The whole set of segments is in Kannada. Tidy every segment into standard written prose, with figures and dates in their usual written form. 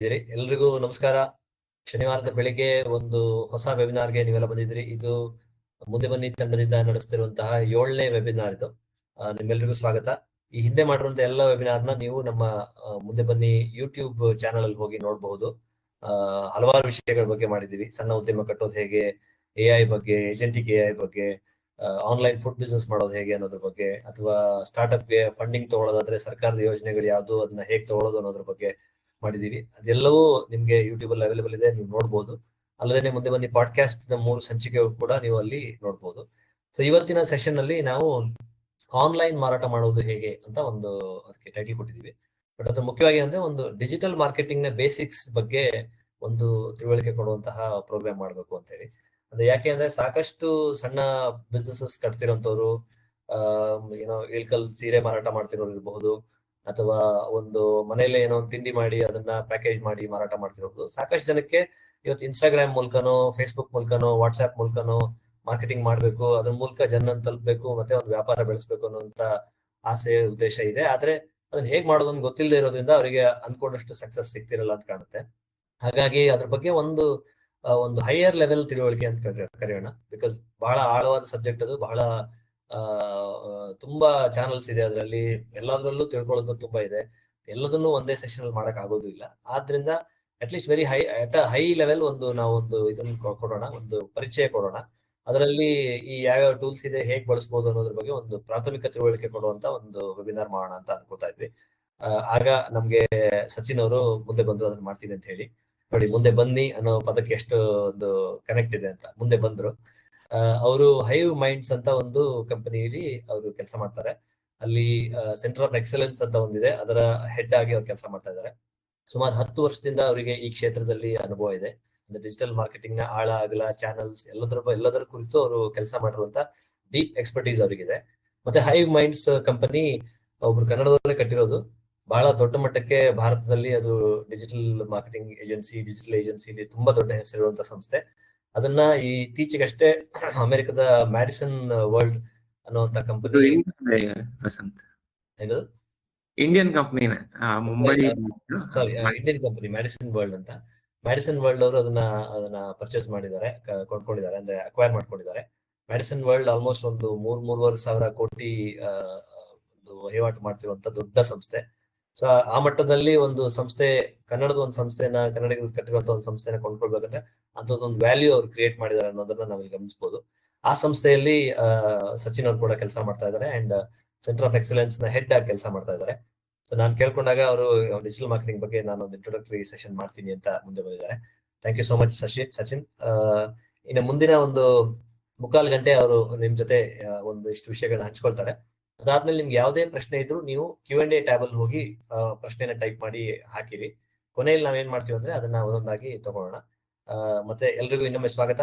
ಎಲ್ರಿಗೂ ನಮಸ್ಕಾರ. ಶನಿವಾರದ ಬೆಳಿಗ್ಗೆ ಒಂದು ಹೊಸ ವೆಬಿನಾರ್ಗೆ ನೀವೆಲ್ಲ ಬಂದಿದ್ದೀರಿ. ಇದು ಮುಂದೆ ಬನ್ನಿ ತಂಡದಿಂದ ನಡೆಸ್ತಿರುವಂತಹ 7ನೇ ವೆಬಿನಾರ್ ಇದು. ನಿಮ್ಮೆಲ್ಲರಿಗೂ ಸ್ವಾಗತ. ಈ ಹಿಂದೆ ಮಾಡಿರುವಂತಹ ಎಲ್ಲ ವೆಬಿನಾರ್ನ ನೀವು ನಮ್ಮ ಮುಂದೆ ಬನ್ನಿ ಯೂಟ್ಯೂಬ್ ಚಾನಲ್ ಅಲ್ಲಿ ಹೋಗಿ ನೋಡಬಹುದು. ಹಲವಾರು ವಿಷಯಗಳ ಬಗ್ಗೆ ಮಾಡಿದ್ದೀವಿ. ಸಣ್ಣ ಉದ್ಯಮ ಕಟ್ಟೋದು ಹೇಗೆ, AI ಬಗ್ಗೆ, ಏಜೆಂಟಿಕ್ AI ಬಗ್ಗೆ, ಆನ್ಲೈನ್ ಫುಡ್ ಬಿಸ್ನೆಸ್ ಮಾಡೋದು ಹೇಗೆ ಅನ್ನೋದ್ರ ಬಗ್ಗೆ, ಅಥವಾ ಸ್ಟಾರ್ಟ್ಅಪ್ಗೆ ಫಂಡಿಂಗ್ ತಗೊಳ್ಳೋದಾದ್ರೆ ಸರ್ಕಾರದ ಯೋಜನೆಗಳು ಯಾವುದು, ಅದನ್ನ ಹೇಗೆ ತಗೊಳ್ಳೋದು ಅನ್ನೋದ್ರ ಬಗ್ಗೆ ಮಾಡಿದೀವಿ. ಅದೆಲ್ಲವೂ ನಿಮ್ಗೆ ಯೂಟ್ಯೂಬ್ ಅಲ್ಲಿ ಅವೈಲೇಬಲ್ ಇದೆ, ನೀವು ನೋಡ್ಬೋದು. ಅಲ್ಲದೆ ಮುಂದೆ ಬನ್ನಿ ಪಾಡ್ಕಾಸ್ಟ್ 3 ಸಂಚಿಕೆ ಕೂಡ ನೀವು ಅಲ್ಲಿ ನೋಡ್ಬೋದು. ಸೊ ಇವತ್ತಿನ ಸೆಷನ್ ಅಲ್ಲಿ ನಾವು ಆನ್ಲೈನ್ ಮಾರಾಟ ಮಾಡೋದು ಹೇಗೆ ಅಂತ ಒಂದು ಅದಕ್ಕೆ ಟೈಟಲ್ ಕೊಟ್ಟಿದ್ದೀವಿ. ಬಟ್ ಅದು ಮುಖ್ಯವಾಗಿ ಅಂದ್ರೆ ಒಂದು ಡಿಜಿಟಲ್ ಮಾರ್ಕೆಟಿಂಗ್ ನ ಬೇಸಿಕ್ಸ್ ಬಗ್ಗೆ ಒಂದು ತಿಳುವಳಿಕೆ ಕೊಡುವಂತಹ ಪ್ರೋಗ್ರಾಮ್ ಮಾಡಬೇಕು ಅಂತ ಹೇಳಿ. ಅಂದ್ರೆ ಯಾಕೆ ಅಂದ್ರೆ ಸಾಕಷ್ಟು ಸಣ್ಣ ಬಿಸ್ನೆಸಸ್ ಕಟ್ತಿರೋಂಥವ್ರು, ಏನೋ ಇಳ್ಕಲ್ ಸೀರೆ ಮಾರಾಟ ಮಾಡ್ತಿರೋರು ಇರಬಹುದು, ಅಥವಾ ಒಂದು ಮನೆಯಲ್ಲೇ ಏನೋ ಒಂದು ತಿಂಡಿ ಮಾಡಿ ಅದನ್ನ ಪ್ಯಾಕೇಜ್ ಮಾಡಿ ಮಾರಾಟ ಮಾಡ್ತಿರೋದು. ಸಾಕಷ್ಟು ಜನಕ್ಕೆ ಇವತ್ತು ಇನ್ಸ್ಟಾಗ್ರಾಮ್ ಮೂಲಕನೋ, ಫೇಸ್ಬುಕ್ ಮೂಲಕನೋ, ವಾಟ್ಸ್ಆಪ್ ಮೂಲಕನೋ ಮಾರ್ಕೆಟಿಂಗ್ ಮಾಡ್ಬೇಕು, ಅದ್ರ ಮೂಲಕ ಜನರನ್ನು ತಲುಪಬೇಕು, ಮತ್ತೆ ಒಂದು ವ್ಯಾಪಾರ ಬೆಳೆಸ್ಬೇಕು ಅನ್ನೋಂತ ಆಸೆ, ಉದ್ದೇಶ ಇದೆ. ಆದ್ರೆ ಅದನ್ನ ಹೇಗ್ ಮಾಡೋದನ್ನ ಗೊತ್ತಿಲ್ಲದೆ ಇರೋದ್ರಿಂದ ಅವರಿಗೆ ಅಂದ್ಕೊಂಡಷ್ಟು ಸಕ್ಸಸ್ ಸಿಗ್ತಿರಲ್ಲ ಅಂತ ಕಾಣುತ್ತೆ. ಹಾಗಾಗಿ ಅದ್ರ ಬಗ್ಗೆ ಒಂದು ಹೈಯರ್ ಲೆವೆಲ್ ತಿಳುವಳಿಕೆ ಅಂತ ಕರೆಯೋಣ. ಬಿಕಾಸ್ ಬಹಳ ಆಳವಾದ ಸಬ್ಜೆಕ್ಟ್ ಅದು. ಬಹಳ ತುಂಬಾ ಚಾನಲ್ಸ್ ಇದೆ ಅದರಲ್ಲಿ, ಎಲ್ಲದರಲ್ಲೂ ತಿಳ್ಕೊಳ್ಳೋದು ತುಂಬಾ ಇದೆ. ಎಲ್ಲದನ್ನೂ ಒಂದೇ ಸೆಷನ್ ಅಲ್ಲಿ ಮಾಡಕ್ ಆಗೋದು ಇಲ್ಲ. ಆದ್ರಿಂದ at least very high at a high level ನಾವೊಂದು ಇದನ್ನ ಕೊಡೋಣ, ಒಂದು ಪರಿಚಯ ಕೊಡೋಣ. ಅದರಲ್ಲಿ ಈ ಯಾವ್ಯಾವ ಟೂಲ್ಸ್ ಇದೆ, ಹೇಗ್ ಬಳಸಬಹುದು ಅನ್ನೋದ್ರ ಬಗ್ಗೆ ಒಂದು ಪ್ರಾಥಮಿಕ ತಿಳುವಳಿಕೆ ಕೊಡುವಂತ ಒಂದು ವೆಬಿನಾರ್ ಮಾಡೋಣ ಅಂತ ಅನ್ಕೋತಾ ಇದ್ವಿ. ಆಗ ನಮ್ಗೆ ಸಚಿನ್ ಅವರು ಮುಂದೆ ಬಂದ್ರು ಅದನ್ನ ಮಾಡ್ತೀನಿ ಅಂತ ಹೇಳಿ. ನೋಡಿ, ಮುಂದೆ ಬನ್ನಿ ಅನ್ನೋ ಪದಕ್ಕೆ ಎಷ್ಟು ಒಂದು ಕನೆಕ್ಟ್ ಇದೆ ಅಂತ. ಮುಂದೆ ಬಂದ್ರು. ಅವರು ಹೈವ್ ಮೈಂಡ್ಸ್ ಅಂತ ಒಂದು ಕಂಪನಿಯಲ್ಲಿ ಅವರು ಕೆಲಸ ಮಾಡ್ತಾರೆ. ಅಲ್ಲಿ ಸೆಂಟರ್ ಆಫ್ ಎಕ್ಸಲೆನ್ಸ್ ಅಂತ ಒಂದಿದೆ, ಅದರ ಹೆಡ್ ಆಗಿ ಅವ್ರು ಕೆಲಸ ಮಾಡ್ತಾ ಇದ್ದಾರೆ. ಸುಮಾರು 10 ವರ್ಷದಿಂದ ಅವರಿಗೆ ಈ ಕ್ಷೇತ್ರದಲ್ಲಿ ಅನುಭವ ಇದೆ. ಅಂದ್ರೆ ಡಿಜಿಟಲ್ ಮಾರ್ಕೆಟಿಂಗ್ ನ ಆಳ ಅಗಲ, ಚಾನಲ್ಸ್ ಎಲ್ಲದರ ಕುರಿತು ಅವರು ಕೆಲಸ ಮಾಡಿರುವಂತ ಡೀಪ್ ಎಕ್ಸ್ಪರ್ಟೀಸ್ ಅವರಿಗಿದೆ. ಮತ್ತೆ ಹೈವ್ ಮೈಂಡ್ಸ್ ಕಂಪನಿ ಒಬ್ರು ಕನ್ನಡದವರೇ ಕಟ್ಟಿರೋದು. ಬಹಳ ದೊಡ್ಡ ಮಟ್ಟಕ್ಕೆ ಭಾರತದಲ್ಲಿ ಅದು digital marketing agency, digital agency ತುಂಬಾ ದೊಡ್ಡ ಹೆಸರಿರುವಂತ ಸಂಸ್ಥೆ. ಅದನ್ನ ಇತ್ತೀಚೆಗಷ್ಟೇ ಅಮೆರಿಕದ ಮ್ಯಾಡಿಸನ್ ವರ್ಲ್ಡ್ ಅನ್ನುವಂತ ಕಂಪನಿ, ವಸಂತ್ ಏನು ಇಂಡಿಯನ್ ಕಂಪನಿನ ಮುಂಬೈ, ಸಾರಿ ಇಂಡಿಯನ್ ಕಂಪನಿ ಮ್ಯಾಡಿಸನ್ ವರ್ಲ್ಡ್ ಅಂತ. ಮ್ಯಾಡಿಸನ್ ವರ್ಲ್ಡ್ ಅವರು ಅದನ್ನ ಪರ್ಚೇಸ್ ಮಾಡಿದ್ದಾರೆ, ಕೊಂಡ್ಕೊಂಡಿದ್ದಾರೆ, ಅಂದ್ರೆ ಅಕ್ವೈರ್ ಮಾಡ್ಕೊಂಡಿದ್ದಾರೆ. ಮ್ಯಾಡಿಸನ್ ವರ್ಲ್ಡ್ ಆಲ್ಮೋಸ್ಟ್ ಒಂದು 3,500 ಕೋಟಿ ಒಂದು ವಹಿವಾಟು ಮಾಡ್ತಿರುವಂತ ದೊಡ್ಡ ಸಂಸ್ಥೆ. ಸೊ ಆ ಮಟ್ಟದಲ್ಲಿ ಒಂದು ಸಂಸ್ಥೆ, ಕನ್ನಡದ ಒಂದು ಸಂಸ್ಥೆನ, ಕನ್ನಡಿಗರು ಕಟ್ಟಿರುವಂತ ಒಂದು ಸಂಸ್ಥೆನ ಕೊಂಡ್ಕೊಳ್ಬೇಕಂದ್ರೆ ಅಂತದೊಂದು ವ್ಯಾಲ್ಯೂ ಅವ್ರು ಕ್ರಿಯೇಟ್ ಮಾಡಿದ್ದಾರೆ ಅನ್ನೋದನ್ನ ನಾವಿಲ್ಲಿ ಗಮನಿಸಬಹುದು. ಆ ಸಂಸ್ಥೆಯಲ್ಲಿ ಸಚಿನ್ ಅವ್ರು ಕೂಡ ಕೆಲಸ ಮಾಡ್ತಾ ಇದ್ದಾರೆ, ಅಂಡ್ ಸೆಂಟರ್ ಆಫ್ ಎಕ್ಸಲೆನ್ಸ್ ನ ಹೆಡ್ ಆಗಿ ಕೆಲಸ ಮಾಡ್ತಾ ಇದ್ದಾರೆ. ಸೊ ನಾನು ಕೇಳ್ಕೊಂಡಾಗ ಅವರು ಡಿಜಿಟಲ್ ಮಾರ್ಕೆಟಿಂಗ್ ಬಗ್ಗೆ ನಾನು ಒಂದು ಇಂಟ್ರೊಡಕ್ಟರಿ ಸೆಷನ್ ಮಾಡ್ತೀನಿ ಅಂತ ಮುಂದೆ ಬಂದಿದ್ದಾರೆ. Thank you so much Sachin. ಇನ್ನು ಮುಂದಿನ ಒಂದು 3/4 ಗಂಟೆ ಅವರು ನಿಮ್ ಜೊತೆ ಒಂದಿಷ್ಟು ವಿಷಯಗಳನ್ನ ಹಂಚ್ಕೊಳ್ತಾರೆ. ಅದಾದ್ಮೇಲೆ ನಿಮ್ಗೆ ಯಾವುದೇ ಪ್ರಶ್ನೆ ಇದ್ರು ನೀವು Q&A ಟ್ಯಾಬ್ ಅಲ್ಲಿ ಹೋಗಿ ಪ್ರಶ್ನೆನ ಟೈಪ್ ಮಾಡಿ ಹಾಕಿರಿ. ಕೊನೆಯಲ್ಲಿ ನಾವೇನ್ ಮಾಡ್ತೀವಿ ಅಂದ್ರೆ ಅದನ್ನ ಒಂದೊಂದಾಗಿ ತಗೊಳ್ಳೋಣ. ಮತ್ತೆ ಎಲ್ರಿಗೂ ಇನ್ನೊಮ್ಮೆ ಸ್ವಾಗತ.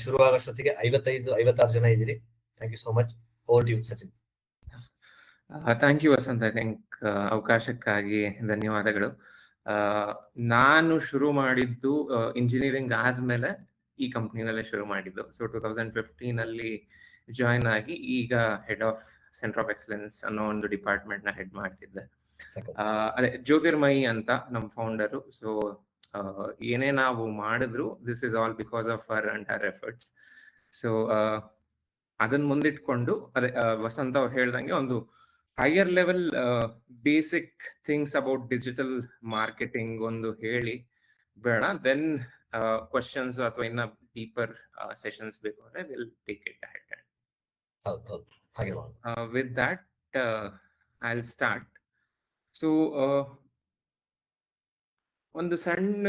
ಶುರುವಾಗೋಷ್ಟೊತ್ತಿಗೆ 55-56 ಜನ ಇದ್ದೀರಿ. Thank you so much. Over to you Sachin. Thank you Vasant. I think ಅವಕಾಶಕ್ಕಾಗಿ ಧನ್ಯವಾದಗಳು. ನಾನು ಶುರು ಮಾಡಿದ್ದು ಇಂಜಿನಿಯರಿಂಗ್ ಆದ್ಮೇಲೆ ಈ ಕಂಪ್ನಿನಲ್ಲೇ ಶುರು ಮಾಡಿದ್ದು. ಸೊ 2015 ಅಲ್ಲಿ ಜಾಯಿನ್ ಆಗಿ ಈಗ head of centre of excellence ಅನ್ನೋ ಒಂದು ಡಿಪಾರ್ಟ್ಮೆಂಟ್ ನ ಹೆಡ್ ಮಾಡ್ತಿದ್ದೆ. ಅದೇ ಜ್ಯೋತಿರ್ಮಯಿ ಅಂತ ನಮ್ಮ ಫೌಂಡರು. ಸೊ ಏನೇ ನಾವು ಮಾಡಿದ್ರು this is all because of her and Har efforts. So ಅದನ್ನ ಮುಂದಿಟ್ಕೊಂಡು ಅದೇ ವಸಂತ ಅವ್ರು ಹೇಳ್ದಂಗೆ ಒಂದು higher level basic things about digital marketing ಒಂದು ಹೇಳಿ ಬೇಡ, ದೆನ್ ಕ್ವಶನ್ಸ್ ಅಥವಾ ಇನ್ನ ಡೀಪರ್ ಸೆಷನ್ಸ್ ಬೇಕು ಅಂದ್ರೆ will take it ahead. With that I will start. So ಒಂದು ಸಣ್ಣ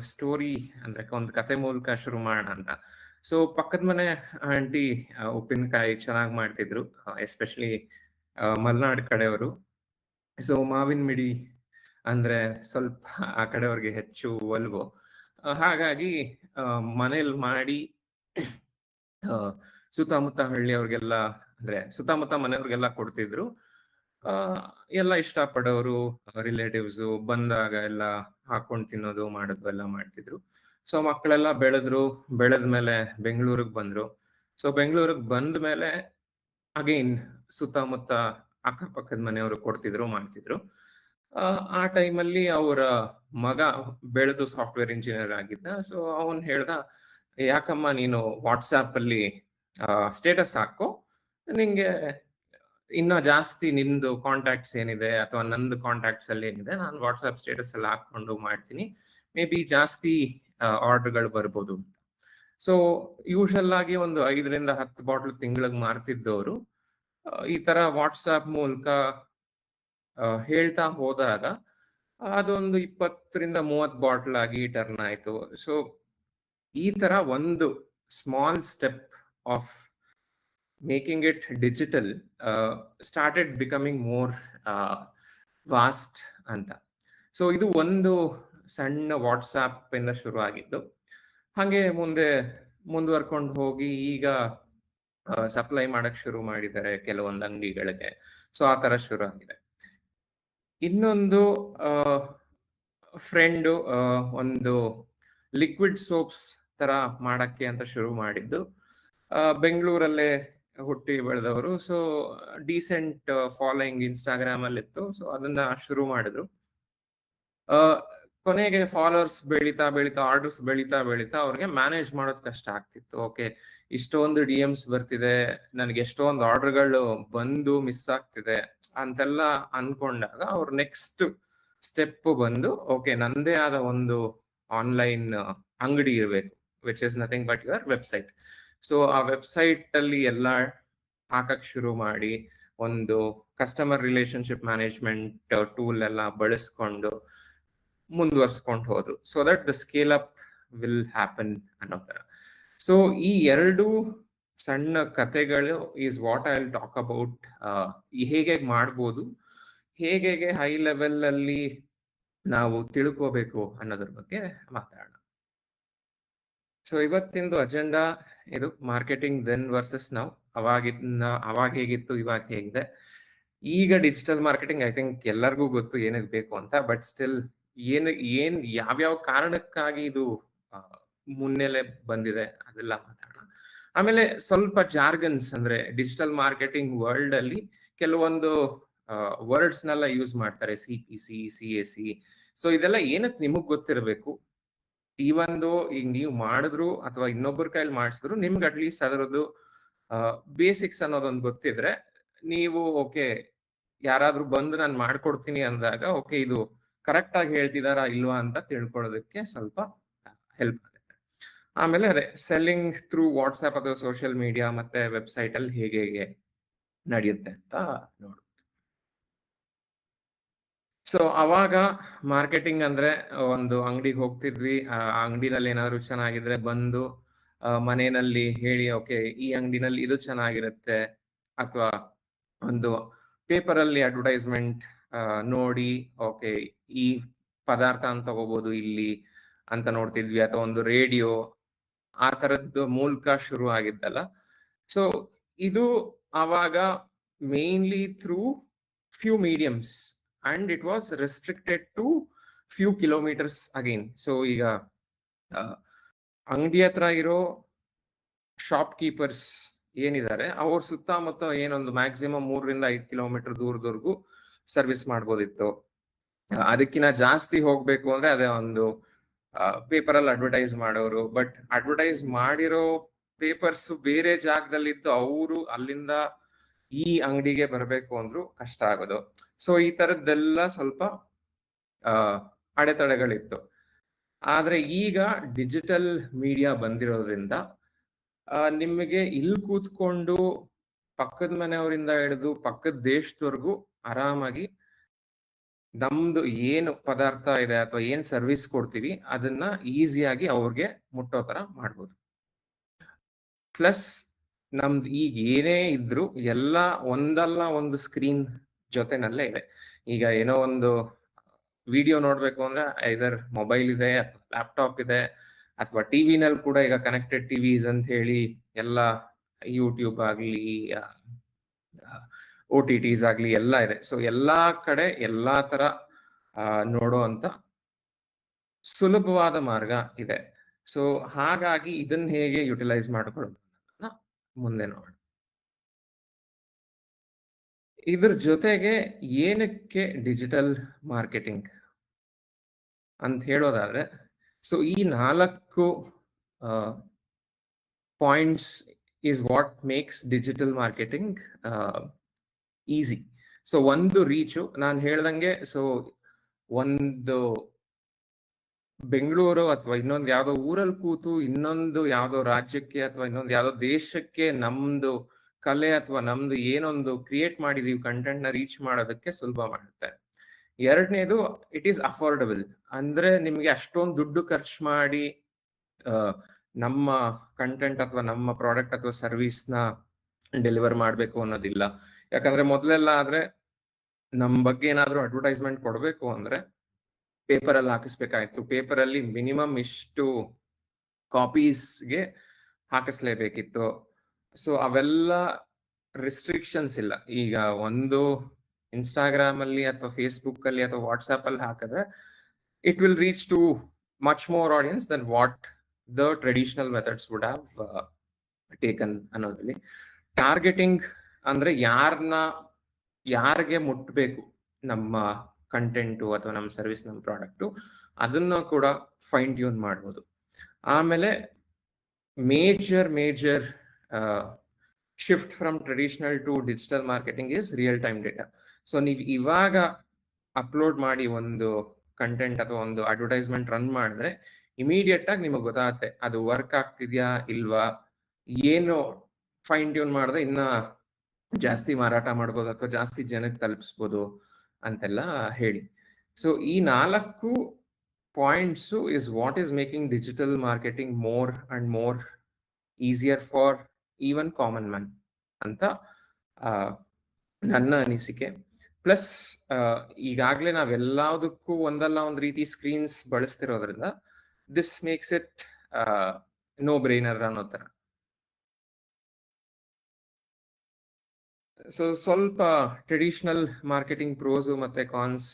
ಸ್ಟೋರಿ ಅಂದ್ರೆ ಒಂದು ಕತೆ ಮೂಲಕ ಶುರು ಮಾಡೋಣ ಅಂತ. ಸೊ ಪಕ್ಕದ ಮನೆ ಆಂಟಿ ಉಪ್ಪಿನಕಾಯಿ ಚೆನ್ನಾಗಿ ಮಾಡ್ತಿದ್ರು, ಎಸ್ಪೆಷಲಿ ಮಲೆನಾಡು ಕಡೆಯವರು. ಸೊ ಮಾವಿನ ಮಿಡಿ ಅಂದ್ರೆ ಸ್ವಲ್ಪ ಆ ಕಡೆಯವ್ರಿಗೆ ಹೆಚ್ಚು ಒಲ್ವು. ಹಾಗಾಗಿ ಮನೇಲಿ ಮಾಡಿ ಸುತ್ತಮುತ್ತ ಹಳ್ಳಿಯವ್ರಿಗೆಲ್ಲ, ಅಂದ್ರೆ ಸುತ್ತಮುತ್ತ ಮನೆಯವ್ರಿಗೆಲ್ಲ ಕೊಡ್ತಿದ್ರು. ಎಲ್ಲ ಇಷ್ಟಪಡೋರು, ರಿಲೇಟಿವ್ಸ್ ಬಂದಾಗ ಎಲ್ಲ ಹಾಕೊಂಡು ತಿನ್ನೋದು ಮಾಡೋದು ಎಲ್ಲ ಮಾಡ್ತಿದ್ರು. ಸೊ ಮಕ್ಕಳೆಲ್ಲ ಬೆಳೆದ್ಮೇಲೆ ಬೆಂಗಳೂರಿಗೆ ಬಂದ್ರು. ಸೊ ಬೆಂಗಳೂರಿಗೆ ಬಂದ ಮೇಲೆ ಅಗೈನ್ ಸುತ್ತಮುತ್ತ ಅಕ್ಕಪಕ್ಕದ ಮನೆಯವರು ಕೊಡ್ತಿದ್ರು, ಮಾಡ್ತಿದ್ರು. ಆ ಟೈಮಲ್ಲಿ ಅವರ ಮಗ ಬೆಳೆದು ಸಾಫ್ಟ್ವೇರ್ ಇಂಜಿನಿಯರ್ ಆಗಿದ್ದ. ಸೊ ಅವನು ಹೇಳ್ದ, ಯಾಕಮ್ಮ ನೀನು ವಾಟ್ಸಾಪ್ ಅಲ್ಲಿ ಸ್ಟೇಟಸ್ ಹಾಕೋ, ನಿಂಗೆ ಇನ್ನ ಜಾಸ್ತಿ ನಿಮ್ದು ಕಾಂಟ್ಯಾಕ್ಟ್ಸ್ ಏನಿದೆ ಅಥವಾ ನಂದು ಕಾಂಟ್ಯಾಕ್ಟ್ಸ್ ಅಲ್ಲಿ ಏನಿದೆ ನಾನು ವಾಟ್ಸ್ಆಪ್ ಸ್ಟೇಟಸ್ ಅಲ್ಲಿ ಹಾಕೊಂಡು ಮಾಡ್ತೀನಿ, ಮೇ ಬಿ ಜಾಸ್ತಿ ಆರ್ಡರ್ಗಳು ಬರ್ಬೋದು ಅಂತ. ಸೊ ಯೂಶಲ್ ಆಗಿ ಒಂದು 5ರಿಂದ 10 ಬಾಟ್ಲ್ ತಿಂಗಳಿಗೆ ಮಾರ್ತಿದ್ದವರು ಈ ತರ ವಾಟ್ಸ್ಆಪ್ ಮೂಲಕ ಹೇಳ್ತಾ ಹೋದಾಗ ಅದೊಂದು 20ರಿಂದ 30 ಬಾಟ್ಲ್ ಆಗಿ ಟರ್ನ್ ಆಯ್ತು. ಸೊ ಈ ತರ ಒಂದು small step of making it digital started becoming more waste ಅಂತ. ಸೊ ಇದು ಒಂದು ಸಣ್ಣ ವಾಟ್ಸಾಪ್ ಇಂದ ಶುರು ಆಗಿದ್ದು. ಹಾಗೆ ಮುಂದುವರ್ಕೊಂಡು ಹೋಗಿ ಈಗ ಸಪ್ಲೈ ಮಾಡಕ್ ಶುರು ಮಾಡಿದ್ದಾರೆ ಕೆಲವೊಂದು ಅಂಗಡಿಗಳಿಗೆ. ಸೊ ಆ ತರ ಶುರು ಆಗಿದೆ. ಇನ್ನೊಂದು ಫ್ರೆಂಡು ಒಂದು ಲಿಕ್ವಿಡ್ ಸೋಪ್ಸ್ ತರ ಮಾಡಕ್ಕೆ ಅಂತ ಶುರು ಮಾಡಿದ್ದು. ಬೆಂಗಳೂರಲ್ಲೇ ಹುಟ್ಟಿ ಬೆಳೆದವರು. ಸೊ ಡೀಸೆಂಟ್ ಫಾಲೋಯಿಂಗ್ ಇನ್ಸ್ಟಾಗ್ರಾಮ್ ಅಲ್ಲಿ ಇತ್ತು. ಸೊ ಅದನ್ನ ಶುರು ಮಾಡಿದ್ರು. ಕೊನೆಗೆ ಫಾಲೋವರ್ಸ್ ಬೆಳೀತಾ ಆರ್ಡರ್ಸ್ ಬೆಳೀತಾ ಅವ್ರಿಗೆ ಮ್ಯಾನೇಜ್ ಮಾಡೋದು ಕಷ್ಟ ಆಗ್ತಿತ್ತು. ಓಕೆ, ಇಷ್ಟೊಂದು DMs ಬರ್ತಿದೆ, ನನಗೆ ಎಷ್ಟೊಂದು ಆರ್ಡರ್ಗಳು ಬಂದು ಮಿಸ್ ಆಗ್ತಿದೆ ಅಂತೆಲ್ಲ ಅನ್ಕೊಂಡಾಗ ಅವ್ರ ನೆಕ್ಸ್ಟ್ ಸ್ಟೆಪ್ ಬಂದು, ಓಕೆ ನಂದೇ ಆದ ಒಂದು ಆನ್ಲೈನ್ ಅಂಗಡಿ ಇರಬೇಕು, which is nothing but your website. So ಆ ವೆಬ್ಸೈಟ್ ಅಲ್ಲಿ ಎಲ್ಲ ಹಾಕಕ್ ಶುರು ಮಾಡಿ ಒಂದು ಕಸ್ಟಮರ್ ರಿಲೇಶನ್ಶಿಪ್ ಮ್ಯಾನೇಜ್ಮೆಂಟ್ ಟೂಲ್ ಎಲ್ಲ ಬಳಸ್ಕೊಂಡು ಮುಂದುವರ್ಸ್ಕೊಂಡು ಹೋದ್ರು. So that the scale up will happen ಅನ್ನೋ ತರ. ಸೊ ಈ ಎರಡು ಸಣ್ಣ ಕಥೆಗಳು is what I will talk about. ಹೇಗೆ ಮಾಡ್ಬೋದು, ಹೇಗೆ ಹೈ ಲೆವೆಲ್ ಅಲ್ಲಿ ನಾವು ತಿಳ್ಕೋಬೇಕು ಅನ್ನೋದ್ರ ಬಗ್ಗೆ ಮಾತಾಡೋಣ. ಸೊ ಇವತ್ತಿಂದು ಅಜೆಂಡಾ ಇದು ಮಾರ್ಕೆಟಿಂಗ್ ದೆನ್ ವರ್ಸಸ್ ನಾವು. ಅವಾಗ ಹೇಗಿತ್ತು, ಇವಾಗ ಹೇಗಿದೆ. ಈಗ ಡಿಜಿಟಲ್ ಮಾರ್ಕೆಟಿಂಗ್ ಐ ಥಿಂಕ್ ಎಲ್ಲರಿಗೂ ಗೊತ್ತು ಏನಕ್ಕೆ ಬೇಕು ಅಂತ. ಬಟ್ ಸ್ಟಿಲ್ ಯಾವ್ಯಾವ ಕಾರಣಕ್ಕಾಗಿ ಇದು ಮುನ್ನೆಲೆ ಬಂದಿದೆ ಅದೆಲ್ಲ ಮಾತಾಡೋಣ. ಆಮೇಲೆ ಸ್ವಲ್ಪ ಜಾರ್ಗನ್ಸ್, ಅಂದ್ರೆ ಡಿಜಿಟಲ್ ಮಾರ್ಕೆಟಿಂಗ್ ವರ್ಲ್ಡ್ ಅಲ್ಲಿ ಕೆಲವೊಂದು ವರ್ಡ್ಸ್ ನೆಲ್ಲ ಯೂಸ್ ಮಾಡ್ತಾರೆ, CPC, CAC. ಸೊ ಇದೆಲ್ಲ ಏನಕ್ಕೆ ನಿಮಗ್ ಗೊತ್ತಿರಬೇಕು. ಈವೊಂದು ಈಗ ನೀವು ಮಾಡಿದ್ರು ಅಥವಾ ಇನ್ನೊಬ್ಬರ ಕೈಲಿ ಮಾಡಿಸಿದ್ರು, ನಿಮ್ಗೆ ಅಟ್ಲೀಸ್ಟ್ ಅದರದ್ದು ಬೇಸಿಕ್ಸ್ ಅನ್ನೋದೊಂದು ಗೊತ್ತಿದ್ರೆ ನೀವು ಓಕೆ, ಯಾರಾದ್ರೂ ಬಂದು ನಾನು ಮಾಡ್ಕೊಡ್ತೀನಿ ಅಂದಾಗ ಓಕೆ ಇದು ಕರೆಕ್ಟ್ ಆಗಿ ಹೇಳ್ತಿದಾರಾ ಇಲ್ವಾ ಅಂತ ತಿಳ್ಕೊಳ್ಳೋದಕ್ಕೆ ಸ್ವಲ್ಪ ಹೆಲ್ಪ್ ಆಗುತ್ತೆ. ಆಮೇಲೆ ಅದೇ ಸೆಲ್ಲಿಂಗ್ ಥ್ರೂ ವಾಟ್ಸ್ಆಪ್ ಅಥವಾ ಸೋಷಿಯಲ್ ಮೀಡಿಯಾ ಮತ್ತೆ ವೆಬ್ಸೈಟ್ ಅಲ್ಲಿ ಹೇಗೆ ನಡೆಯುತ್ತೆ ಅಂತ ನೋಡು. ಸೊ ಅವಾಗ ಮಾರ್ಕೆಟಿಂಗ್ ಅಂದ್ರೆ ಒಂದು ಅಂಗಡಿಗೆ ಹೋಗ್ತಿದ್ವಿ, ಆ ಅಂಗಡಿನಲ್ಲಿ ಏನಾದ್ರು ಚೆನ್ನಾಗಿದ್ರೆ ಬಂದು ಮನೆಯಲ್ಲಿ ಹೇಳಿ, ಓಕೆ ಈ ಅಂಗಡಿನಲ್ಲಿ ಇದು ಚೆನ್ನಾಗಿರುತ್ತೆ, ಅಥವಾ ಒಂದು ಪೇಪರ್ ಅಲ್ಲಿ ಅಡ್ವರ್ಟೈಸ್ಮೆಂಟ್ ನೋಡಿ ಓಕೆ ಈ ಪದಾರ್ಥ ಅಂತ ತಗೋಬಹುದು ಇಲ್ಲಿ ಅಂತ ನೋಡ್ತಿದ್ವಿ, ಅಥವಾ ಒಂದು ರೇಡಿಯೋ ಆ ತರದ್ದು ಮೂಲಕ ಶುರು ಆಗಿದ್ದಲ್ಲ. ಸೊ ಇದು ಆವಾಗ mainly through few mediums and it was restricted to few kilometres again. So ಈಗ ಅಂಗಡಿ ಹತ್ರ ಇರೋ ಶಾಪ್ ಕೀಪರ್ಸ್ ಏನಿದ್ದಾರೆ ಅವ್ರ ಸುತ್ತಮುತ್ತ ಏನೊಂದು ಮ್ಯಾಕ್ಸಿಮಮ್ 3ರಿಂದ 5 ಕಿಲೋಮೀಟರ್ ದೂರದವರೆಗೂ ಸರ್ವಿಸ್ ಮಾಡ್ಬೋದಿತ್ತು. ಅದಕ್ಕಿಂತ ಜಾಸ್ತಿ ಹೋಗ್ಬೇಕು ಅಂದ್ರೆ ಅದೇ ಒಂದು ಪೇಪರ್ ಅಲ್ಲಿ ಅಡ್ವರ್ಟೈಸ್ ಮಾಡೋರು. ಬಟ್ ಅಡ್ವರ್ಟೈಸ್ ಮಾಡಿರೋ ಪೇಪರ್ಸ್ ಬೇರೆ ಜಾಗದಲ್ಲಿದ್ದು ಅವರು ಅಲ್ಲಿಂದ ಈ ಅಂಗಡಿಗೆ ಬರಬೇಕು ಅಂದ್ರು ಕಷ್ಟ ಆಗೋದು. ಸೊ ಈ ತರದ್ದೆಲ್ಲ ಸ್ವಲ್ಪ ಅಡೆತಡೆಗಳಿತ್ತು. ಆದ್ರೆ ಈಗ ಡಿಜಿಟಲ್ ಮೀಡಿಯಾ ಬಂದಿರೋದ್ರಿಂದ ನಿಮಗೆ ಇಲ್ಲಿ ಕೂತ್ಕೊಂಡು ಪಕ್ಕದ ಮನೆಯವರಿಂದ ಹಿಡಿದು ಪಕ್ಕದ ದೇಶದವರೆಗೂ ಆರಾಮಾಗಿ ನಮ್ದು ಏನು ಪದಾರ್ಥ ಇದೆ ಅಥವಾ ಏನ್ ಸರ್ವಿಸ್ ಕೊಡ್ತೀವಿ ಅದನ್ನ ಈಸಿಯಾಗಿ ಅವ್ರಿಗೆ ಮುಟ್ಟೋ ತರ ಮಾಡ್ಬೋದು. ಪ್ಲಸ್ ನಮ್ದು ಈಗ ಏನೇ ಇದ್ರು ಎಲ್ಲ ಒಂದಲ್ಲ ಒಂದು ಸ್ಕ್ರೀನ್ ಜೊತೆನಲ್ಲೇ ಇದೆ. ಈಗ ಏನೋ ಒಂದು ವಿಡಿಯೋ ನೋಡ್ಬೇಕು ಅಂದ್ರೆ ಐದರ್ ಮೊಬೈಲ್ ಇದೆ ಅಥವಾ ಲ್ಯಾಪ್ಟಾಪ್ ಇದೆ ಅಥವಾ ಟಿವಿನಲ್ಲಿ ಕೂಡ ಈಗ ಕನೆಕ್ಟೆಡ್ ಟಿವಿಸ್ ಅಂತ ಹೇಳಿ ಎಲ್ಲ ಯೂಟ್ಯೂಬ್ ಆಗ್ಲಿ OTTs ಆಗ್ಲಿ ಎಲ್ಲ ಇದೆ. ಸೊ ಎಲ್ಲಾ ಕಡೆ ಎಲ್ಲಾ ತರ ನೋಡೋ ಅಂತ ಸುಲಭವಾದ ಮಾರ್ಗ ಇದೆ. ಸೊ ಹಾಗಾಗಿ ಇದನ್ನ ಹೇಗೆ ಯುಟಿಲೈಸ್ ಮಾಡ್ಕೊಳ್ಳೋದು ಮುಂದೆ ನೋಡೋಣ. ಇದ್ರ ಜೊತೆಗೆ ಏನಕ್ಕೆ ಡಿಜಿಟಲ್ ಮಾರ್ಕೆಟಿಂಗ್ ಅಂತ ಹೇಳೋದಾದ್ರೆ, ಸೊ ಈ 4 points is what makes digital marketing easy. So ಒಂದು ರೀಚು, ನಾನು ಹೇಳ್ದಂಗೆ, ಸೊ ಒಂದು ಬೆಂಗಳೂರು ಅಥವಾ ಇನ್ನೊಂದು ಯಾವ್ದೋ ಊರಲ್ಲಿ ಕೂತು ಇನ್ನೊಂದು ಯಾವ್ದೋ ರಾಜ್ಯಕ್ಕೆ ಅಥವಾ ಇನ್ನೊಂದು ಯಾವ್ದೋ ದೇಶಕ್ಕೆ ನಮ್ದು ಕಲೆ ಅಥವಾ ನಮ್ದು ಏನೊಂದು ಕ್ರಿಯೇಟ್ ಮಾಡಿದೀವಿ ಕಂಟೆಂಟ್ ನ ರೀಚ್ ಮಾಡೋದಕ್ಕೆ ಸುಲಭ ಮಾಡುತ್ತೆ. ಎರಡನೇದು, ಇಟ್ ಈಸ್ ಅಫೋರ್ಡಬಲ್. ಅಂದ್ರೆ ನಿಮ್ಗೆ ಅಷ್ಟೊಂದು ದುಡ್ಡು ಖರ್ಚು ಮಾಡಿ ನಮ್ಮ ಕಂಟೆಂಟ್ ಅಥವಾ ನಮ್ಮ ಪ್ರಾಡಕ್ಟ್ ಅಥವಾ ಸರ್ವಿಸ್ ನ ಡೆಲಿವರ್ ಮಾಡ್ಬೇಕು ಅನ್ನೋದಿಲ್ಲ. ಯಾಕಂದ್ರೆ ಮೊದಲೆಲ್ಲ ಆದ್ರೆ ನಮ್ ಬಗ್ಗೆ ಏನಾದ್ರೂ ಅಡ್ವರ್ಟೈಸ್ಮೆಂಟ್ ಕೊಡ್ಬೇಕು ಅಂದ್ರೆ ಪೇಪರ್ ಅಲ್ಲಿ ಹಾಕಿಸ್ಬೇಕಾಯ್ತು. ಪೇಪರ್ ಅಲ್ಲಿ ಮಿನಿಮಮ್ ಇಷ್ಟು ಕಾಪೀಸ್ಗೆ ಹಾಕಿಸ್ಲೇಬೇಕಿತ್ತು. ಸೊ ಅವೆಲ್ಲ ರಿಸ್ಟ್ರಿಕ್ಷನ್ಸ್ ಇಲ್ಲ. ಈಗ ಒಂದು ಇನ್ಸ್ಟಾಗ್ರಾಮ್ ಅಲ್ಲಿ ಅಥವಾ ಫೇಸ್ಬುಕ್ ಅಲ್ಲಿ ಅಥವಾ ವಾಟ್ಸ್ಆಪ್ ಅಲ್ಲಿ ಹಾಕಿದ್ರೆ it will reach too much more audience Dhan what the traditional methods would have taken ಅನ್ನೋದ್ರಲ್ಲಿ. ಟಾರ್ಗೆಟಿಂಗ್ ಅಂದ್ರೆ ಯಾರಿಗೆ ಮುಟ್ಬೇಕು ನಮ್ಮ ಕಂಟೆಂಟು ಅಥವಾ ನಮ್ಮ ಸರ್ವಿಸ್, ನಮ್ಮ ಪ್ರಾಡಕ್ಟು, ಅದನ್ನ ಕೂಡ ಫೈನ್ ಟ್ಯೂನ್ ಮಾಡ್ಬೋದು. ಆಮೇಲೆ major shift from traditional to digital marketing is real time data. So ನೀವು ಇವಾಗ ಅಪ್ಲೋಡ್ ಮಾಡಿ ಒಂದು ಕಂಟೆಂಟ್ ಅಥವಾ ಒಂದು ಅಡ್ವರ್ಟೈಸ್ಮೆಂಟ್ ರನ್ ಮಾಡಿದ್ರೆ ಇಮಿಡಿಯೇಟ್ ಆಗಿ ನಿಮಗೆ ಗೊತ್ತಾಗುತ್ತೆ ಅದು ವರ್ಕ್ ಆಗ್ತಿದ್ಯಾ ಇಲ್ವಾ, ಏನು ಫೈನ್ ಟ್ಯೂನ್ ಮಾಡಿದ್ರೆ ಇನ್ನ ಜಾಸ್ತಿ ಮಾರಾಟ ಮಾಡ್ಬೋದು ಅಥವಾ ಜಾಸ್ತಿ ಜನಕ್ಕೆ ತಲುಪಿಸ್ಬೋದು ಅಂತೆಲ್ಲ ಹೇಳಿ. ಸೊ ಈ 4 points is what is making digital marketing more and more easier for even common man ಅಂತ ನನ್ನ ಅನಿಸಿಕೆ. ಪ್ಲಸ್ ಈಗಾಗಲೇ ನಾವೆಲ್ಲದಕ್ಕೂ ಒಂದಲ್ಲ ಒಂದು ರೀತಿ ಸ್ಕ್ರೀನ್ಸ್ ಬಳಸ್ತಿರೋದ್ರಿಂದ this makes it no brainer ಅನ್ನೋ ಥರ. ಸೊ ಸ್ವಲ್ಪ ಟ್ರೆಡಿಷನಲ್ ಮಾರ್ಕೆಟಿಂಗ್ ಪ್ರೋಸು ಮತ್ತೆ ಕಾನ್ಸ್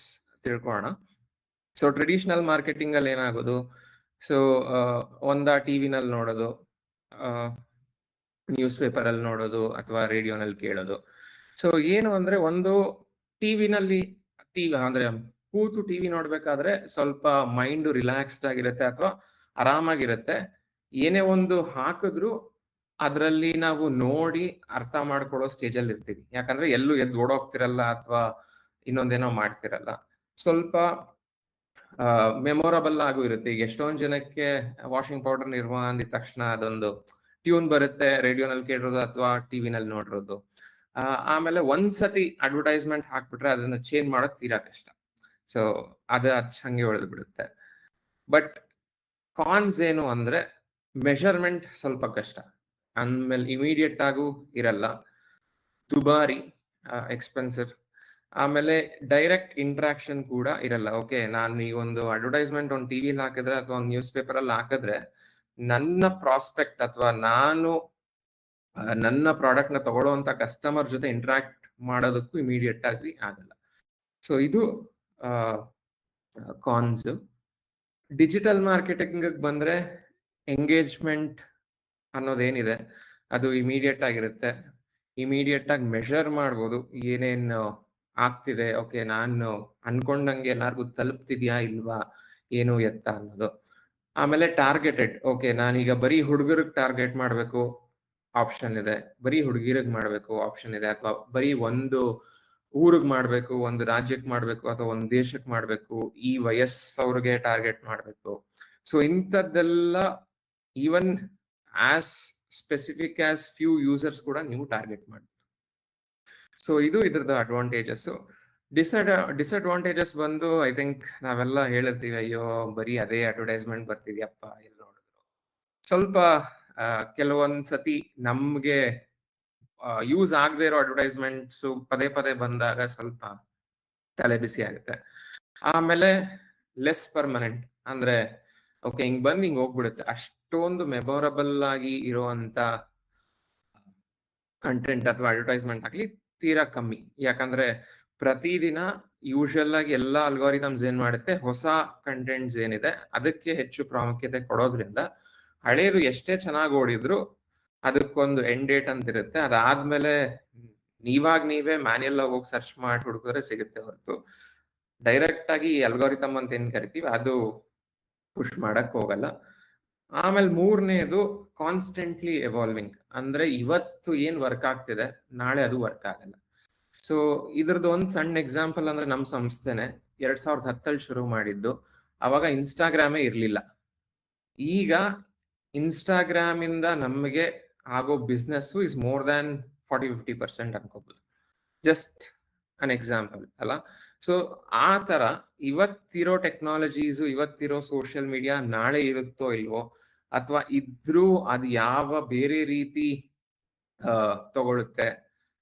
ತಿಳ್ಕೊಳ್ಳೋಣ. ಸೊ ಟ್ರೆಡಿಷನಲ್ ಮಾರ್ಕೆಟಿಂಗ್ ಅಲ್ಲಿ ಏನಾಗೋದು, ಸೊ ಒಂದ ಟಿವಿನಲ್ಲಿ ನೋಡೋದು, ನ್ಯೂಸ್ ಪೇಪರ್ ಅಲ್ಲಿ ನೋಡೋದು ಅಥವಾ ರೇಡಿಯೋನಲ್ಲಿ ಕೇಳೋದು. ಸೊ ಏನು ಅಂದ್ರೆ, ಒಂದು ಟಿವಿ ಅಂದ್ರೆ ಕೂತು ಟಿವಿ ನೋಡ್ಬೇಕಾದ್ರೆ ಸ್ವಲ್ಪ ಮೈಂಡ್ ರಿಲ್ಯಾಕ್ಸ್ಡ್ ಆಗಿರುತ್ತೆ ಅಥವಾ ಆರಾಮಾಗಿರುತ್ತೆ. ಏನೇ ಒಂದು ಹಾಕಿದ್ರು ಅದರಲ್ಲಿ ನಾವು ನೋಡಿ ಅರ್ಥ ಮಾಡ್ಕೊಳ್ಳೋ ಸ್ಟೇಜಲ್ಲಿ ಇರ್ತೀವಿ. ಯಾಕಂದ್ರೆ ಎಲ್ಲೂ ಎದ್ದು ಓಡೋಗ್ತಿರಲ್ಲ ಅಥವಾ ಇನ್ನೊಂದೇನೋ ಮಾಡ್ತಿರಲ್ಲ. ಸ್ವಲ್ಪ ಮೆಮೊರಬಲ್ ಆಗೂ ಇರುತ್ತೆ. ಈಗ ಎಷ್ಟೊಂದು ಜನಕ್ಕೆ ವಾಷಿಂಗ್ ಪೌಡರ್ ನಿರ್ಮಾ ಅಂದಿದ ತಕ್ಷಣ ಅದೊಂದು ಟ್ಯೂನ್ ಬರುತ್ತೆ, ರೇಡಿಯೋನಲ್ಲಿ ಕೇಳಿರೋದು ಅಥವಾ ಟಿವಿನಲ್ಲಿ ನೋಡಿರೋದು. ಆಮೇಲೆ ಒಂದ್ಸತಿ ಅಡ್ವರ್ಟೈಸ್ಮೆಂಟ್ ಹಾಕ್ಬಿಟ್ರೆ ಅದನ್ನ ಚೇಂಜ್ ಮಾಡೋದು ತೀರಾ ಕಷ್ಟ. ಸೊ ಅದು ಹಂಗೆ ಉಳಿದು ಬಿಡುತ್ತೆ. ಬಟ್ ಕಾನ್ಸ್ ಏನು ಅಂದ್ರೆ, ಮೆಷರ್ಮೆಂಟ್ ಸ್ವಲ್ಪ ಕಷ್ಟ, ಆಮೇಲೆ ಇಮಿಡಿಯೇಟ್ ಆಗೂ ಇರಲ್ಲ, ದುಬಾರಿ, ಎಕ್ಸ್ಪೆನ್ಸಿವ್, ಆಮೇಲೆ ಡೈರೆಕ್ಟ್ ಇಂಟ್ರಾಕ್ಷನ್ ಕೂಡ ಇರಲ್ಲ. ಓಕೆ, ನಾನು ಈಗ ಒಂದು ಅಡ್ವರ್ಟೈಸ್ಮೆಂಟ್ ಒಂದು ಟಿವಿಲಿ ಹಾಕಿದ್ರೆ ಅಥವಾ ಒಂದು ನ್ಯೂಸ್ ಪೇಪರ್ ಅಲ್ಲಿ ಹಾಕಿದ್ರೆ ನನ್ನ ಪ್ರಾಸ್ಪೆಕ್ಟ್ ಅಥವಾ ನಾನು ನನ್ನ ಪ್ರಾಡಕ್ಟ್ ನ ತಗೊಳ್ಳೋಂತ ಕಸ್ಟಮರ್ ಜೊತೆ ಇಂಟ್ರಾಕ್ಟ್ ಮಾಡೋದಕ್ಕೂ ಇಮಿಡಿಯೇಟ್ ಆಗಿ ಆಗಲ್ಲ. ಸೊ ಇದು ಕಾನ್ಸ್. ಡಿಜಿಟಲ್ ಮಾರ್ಕೆಟಿಂಗ್ ಬಂದ್ರೆ ಎಂಗೇಜ್ಮೆಂಟ್ ಅನ್ನೋದೇನಿದೆ ಅದು ಇಮಿಡಿಯೇಟ್ ಆಗಿರುತ್ತೆ. ಇಮಿಡಿಯೇಟ್ ಆಗಿ ಮೆಷರ್ ಮಾಡ್ಬೋದು ಏನೇನು ಆಗ್ತಿದೆ, ಓಕೆ ನಾನು ಅನ್ಕೊಂಡಂಗೆ ಎಲ್ಲಾರ್ಗು ತಲುಪ್ತಿದ್ಯಾ ಇಲ್ವಾ, ಏನು ಎತ್ತ ಅನ್ನೋದು. ಆಮೇಲೆ ಟಾರ್ಗೆಟೆಡ್, ಓಕೆ ನಾನೀಗ ಬರೀ ಹುಡುಗರಿಗೆ ಟಾರ್ಗೆಟ್ ಮಾಡಬೇಕು ಆಪ್ಷನ್ ಇದೆ, ಬರೀ ಹುಡುಗಿರಿಗೆ ಮಾಡಬೇಕು ಆಪ್ಷನ್ ಇದೆ, ಅಥವಾ ಬರೀ ಒಂದು ಊರಿಗೆ ಮಾಡಬೇಕು, ಒಂದು ರಾಜ್ಯಕ್ಕೆ ಮಾಡಬೇಕು ಅಥವಾ ಒಂದು ದೇಶಕ್ಕೆ ಮಾಡಬೇಕು, ಈ ವಯಸ್ಸವ್ರಿಗೆ ಟಾರ್ಗೆಟ್ ಮಾಡಬೇಕು. ಸೊ ಇಂಥದ್ದೆಲ್ಲ even as specific as few users ಕೂಡ ನೀವು ಟಾರ್ಗೆಟ್ ಮಾಡಬೇಕು. ಸೊ ಇದು ಇದ್ರದ್ದು ಅಡ್ವಾಂಟೇಜಸ್. ಡಿಸ್ಅಡ್ವಾಂಟೇಜಸ್ ಬಂದು, ಐ ಥಿಂಕ್ ನಾವೆಲ್ಲ ಹೇಳಿರ್ತೀವಿ, ಅಯ್ಯೋ ಬರೀ ಅದೇ ಅಡ್ವರ್ಟೈಸ್ಮೆಂಟ್ ಬರ್ತಿದ್ಯಪ್ಪ ಎಲ್ಲಿ ನೋಡಿದ್ರು. ಸ್ವಲ್ಪ ಕೆಲವೊಂದ್ ಸತಿ ನಮ್ಗೆ ಯೂಸ್ ಆಗದೆ ಇರೋ ಅಡ್ವರ್ಟೈಸ್ಮೆಂಟ್ಸ್ ಪದೇ ಪದೇ ಬಂದಾಗ ಸ್ವಲ್ಪ ತಲೆ ಬಿಸಿ ಆಗುತ್ತೆ. ಆಮೇಲೆ ಲೆಸ್ ಪರ್ಮನೆಂಟ್, ಅಂದ್ರೆ ಓಕೆ ಹಿಂಗ್ ಬಂದ್ ಹಿಂಗ್ ಹೋಗ್ಬಿಡುತ್ತೆ. ಅಷ್ಟೊಂದು ಮೆಮೊರಬಲ್ ಆಗಿ ಇರುವಂತ ಕಂಟೆಂಟ್ ಅಥವಾ ಅಡ್ವರ್ಟೈಸ್ಮೆಂಟ್ ಆಗ್ಲಿ ತೀರಾ ಕಮ್ಮಿ. ಯಾಕಂದ್ರೆ ಪ್ರತಿದಿನ ಯೂಶಲ್ ಆಗಿ ಎಲ್ಲಾ ಅಲ್ಗಾರಿದಮ್ಸ್ ಏನ್ ಮಾಡುತ್ತೆ, ಹೊಸ ಕಂಟೆಂಟ್ಸ್ ಏನಿದೆ ಅದಕ್ಕೆ ಹೆಚ್ಚು ಪ್ರಾಮುಖ್ಯತೆ ಕೊಡೋದ್ರಿಂದ ಹಳೇದು ಎಷ್ಟೇ ಚೆನ್ನಾಗಿ ಓಡಿದ್ರು ಅದಕ್ಕೊಂದು ಎಂಡ್ ಡೇಟ್ ಅಂತ ಇರುತ್ತೆ. ಅದಾದ್ಮೇಲೆ ನೀವೇ ಮ್ಯಾನ್ಯಲ್ ಆಗಿ ಹೋಗಿ ಸರ್ಚ್ ಮಾಡಿ ಹುಡುಕಿದ್ರೆ ಸಿಗುತ್ತೆ ಹೊರತು ಡೈರೆಕ್ಟ್ ಆಗಿ ಅಲ್ಗೋರಿಥಮ್ ಅಂತ ಏನ್ ಕರಿತೀವಿ ಅದು ಪುಷ್ ಮಾಡಕ್ ಹೋಗಲ್ಲ. ಆಮೇಲೆ ಮೂರನೇದು ಕಾನ್ಸ್ಟೆಂಟ್ಲಿ ಎವಾಲ್ವಿಂಗ್, ಅಂದ್ರೆ ಇವತ್ತು ಏನ್ ವರ್ಕ್ ಆಗ್ತಿದೆ ನಾಳೆ ಅದು ವರ್ಕ್ ಆಗಲ್ಲ. ಸೊ ಇದ್ರದ್ದು ಒಂದು ಸಣ್ಣ ಎಕ್ಸಾಂಪಲ್ ಅಂದ್ರೆ ನಮ್ಮ ಸಂಸ್ಥೆನೆ 2010 ಶುರು ಮಾಡಿದ್ದು. ಅವಾಗ ಇನ್ಸ್ಟಾಗ್ರಾಮೇ ಇರ್ಲಿಲ್ಲ. ಈಗ ಇನ್ಸ್ಟಾಗ್ರಾಮ್ ಇಂದ ನಮಗೆ ಆಗೋ ಬಿಸ್ನೆಸ್ ಇಸ್ ಮೋರ್ ದ್ಯಾನ್ 40-50% ಅನ್ಕೋಬಹುದು. ಜಸ್ಟ್ ಅನ್ ಎಕ್ಸಾಂಪಲ್ ಅಲ್ಲ. ಸೊ ಆ ತರ ಇವತ್ತಿರೋ ಟೆಕ್ನಾಲಜೀಸ್, ಇವತ್ತಿರೋ ಸೋಷಿಯಲ್ ಮೀಡಿಯಾ ನಾಳೆ ಇರುತ್ತೋ ಇಲ್ವೋ, ಅಥವಾ ಇದ್ರೂ ಅದು ಯಾವ ಬೇರೆ ರೀತಿ ತಗೊಳುತ್ತೆ,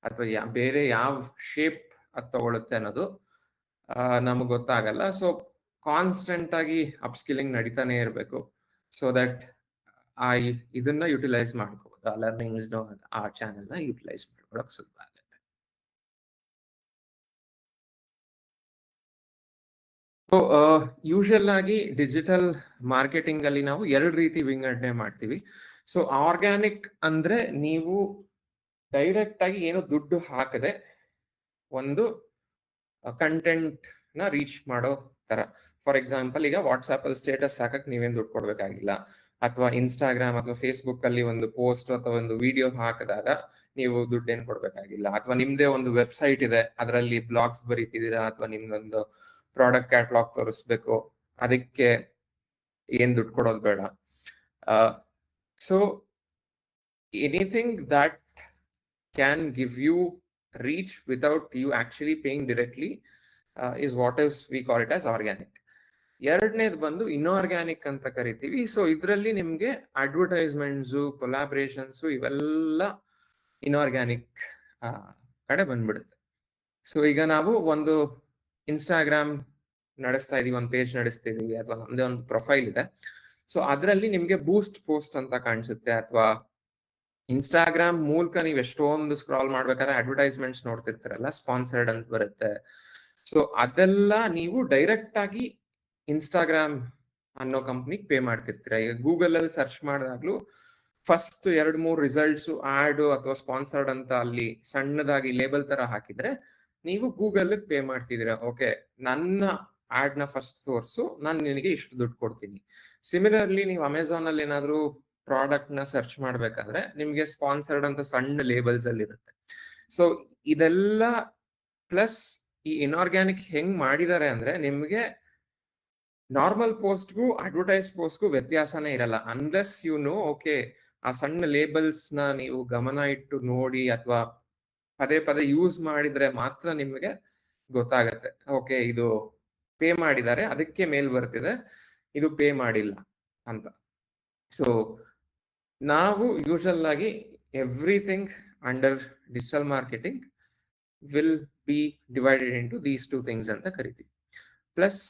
ಅಥವಾ ಬೇರೆ ಯಾವ ಶೇಪ್ ಅದು ತಗೊಳುತ್ತೆ ಅನ್ನೋದು ನಮ್ಗೆ ಗೊತ್ತಾಗಲ್ಲ. ಸೊ ಕಾನ್ಸ್ಟೆಂಟ್ ಆಗಿ ಅಪ್ಸ್ಕಿಲ್ಲಿಂಗ್ ನಡೀತಾನೆ ಇರಬೇಕು. ಸೊ ದಟ್ ಇದನ್ನ ಯುಟಿಲೈಸ್ ಮಾಡ್ಕೋಬಹುದು, ಆ ಲರ್ನಿಂಗ್ಸ್ ಆ ಚಾನೆಲ್ ನ ಯುಟಿಲೈಸ್ ಮಾಡ್ಕೊಳಕ್ ಸುಲಭ ಆಗುತ್ತೆ. ಸೊ ಯೂಶಲ್ ಆಗಿ ಡಿಜಿಟಲ್ ಮಾರ್ಕೆಟಿಂಗ್ ಅಲ್ಲಿ ನಾವು 2 ರೀತಿ ವಿಂಗಡಣೆ ಮಾಡ್ತೀವಿ. ಸೊ ಆರ್ಗ್ಯಾನಿಕ್ ಅಂದ್ರೆ ನೀವು ಡೈರೆಕ್ಟ್ ಆಗಿ ಏನು ದುಡ್ಡು ಹಾಕದೆ ಒಂದು ಕಂಟೆಂಟ್ ನ ರೀಚ್ ಮಾಡೋ ತರ. ಫಾರ್ ಎಕ್ಸಾಂಪಲ್, ಈಗ ವಾಟ್ಸ್ಆಪ್ ಅಲ್ಲಿ ಸ್ಟೇಟಸ್ ಹಾಕಕ್ ನೀವೇನ್ ದುಡ್ಡು ಕೊಡ್ಬೇಕಾಗಿಲ್ಲ, ಅಥವಾ ಇನ್ಸ್ಟಾಗ್ರಾಮ್ ಅಥವಾ ಫೇಸ್ಬುಕ್ ಅಲ್ಲಿ ಒಂದು ಪೋಸ್ಟ್ ಅಥವಾ ಒಂದು ವಿಡಿಯೋ ಹಾಕಿದಾಗ ನೀವು ದುಡ್ಡೇನ್ ಕೊಡ್ಬೇಕಾಗಿಲ್ಲ, ಅಥವಾ ನಿಮ್ದೇ ಒಂದು ವೆಬ್ಸೈಟ್ ಇದೆ ಅದರಲ್ಲಿ ಬ್ಲಾಗ್ಸ್ ಬರೀತಿದ್ದೀರಾ, ಅಥವಾ ನಿಮ್ದೊಂದು ಪ್ರಾಡಕ್ಟ್ ಕ್ಯಾಟಲಾಗ್ ತೋರಿಸ್ಬೇಕು, ಅದಕ್ಕೆ ಏನ್ ದುಡ್ಡು ಕೊಡೋದು ಬೇಡ. So anything that can give you reach without you actually paying directly is what is we call it as organic. ಎರಡನೇದು ಬಂದು ಇನ್ಆರ್ಗ್ಯಾನಿಕ್ ಅಂತ ಕರಿತೀವಿ. ಸೊ ಇದರಲ್ಲಿ ನಿಮ್ಗೆ ಅಡ್ವರ್ಟೈಸ್ಮೆಂಟ್ಸ್, ಕೊಲಾಬ್ರೇಷನ್ಸ್ ಇವೆಲ್ಲ ಇನ್ಆರ್ಗ್ಯಾನಿಕ್ ಕಡೆ ಬಂದ್ಬಿಡುತ್ತೆ. ಸೊ ಈಗ ನಾವು ಒಂದು ಇನ್ಸ್ಟಾಗ್ರಾಮ್ ನಡೆಸ್ತಾ ಇದೀವಿ, ಒಂದು ಪೇಜ್ ನಡೆಸ್ತಿದೀವಿ, ಅಥವಾ ನಮ್ದೇ ಒಂದು ಪ್ರೊಫೈಲ್ ಇದೆ. ಸೊ ಅದರಲ್ಲಿ ನಿಮ್ಗೆ ಬೂಸ್ಟ್ ಪೋಸ್ಟ್ ಅಂತ ಕಾಣಿಸುತ್ತೆ, ಅಥವಾ ಇನ್ಸ್ಟಾಗ್ರಾಮ್ ಮೂಲಕ ನೀವು ಎಷ್ಟೊಂದು ಸ್ಕ್ರಾಲ್ ಮಾಡ್ಬೇಕಾದ್ರೆ ಅಡ್ವರ್ಟೈಸ್ಮೆಂಟ್ಸ್ ನೋಡ್ತಿರ್ತಾರಲ್ಲ, ಸ್ಪಾನ್ಸರ್ಡ್ ಅಂತ ಬರುತ್ತೆ. ಸೊ ಅದೆಲ್ಲ ನೀವು ಡೈರೆಕ್ಟ್ ಆಗಿ ಇನ್ಸ್ಟಾಗ್ರಾಮ್ ಅನ್ನೋ ಕಂಪ್ನಿಗೆ ಪೇ ಮಾಡ್ತಿರ್ತೀರ. ಈಗ ಗೂಗಲ್ ಅಲ್ಲಿ ಸರ್ಚ್ ಮಾಡಿದಾಗ್ಲೂ ಫಸ್ಟ್ 2-3 ರಿಸಲ್ಟ್ಸ್ ಆಡ್ ಅಥವಾ ಸ್ಪಾನ್ಸರ್ಡ್ ಅಂತ ಅಲ್ಲಿ ಸಣ್ಣದಾಗಿ ಲೇಬಲ್ ತರ ಹಾಕಿದ್ರೆ ನೀವು ಗೂಗಲ್ ಪೇ ಮಾಡ್ತಿದ್ದೀರಾ. ಓಕೆ, ನನ್ನ ಆಡ್ ನ ಫಸ್ಟ್ ತೋರ್ಸು, ನಾನು ನಿನಗೆ ಇಷ್ಟು ದುಡ್ಡು ಕೊಡ್ತೀನಿ. ಸಿಮಿಲರ್ಲಿ ನೀವು ಅಮೆಝಾನ್ ಅಲ್ಲಿ ಏನಾದ್ರು ಪ್ರಾಡಕ್ಟ್ ನ ಸರ್ಚ್ ಮಾಡ್ಬೇಕಾದ್ರೆ ನಿಮ್ಗೆ ಸ್ಪಾನ್ಸರ್ಡ್ ಅಂತ ಸಣ್ಣ ಲೇಬಲ್ಸ್ ಅಲ್ಲಿ ಇರುತ್ತೆ. ಸೊ ಇದೆಲ್ಲ ಪ್ಲಸ್ ಈ ಇನ್ಆರ್ಗ್ಯಾನಿಕ್ ಹೆಂಗ್ ಮಾಡಿದ್ದಾರೆ ಅಂದ್ರೆ, ನಿಮ್ಗೆ ನಾರ್ಮಲ್ ಪೋಸ್ಟ್ಗೂ ಅಡ್ವರ್ಟೈಸ್ ಪೋಸ್ಟ್ಗೂ ವ್ಯತ್ಯಾಸನೇ ಇರಲ್ಲ, ಅನ್ಲೆಸ್ ಯು ನೋ. ಓಕೆ, ಆ ಸಣ್ಣ ಲೇಬಲ್ಸ್ ನ ನೀವು ಗಮನ ಇಟ್ಟು ನೋಡಿ ಅಥವಾ ಪದೇ ಪದೇ ಯೂಸ್ ಮಾಡಿದ್ರೆ ಮಾತ್ರ ನಿಮಗೆ ಗೊತ್ತಾಗತ್ತೆ. ಓಕೆ, ಇದು ಪೇ ಮಾಡಿದ್ದಾರೆ ಅದಕ್ಕೆ ಮೇಲ್ ಬರ್ತಿದೆ, ಇದು ಪೇ ಮಾಡಿಲ್ಲ ಅಂತ. ಸೊ ನಾವು ಯೂಶಲ್ ಆಗಿ everything under digital marketing will be divided into these 2 things ಅಂತ ಕರಿತೀವಿ. ಪ್ಲಸ್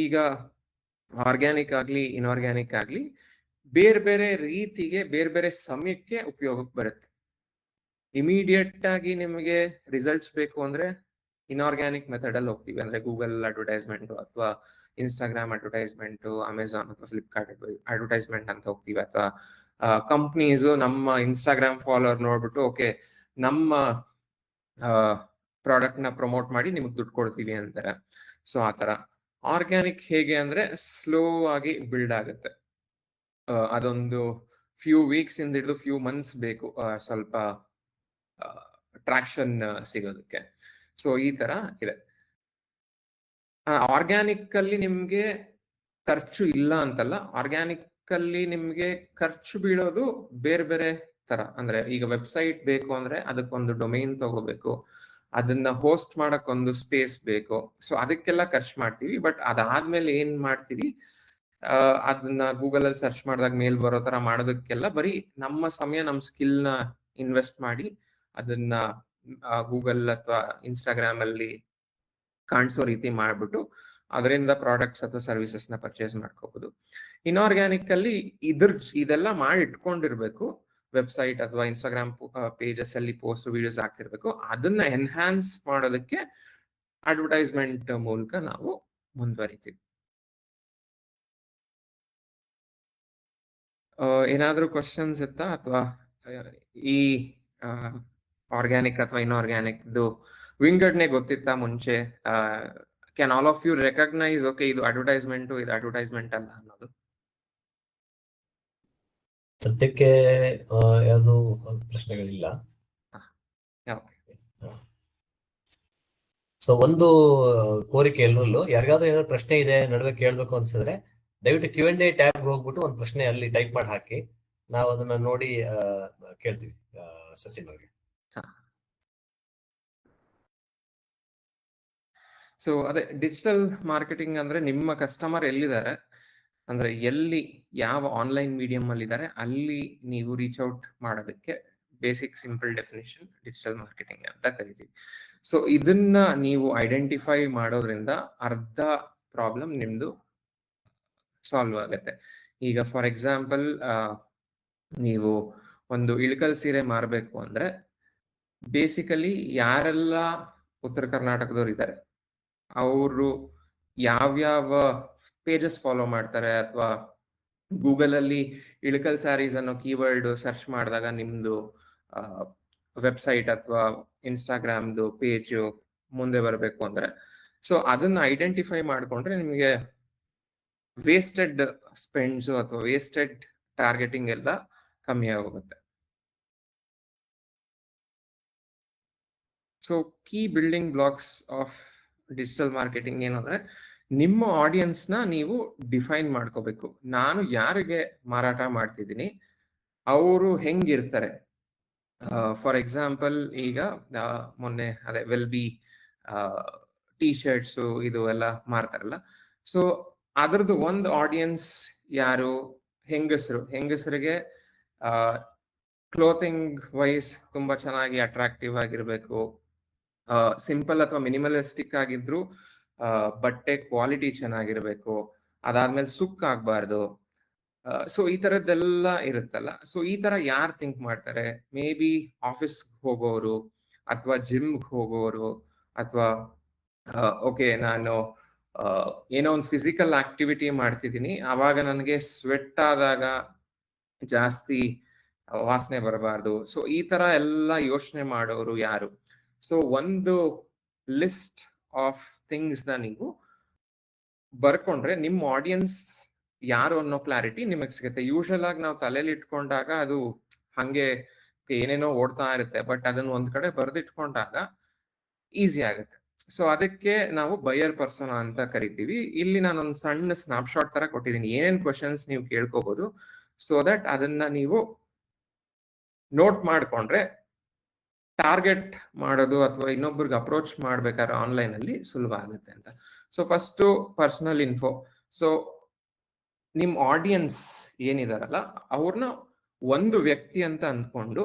ಈಗ ಆರ್ಗ್ಯಾನಿಕ್ ಆಗ್ಲಿ ಇನ್ಆರ್ಗ್ಯಾನಿಕ್ ಆಗ್ಲಿ ಬೇರೆ ಬೇರೆ ರೀತಿಗೆ ಬೇರೆ ಬೇರೆ ಸಮಯಕ್ಕೆ ಉಪಯೋಗಕ್ಕೆ ಬರುತ್ತೆ. ಇಮಿಡಿಯೇಟ್ ಆಗಿ ನಿಮಗೆ ರಿಸಲ್ಟ್ಸ್ ಬೇಕು ಅಂದ್ರೆ ಇನ್ಆರ್ಗ್ಯಾನಿಕ್ ಮೆಥಡ್ ಅಲ್ಲಿ ಹೋಗ್ತೀವಿ, ಅಂದ್ರೆ ಗೂಗಲ್ ಅಡ್ವರ್ಟೈಸ್ಮೆಂಟ್ ಅಥವಾ ಇನ್ಸ್ಟಾಗ್ರಾಮ್ ಅಡ್ವರ್ಟೈಸ್ಮೆಂಟ್, ಅಮೆಝಾನ್ ಅಥವಾ ಫ್ಲಿಪ್ಕಾರ್ಟ್ ಅಡ್ವರ್ಟೈಸ್ಮೆಂಟ್ ಅಂತ ಹೋಗ್ತೀವಿ. ಅಥವಾ ಕಂಪ್ನೀಸ್ ನಮ್ಮ ಇನ್ಸ್ಟಾಗ್ರಾಮ್ ಫಾಲೋವರ್ ನೋಡ್ಬಿಟ್ಟು ಓಕೆ ನಮ್ಮ ಪ್ರಾಡಕ್ಟ್ ನ ಪ್ರಮೋಟ್ ಮಾಡಿ ನಿಮ್ಗೆ ದುಡ್ಡು ಕೊಡ್ತೀವಿ ಅಂತಾರೆ. ಸೊ ಆತರ ಆರ್ಗ್ಯಾನಿಕ್ ಹೇಗೆ ಅಂದ್ರೆ ಸ್ಲೋ ಆಗಿ ಬಿಲ್ಡ್ ಆಗುತ್ತೆ. ಅದೊಂದು ಫ್ಯೂ ವೀಕ್ಸ್ ಇಂದ ಹಿಡಿದು ಫ್ಯೂ ಮಂತ್ಸ್ ಬೇಕು ಸ್ವಲ್ಪ ಟ್ರಾಕ್ಷನ್ ಸಿಗೋದಕ್ಕೆ. ಸೊ ಈ ತರ ಇದೆ. ಆರ್ಗ್ಯಾನಿಕ್ ಅಲ್ಲಿ ನಿಮ್ಗೆ ಖರ್ಚು ಇಲ್ಲ ಅಂತಲ್ಲ, ಆರ್ಗ್ಯಾನಿಕ್ ಅಲ್ಲಿ ನಿಮ್ಗೆ ಖರ್ಚು ಬೀಳೋದು ಬೇರೆ ಬೇರೆ ತರ. ಅಂದ್ರೆ ಈಗ ವೆಬ್ಸೈಟ್ ಬೇಕು ಅಂದ್ರೆ ಅದಕ್ಕೊಂದು ಡೊಮೈನ್ ತಗೋಬೇಕು, ಅದನ್ನ ಹೋಸ್ಟ್ ಮಾಡಕ್ ಒಂದು ಸ್ಪೇಸ್ ಬೇಕು. ಸೊ ಅದಕ್ಕೆಲ್ಲ ಖರ್ಚು ಮಾಡ್ತೀವಿ. ಬಟ್ ಅದಾದ್ಮೇಲೆ ಏನ್ ಮಾಡ್ತೀವಿ, ಅದನ್ನ ಗೂಗಲ್ ಅಲ್ಲಿ ಸರ್ಚ್ ಮಾಡಿದಾಗ ಮೇಲ್ ಬರೋ ತರ ಮಾಡೋದಕ್ಕೆಲ್ಲ ಬರೀ ನಮ್ಮ ಸಮಯ, ನಮ್ಮ ಸ್ಕಿಲ್ ನ ಇನ್ವೆಸ್ಟ್ ಮಾಡಿ ಅದನ್ನ ಗೂಗಲ್ ಅಥವಾ ಇನ್ಸ್ಟಾಗ್ರಾಮ್ ಅಲ್ಲಿ ಕಾಣಿಸೋ ರೀತಿ ಮಾಡ್ಬಿಟ್ಟು ಅದರಿಂದ ಪ್ರಾಡಕ್ಟ್ಸ್ ಅಥವಾ ಸರ್ವಿಸಸ್ ನ ಪರ್ಚೇಸ್ ಮಾಡ್ಕೋಬಹುದು. ಇನ್ಆರ್ಗ್ಯಾನಿಕ್ ಅಲ್ಲಿ ಇದೆಲ್ಲ ಮಾಡಿ ಇಟ್ಕೊಂಡಿರ್ಬೇಕು. ವೆಬ್ಸೈಟ್ ಅಥವಾ ಇನ್ಸ್ಟಾಗ್ರಾಮ್ ಪೇಜಸ್ ಅಲ್ಲಿ ಪೋಸ್ಟ್ ವಿಡಿಯೋಸ್ ಹಾಕ್ತಿರ್ಬೇಕು. ಅದನ್ನ ಎನ್ಹಾನ್ಸ್ ಮಾಡೋದಕ್ಕೆ ಅಡ್ವರ್ಟೈಸ್ಮೆಂಟ್ ಮೂಲಕ ನಾವು ಮುಂದುವರಿತೀವಿ. ಏನಾದ್ರೂ ಕ್ವಶನ್ಸ್ ಇತ್ತಾ, ಅಥವಾ ಈ ಆರ್ಗ್ಯಾನಿಕ್ ಅಥವಾ ಇನ್ಆರ್ಗ್ಯಾನಿಕ್ದು ವಿಂಗಡಣೆ ಗೊತ್ತಿತ್ತಾ ಮುಂಚೆ? Can all of you recognise okay ಇದು ಅಡ್ವರ್ಟೈಸ್ಮೆಂಟ್ ಇದು ಅಡ್ವರ್ಟೈಸ್ಮೆಂಟ್ ಅಲ್ಲ ಅನ್ನೋದು? ಸದ್ಯಕ್ಕೆ ಯಾವುದು ಪ್ರಶ್ನೆಗಳಿಲ್ಲ. ಸೊ ಒಂದು ಕೋರಿಕೆ ಎಲ್ಲರಲ್ಲೂ, ಯಾರಿಗಾದ್ರೂ ಏನಾದ್ರು ಪ್ರಶ್ನೆ ಇದೆ ನಡುವೆ ಕೇಳಬೇಕು ಅನ್ಸಿದ್ರೆ ದಯವಿಟ್ಟು Q&A ಟ್ಯಾಬ್ ಹೋಗ್ಬಿಟ್ಟು ಒಂದು ಪ್ರಶ್ನೆ ಅಲ್ಲಿ ಟೈಪ್ ಮಾಡಿ ಹಾಕಿ, ನಾವು ಅದನ್ನ ನೋಡಿ ಕೇಳ್ತೀವಿ ಸಚಿನ್ ಅವ್ರಿಗೆ. ಸೊ ಅದೇ ಡಿಜಿಟಲ್ ಮಾರ್ಕೆಟಿಂಗ್ ಅಂದ್ರೆ ನಿಮ್ಮ ಕಸ್ಟಮರ್ ಎಲ್ಲಿದ್ದಾರೆ, ಅಂದ್ರೆ ಎಲ್ಲಿ ಯಾವ ಆನ್ಲೈನ್ ಮೀಡಿಯಂ ಅಲ್ಲಿ ಇದ್ದಾರೆ ಅಲ್ಲಿ ನೀವು ರೀಚ್ ಔಟ್ ಮಾಡೋದಕ್ಕೆ basic simple definition digital marketing ಅಂತ ಕರಿತೀವಿ. ಸೊ ಇದನ್ನ ನೀವು ಐಡೆಂಟಿಫೈ ಮಾಡೋದ್ರಿಂದ ಅರ್ಧ ಪ್ರಾಬ್ಲಮ್ ನಿಮ್ದು ಸಾಲ್ವ್ ಆಗುತ್ತೆ. ಈಗ ಫಾರ್ ಎಕ್ಸಾಂಪಲ್ ನೀವು ಒಂದು ಇಳಕಲ್ ಸೀರೆ ಮಾರಬೇಕು ಅಂದ್ರೆ ಬೇಸಿಕಲಿ ಯಾರೆಲ್ಲ ಉತ್ತರ ಕರ್ನಾಟಕದವ್ರು ಇದ್ದಾರೆ, ಅವರು ಯಾವ್ಯಾವ ಪೇಜಸ್ ಫಾಲೋ ಮಾಡ್ತಾರೆ, ಅಥವಾ ಗೂಗಲ್ ಅಲ್ಲಿ ಇಳಕಲ್ ಸ್ಯಾರೀಸ್ ಅನ್ನೋ ಕೀವರ್ಡ್ ಸರ್ಚ್ ಮಾಡಿದಾಗ ನಿಮ್ದು ವೆಬ್ಸೈಟ್ ಅಥವಾ ಇನ್ಸ್ಟಾಗ್ರಾಮ್ದು ಪೇಜ್ ಮುಂದೆ ಬರಬೇಕು ಅಂದ್ರೆ, ಸೊ ಅದನ್ನ ಐಡೆಂಟಿಫೈ ಮಾಡ್ಕೊಂಡ್ರೆ ನಿಮಗೆ ವೇಸ್ಟೆಡ್ ಸ್ಪೆಂಡ್ಸ್ ಅಥವಾ ವೇಸ್ಟೆಡ್ ಟಾರ್ಗೆಟಿಂಗ್ ಎಲ್ಲ ಕಮ್ಮಿ ಆಗೋಗುತ್ತೆ. So key building blocks of digital marketing ಏನಂದ್ರೆ, ನಿಮ್ಮ ಆಡಿಯನ್ಸ್ನ ನೀವು ಡಿಫೈನ್ ಮಾಡ್ಕೋಬೇಕು. ನಾನು ಯಾರಿಗೆ ಮಾರಾಟ ಮಾಡ್ತಿದ್ದೀನಿ ಅವರು ಹೆಂಗಿರ್ತಾರೆ. ಫಾರ್ ಎಕ್ಸಾಂಪಲ್ ಈಗ ಮೊನ್ನೆ ಅದೇ ವೆಲ್ಬಿ ಟೀ ಶರ್ಟ್ಸು ಇದು ಎಲ್ಲ ಮಾರ್ತಾರಲ್ಲ, ಸೊ ಅದ್ರದ್ದು ಒಂದು ಆಡಿಯನ್ಸ್ ಯಾರು, ಹೆಂಗಸರಿಗೆ ಕ್ಲೋತಿಂಗ್ ವೈಸ್ ತುಂಬಾ ಚೆನ್ನಾಗಿ ಅಟ್ರಾಕ್ಟಿವ್ ಆಗಿರ್ಬೇಕು, ಸಿಂಪಲ್ ಅಥವಾ ಮಿನಿಮಲಿಸ್ಟಿಕ್ ಆಗಿದ್ರು ಬಟ್ಟೆ ಕ್ವಾಲಿಟಿ ಚೆನ್ನಾಗಿರ್ಬೇಕು, ಅದಾದ್ಮೇಲೆ ಸುಕ್ ಆಗ್ಬಾರ್ದು. ಸೊ ಈ ತರದ್ದೆಲ್ಲ ಇರುತ್ತಲ್ಲ. ಸೊ ಈ ತರ ಯಾರು ಥಿಂಕ್ ಮಾಡ್ತಾರೆ, ಮೇ ಬಿ ಆಫೀಸ್ ಹೋಗೋರು ಅಥವಾ ಜಿಮ್ಗೆ ಹೋಗೋರು, ಅಥವಾ ಓಕೆ ನಾನು ಏನೋ ಒಂದು ಫಿಸಿಕಲ್ ಆಕ್ಟಿವಿಟಿ ಮಾಡ್ತಿದ್ದೀನಿ, ಆವಾಗ ನನಗೆ ಸ್ವೆಟ್ ಆದಾಗ ಜಾಸ್ತಿ ವಾಸನೆ ಬರಬಾರ್ದು. ಸೊ ಈ ತರ ಎಲ್ಲ ಯೋಚನೆ ಮಾಡೋರು ಯಾರು. ಸೊ ಒಂದು ಲಿಸ್ಟ್ ಆಫ್ ಥಿಂಗ್ಸ್ ನ ನೀವು ಬರ್ಕೊಂಡ್ರೆ ನಿಮ್ಮ ಆಡಿಯನ್ಸ್ ಯಾರು ಅನ್ನೋ ಕ್ಲಾರಿಟಿ ನಿಮಗೆ ಸಿಗುತ್ತೆ. ಯೂಶಲ್ ಆಗಿ ನಾವು ತಲೆಯಲ್ಲಿ ಇಟ್ಕೊಂಡಾಗ ಅದು ಹಂಗೆ ಏನೇನೋ ಓಡ್ತಾ ಇರುತ್ತೆ, ಬಟ್ ಅದನ್ನ ಒಂದ್ ಕಡೆ ಬರೆದಿಟ್ಕೊಂಡಾಗ ಈಸಿ ಆಗುತ್ತೆ. ಸೊ ಅದಕ್ಕೆ ನಾವು ಬಯರ್ ಪರ್ಸನ್ ಅಂತ ಕರಿತೀವಿ. ಇಲ್ಲಿ ನಾನೊಂದು ಸಣ್ಣ ಸ್ನಾಪ್ಶಾಟ್ ತರ ಕೊಟ್ಟಿದ್ದೀನಿ, ಏನೇನ್ ಕ್ವಶನ್ಸ್ ನೀವು ಕೇಳ್ಕೋಬಹುದು, ಸೊ ದಟ್ ಅದನ್ನ ನೀವು ನೋಟ್ ಮಾಡ್ಕೊಂಡ್ರೆ ಟಾರ್ಗೆಟ್ ಮಾಡೋದು ಅಥವಾ ಇನ್ನೊಬ್ರಿಗೆ ಅಪ್ರೋಚ್ ಮಾಡ್ಬೇಕಾದ್ರೆ ಆನ್ಲೈನ್ ಅಲ್ಲಿ ಸುಲಭ ಆಗುತ್ತೆ ಅಂತ. So first personal info. So ನಿಮ್ ಆಡಿಯನ್ಸ್ ಏನಿದಾರಲ್ಲ ಅವ್ರನ್ನ ಒಂದು ವ್ಯಕ್ತಿ ಅಂತ ಅಂದ್ಕೊಂಡು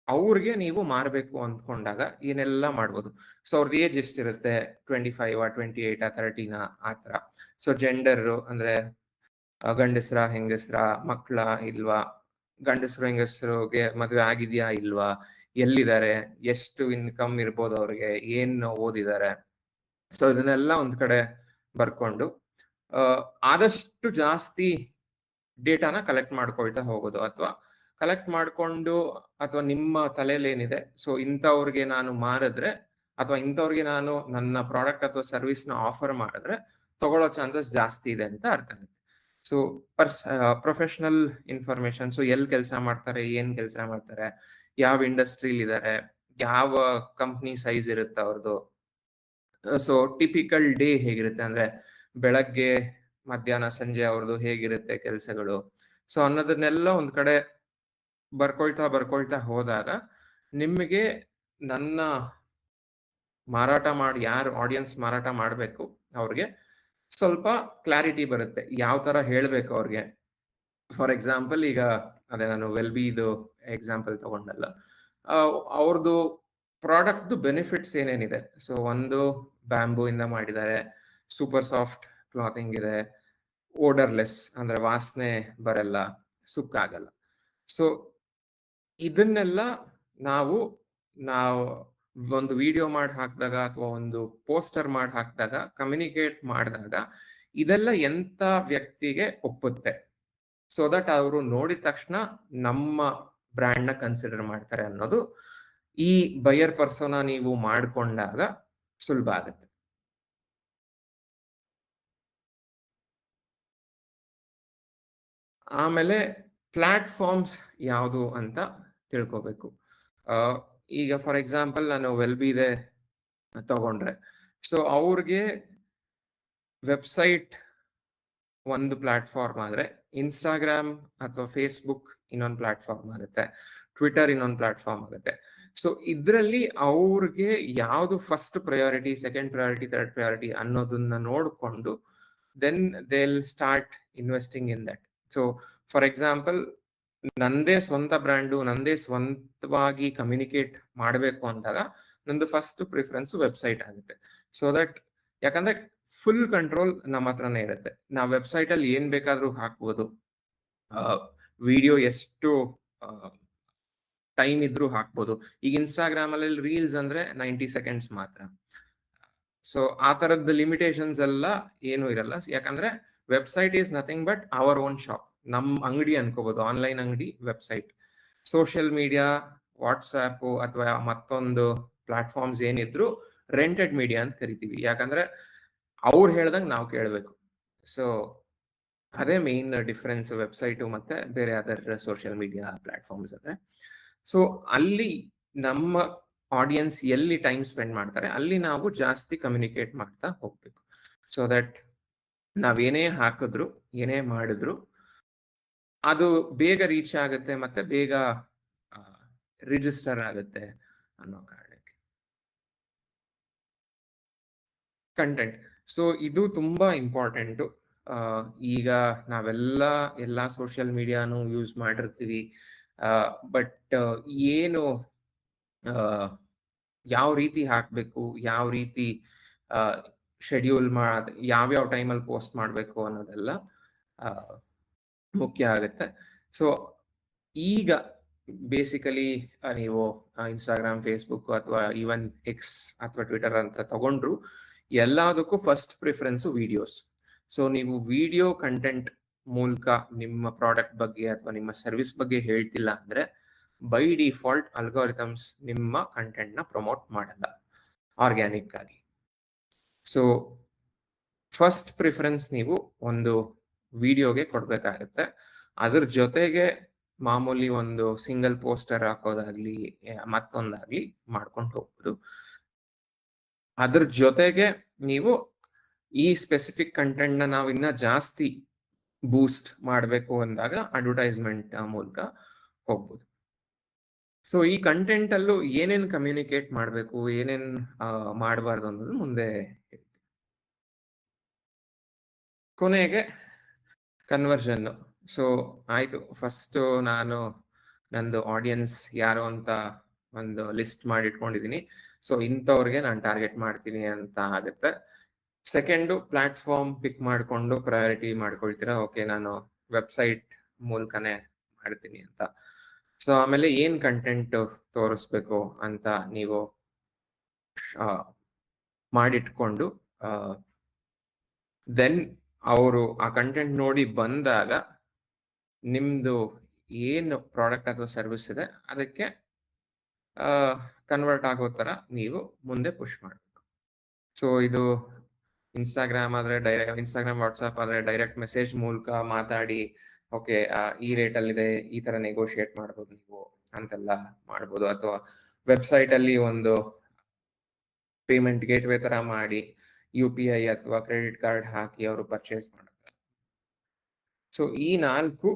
ಅವ್ರಿಗೆ ನೀವು ಮಾರಬೇಕು ಅಂದ್ಕೊಂಡಾಗ ಏನೆಲ್ಲ ಮಾಡ್ಬೋದು. ಸೊ ಅವ್ರದ್ದು ಏಜ್ ಎಷ್ಟಿರುತ್ತೆ, 25 28 30 ಆ ತರ. ಸೊ ಜೆಂಡರ್ ಅಂದ್ರೆ ಗಂಡಸ್ರ ಹೆಂಗಸ್ರ, ಮಕ್ಕಳ ಇಲ್ವಾ, ಗಂಡಸರು ಹೆಂಗಸರಿಗೆ ಮದುವೆ ಆಗಿದ್ಯಾ ಇಲ್ವಾ, ಎಲ್ಲಿದ್ದಾರೆ, ಎಷ್ಟು ಇನ್ಕಮ್ ಇರ್ಬೋದು ಅವ್ರಿಗೆ, ಏನ್ ಓದಿದ್ದಾರೆ. ಸೊ ಇದನ್ನೆಲ್ಲ ಒಂದ್ ಕಡೆ ಬರ್ಕೊಂಡು ಆದಷ್ಟು ಜಾಸ್ತಿ ಡೇಟಾನ ಕಲೆಕ್ಟ್ ಮಾಡ್ಕೊಳ್ತಾ ಹೋಗೋದು, ಅಥವಾ ಕಲೆಕ್ಟ್ ಮಾಡ್ಕೊಂಡು ಅಥವಾ ನಿಮ್ಮ ತಲೆಯಲ್ಲಿ ಏನಿದೆ, ಸೊ ಇಂಥವ್ರಿಗೆ ನಾನು ಮಾರಿದ್ರೆ ಅಥವಾ ಇಂಥವ್ರಿಗೆ ನಾನು ನನ್ನ ಪ್ರಾಡಕ್ಟ್ ಅಥವಾ ಸರ್ವಿಸ್ನ ಆಫರ್ ಮಾಡಿದ್ರೆ ತಗೊಳ್ಳೋ ಚಾನ್ಸಸ್ ಜಾಸ್ತಿ ಇದೆ ಅಂತ ಅರ್ಥ ಆಗುತ್ತೆ. So professional information. ಸೊ ಎಲ್ಲಿ ಕೆಲಸ ಮಾಡ್ತಾರೆ, ಏನ್ ಕೆಲಸ ಮಾಡ್ತಾರೆ, ಯಾವ ಇಂಡಸ್ಟ್ರಿಲಿ ಇದ್ದಾರೆ, ಯಾವ ಕಂಪ್ನಿ ಸೈಜ್ ಇರುತ್ತೆ ಅವ್ರದ್ದು. ಸೊ ಟಿಪಿಕಲ್ ಡೇ ಹೇಗಿರುತ್ತೆ ಅಂದ್ರೆ ಬೆಳಗ್ಗೆ ಮಧ್ಯಾಹ್ನ ಸಂಜೆ ಅವ್ರದ್ದು ಹೇಗಿರುತ್ತೆ ಕೆಲಸಗಳು. ಸೊ ಅನ್ನೋದನ್ನೆಲ್ಲ ಒಂದ್ ಕಡೆ ಬರ್ಕೊಳ್ತಾ ಹೋದಾಗ ನಿಮಗೆ ನನ್ನ ಮಾರಾಟ ಮಾಡಿ ಯಾರು ಆಡಿಯನ್ಸ್ ಮಾರಾಟ ಮಾಡಬೇಕು ಅವ್ರಿಗೆ ಸ್ವಲ್ಪ ಕ್ಲಾರಿಟಿ ಬರುತ್ತೆ, ಯಾವ ತರ ಹೇಳ್ಬೇಕು ಅವ್ರಿಗೆ. ಫಾರ್ ಎಕ್ಸಾಂಪಲ್ ಈಗ ಅದೇ ನಾನು ವೆಲ್ಬಿದು ಎಕ್ಸಾಂಪಲ್ ತಗೊಂಡಲ್ಲ, ಅವ್ರದ್ದು ಪ್ರಾಡಕ್ಟ್ದು ಬೆನಿಫಿಟ್ಸ್ ಏನೇನಿದೆ. ಸೊ ಒಂದು ಬ್ಯಾಂಬೂ ಇಂದ ಮಾಡಿದ್ದಾರೆ, ಸೂಪರ್ ಸಾಫ್ಟ್ ಕ್ಲಾತಿಂಗ್ ಇದೆ, ಓಡರ್ಲೆಸ್ ಅಂದ್ರೆ ವಾಸನೆ ಬರಲ್ಲ, ಸುಕ್ಕಾಗಲ್ಲ. ಸೊ ಇದನ್ನೆಲ್ಲ ನಾವು ಒಂದು ವಿಡಿಯೋ ಮಾಡಿ ಹಾಕಿದಾಗ ಅಥವಾ ಒಂದು ಪೋಸ್ಟರ್ ಮಾಡಿ ಹಾಕಿದಾಗ ಕಮ್ಯುನಿಕೇಟ್ ಮಾಡಿದಾಗ ಇದೆಲ್ಲ ಎಂತ ವ್ಯಕ್ತಿಗೆ ಒಪ್ಪುತ್ತೆ, ಸೊ ದಟ್ ಅವರು ನೋಡಿದ ತಕ್ಷಣ ನಮ್ಮ ಬ್ರ್ಯಾಂಡ್ ನ ಕನ್ಸಿಡರ್ ಮಾಡ್ತಾರೆ ಅನ್ನೋದು ಈ ಬಯರ್ ಪರ್ಸೋನಾ ನೀವು ಮಾಡ್ಕೊಂಡಾಗ ಸುಲಭ ಆಗುತ್ತೆ. ಆಮೇಲೆ ಪ್ಲಾಟ್ಫಾರ್ಮ್ಸ್ ಯಾವುದು ಅಂತ ತಿಳ್ಕೋಬೇಕು. ಈಗ ಫಾರ್ ಎಕ್ಸಾಂಪಲ್ ನಾನು ವೆಲ್ಬಿದೆ ತಗೊಂಡ್ರೆ, ಸೊ ಅವ್ರಿಗೆ ವೆಬ್ಸೈಟ್ ಒಂದು ಪ್ಲಾಟ್ಫಾರ್ಮ್ ಆದ್ರೆ ಇನ್ಸ್ಟಾಗ್ರಾಮ್ ಅಥವಾ ಫೇಸ್ಬುಕ್ ಇನ್ನೊಂದು ಪ್ಲಾಟ್ಫಾರ್ಮ್ ಆಗುತ್ತೆ, ಟ್ವಿಟರ್ ಇನ್ನೊಂದು ಪ್ಲಾಟ್ಫಾರ್ಮ್ ಆಗುತ್ತೆ. ಸೊ ಇದರಲ್ಲಿ ಅವ್ರಿಗೆ ಯಾವುದು first priority, second priority, third priority ಅನ್ನೋದನ್ನ ನೋಡಿಕೊಂಡು then they will start investing in that. So for example, ನಂದೇ ಸ್ವಂತ ಬ್ರ್ಯಾಂಡು, ನಂದೇ ಸ್ವಂತವಾಗಿ ಕಮ್ಯುನಿಕೇಟ್ ಮಾಡಬೇಕು ಅಂದಾಗ ನಂದು ಫಸ್ಟ್ ಪ್ರಿಫರೆನ್ಸ್ ವೆಬ್ಸೈಟ್ ಆಗುತ್ತೆ. ಸೊ ದಟ್, ಯಾಕಂದ್ರೆ ಫುಲ್ ಕಂಟ್ರೋಲ್ ನಮ್ಮ ಹತ್ರನೇ ಇರುತ್ತೆ. ನಾವು ವೆಬ್ಸೈಟ್ ಅಲ್ಲಿ ಏನ್ ಬೇಕಾದ್ರೂ ಹಾಕ್ಬೋದು, ವಿಡಿಯೋ ಎಷ್ಟು ಟೈಮ್ ಇದ್ರೂ ಹಾಕ್ಬೋದು. ಈಗ ಇನ್ಸ್ಟಾಗ್ರಾಮ್ ಅಲ್ಲಿ ರೀಲ್ಸ್ ಅಂದ್ರೆ 90 ಸೆಕೆಂಡ್ಸ್ ಮಾತ್ರ. ಸೊ ಆ ತರದ್ದು ಲಿಮಿಟೇಷನ್ಸ್ ಎಲ್ಲ ಏನು ಇರಲ್ಲ, ಯಾಕಂದ್ರೆ website is nothing but our own shop, ನಮ್ ಅಂಗಡಿ ಅನ್ಕೋಬಹುದು, ಆನ್ಲೈನ್ ಅಂಗಡಿ ವೆಬ್ಸೈಟ್. ಸೋಷಿಯಲ್ ಮೀಡಿಯಾ, ವಾಟ್ಸ್ಆಪ್ ಅಥವಾ ಮತ್ತೊಂದು ಪ್ಲಾಟ್ಫಾರ್ಮ್ಸ್ ಏನಿದ್ರು ರೆಂಟೆಡ್ ಮೀಡಿಯಾ ಅಂತ ಕರಿತೀವಿ, ಯಾಕಂದ್ರೆ ಅವ್ರು ಹೇಳ್ದಂಗೆ ನಾವು ಕೇಳಬೇಕು. ಸೊ ಅದೇ ಮೇನ್ ಡಿಫ್ರೆನ್ಸ್ ವೆಬ್ಸೈಟು ಮತ್ತೆ ಬೇರೆ ಅದರ್ ಸೋಷಿಯಲ್ ಮೀಡಿಯಾ ಪ್ಲಾಟ್ಫಾರ್ಮ್ಸ್ ಅಂದ್ರೆ. ಸೊ ಅಲ್ಲಿ ನಮ್ಮ ಆಡಿಯನ್ಸ್ ಎಲ್ಲಿ ಟೈಮ್ ಸ್ಪೆಂಡ್ ಮಾಡ್ತಾರೆ ಅಲ್ಲಿ ನಾವು ಜಾಸ್ತಿ ಕಮ್ಯುನಿಕೇಟ್ ಮಾಡ್ತಾ ಹೋಗ್ಬೇಕು. ಸೊ ದಟ್ ನಾವೇನೇ ಹಾಕಿದ್ರು ಏನೇ ಮಾಡಿದ್ರು ಅದು ಬೇಗ ರೀಚ್ ಆಗುತ್ತೆ ಮತ್ತೆ ಬೇಗ ರಿಜಿಸ್ಟರ್ ಆಗುತ್ತೆ ಅನ್ನೋ ಕಾರಣಕ್ಕೆ. ಕಂಟೆಂಟ್, ಸೊ ಇದು ತುಂಬಾ ಇಂಪಾರ್ಟೆಂಟು. ಈಗ ಎಲ್ಲಾ ಸೋಷಿಯಲ್ ಮೀಡಿಯಾನು ಯೂಸ್ ಮಾಡಿರ್ತೀವಿ, ಬಟ್ ಏನು ಯಾವ ರೀತಿ ಹಾಕಬೇಕು, ಯಾವ ರೀತಿ ಶೆಡ್ಯೂಲ್ ಯಾವ್ಯಾವ ಟೈಮಲ್ಲಿ ಪೋಸ್ಟ್ ಮಾಡಬೇಕು ಅನ್ನೋದೆಲ್ಲ ಮುಖ್ಯ ಆಗುತ್ತೆ. ಸೊ ಈಗ ಬೇಸಿಕಲಿ ನೀವು ಇನ್ಸ್ಟಾಗ್ರಾಮ್, ಫೇಸ್ಬುಕ್ ಅಥವಾ ಈವನ್ ಎಕ್ಸ್ ಅಥವಾ ಟ್ವಿಟರ್ ಅಂತ ತಗೊಂಡ್ರು ಎಲ್ಲದಕ್ಕೂ ಫಸ್ಟ್ ಪ್ರಿಫರೆನ್ಸ್ ವಿಡಿಯೋಸ್. ಸೊ ನೀವು ವಿಡಿಯೋ ಕಂಟೆಂಟ್ ಮೂಲಕ ನಿಮ್ಮ ಪ್ರಾಡಕ್ಟ್ ಬಗ್ಗೆ ಅಥವಾ ನಿಮ್ಮ ಸರ್ವಿಸ್ ಬಗ್ಗೆ ಹೇಳ್ತಿಲ್ಲ ಅಂದ್ರೆ ಬೈ ಡಿಫಾಲ್ಟ್ ಅಲ್ಗಾರಿಥಮ್ಸ್ ನಿಮ್ಮ ಕಂಟೆಂಟ್ ನ ಪ್ರಮೋಟ್ ಮಾಡಲ್ಲ ಆರ್ಗ್ಯಾನಿಕ್ ಆಗಿ. ಸೊ ಫಸ್ಟ್ ಪ್ರಿಫರೆನ್ಸ್ ನೀವು ಒಂದು ವಿಡಿಯೋಗೆ ಕೊಡ್ಬೇಕಾಗತ್ತೆ. ಅದ್ರ ಜೊತೆಗೆ ಮಾಮೂಲಿ ಒಂದು ಸಿಂಗಲ್ ಪೋಸ್ಟರ್ ಹಾಕೋದಾಗ್ಲಿ ಮತ್ತೊಂದಾಗ್ಲಿ ಮಾಡ್ಕೊಂಡು ಹೋಗ್ಬೋದು. ಅದ್ರ ಜೊತೆಗೆ ನೀವು ಈ ಸ್ಪೆಸಿಫಿಕ್ ಕಂಟೆಂಟ್ ನ ನಾವು ಇನ್ನ ಜಾಸ್ತಿ ಬೂಸ್ಟ್ ಮಾಡಬೇಕು ಅಂದಾಗ ಅಡ್ವರ್ಟೈಸ್ಮೆಂಟ್ ಮೂಲಕ ಹೋಗ್ಬೋದು. ಸೊ ಈ ಕಂಟೆಂಟ್ ಅಲ್ಲೂ ಏನೇನ್ ಕಮ್ಯುನಿಕೇಟ್ ಮಾಡಬೇಕು, ಏನೇನ್ ಮಾಡಬಾರ್ದು ಅನ್ನೋದು ಮುಂದೆ ಹೇಳ್ತೀನಿ. ಕೊನೆಗೆ ಕನ್ವರ್ಷನ್. ಸೊ ಆಯ್ತು, ಫಸ್ಟ್ ನಾನು ನಂದು ಆಡಿಯನ್ಸ್ ಯಾರು ಅಂತ ಒಂದು ಲಿಸ್ಟ್ ಮಾಡಿ ಇಟ್ಕೊಂಡಿದ್ದೀನಿ. ಸೊ ಇಂಥವ್ರಿಗೆ ನಾನು ಟಾರ್ಗೆಟ್ ಮಾಡ್ತೀನಿ ಅಂತ ಆಗುತ್ತೆ. ಸೆಕೆಂಡು, ಪ್ಲಾಟ್ಫಾರ್ಮ್ ಪಿಕ್ ಮಾಡಿಕೊಂಡು ಪ್ರಯಾರಿಟಿ ಮಾಡ್ಕೊಳ್ತೀರಾ, ಓಕೆ ನಾನು ವೆಬ್ಸೈಟ್ ಮೂಲಕನೇ ಮಾಡ್ತೀನಿ ಅಂತ. ಸೊ ಆಮೇಲೆ ಏನ್ ಕಂಟೆಂಟ್ ತೋರಿಸ್ಬೇಕು ಅಂತ ನೀವು ಮಾಡಿಟ್ಕೊಂಡು ದೆನ್ ಅವರು ಆ ಕಂಟೆಂಟ್ ನೋಡಿ ಬಂದಾಗ ನಿಮ್ದು ಏನು ಪ್ರಾಡಕ್ಟ್ ಅಥವಾ ಸರ್ವಿಸ್ ಇದೆ ಅದಕ್ಕೆ ಕನ್ವರ್ಟ್ ಆಗೋ ತರ ನೀವು ಮುಂದೆ ಪುಷ್ ಮಾಡಬೇಕು. ಸೊ ಇದು ಇನ್ಸ್ಟಾಗ್ರಾಮ್ ಆದ್ರೆ ಇನ್ಸ್ಟಾಗ್ರಾಮ್, ವಾಟ್ಸ್ಆಪ್ ಆದ್ರೆ ಡೈರೆಕ್ಟ್ ಮೆಸೇಜ್ ಮೂಲಕ ಮಾತಾಡಿ ಓಕೆ ಈ ರೇಟ್ ಅಲ್ಲಿದೆ, ಈ ತರ ನೆಗೋಷಿಯೇಟ್ ಮಾಡ್ಬೋದು ನೀವು ಅಂತೆಲ್ಲ ಮಾಡ್ಬೋದು. ಅಥವಾ ವೆಬ್ಸೈಟ್ ಅಲ್ಲಿ ಒಂದು ಪೇಮೆಂಟ್ ಗೇಟ್ವೇ ತರ ಮಾಡಿ UPI ಅಥವಾ ಕ್ರೆಡಿಟ್ ಕಾರ್ಡ್ ಹಾಕಿ ಅವರು ಪರ್ಚೇಸ್ ಮಾಡ್ತಾರೆ. ಸೊ ಈ 4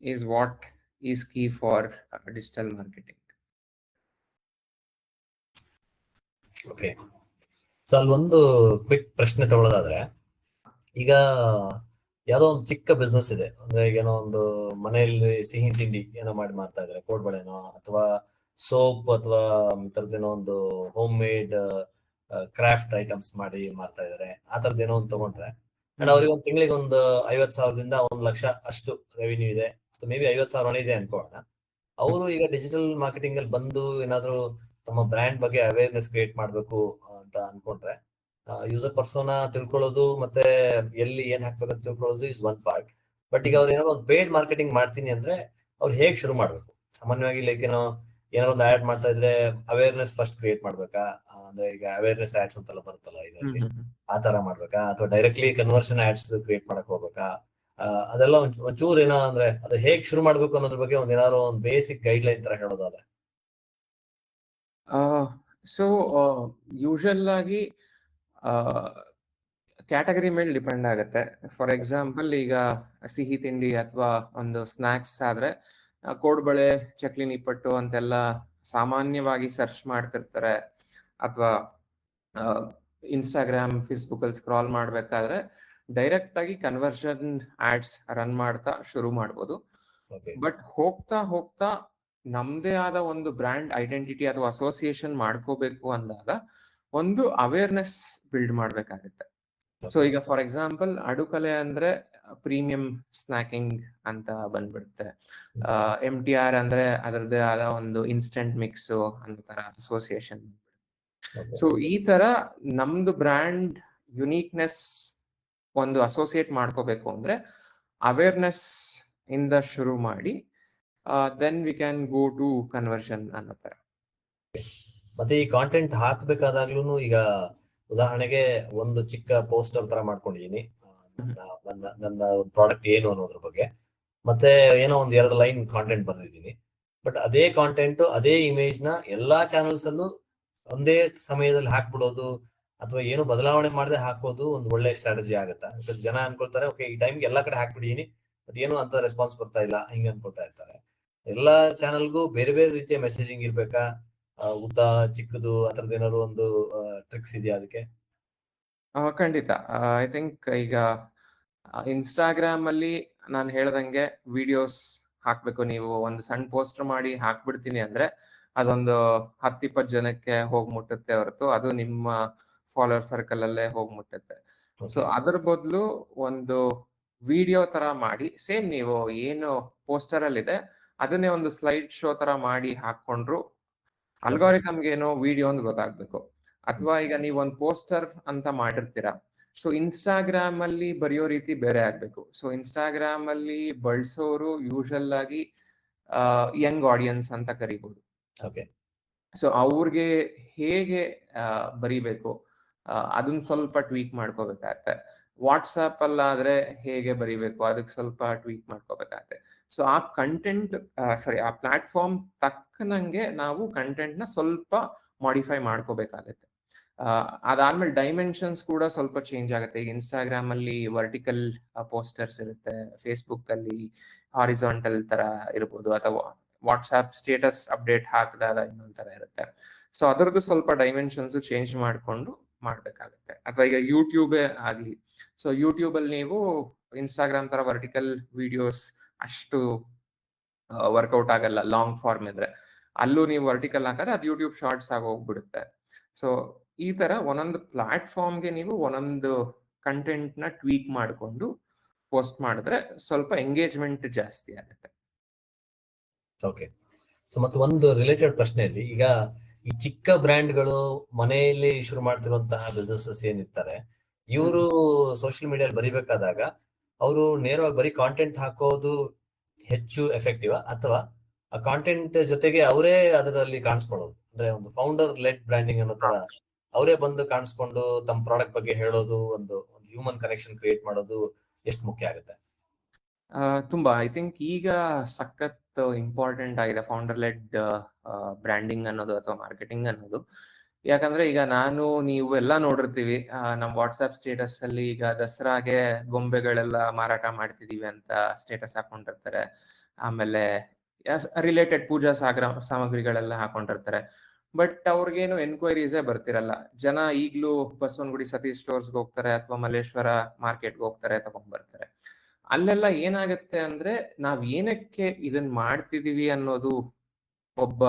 is what is key for digital marketing. Okay, so ಅಲ್ಲಿ ಒಂದು ಕ್ವಿಕ್ ಪ್ರಶ್ನೆ ತಗೊಳ್ಳೋದಾದ್ರೆ, ಈಗ ಯಾವ್ದೋ ಒಂದು ಚಿಕ್ಕ ಬಿಸ್ನೆಸ್ ಇದೆ ಅಂದ್ರೆ ಏನೋ ಒಂದು ಮನೆಯಲ್ಲಿ ಸಿಹಿ ತಿಂಡಿ ಏನೋ ಮಾಡಿ ಮಾಡ್ತಾ ಇದಾರೆ, ಕೋಡ್ಬಳೆನೋ ಅಥವಾ ಸೋಪ್ ಅಥವಾ ತರದೇನೋ ಒಂದು ಹೋಮ್ ಮೇಡ್ ಕ್ರಾಫ್ಟ್ ಐಟಮ್ಸ್ ಮಾಡಿ ಮಾಡ್ತಾ ಇದಾರೆ, ಆ ತರದ್ ಏನೋ ಒಂದು ತಗೊಂಡ್ರೆ ಅಂಡ್ ಅವ್ರಿಗೆ ಒಂದು ತಿಂಗಳಿಗೆ ಒಂದು 50,000ದಿಂದ 1 ಲಕ್ಷ ಅಷ್ಟು ರೆವಿನ್ಯೂ ಇದೆ, ಮೇ ಬಿ 50,000 ಇದೆ ಅನ್ಕೋಣ. ಅವರು ಈಗ ಡಿಜಿಟಲ್ ಮಾರ್ಕೆಟಿಂಗ್ ಅಲ್ಲಿ ಬಂದು ಏನಾದ್ರು ತಮ್ಮ ಬ್ರ್ಯಾಂಡ್ ಬಗ್ಗೆ ಅವೇರ್ನೆಸ್ ಕ್ರಿಯೇಟ್ ಮಾಡ್ಬೇಕು ಅಂತ ಅನ್ಕೊಂಡ್ರೆ, ಯೂಸರ್ ಪರ್ಸೋನಾ ತಿಳ್ಕೊಳ್ಳೋದು ಮತ್ತೆ ಎಲ್ಲಿ ಏನ್ ಹಾಕ್ಬೇಕಂತ ತಿಳ್ಕೊಳ್ಳೋದು ಇಸ್ ಒನ್ ಪಾರ್ಟ್. ಬಟ್ ಈಗ ಅವ್ರು ಏನಾದ್ರು ಒಂದು ಪೇಡ್ ಮಾರ್ಕೆಟಿಂಗ್ ಮಾಡ್ತೀನಿ ಅಂದ್ರೆ ಅವ್ರು ಹೇಗ್ ಶುರು ಮಾಡ್ಬೇಕು? ಸಾಮಾನ್ಯವಾಗಿ ಲೈಕ್ ಏನೋ ಏನಾದ್ರು ಒಂದು ಆಡ್ ಮಾಡ್ತಾ ಇದ್ರೆ ಅವೇರ್ನೆಸ್ ಫಸ್ಟ್ ಕ್ರಿಯೇಟ್ ಮಾಡ್ಬೇಕಾ? ಅಂದ್ರೆ ಈಗ ಅವೇರ್ನೆಸ್ ಆಡ್ಸ್ ಅಂತೆಲ್ಲ ಬರುತ್ತಲ್ಲ ಇದರಲ್ಲಿ, ಆ ತರ ಮಾಡ್ಬೇಕಾ ಅಥವಾ ಡೈರೆಕ್ಟ್ಲಿ ಕನ್ವರ್ಷನ್ ಆಡ್ಸ್ ಕ್ರಿಯೇಟ್ ಮಾಡಕ್ ಹೋಗ್ಬೇಕಾ? ಅದೆಲ್ಲ ಒಂಚೂರು ಏನೋ ಅಂದ್ರೆ ಅದು ಹೇಗ್ ಶುರು ಮಾಡ್ಬೇಕು ಅನ್ನೋದ್ರ ಬಗ್ಗೆ ಏನಾದ್ರು ಒಂದು ಬೇಸಿಕ್ ಗೈಡ್ ಲೈನ್ ತರ ಹೇಳೋದಾದ್ರೆ. ಸೊ ಯೂಶಲ್ ಆಗಿ ಕ್ಯಾಟಗರಿ ಮೇಲೆ ಡಿಪೆಂಡ್ ಆಗುತ್ತೆ. ಫಾರ್ ಎಕ್ಸಾಂಪಲ್, ಈಗ ಸಿಹಿ ತಿಂಡಿ ಅಥವಾ ಒಂದು ಸ್ನಾಕ್ಸ್ ಆದ್ರೆ ಕೋಡ್ಬಳೆ, ಚಕ್ಲಿ, ನಿಪ್ಪಟ್ಟು ಅಂತೆಲ್ಲ ಸಾಮಾನ್ಯವಾಗಿ ಸರ್ಚ್ ಮಾಡ್ತಿರ್ತಾರೆ. ಅಥವಾ ಇನ್ಸ್ಟಾಗ್ರಾಮ್, ಫೇಸ್ಬುಕ್ ಅಲ್ಲಿ ಸ್ಕ್ರಾಲ್ ಮಾಡ್ಬೇಕಾದ್ರೆ ಡೈರೆಕ್ಟ್ ಆಗಿ ಕನ್ವರ್ಷನ್ ಆಡ್ಸ್ ರನ್ ಮಾಡ್ತಾ ಶುರು ಮಾಡ್ಬೋದು. ಬಟ್ ಹೋಗ್ತಾ ಹೋಗ್ತಾ ನಮ್ದೇ ಆದ ಒಂದು ಬ್ರ್ಯಾಂಡ್ ಐಡೆಂಟಿಟಿ ಅಥವಾ ಅಸೋಸಿಯೇಷನ್ ಮಾಡ್ಕೋಬೇಕು ಅಂದಾಗ ಒಂದು ಅವೇರ್ನೆಸ್ ಬಿಲ್ಡ್ ಮಾಡ್ಬೇಕಾಗುತ್ತೆ. ಸೊ ಈಗ ಫಾರ್ ಎಕ್ಸಾಂಪಲ್, ಅಡುಕಲೆ ಅಂದ್ರೆ ಪ್ರೀಮಿಯಂ ಸ್ನಾಕಿಂಗ್ ಅಂತ ಬಂದ್ಬಿಡುತ್ತೆ. MTR ಅಂದ್ರೆ ಅದರದ್ದೇ ಆದ ಒಂದು ಇನ್ಸ್ಟೆಂಟ್ ಮಿಕ್ಸ್ ಅನ್ನೋ ತರ ಅಸೋಸಿಯೇಷನ್. ಸೊ ಈ ತರ ನಮ್ದು ಬ್ರ್ಯಾಂಡ್ ಯುನೀಕ್ನೆಸ್ ಒಂದು ಅಸೋಸಿಯೇಟ್ ಮಾಡ್ಕೋಬೇಕು ಅಂದ್ರೆ ಅವೇರ್ನೆಸ್ ಇಂದ ಶುರು ಮಾಡಿ then we can go to conversion ಅನ್ನೋ ತರ. ಮತ್ತೆ ಈ ಕಾಂಟೆಂಟ್ ಹಾಕ್ಬೇಕಾದಾಗ್ಲೂ ಈಗ ಉದಾಹರಣೆಗೆ ಒಂದು ಚಿಕ್ಕ ಪೋಸ್ಟರ್ ತರ ಮಾಡ್ಕೊಂಡಿದೀನಿ ನನ್ನ ಪ್ರಾಡಕ್ಟ್ ಏನು ಅನ್ನೋದ್ರ ಬಗ್ಗೆ, ಮತ್ತೆ ಏನೋ ಒಂದ್ 2 ಲೈನ್ ಕಾಂಟೆಂಟ್ ಬರ್ದಿದ್ದೀನಿ. ಬಟ್ ಅದೇ ಕಾಂಟೆಂಟ್, ಅದೇ ಇಮೇಜ್ ನ ಎಲ್ಲಾ ಚಾನಲ್ಸ್ ಅಲ್ಲೂ ಒಂದೇ ಸಮಯದಲ್ಲಿ ಹಾಕ್ಬಿಡೋದು ಅಥವಾ ಏನು ಬದಲಾವಣೆ ಮಾಡದೆ ಹಾಕೋದು ಒಂದು ಒಳ್ಳೆ ಸ್ಟ್ರಾಟಜಿ ಆಗುತ್ತಾ? ಬಿಕಾಸ್ ಜನ ಅನ್ಕೊಳ್ತಾರೆ, ಓಕೆ ಈ ಟೈಮ್ಗೆ ಎಲ್ಲಾ ಕಡೆ ಹಾಕ್ಬಿಟ್ಟಿದೀನಿ ಬಟ್ ಏನು ಅಂತ ರೆಸ್ಪಾನ್ಸ್ ಬರ್ತಾ ಇಲ್ಲ, ಹಿಂಗೆ ಅನ್ಕೊಳ್ತಾ ಇರ್ತಾರೆ. ಎಲ್ಲಾ ಚಾನಲ್ಗೂ ಬೇರೆ ಬೇರೆ ರೀತಿಯ ಮೆಸೇಜಿಂಗ್ ಇರ್ಬೇಕಾ? ಉದ್ದ ಚಿಕ್ಕದು ಅದರದ್ದು ಏನಾದ್ರು ಒಂದು ಟ್ರಿಕ್ಸ್ ಇದೆಯಾ ಅದಕ್ಕೆ? ಖಂಡಿತ. ಐ ಥಿಂಕ್ ಈಗ ಇನ್ಸ್ಟಾಗ್ರಾಮ್ ಅಲ್ಲಿ ನಾನು ಹೇಳ್ದಂಗೆ ವಿಡಿಯೋಸ್ ಹಾಕ್ಬೇಕು. ನೀವು ಒಂದು ಸಣ್ಣ ಪೋಸ್ಟರ್ ಮಾಡಿ ಹಾಕ್ಬಿಡ್ತೀನಿ ಅಂದ್ರೆ ಅದೊಂದು 10-20 ಜನಕ್ಕೆ ಹೋಗಿ ಮುಟ್ಟುತ್ತೆ ಹೊರತು ಅದು ನಿಮ್ಮ ಫಾಲೋವರ್ ಸರ್ಕಲ್ ಅಲ್ಲೇ ಹೋಗಿ ಮುಟ್ಟುತ್ತೆ. ಸೊ ಅದ್ರ ಬದಲು ಒಂದು ವಿಡಿಯೋ ತರ ಮಾಡಿ, ಸೇಮ್ ನೀವು ಏನು ಪೋಸ್ಟರ್ ಅಲ್ಲಿ ಇದೆ ಅದನ್ನೇ ಒಂದು ಸ್ಲೈಡ್ ಶೋ ತರ ಮಾಡಿ ಹಾಕೊಂಡ್ರು ಅಲ್ಗಾರಿಥಮ್ಗೆ ಏನೋ ವಿಡಿಯೋ ಅಂತ ಗೊತ್ತಾಗ್ಬೇಕು. ಅಥವಾ ಈಗ ನೀವು ಒಂದು ಪೋಸ್ಟರ್ ಅಂತ ಮಾಡಿರ್ತೀರಾ, ಸೊ ಇನ್ಸ್ಟಾಗ್ರಾಮ್ ಅಲ್ಲಿ ಬರೆಯೋ ರೀತಿ ಬೇರೆ ಆಗ್ಬೇಕು. ಸೊ ಇನ್ಸ್ಟಾಗ್ರಾಮ್ ಅಲ್ಲಿ ಬಳಸೋರು ಯೂಶಲ್ ಆಗಿ ಯಂಗ್ ಆಡಿಯನ್ಸ್ ಅಂತ ಕರಿಬಹುದು. ಸೊ ಅವ್ರಿಗೆ ಹೇಗೆ ಬರಿಬೇಕು ಅದನ್ನ ಸ್ವಲ್ಪ ಟ್ವೀಕ್ ಮಾಡ್ಕೋಬೇಕಾಗತ್ತೆ. ವಾಟ್ಸ್ಆಪ್ ಅಲ್ಲಾದ್ರೆ ಹೇಗೆ ಬರಿಬೇಕು ಅದಕ್ಕೆ ಸ್ವಲ್ಪ ಟ್ವೀಕ್ ಮಾಡ್ಕೋಬೇಕಾಗತ್ತೆ. ಸೊ ಆ ಕಂಟೆಂಟ್ ಆ ಪ್ಲಾಟ್ಫಾರ್ಮ್ ತಕ್ಕನಂಗೆ ನಾವು ಕಂಟೆಂಟ್ ನ ಸ್ವಲ್ಪ ಮಾಡಿಫೈ ಮಾಡ್ಕೋಬೇಕಾಗತ್ತೆ. ಅದಾದ್ಮೇಲೆ ಡೈಮೆನ್ಷನ್ಸ್ ಕೂಡ ಸ್ವಲ್ಪ ಚೇಂಜ್ ಆಗುತ್ತೆ. ಈಗ ಇನ್ಸ್ಟಾಗ್ರಾಮ್ ಅಲ್ಲಿ ವರ್ಟಿಕಲ್ ಪೋಸ್ಟರ್ಸ್ ಇರುತ್ತೆ, ಫೇಸ್ಬುಕ್ ಅಲ್ಲಿ ಹಾರಿಜಾಂಟಲ್ ತರ ಇರ್ಬೋದು, ಅಥವಾ ವಾಟ್ಸ್ಆಪ್ ಸ್ಟೇಟಸ್ ಅಪ್ಡೇಟ್ ಹಾಕಿದಾಗ ಇನ್ನೊಂಥರ ಇರುತ್ತೆ. ಸೊ ಅದರದ್ದು ಸ್ವಲ್ಪ ಡೈಮೆನ್ಷನ್ಸ್ ಚೇಂಜ್ ಮಾಡಿಕೊಂಡು ಮಾಡ್ಬೇಕಾಗುತ್ತೆ. ಅಥವಾ ಈಗ ಯೂಟ್ಯೂಬೇ ಆಗ್ಲಿ, ಸೊ ಯೂಟ್ಯೂಬ್ ಅಲ್ಲಿ ನೀವು ಇನ್ಸ್ಟಾಗ್ರಾಮ್ ತರ ವರ್ಟಿಕಲ್ ವಿಡಿಯೋಸ್ ಅಷ್ಟು ವರ್ಕೌಟ್ ಆಗಲ್ಲ. ಲಾಂಗ್ ಫಾರ್ಮ್ ಇದ್ರೆ ಅಲ್ಲೂ ನೀವು ವರ್ಟಿಕಲ್ ಹಾಕಿದ್ರೆ ಅದು ಯೂಟ್ಯೂಬ್ ಶಾರ್ಟ್ಸ್ ಆಗಿ ಹೋಗ್ಬಿಡುತ್ತೆ. ಸೊ ಈ ತರ ಒಂದೊಂದು ಪ್ಲಾಟ್ಫಾರ್ಮ್ಗೆ ನೀವು ಒಂದೊಂದು ಕಂಟೆಂಟ್ ನ ಟ್ವೀಕ್ ಮಾಡಿಕೊಂಡು ಪೋಸ್ಟ್ ಮಾಡಿದ್ರೆ ಸ್ವಲ್ಪ ಎಂಗೇಜ್ಮೆಂಟ್ ಜಾಸ್ತಿ ಆಗುತ್ತೆ. ಓಕೆ. ಸೊ ಮತ್ತೆ ಒಂದು ರಿಲೇಟೆಡ್ ಪ್ರಶ್ನೆಯಲ್ಲಿ, ಈಗ ಈ ಚಿಕ್ಕ ಬ್ರ್ಯಾಂಡ್ಗಳು ಮನೆಯಲ್ಲಿ ಶುರು ಮಾಡ್ತಿರುವಂತಹ ಬಿಸ್ನೆಸಸ್ ಏನಿರ್ತಾರೆ, ಇವರು ಸೋಷಿಯಲ್ ಮೀಡಿಯಲ್ಲಿ ಬರಿಬೇಕಾದಾಗ ಅವರು ನೇರವಾಗಿ ಬರೀ ಕಾಂಟೆಂಟ್ ಹಾಕೋದು ಹೆಚ್ಚು ಎಫೆಕ್ಟಿವ್, ಅಥವಾ ಆ ಕಾಂಟೆಂಟ್ ಜೊತೆಗೆ ಅವರೇ ಅದರಲ್ಲಿ ಕಾಣಿಸ್ಕೊಳ್ಳೋದು, ಅಂದ್ರೆ ಒಂದು ಫೌಂಡರ್ ಲೆಡ್ ಬ್ರ್ಯಾಂಡಿಂಗ್ ಅನ್ನೋ ತರ ಅವರೇ ಬಂದು ಕಾಣಿಸ್ಕೊಂಡು ತಮ್ಮ ಪ್ರಾಡಕ್ಟ್ ಬಗ್ಗೆ ಹೇಳೋದು, ಒಂದು ಹ್ಯೂಮನ್ ಕನೆಕ್ಷನ್ ಕ್ರಿಯೇಟ್ ಮಾಡೋದು ಎಷ್ಟು ಮುಖ್ಯ ಆಗುತ್ತೆ? ತುಂಬಾ ಐ ಥಿಂಕ್ ಈಗ ಸಖತ್ ಇಂಪಾರ್ಟೆಂಟ್ ಆಗಿದೆ ಫೌಂಡರ್ ಲೆಡ್ ಬ್ರ್ಯಾಂಡಿಂಗ್ ಅನ್ನೋದು ಅಥವಾ ಮಾರ್ಕೆಟಿಂಗ್ ಅನ್ನೋದು. ಯಾಕಂದ್ರೆ ಈಗ ನೀವು ಎಲ್ಲ ನೋಡಿರ್ತೀವಿ, ನಮ್ಮ ವಾಟ್ಸ್ಆಪ್ ಸ್ಟೇಟಸ್ ಅಲ್ಲಿ ಈಗ ದಸರಾಗೆ ಗೊಂಬೆಗಳೆಲ್ಲ ಮಾರಾಟ ಮಾಡ್ತಿದೀವಿ ಅಂತ ಸ್ಟೇಟಸ್ ಹಾಕೊಂಡಿರ್ತಾರೆ. ಆಮೇಲೆ ರಿಲೇಟೆಡ್ ಪೂಜಾ ಸಾಮಗ್ರಿಗಳೆಲ್ಲ ಹಾಕೊಂಡಿರ್ತಾರೆ. ಬಟ್ ಅವ್ರಿಗೇನು ಎನ್ಕ್ವೈರೀಸೇ ಬರ್ತಿರಲ್ಲ. ಜನ ಈಗ್ಲೂ ಬಸವನಗುಡಿ ಸತೀಶ್ ಸ್ಟೋರ್ಸ್ಗೆ ಹೋಗ್ತಾರೆ ಅಥವಾ ಮಲ್ಲೇಶ್ವರ ಮಾರ್ಕೆಟ್ಗೆ ಹೋಗ್ತಾರೆ, ತಗೊಂಡ್ಬರ್ತಾರೆ. ಅಲ್ಲೆಲ್ಲ ಏನಾಗುತ್ತೆ ಅಂದ್ರೆ ನಾವ್ ಏನಕ್ಕೆ ಇದನ್ನ ಮಾಡ್ತಿದೀವಿ ಅನ್ನೋದು ಒಬ್ಬ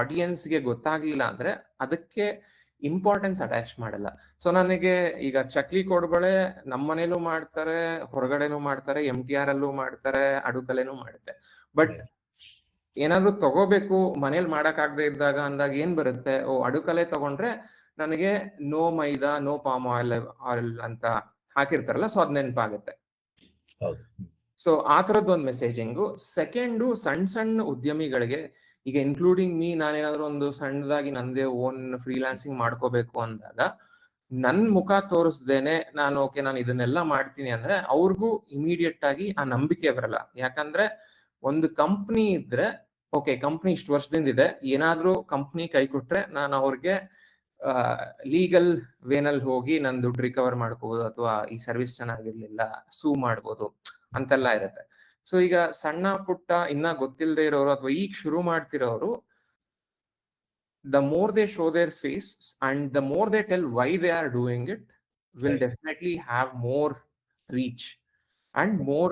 ಆಡಿಯನ್ಸ್ಗೆ ಗೊತ್ತಾಗ್ಲಿಲ್ಲ ಅಂದ್ರೆ ಅದಕ್ಕೆ ಇಂಪಾರ್ಟೆನ್ಸ್ ಅಟ್ಯಾಚ್ ಮಾಡಲ್ಲ. ಸೊ ನನಗೆ ಈಗ ಚಕ್ಲಿ ಕೋಡ್ಬಳೆ ನಮ್ಮನೇಲೂ ಮಾಡ್ತಾರೆ, ಹೊರಗಡೆನೂ ಮಾಡ್ತಾರೆ, MTR ಅಲ್ಲೂ ಮಾಡ್ತಾರೆ, ಅಡುಕಲೆನೂ ಮಾಡುತ್ತೆ. ಬಟ್ ಏನಾದ್ರು ತಗೋಬೇಕು ಮನೇಲಿ ಮಾಡಕ್ ಆಗದೆ ಇದ್ದಾಗ ಅಂದಾಗ ಏನ್ ಬರುತ್ತೆ, ಅಡುಕಲೆ ತಗೊಂಡ್ರೆ ನನಗೆ ನೋ ಮೈದಾ, ನೋ ಪಾಮ್ ಆಯಿಲ್ ಅಂತ ಹಾಕಿರ್ತಾರಲ್ಲ, ಸೊ ಅದ್ ನೆನಪಾಗುತ್ತೆ. ಸೊ ಆ ಥರದ್ದೊಂದು ಮೆಸೇಜಿಂಗು. ಸೆಕೆಂಡು, ಸಣ್ಣ ಸಣ್ಣ ಉದ್ಯಮಿಗಳಿಗೆ, ಈಗ ಇನ್ಕ್ಲೂಡಿಂಗ್ ಮೀ, ನಾನೇನಾದ್ರೂ ಒಂದು ಸಣ್ಣದಾಗಿ ನಂದೇ ಓನ್ ಫ್ರೀಲಾನ್ಸಿಂಗ್ ಮಾಡ್ಕೋಬೇಕು ಅಂದಾಗ ನನ್ ಮುಖ ತೋರಿಸ್ದೇನೆ ನಾನು ನಾನು ಇದನ್ನೆಲ್ಲ ಮಾಡ್ತೀನಿ ಅಂದ್ರೆ ಅವ್ರಿಗೂ ಇಮಿಡಿಯೇಟ್ ಆಗಿ ಆ ನಂಬಿಕೆ ಬರಲ್ಲ. ಯಾಕಂದ್ರೆ ಒಂದು ಕಂಪ್ನಿ ಇದ್ರೆ ಕಂಪ್ನಿ ಇಷ್ಟು ವರ್ಷದಿಂದ ಇದೆ, ಏನಾದ್ರೂ ಕಂಪ್ನಿ ಕೈ ಕೊಟ್ರೆ ನಾನು ಅವ್ರಿಗೆ ಲೀಗಲ್ ವೇನಲ್ಲಿ ಹೋಗಿ ನನ್ನ ದುಡ್ಡು ರಿಕವರ್ ಮಾಡ್ಕೋಬಹುದು, ಅಥವಾ ಈ ಸರ್ವಿಸ್ ಚೆನ್ನಾಗಿರ್ಲಿಲ್ಲ ಸೂ ಮಾಡ್ಬೋದು ಅಂತೆಲ್ಲ ಇರುತ್ತೆ. ಸೊ ಈಗ ಸಣ್ಣ ಪುಟ್ಟ ಇನ್ನ ಗೊತ್ತಿಲ್ಲದೆ ಇರೋರು ಅಥವಾ ಈಗ ಶುರು ಮಾಡ್ತಿರೋರು, the more they show their face and the more they tell why they are doing it will definitely have more reach and more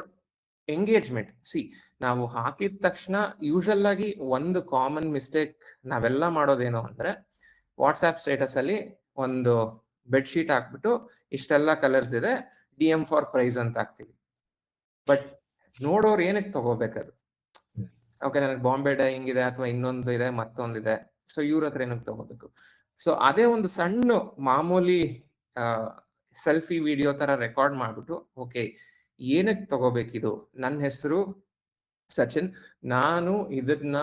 engagement. See, ನಾವು ಹಾಕಿದ ತಕ್ಷಣ ಯೂಶಲ್ ಆಗಿ ಒಂದು ಕಾಮನ್ ಮಿಸ್ಟೇಕ್ ನಾವೆಲ್ಲ ಮಾಡೋದೇನೋ ಅಂದ್ರೆ, ವಾಟ್ಸ್ಆಪ್ ಸ್ಟೇಟಸ್ ಅಲ್ಲಿ ಒಂದು ಬೆಡ್ಶೀಟ್ ಹಾಕ್ಬಿಟ್ಟು ಇಷ್ಟೆಲ್ಲ ಕಲರ್ಸ್ ಇದೆ, DM ಫಾರ್ ಪ್ರೈಸ್ ಅಂತ ಹಾಕ್ತೀವಿ. ಬಟ್ ನೋಡೋರು ಏನಕ್ಕೆ ತಗೋಬೇಕದು? ನನಗೆ ಬಾಂಬೆ ಡೈಯಿಂಗ್ ಇದೆ ಅಥವಾ ಇನ್ನೊಂದು ಇದೆ ಮತ್ತೊಂದಿದೆ, ಸೊ ಇವ್ರ ಹತ್ರ ಏನಕ್ಕೆ ತಗೋಬೇಕು? ಸೊ ಅದೇ ಒಂದು ಸಣ್ಣ ಮಾಮೂಲಿ ಸೆಲ್ಫಿ ವಿಡಿಯೋ ತರ ರೆಕಾರ್ಡ್ ಮಾಡ್ಬಿಟ್ಟು ಏನಕ್ಕೆ ತಗೋಬೇಕಿದು? ನನ್ನ ಹೆಸರು ಸಚಿನ್, ನಾನು ಇದನ್ನ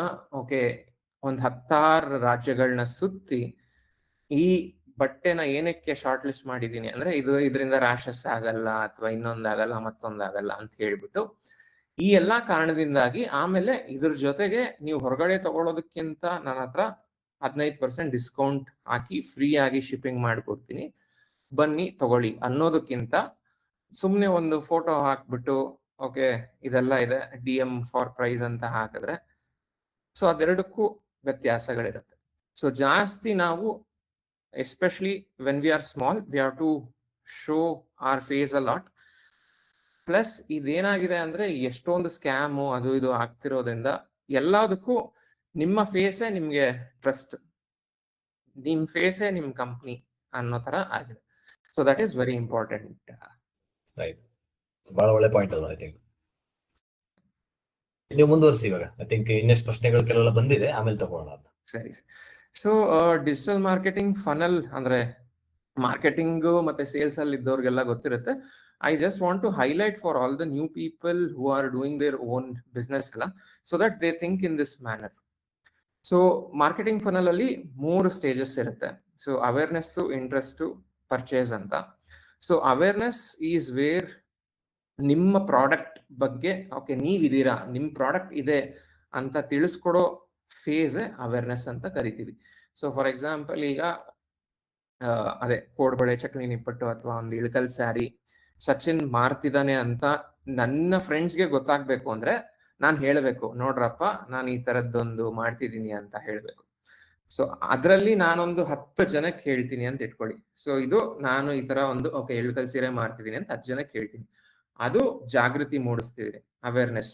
ಒಂದ್ 16 ರಾಜ್ಯಗಳನ್ನ ಸುತ್ತಿ ಈ ಬಟ್ಟೆನ ಏನಕ್ಕೆ ಶಾರ್ಟ್ ಲಿಸ್ಟ್ ಮಾಡಿದೀನಿ ಅಂದ್ರೆ, ಇದರಿಂದ ರ್ಯಾಷಸ್ ಆಗಲ್ಲ ಅಥವಾ ಇನ್ನೊಂದಾಗಲ್ಲ ಮತ್ತೊಂದಾಗಲ್ಲ ಅಂತ ಹೇಳ್ಬಿಟ್ಟು, ಈ ಎಲ್ಲಾ ಕಾರಣದಿಂದಾಗಿ ಆಮೇಲೆ ಇದ್ರ ಜೊತೆಗೆ ನೀವು ಹೊರಗಡೆ ತಗೊಳ್ಳೋದಕ್ಕಿಂತ ನನ್ನ ಹತ್ರ 15% ಡಿಸ್ಕೌಂಟ್ ಹಾಕಿ ಫ್ರೀ ಆಗಿ ಶಿಪ್ಪಿಂಗ್ ಮಾಡ್ಕೊಡ್ತೀನಿ, ಬನ್ನಿ ತಗೊಳ್ಳಿ ಅನ್ನೋದಕ್ಕಿಂತ ಸುಮ್ನೆ ಒಂದು ಫೋಟೋ ಹಾಕ್ಬಿಟ್ಟು ಇದೆಲ್ಲ ಇದೆ DM ಫಾರ್ ಪ್ರೈಸ್ ಅಂತ ಹಾಕಿದ್ರೆ, ಸೊ ಅದೆರಡಕ್ಕೂ ವ್ಯತ್ಯಾಸಗಳಿರುತ್ತೆ. ಸೊ ಜಾಸ್ತಿ ನಾವು especially when we are small we have to show our face a lot. Plus ಇದೇನಾಗಿದೆ ಅಂದ್ರೆ, ಎಷ್ಟೊಂದು ಸ್ಕ್ಯಾಮು ಅದು ಇದು ಆಗ್ತಿರೋದ್ರಿಂದ ಎಲ್ಲದಕ್ಕೂ ನಿಮ್ಮ ಫೇಸೇ ನಿಮ್ಗೆ ಟ್ರಸ್ಟ್, ನಿಮ್ ಫೇಸೇ ನಿಮ್ ಕಂಪ್ನಿ ಅನ್ನೋ ತರ ಆಗಿದೆ. So that is very important. Right, ಬಹಳ ಒಳ್ಳೆ ಪಾಯಿಂಟ್ ಅದು. ಐ ಥಿಂಕ್ ನೀವು ಮುಂದುವರಿಸಿ. ಇವಾಗ ಐ ಥಿಂಕ್ ಇನ್ನೆಷ್ಟು ಪ್ರಶ್ನೆಗಳು ಕೆಲವೆಲ್ಲ ಬಂದಿದೆ, ಆಮೇಲೆ ತಗೊಳ್ಳೋಣ ಅಂತ. ಸರಿ. ಸೊ ಡಿಜಿಟಲ್ ಮಾರ್ಕೆಟಿಂಗ್ ಫನಲ್ ಅಂದ್ರೆ ಮಾರ್ಕೆಟಿಂಗ್ ಮತ್ತೆ ಸೇಲ್ಸ್ ಅಲ್ಲಿ ಇದ್ದವ್ರಿಗೆಲ್ಲ ಗೊತ್ತಿರುತ್ತೆ. I just want to highlight for all the new people who are doing their own business so that they think in this manner. So marketing funnel ಅಲ್ಲಿ 3 stages ಇರುತ್ತೆ. So awareness, interest, purchase ಅಂತ. So awareness is where ನಿಮ್ಮ ಪ್ರಾಡಕ್ಟ್ ಬಗ್ಗೆ ನೀವಿದ್ದೀರಾ, ನಿಮ್ಮ ಪ್ರಾಡಕ್ಟ್ ಇದೆ ಅಂತ ತಿಳಿಸ್ಕೊಡೋ ಫೇಸ್ ಅವೇರ್ನೆಸ್ ಅಂತ ಕರಿತೀವಿ. ಸೊ ಫಾರ್ ಎಕ್ಸಾಂಪಲ್, ಈಗ ಅದೇ ಕೋಡ್ಬಳೆ ಚಕ್ಲಿ ನಿಪ್ಪಟ್ಟು ಅಥವಾ ಒಂದು ಇಳಕಲ್ ಸ್ಯಾರಿ ಸಚಿನ್ ಮಾರ್ತಿದ್ದಾನೆ ಅಂತ ನನ್ನ ಫ್ರೆಂಡ್ಸ್ಗೆ ಗೊತ್ತಾಗ್ಬೇಕು ಅಂದ್ರೆ ನಾನು ಹೇಳ್ಬೇಕು, ನೋಡ್ರಪ್ಪ ನಾನು ಈ ತರದ್ದೊಂದು ಮಾಡ್ತಿದ್ದೀನಿ ಅಂತ ಹೇಳ್ಬೇಕು. ಸೊ ಅದರಲ್ಲಿ ನಾನೊಂದು 10 ಜನಕ್ಕೆ ಹೇಳ್ತೀನಿ ಅಂತ ಇಟ್ಕೊಳ್ಳಿ. ಸೊ ಇದು ನಾನು ಈ ತರ ಒಂದು ಇಳಕಲ್ ಸೀರೆ ಮಾರ್ತಿದ್ದೀನಿ ಅಂತ 10 ಜನಕ್ಕೆ ಹೇಳ್ತೀನಿ. ಅದು ಜಾಗೃತಿ ಮೂಡಿಸ್ತಿದೆ, ಅವೇರ್ನೆಸ್.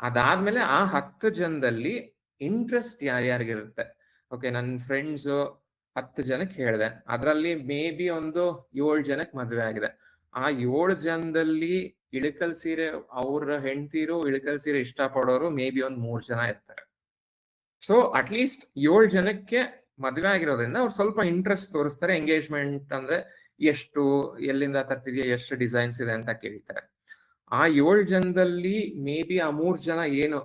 ಅದಾದ್ಮೇಲೆ ಆ 10 ಜನದಲ್ಲಿ ಇಂಟ್ರೆಸ್ಟ್ ಯಾರ್ಯಾರಿಗಿರುತ್ತೆ, ನನ್ನ ಫ್ರೆಂಡ್ಸ್ 10 ಜನಕ್ಕೆ ಹೇಳಿದೆ, ಅದರಲ್ಲಿ ಮೇ ಬಿ ಒಂದು 7 ಜನಕ್ಕೆ ಮದುವೆ ಆಗಿದೆ. ಆ 7 ಜನದಲ್ಲಿ ಇಳಕಲ್ ಸೀರೆ ಅವ್ರ ಹೆಂಡತಿರು ಇಳಕಲ್ ಸೀರೆ ಇಷ್ಟಪಡೋರು ಮೇ ಬಿ ಒಂದು 3 ಜನ ಇರ್ತಾರೆ. ಸೊ ಅಟ್ಲೀಸ್ಟ್ 7 ಜನಕ್ಕೆ ಮದುವೆ ಆಗಿರೋದ್ರಿಂದ ಅವ್ರು ಸ್ವಲ್ಪ ಇಂಟ್ರೆಸ್ಟ್ ತೋರಿಸ್ತಾರೆ. ಎಂಗೇಜ್ಮೆಂಟ್ ಅಂದ್ರೆ ಎಷ್ಟು, ಎಲ್ಲಿಂದ ತರ್ತಿದ್ಯಾ, ಎಷ್ಟು ಡಿಸೈನ್ಸ್ ಇದೆ ಅಂತ ಕೇಳ್ತಾರೆ. ಆ 7 ಜನದಲ್ಲಿ ಮೇ ಬಿ ಆ 3 ಜನ ಏನು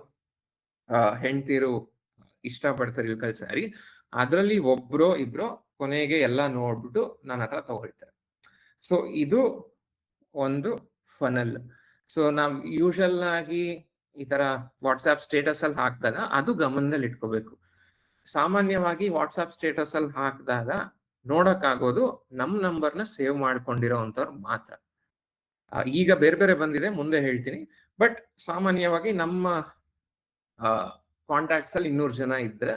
ಹೆಂಡತಿರು ಇಷ್ಟಪಡ್ತಾರೆ ಇಳಕಲ್ ಸ್ಯಾರಿ, ಅದರಲ್ಲಿ ಒಬ್ರೋ ಇಬ್ರೋ ಕೊನೆಗೆ ಎಲ್ಲ ನೋಡ್ಬಿಟ್ಟು ನನ್ನ ಹತ್ರ ತಗೊಳ್ತಾರೆ. ಸೊ ಇದು ಒಂದು ಫನಲ್. ಸೊ ನಾವ್ ಯೂಶಲ್ ಆಗಿ ಈ ತರ ವಾಟ್ಸ್ಆಪ್ ಸ್ಟೇಟಸ್ ಅಲ್ಲಿ ಹಾಕಿದಾಗ ಅದು ಗಮನದಲ್ಲಿ ಇಟ್ಕೋಬೇಕು. ಸಾಮಾನ್ಯವಾಗಿ ವಾಟ್ಸ್ಆಪ್ ಸ್ಟೇಟಸ್ ಅಲ್ಲಿ ಹಾಕಿದಾಗ ನೋಡಕ್ಕಾಗೋದು ನಮ್ ನಂಬರ್ನ ಸೇವ್ ಮಾಡ್ಕೊಂಡಿರೋ ಅಂತವ್ರು ಮಾತ್ರ. ಈಗ ಬೇರೆ ಬೇರೆ ಬಂದಿದೆ, ಮುಂದೆ ಹೇಳ್ತೀನಿ. ಬಟ್ ಸಾಮಾನ್ಯವಾಗಿ ನಮ್ಮ ಕಾಂಟ್ಯಾಕ್ಟ್ಸ್ ಅಲ್ಲಿ 200 ಜನ ಇದ್ರೆ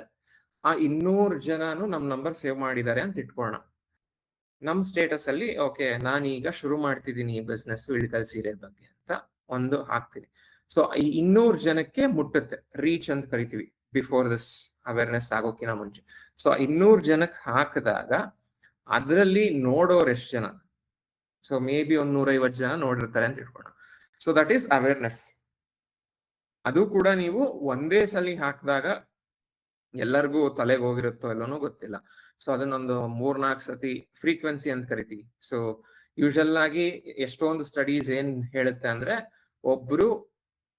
ಆ 200 ಜನನು ನಮ್ ನಂಬರ್ ಸೇವ್ ಮಾಡಿದ್ದಾರೆ ಅಂತ ಇಟ್ಕೊಳ್ಳೋಣ. ನಮ್ ಸ್ಟೇಟಸ್ ಅಲ್ಲಿ ನಾನೀಗ ಶುರು ಮಾಡ್ತಿದ್ದೀನಿ ಈ ಬಿಸ್ನೆಸ್ ಇಳಕಲ್ ಸೀರೆ ಬಗ್ಗೆ ಅಂತ ಒಂದು ಹಾಕ್ತೀನಿ. ಸೊ ಈ 200 ಜನಕ್ಕೆ ಮುಟ್ಟುತ್ತೆ, ರೀಚ್ ಅಂತ ಕರಿತೀವಿ, ಬಿಫೋರ್ ದಿಸ್ ಅವೇರ್ನೆಸ್ ಆಗೋಕಿನ ಮುಂಚೆ. ಸೊ 200 ಜನಕ್ಕೆ ಹಾಕಿದಾಗ ಅದರಲ್ಲಿ ನೋಡೋರು ಎಷ್ಟು ಜನ, ಸೊ ಮೇ ಬಿ ಒಂದು 150 ಜನ ನೋಡಿರ್ತಾರೆ ಅಂತ ಇಟ್ಕೊಳ್ಳೋಣ. So that is awareness. ಅದು ಕೂಡ ನೀವು ಒಂದೇ ಸಲ ಹಾಕಿದಾಗ ಎಲ್ಲರಿಗೂ ತಲೆಗೆ ಹೋಗಿರುತ್ತೋ ಎಲ್ಲನೂ ಗೊತ್ತಿಲ್ಲ. ಸೊ ಅದನ್ನೊಂದು 3-4 ಸತಿ ಫ್ರೀಕ್ವೆನ್ಸಿ ಅಂತ ಕರಿತೀವಿ. ಸೊ ಯೂಶಲ್ ಆಗಿ ಎಷ್ಟೊಂದು ಸ್ಟಡೀಸ್ ಏನ್ ಹೇಳುತ್ತೆ ಅಂದ್ರೆ, ಒಬ್ರು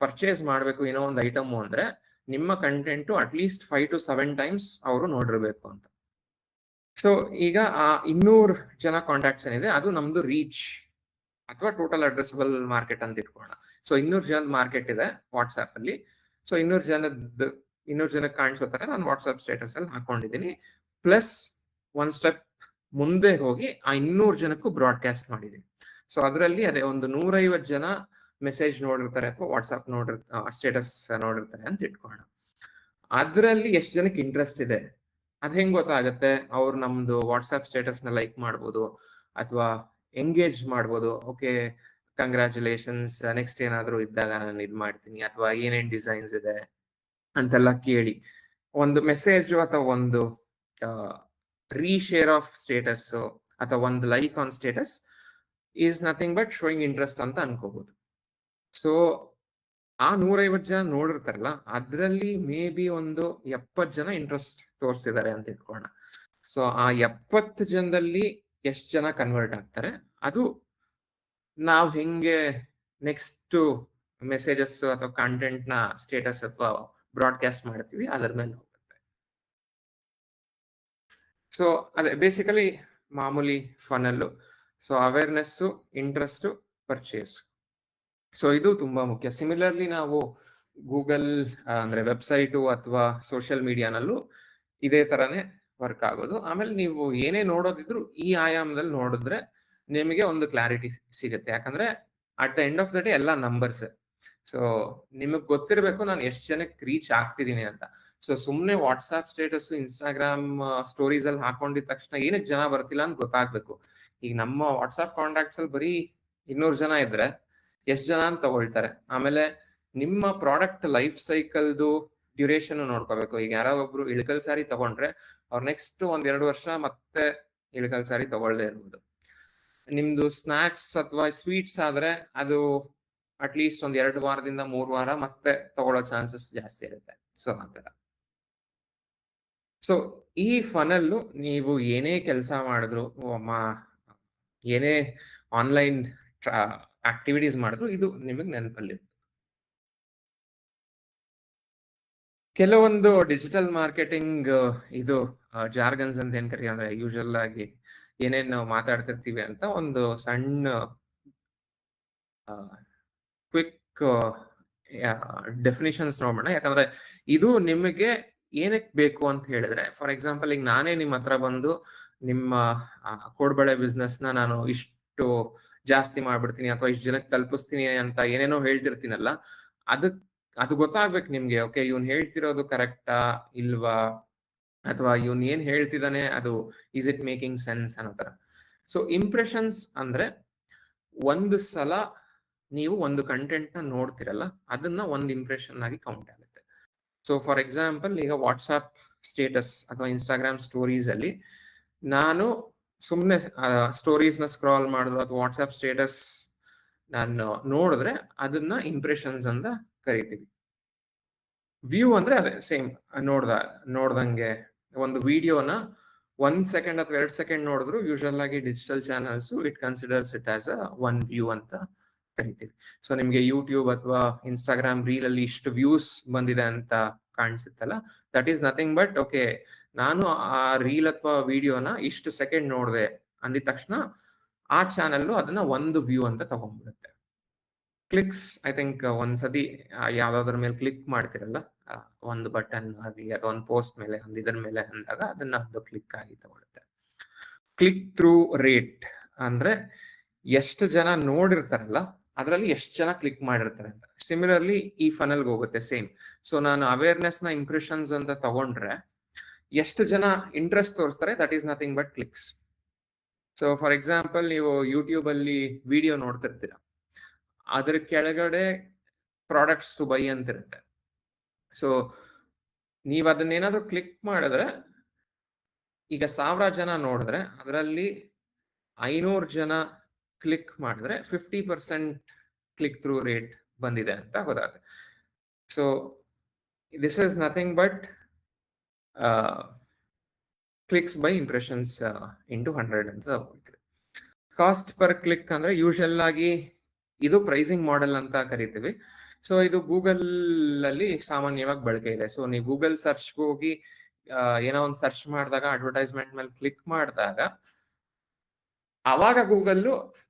ಪರ್ಚೇಸ್ ಮಾಡಬೇಕು ಏನೋ ಒಂದು ಐಟಮ್ ಅಂದ್ರೆ ನಿಮ್ಮ ಕಂಟೆಂಟ್ ಅಟ್ಲೀಸ್ಟ್ 5 to 7 times ಅವರು ನೋಡಿರ್ಬೇಕು ಅಂತ. ಸೊ ಈಗ ಆ 200 ಜನ ಕಾಂಟ್ಯಾಕ್ಟ್ಸ್ ಏನಿದೆ ಅದು ನಮ್ದು ರೀಚ್ ಅಥವಾ ಟೋಟಲ್ ಅಡ್ರೆಸಬಲ್ ಮಾರ್ಕೆಟ್ ಅಂತ ಇಟ್ಕೊಳ್ಳೋಣ. ಸೊ 200 ಜನದ ಮಾರ್ಕೆಟ್ ಇದೆ ವಾಟ್ಸ್ಆಪ್ ಅಲ್ಲಿ. ಸೊ 200 ಜನಕ್ಕೆ ಕಾಣಿಸೋ ತರ ನಾನು ವಾಟ್ಸ್ಆಪ್ ಸ್ಟೇಟಸ್ ಅಲ್ಲಿ ಹಾಕೊಂಡಿದ್ದೀನಿ. ಪ್ಲಸ್ ಒಂದ್ ಸ್ಟೆಪ್ ಮುಂದೆ ಹೋಗಿ ಆ 200 ಜನಕ್ಕೂ ಬ್ರಾಡ್ಕಾಸ್ಟ್ ಮಾಡಿದ್ದೀನಿ. ಸೊ ಅದರಲ್ಲಿ ಅದೇ ಒಂದು 150 ಜನ ಮೆಸೇಜ್ ನೋಡಿರ್ತಾರೆ ಅಥವಾ ವಾಟ್ಸ್ಆಪ್ ಸ್ಟೇಟಸ್ ನೋಡಿರ್ತಾರೆ ಅಂತ ಇಟ್ಕೊಳ್ಳೋಣ. ಅದರಲ್ಲಿ ಎಷ್ಟು ಜನಕ್ಕೆ ಇಂಟ್ರೆಸ್ಟ್ ಇದೆ ಅದ್ ಹೆಂಗ್ ಗೊತ್ತಾಗುತ್ತೆ? ಅವ್ರು ನಮ್ದು ವಾಟ್ಸ್ಆಪ್ ಸ್ಟೇಟಸ್ ನ ಲೈಕ್ ಮಾಡ್ಬೋದು ಅಥವಾ ಎಂಗೇಜ್ ಮಾಡ್ಬೋದು. ಓಕೆ, ಕಂಗ್ರ್ಯಾಚುಲೇಷನ್ಸ್, ನೆಕ್ಸ್ಟ್ ಏನಾದ್ರು ಇದ್ದಾಗ ನಾನು ಇದ್ ಮಾಡ್ತೀನಿ, ಅಥವಾ ಏನೇನ್ ಡಿಸೈನ್ಸ್ ಇದೆ ಅಂತೆಲ್ಲ ಕೇಳಿ ಒಂದು ಮೆಸೇಜ್ ಅಥವಾ ಒಂದು ರೀಶೇರ್ ಆಫ್ ಸ್ಟೇಟಸ್ ಅಥವಾ ಒಂದು like on status is nothing but showing interest ಅಂತ ಅನ್ಕೋಬಹುದು. ಸೊ ಆ 150 ಜನ ನೋಡಿರ್ತಾರಲ್ಲ ಅದ್ರಲ್ಲಿ ಮೇ ಬಿ ಒಂದು 70 ಜನ ಇಂಟ್ರೆಸ್ಟ್ ತೋರಿಸಿದ್ದಾರೆ ಅಂತ ಇಟ್ಕೊಳ್ಳೋಣ. ಸೊ ಆ 70 ಜನದಲ್ಲಿ ಎಷ್ಟು ಜನ ಕನ್ವರ್ಟ್ ಆಗ್ತಾರೆ ಅದು ನಾವು ಹೆಂಗೆ ನೆಕ್ಸ್ಟ್ ಮೆಸೇಜಸ್ ಅಥವಾ ಕಂಟೆಂಟ್ ನ ಸ್ಟೇಟಸ್ ಅಥವಾ ಬ್ರಾಡ್ಕಾಸ್ಟ್ ಮಾಡ್ತೀವಿ ಅದರ ಮೇಲೆ ಹೋಗುತ್ತೆ. ಸೊ ಅದೇ ಬೇಸಿಕಲಿ ಮಾಮೂಲಿ funnel. So awareness, interest, purchase. So ಇದು ತುಂಬಾ ಮುಖ್ಯ. ಸಿಮಿಲರ್ಲಿ ನಾವು ಗೂಗಲ್ ಅಂದ್ರೆ ವೆಬ್ಸೈಟು ಅಥವಾ ಸೋಷಿಯಲ್ ಮೀಡಿಯಾನಲ್ಲೂ ಇದೇ ತರನೇ ವರ್ಕ್ ಆಗೋದು. ಆಮೇಲೆ ನೀವು ಏನೇ ನೋಡೋದಿದ್ರು ಈ ಆಯಾಮದಲ್ಲಿ ನೋಡಿದ್ರೆ ನಿಮಗೆ ಒಂದು ಕ್ಲಾರಿಟಿ ಸಿಗುತ್ತೆ. ಯಾಕಂದ್ರೆ at the end of the day ಎಲ್ಲ ನಂಬರ್ಸ್. ಸೊ ನಿಮಗ್ ಗೊತ್ತಿರಬೇಕು ನಾನು ಎಷ್ಟು ಜನಕ್ಕೆ ರೀಚ್ ಆಗ್ತಿದ್ದೀನಿ ಅಂತ. ಸೊ ಸುಮ್ನೆ ವಾಟ್ಸ್ಆಪ್ ಸ್ಟೇಟಸ್, ಇನ್ಸ್ಟಾಗ್ರಾಮ್ ಸ್ಟೋರೀಸ್ ಅಲ್ಲಿ ಹಾಕೊಂಡಿದ ತಕ್ಷಣ ಏನಕ್ಕೆ ಜನ ಬರ್ತಿಲ್ಲ ಅಂತ ಗೊತ್ತಾಗ್ಬೇಕು. ಈಗ ನಮ್ಮ ವಾಟ್ಸ್ಆಪ್ ಕಾಂಟ್ಯಾಕ್ಟ್ಸ್ ಅಲ್ಲಿ ಬರೀ 200 ಜನ ಇದ್ರೆ ಎಷ್ಟು ಜನ ಅಂತ ತಗೊಳ್ತಾರೆ. ಆಮೇಲೆ ನಿಮ್ಮ ಪ್ರಾಡಕ್ಟ್ ಲೈಫ್ ಸೈಕಲ್ದು ಡ್ಯೂರೇಷನ್ ನೋಡ್ಕೋಬೇಕು. ಈಗ ಯಾರೋ ಒಬ್ರು ಇಳಕಲ್ ಸಾರಿ ತಗೊಂಡ್ರೆ ಅವ್ರು ನೆಕ್ಸ್ಟ್ 1-2 ವರ್ಷ ಮತ್ತೆ ಇಳಕಲ್ ಸಾರಿ ತಗೊಳ್ದೇ ಇರ್ಬೋದು. ನಿಮ್ದು ಸ್ನಾಕ್ಸ್ ಅಥವಾ ಸ್ವೀಟ್ಸ್ ಆದ್ರೆ ಅದು ಅಟ್ಲೀಸ್ಟ್ 1-2 ವಾರದಿಂದ 3 ವಾರ ಮತ್ತೆ ತಗೊಳ್ಳೋ ಚಾನ್ಸಸ್ ಜಾಸ್ತಿ ಇರುತ್ತೆ. ಸೊ ಆತರ. ಸೊ ಈ ಫನಲ್ಲು ನೀವು ಏನೇ ಕೆಲಸ ಮಾಡಿದ್ರು, ಏನೇ ಆನ್ಲೈನ್ ಆಕ್ಟಿವಿಟೀಸ್ ಮಾಡಿದ್ರು ಇದು ನಿಮಗೆ ನೆನಪಲ್ಲಿ. ಕೆಲವೊಂದು ಡಿಜಿಟಲ್ ಮಾರ್ಕೆಟಿಂಗ್ ಇದು ಜಾರ್ಗನ್ಸ್ ಅಂತ ಏನ್ ಕರೀತಾರೆ, ಅಂದ್ರೆ ಯೂಶಲ್ ಆಗಿ ಏನೇನ್ ನಾವು ಮಾತಾಡ್ತಿರ್ತೀವಿ ಅಂತ ಒಂದು ಸಣ್ಣ ಕ್ವಿಕ್ ಡೆಫಿನಿಷನ್ಸ್ ನೋಡೋಣ. ಯಾಕಂದ್ರೆ ಇದು ನಿಮಗೆ ಏನಕ್ಕೆ ಬೇಕು ಅಂತ ಹೇಳಿದ್ರೆ, ಫಾರ್ ಎಕ್ಸಾಂಪಲ್ ಈಗ ನಾನೇ ನಿಮ್ಮ ಹತ್ರ ಬಂದು ನಿಮ್ಮ ಕೋಡ್ಬಳೆ ಬಿಸ್ನೆಸ್ ನ ನಾನು ಇಷ್ಟು ಜಾಸ್ತಿ ಮಾಡ್ಬಿಡ್ತೀನಿ ಅಥವಾ ಇಷ್ಟು ಜನಕ್ಕೆ ತಲುಪಿಸ್ತೀನಿ ಅಂತ ಏನೇನೋ ಹೇಳ್ತಿರ್ತೀನಲ್ಲ, ಅದು ಗೊತ್ತಾಗ್ಬೇಕು ನಿಮ್ಗೆ. ಓಕೆ, ಇವ್ನು ಹೇಳ್ತಿರೋದು ಕರೆಕ್ಟಾ ಇಲ್ವಾ, ಅಥವಾ ಇವನ್ ಏನ್ ಹೇಳ್ತಿದ್ದಾನೆ ಅದು ಈಸ್ ಇಟ್ ಮೇಕಿಂಗ್ ಸೆನ್ಸ್ ಅನ್ನೋ ತರ. ಸೊ ಇಂಪ್ರೆಷನ್ಸ್ ಅಂದ್ರೆ ಒಂದು ಸಲ ನೀವು ಒಂದು ಕಂಟೆಂಟ್ ನ ನೋಡ್ತಿರಲ್ಲ ಅದನ್ನ ಒಂದು ಇಂಪ್ರೆಷನ್ ಆಗಿ ಕೌಂಟ್ ಆಗುತ್ತೆ. ಸೊ ಫಾರ್ ಎಕ್ಸಾಂಪಲ್ ಈಗ ವಾಟ್ಸ್ಆಪ್ ಸ್ಟೇಟಸ್ ಅಥವಾ ಇನ್ಸ್ಟಾಗ್ರಾಮ್ ಸ್ಟೋರೀಸ್ ಅಲ್ಲಿ ನಾನು ಸುಮ್ಮನೆ ಸ್ಟೋರೀಸ್ ನ ಸ್ಕ್ರಾಲ್ ಮಾಡಿದ್ರು ಅಥವಾ ವಾಟ್ಸ್ಆಪ್ ಸ್ಟೇಟಸ್ ನಾನು ನೋಡಿದ್ರೆ ಅದನ್ನ ಇಂಪ್ರೆಷನ್ಸ್ ಅಂತ ಕರಿತೀವಿ. ವ್ಯೂ ಅಂದ್ರೆ ಅದೇ ಸೇಮ್ ನೋಡ್ದಂಗೆ ಒಂದು ವಿಡಿಯೋನ 1 ಸೆಕೆಂಡ್ ಅಥವಾ 2 ಸೆಕೆಂಡ್ ನೋಡಿದ್ರು ಯೂಶಲ್ ಆಗಿ digital channels it considers it as one view ಅಂತ ಕರಿತೀವಿ. ಸೊ ನಿಮ್ಗೆ ಯೂಟ್ಯೂಬ್ ಅಥವಾ ಇನ್ಸ್ಟಾಗ್ರಾಮ್ ರೀಲ್ ಅಲ್ಲಿ ಇಷ್ಟು ವ್ಯೂಸ್ ಬಂದಿದೆ ಅಂತ ಕಾಣಿಸುತ್ತಲ್ಲ, that is nothing but okay, ನಾನು ಆ ರೀಲ್ ಅಥವಾ ವಿಡಿಯೋನ ಇಷ್ಟು ಸೆಕೆಂಡ್ ನೋಡಿದೆ ಅಂದಿದ ತಕ್ಷಣ ಆ ಚಾನಲ್ ಅದನ್ನ ಒಂದು ವ್ಯೂ ಅಂತ ತಗೊಂಡ್ಬಿಡುತ್ತೆ. ಕ್ಲಿಕ್ಸ್, ಐ ಥಿಂಕ್ ಒಂದ್ಸತಿ ಯಾವ್ದಾದ್ರ ಮೇಲೆ ಕ್ಲಿಕ್ ಮಾಡ್ತಿರಲ್ಲ, ಒಂದು ಬಟನ್ ಆಗಲಿ ಅಥವಾ ಒಂದು ಪೋಸ್ಟ್ ಮೇಲೆ ಒಂದು ಇದ್ರ ಮೇಲೆ ಅಂದಾಗ ಅದನ್ನ ಅದು ಕ್ಲಿಕ್ ಆಗಿ ತಗೊಳುತ್ತೆ. ಕ್ಲಿಕ್ ಥ್ರೂ ರೇಟ್ ಅಂದ್ರೆ ಎಷ್ಟು ಜನ ನೋಡಿರ್ತಾರಲ್ಲ ಅದರಲ್ಲಿ ಎಷ್ಟು ಜನ ಕ್ಲಿಕ್ ಮಾಡಿರ್ತಾರೆ ಅಂತ. ಸಿಮಿಲರ್ಲಿ ಈ ಫನಲ್ಗೆ ಹೋಗುತ್ತೆ ಸೇಮ್. ಸೊ ನಾನು ಅವೇರ್ನೆಸ್ ನ ಇಂಪ್ರೆಷನ್ಸ್ ಅಂತ ತಗೊಂಡ್ರೆ ಎಷ್ಟು ಜನ ಇಂಟ್ರೆಸ್ಟ್ ತೋರಿಸ್ತಾರೆ, that is nothing but clicks. So for example ನೀವು ಯೂಟ್ಯೂಬ್ ಅಲ್ಲಿ ವಿಡಿಯೋ ನೋಡ್ತಿರ್ತೀರ, ಅದ್ರ ಕೆಳಗಡೆ ಪ್ರಾಡಕ್ಟ್ಸ್ ಟು ಬೈ ಅಂತ ಇರುತ್ತೆ. ಸೊ ನೀವು ಅದನ್ನೇನಾದ್ರೂ ಕ್ಲಿಕ್ ಮಾಡಿದ್ರೆ ಈಗ 1000 ಜನ ನೋಡಿದ್ರೆ ಅದರಲ್ಲಿ 500 ಜನ ಕ್ಲಿಕ್ ಮಾಡಿದ್ರೆ 50% ಕ್ಲಿಕ್ ಥ್ರೂ ರೇಟ್ ಬಂದಿದೆ ಅಂತ ಗೊತ್ತಾಗುತ್ತೆ. So this is nothing but clicks by impressions into 100 ಅಂತ ತಗೊಳ್ತೀವಿ. ಕಾಸ್ಟ್ ಪರ್ ಕ್ಲಿಕ್ ಅಂದ್ರೆ ಯೂಶಲ್ ಆಗಿ ಇದು ಪ್ರೈಸಿಂಗ್ ಮಾಡೆಲ್ ಅಂತ ಕರಿತೀವಿ. ಸೊ ಇದು ಗೂಗಲ್ ಅಲ್ಲಿ ಸಾಮಾನ್ಯವಾಗಿ ಬಳಕೆ ಇದೆ. ಸೊ ನೀವು ಗೂಗಲ್ ಸರ್ಚ್ ಹೋಗಿ ಏನೋ ಒಂದು ಸರ್ಚ್ ಮಾಡಿದಾಗ ಅಡ್ವರ್ಟೈಸ್ಮೆಂಟ್ ಮೇಲೆ ಕ್ಲಿಕ್ ಮಾಡಿದಾಗ ಅವಾಗ ಗೂಗಲ್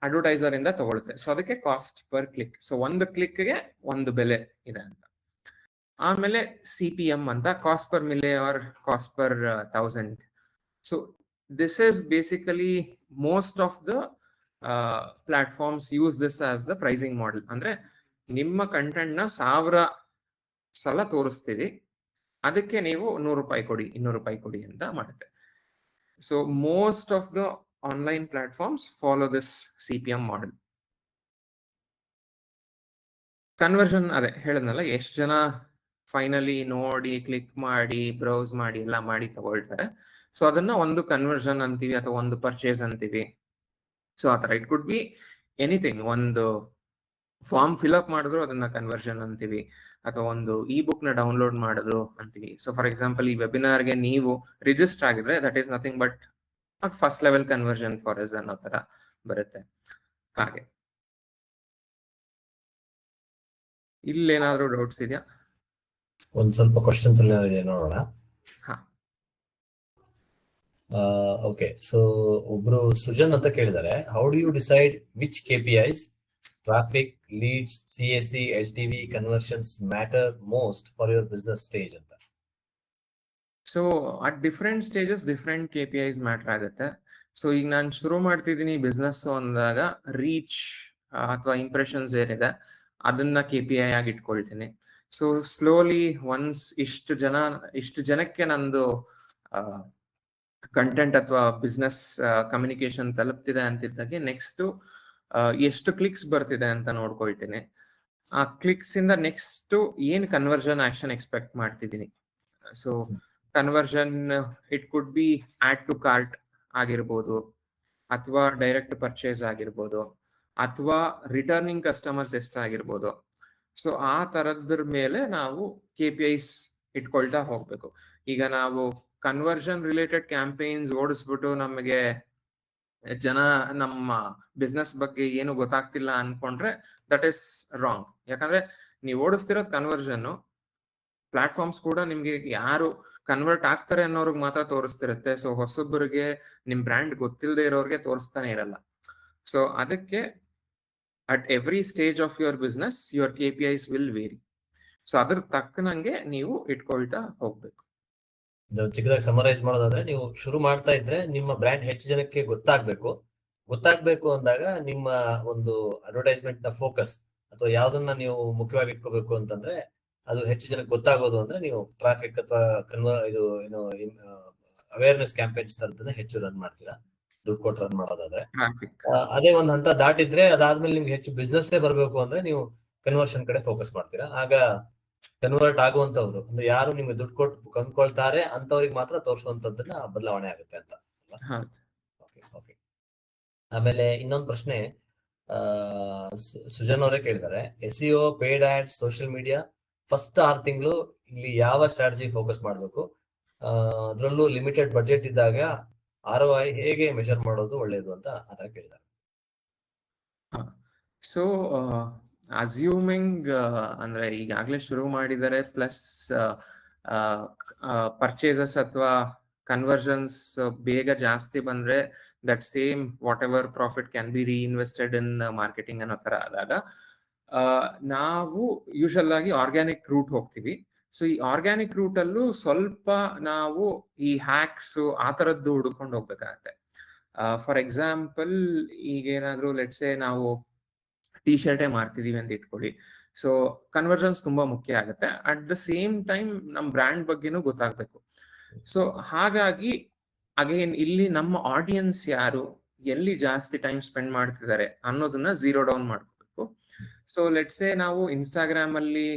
ಅಡ್ವರ್ಟೈಸರ್ ಇಂದ ತಗೊಳುತ್ತೆ. ಸೊ ಅದಕ್ಕೆ ಕಾಸ್ಟ್ ಪರ್ ಕ್ಲಿಕ್. ಸೊ ಒಂದು ಕ್ಲಿಕ್ಗೆ ಒಂದು ಬೆಲೆ ಇದೆ ಅಂತ. ಆಮೇಲೆ CPM ಅಂತ, cost per mille or cost per 1000. So this is basically most of the platforms use this as the pricing model. ಅಂದ್ರೆ ನಿಮ್ಮ ಕಂಟೆಂಟ್ ನ 1000 ಸಲ ತೋರಿಸ್ತೀವಿ, ಅದಕ್ಕೆ ನೀವು 100 ರೂಪಾಯಿ ಕೊಡಿ, 200 ರೂಪಾಯಿ ಕೊಡಿ ಅಂತ ಮಾಡುತ್ತೆ. So most of the online platforms follow this CPM model. Conversion ಅದೇ ಹೇಳಿದ್ನಲ್ಲ, ಎಷ್ಟು ಜನ ಫೈನಲಿ ನೋಡಿ, ಕ್ಲಿಕ್ ಮಾಡಿ, ಬ್ರೌಸ್ ಮಾಡಿ ಎಲ್ಲ ಮಾಡಿ ತಗೊಳ್ತಾರೆ. ಸೊ ಅದನ್ನ ಒಂದು ಕನ್ವರ್ಷನ್ ಅಂತೀವಿ ಅಥವಾ ಒಂದು ಪರ್ಚೇಸ್ ಅಂತೀವಿ. ಸೊ ಆತರ ಇಟ್ ಕುಡ್ ಬಿ ಎನಿಥಿಂಗ್. ಒಂದು ಫಾರ್ಮ್ ಫಿಲ್ಅಪ್ ಮಾಡಿದ್ರು ಅದನ್ನ ಕನ್ವರ್ಷನ್ ಅಂತೀವಿ, ಅಥವಾ ಒಂದು ಬುಕ್ ನ ಡೌನ್ಲೋಡ್ ಮಾಡಿದ್ರು ಅಂತೀವಿ. ಸೊ ಫಾರ್ ಎಕ್ಸಾಂಪಲ್, ಈ ವೆಬಿನಾರ್ಗೆ ನೀವು ರಿಜಿಸ್ಟರ್ ಆಗಿದ್ರೆ that is nothing but first level conversion for us ಅನ್ನೋ ತರ ಬರುತ್ತೆ. ಹಾಗೆ ಇಲ್ಲೇನಾದ್ರೂ ಡೌಟ್ಸ್ ಇದೆಯಾ? ಒಂದ್ ಸ್ವಲ್ಪ ಕ್ವಶನ್ಸ್ ಎಲ್ಲ ಇದೆ, ನೋಡೋಣ. ಓಕೆ, ಸೊ ಒಬ್ರು ಸುಜನ್ ಅಂತ ಕೇಳಿದ್ದಾರೆ, how do you decide which KPIs, traffic, leads, CAC, LTV, conversions matter most for your business stage ಅಂತ? So at different stages different KPIs matter ಆಗುತ್ತೆ. ಸೊ ಈಗ ನಾನು ಶುರು ಮಾಡ್ತಿದ್ದೀನಿ ಬಿಸ್ನೆಸ್ ಅಂದಾಗ ರೀಚ್ ಅಥವಾ ಇಂಪ್ರೆಷನ್ಸ್ ಏನಿದೆ ಅದನ್ನ KPI ಆಗಿ ಇಟ್ಕೊಳ್ತೀನಿ. ಸೊ ಸ್ಲೋಲಿ ಒನ್ಸ್ ಇಷ್ಟು ಜನಕ್ಕೆ ನಂದು ಕಂಟೆಂಟ್ ಅಥವಾ ಬಿಸ್ನೆಸ್ ಕಮ್ಯುನಿಕೇಶನ್ ತಲುಪ್ತಿದೆ ಅಂತಿದ್ದಾಗೆ ನೆಕ್ಸ್ಟ್ ಎಷ್ಟು ಕ್ಲಿಕ್ಸ್ ಬರ್ತಿದೆ ಅಂತ ನೋಡ್ಕೊಳ್ತೀನಿ. ಆ ಕ್ಲಿಕ್ಸ್ ಇಂದ ನೆಕ್ಸ್ಟ್ ಏನ್ ಕನ್ವರ್ಷನ್ ಆಕ್ಷನ್ ಎಕ್ಸ್ಪೆಕ್ಟ್ ಮಾಡ್ತಿದ್ದೀನಿ. So conversion it could be add to cart ಆಗಿರ್ಬೋದು, ಅಥವಾ ಡೈರೆಕ್ಟ್ ಪರ್ಚೇಸ್ ಆಗಿರ್ಬೋದು, ಅಥವಾ ರಿಟರ್ನಿಂಗ್ ಕಸ್ಟಮರ್ಸ್ ಎಷ್ಟಾಗಿರ್ಬೋದು. ಸೊ ಆ ತರದ್ರ ಮೇಲೆ ನಾವು KPIs ಇಟ್ಕೊಳ್ತಾ ಹೋಗ್ಬೇಕು. ಈಗ ನಾವು ಕನ್ವರ್ಷನ್ ರಿಲೇಟೆಡ್ ಕ್ಯಾಂಪೇನ್ಸ್ ಓಡಿಸ್ಬಿಟ್ಟು ನಮಗೆ ಜನ ನಮ್ಮ ಬಿಸ್ನೆಸ್ ಬಗ್ಗೆ ಏನು ಗೊತ್ತಾಗ್ತಿಲ್ಲ ಅನ್ಕೊಂಡ್ರೆ ದಟ್ ಈಸ್ ರಾಂಗ್. ಯಾಕಂದ್ರೆ ನೀವು ಓಡಿಸ್ತಿರೋದು ಕನ್ವರ್ಷನ್, ಪ್ಲಾಟ್ಫಾರ್ಮ್ಸ್ ಕೂಡ ನಿಮ್ಗೆ ಯಾರು ಕನ್ವರ್ಟ್ ಆಗ್ತಾರೆ ಅನ್ನೋರ್ಗೆ ಮಾತ್ರ ತೋರಿಸ್ತಿರುತ್ತೆ. ಸೊ ಹೊಸೊಬ್ಬರಿಗೆ ನಿಮ್ ಬ್ರ್ಯಾಂಡ್ ಗೊತ್ತಿಲ್ಲದೆ ಇರೋರಿಗೆ ತೋರಿಸ್ತಾನೆ ಇರಲ್ಲ. ಸೊ ಅದಕ್ಕೆ at every stage of your business your KPIs will vary. So ಅದ್ರ ತಕ್ಕನಂಗೆ ನೀವು ಇಟ್ಕೊಳ್ತಾ ಹೋಗ್ಬೇಕು. ಚಿಕ್ಕದಾಗಿ ಸಮರೈಸ್ ಮಾಡೋದಾದ್ರೆ, ನೀವು ಶುರು ಮಾಡ್ತಾ ಇದ್ರೆ ನಿಮ್ಮ ಬ್ರ್ಯಾಂಡ್ ಹೆಚ್ಚು ಜನಕ್ಕೆ ಗೊತ್ತಾಗ್ಬೇಕು ಅಂದಾಗ ನಿಮ್ಮ ಒಂದು ಅಡ್ವರ್ಟೈಸ್ಮೆಂಟ್ ನ ಫೋಕಸ್ ಅಥವಾ ಯಾವ್ದನ್ನ ನೀವು ಮುಖ್ಯವಾಗಿ ಇಟ್ಕೋಬೇಕು ಅಂತಂದ್ರೆ, ಅದು ಹೆಚ್ಚು ಜನಕ್ಕೆ ಗೊತ್ತಾಗೋದು ಅಂದ್ರೆ ನೀವು ಟ್ರಾಫಿಕ್ ಅಥವಾ ಅವೇರ್ನೆಸ್ ಕ್ಯಾಂಪೇನ್ಸ್ ತರದನ್ನ ಹೆಚ್ಚು ರನ್ ಮಾಡ್ತೀರಾ, ದುಡ್ಡು ಕೊಟ್ಟು ರನ್ ಮಾಡೋದಾದ್ರೆ. ಅದೇ ಒಂದು ಹಂತ ದಾಟಿದ್ರೆ ಅದಾದ್ಮೇಲೆ ನಿಮ್ಗೆ ಹೆಚ್ಚು ಬಿಸ್ನೆಸ್ ಬರಬೇಕು ಅಂದ್ರೆ ನೀವು ಕನ್ವರ್ಷನ್ ಕಡೆ ಫೋಕಸ್ ಮಾಡ್ತೀರಾ. ಆಗ ಕನ್ವರ್ಟ್ ಆಗುವಂತವ್ರು ಅಂದ್ರೆ ಯಾರು ನಿಮ್ಗೆ ದುಡ್ಡು ಕೊಟ್ಟು ಕೊಂಡ್ಕೊಳ್ತಾರೆ ಅಂತವ್ರಿಗೆ ಮಾತ್ರ ತೋರಿಸುವಂತದ್ದನ್ನ ಬದಲಾವಣೆ ಆಗುತ್ತೆ ಅಂತ. ಆಮೇಲೆ ಇನ್ನೊಂದು ಪ್ರಶ್ನೆ ಸುಜನ್ ಅವರೇ ಕೇಳಿದ್ದಾರೆ, SEO, paid ads, social media first 6 ತಿಂಗಳು ಇಲ್ಲಿ ಯಾವ ಸ್ಟ್ರಾಟಜಿ ಫೋಕಸ್ ಮಾಡಬೇಕು, ಅದರಲ್ಲೂ ಲಿಮಿಟೆಡ್ ಬಜೆಟ್ ಇದ್ದಾಗ ROI ಹೇಗೆ ಮೆಜರ್ ಮಾಡೋದು ಒಳ್ಳೇದು ಅಂತ ಆತರ ಕೇಳಿದ್ದಾರೆ. ಸೊ ಅಸ್ಯೂಮಿಂಗ್ ಅಂದ್ರೆ ಈಗಾಗಲೇ ಶುರು ಮಾಡಿದರೆ ಪ್ಲಸ್ ಪರ್ಚೇಸಸ್ ಅಥವಾ ಕನ್ವರ್ಷನ್ಸ್ ಬೇಗ ಜಾಸ್ತಿ ಬಂದ್ರೆ that same whatever profit can be reinvested in marketing ಅನ್ನೋ ತರ ಆದಾಗ ನಾವು ಯೂಶಲ್ ಆಗಿ ಆರ್ಗ್ಯಾನಿಕ್ ರೂಟ್ ಹೋಗ್ತೀವಿ. ಸೊ ಈ ಆರ್ಗ್ಯಾನಿಕ್ ರೂಟ್ ಅಲ್ಲೂ ಸ್ವಲ್ಪ ನಾವು ಈ ಹ್ಯಾಕ್ಸ್ ಆ ತರದ್ದು ಹುಡ್ಕೊಂಡು ಹೋಗ್ಬೇಕಾಗತ್ತೆ. ಫಾರ್ ಎಕ್ಸಾಂಪಲ್, ಈಗ ಏನಾದ್ರು ಲೆಟ್ಸೆ ನಾವು T-ಶರ್ಟೇ ಮಾರ್ತಿದೀವಿ ಅಂತ ಇಟ್ಕೊಳ್ಳಿ. ಸೊ ಕನ್ವರ್ಷನ್ಸ್ ತುಂಬಾ ಮುಖ್ಯ ಆಗುತ್ತೆ. ಅಟ್ ದ ಸೇಮ್ ಟೈಮ್ ನಮ್ ಬ್ರ್ಯಾಂಡ್ ಬಗ್ಗೆನೂ ಗೊತ್ತಾಗ್ಬೇಕು. ಸೊ ಹಾಗಾಗಿ ಅಗೇನ್ ಇಲ್ಲಿ ನಮ್ಮ ಆಡಿಯನ್ಸ್ ಯಾರು, ಎಲ್ಲಿ ಜಾಸ್ತಿ ಟೈಮ್ ಸ್ಪೆಂಡ್ ಮಾಡ್ತಿದ್ದಾರೆ ಅನ್ನೋದನ್ನ ಝೀರೋ ಡೌನ್ ಮಾಡ್ಕೋಬೇಕು. ಸೊ ಲೆಟ್ಸೆ ನಾವು ಇನ್ಸ್ಟಾಗ್ರಾಮ್ ಅಲ್ಲಿ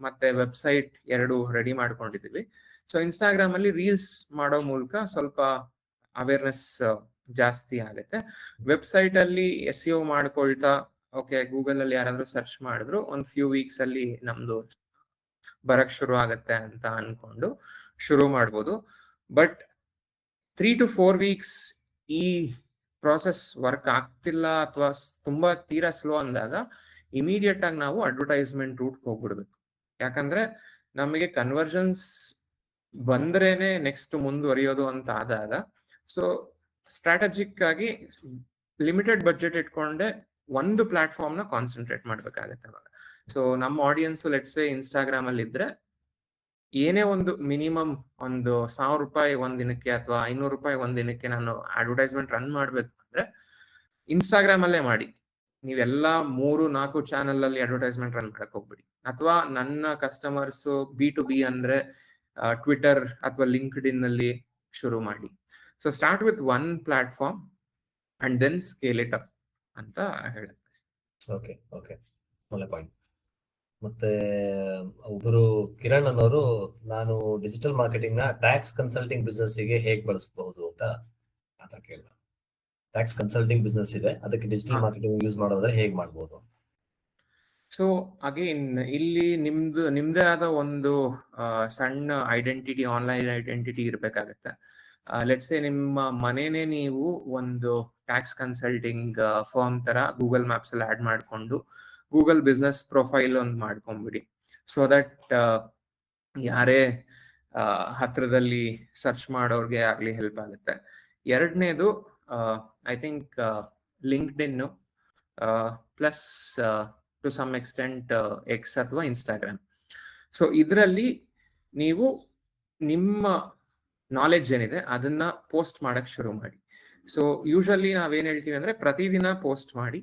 ಮತ್ತೆ ವೆಬ್ಸೈಟ್ ಎರಡು ರೆಡಿ ಮಾಡ್ಕೊಂಡಿದೀವಿ. ಸೊ ಇನ್ಸ್ಟಾಗ್ರಾಮ್ ಅಲ್ಲಿ ರೀಲ್ಸ್ ಮಾಡೋ ಮೂಲಕ ಸ್ವಲ್ಪ ಅವೇರ್ನೆಸ್ ಜಾಸ್ತಿ ಆಗುತ್ತೆ. ವೆಬ್ಸೈಟ್ ಅಲ್ಲಿ SEO ಮಾಡ್ಕೊಳ್ತಾ ಓಕೆ ಗೂಗಲ್ ಅಲ್ಲಿ ಯಾರಾದ್ರೂ ಸರ್ಚ್ ಮಾಡಿದ್ರು ಒಂದು ಫ್ಯೂ ವೀಕ್ಸ್ ಅಲ್ಲಿ ನಮ್ದು ಬರಕ್ ಶುರು ಆಗತ್ತೆ ಅಂತ ಅನ್ಕೊಂಡು ಶುರು ಮಾಡ್ಬೋದು. ಬಟ್ 3 to 4 weeks ಈ ಪ್ರಾಸೆಸ್ ವರ್ಕ್ ಆಗ್ತಿಲ್ಲ ಅಥವಾ ತುಂಬಾ ತೀರಾ ಸ್ಲೋ ಅಂದಾಗ ಇಮಿಡಿಯೇಟ್ ಆಗಿ ನಾವು ಅಡ್ವರ್ಟೈಸ್ಮೆಂಟ್ ರೂಟ್ ಹೋಗ್ಬಿಡ್ಬೇಕು. ಯಾಕಂದ್ರೆ ನಮಗೆ ಕನ್ವರ್ಷನ್ಸ್ ಬಂದ್ರೇನೆ ನೆಕ್ಸ್ಟ್ ಮುಂದುವರಿಯೋದು ಅಂತ ಆದಾಗ, ಸೊ ಸ್ಟ್ರಾಟಜಿಕ್ ಆಗಿ ಲಿಮಿಟೆಡ್ ಬಡ್ಜೆಟ್ ಇಟ್ಕೊಂಡೆ ಒಂದು ಪ್ಲಾಟ್ಫಾರ್ಮ್ ನ ಕಾನ್ಸಂಟ್ರೇಟ್ ಮಾಡ್ಬೇಕಾಗತ್ತೆ ಅವಾಗ. ಸೊ ನಮ್ಮ ಆಡಿಯನ್ಸ್ ಲೆಟ್ಸೆ ಇನ್ಸ್ಟಾಗ್ರಾಮ್ ಅಲ್ಲಿ ಇದ್ರೆ ಏನೇ ಒಂದು ಮಿನಿಮಮ್ ಒಂದು 1000 ರೂಪಾಯಿ ಒಂದ್ ದಿನಕ್ಕೆ ಅಥವಾ 500 ರೂಪಾಯಿ ಒಂದ್ ದಿನಕ್ಕೆ ನಾನು ಅಡ್ವರ್ಟೈಸ್ಮೆಂಟ್ ರನ್ ಮಾಡ್ಬೇಕು ಅಂದ್ರೆ ಇನ್ಸ್ಟಾಗ್ರಾಮ್ ಅಲ್ಲೇ ಮಾಡಿ. ನೀವೆಲ್ಲಾ 3-4 ಚಾನಲ್ ಅಲ್ಲಿ ಅಡ್ವರ್ಟೈಸ್ಮೆಂಟ್ ರನ್ ಮಾಡಕ್ ಹೋಗ್ಬಿಡಿ. ಅಥವಾ ನನ್ನ ಕಸ್ಟಮರ್ಸ್ B2B ಅಂದ್ರೆ ಟ್ವಿಟರ್ ಅಥವಾ ಲಿಂಕ್ಡ್ ಇನ್ ಅಲ್ಲಿ ಶುರು ಮಾಡಿ. So start with one platform and then scale it up ಅಂತ ಹೇಳುತ್ತೆ. ಓಕೆ ಓಕೆ, ಒಳ್ಳೆ ಪಾಯಿಂಟ್. ಮತ್ತೆ ಒಬ್ಬರು ಕಿರಣ್ ಅನ್ನೋರು, ನಾನು ಡಿಜಿಟಲ್ ಮಾರ್ಕೆಟಿಂಗ್ ನ ಟ್ಯಾಕ್ಸ್ ಕನ್ಸಲ್ಟಿಂಗ್ ಬಿಸ್ನೆಸ್ ಗೆ ಹೇಗೆ ಬಳಸಬಹುದು ಅಂತ ಆತರ ಕೇಳಿದ. ಟ್ಯಾಕ್ಸ್ ಕನ್ಸಲ್ಟಿಂಗ್ ಬಿಸ್ನೆಸ್ ಇದೆ, ಅದಕ್ಕೆ ಡಿಜಿಟಲ್ ಮಾರ್ಕೆಟಿಂಗ್ ಯೂಸ್ ಮಾಡೋದ್ರೆ ಹೇಗೆ ಮಾಡ್ಬೋದು? ಸೊ ಅಗೇನ್ ಇಲ್ಲಿ ನಿಮ್ದೇ ಆದ ಒಂದು ಸಣ್ಣ ಐಡೆಂಟಿಟಿ, ಆನ್ಲೈನ್ ಐಡೆಂಟಿಟಿ ಇರ್ಬೇಕಾಗತ್ತೆ. ಲೆಟ್ಸ್ ಸೇ ನಿಮ್ಮ ಮನೇನೆ ನೀವು ಒಂದು ಟ್ಯಾಕ್ಸ್ ಕನ್ಸಲ್ಟಿಂಗ್ ಫರ್ಮ್ ತರ ಗೂಗಲ್ ಮ್ಯಾಪ್ಸ್ ಅಲ್ಲಿ ಆಡ್ ಮಾಡ್ಕೊಂಡು ಗೂಗಲ್ ಬಿಸ್ನೆಸ್ ಪ್ರೊಫೈಲ್ ಒಂದು ಮಾಡ್ಕೊಂಡ್ಬಿಡಿ. ಸೊ ದಟ್ ಯಾರೇ ಹತ್ರದಲ್ಲಿ ಸರ್ಚ್ ಮಾಡೋರ್ಗೆ ಆಗ್ಲಿ ಹೆಲ್ಪ್ ಆಗುತ್ತೆ. ಎರಡನೇದು I think LinkedIn plus to some extent X ಅಥವಾ ಇನ್ಸ್ಟಾಗ್ರಾಮ್. ಸೊ ಇದರಲ್ಲಿ ನೀವು ನಿಮ್ಮ ನಾಲೆಡ್ಜ್ ಏನಿದೆ ಅದನ್ನ ಪೋಸ್ಟ್ ಮಾಡಕ್ ಶುರು ಮಾಡಿ. ಸೊ ಯೂಶಲಿ ನಾವೇನ್ ಹೇಳ್ತೀವಿ ಅಂದ್ರೆ ಪ್ರತಿದಿನ ಪೋಸ್ಟ್ ಮಾಡಿ,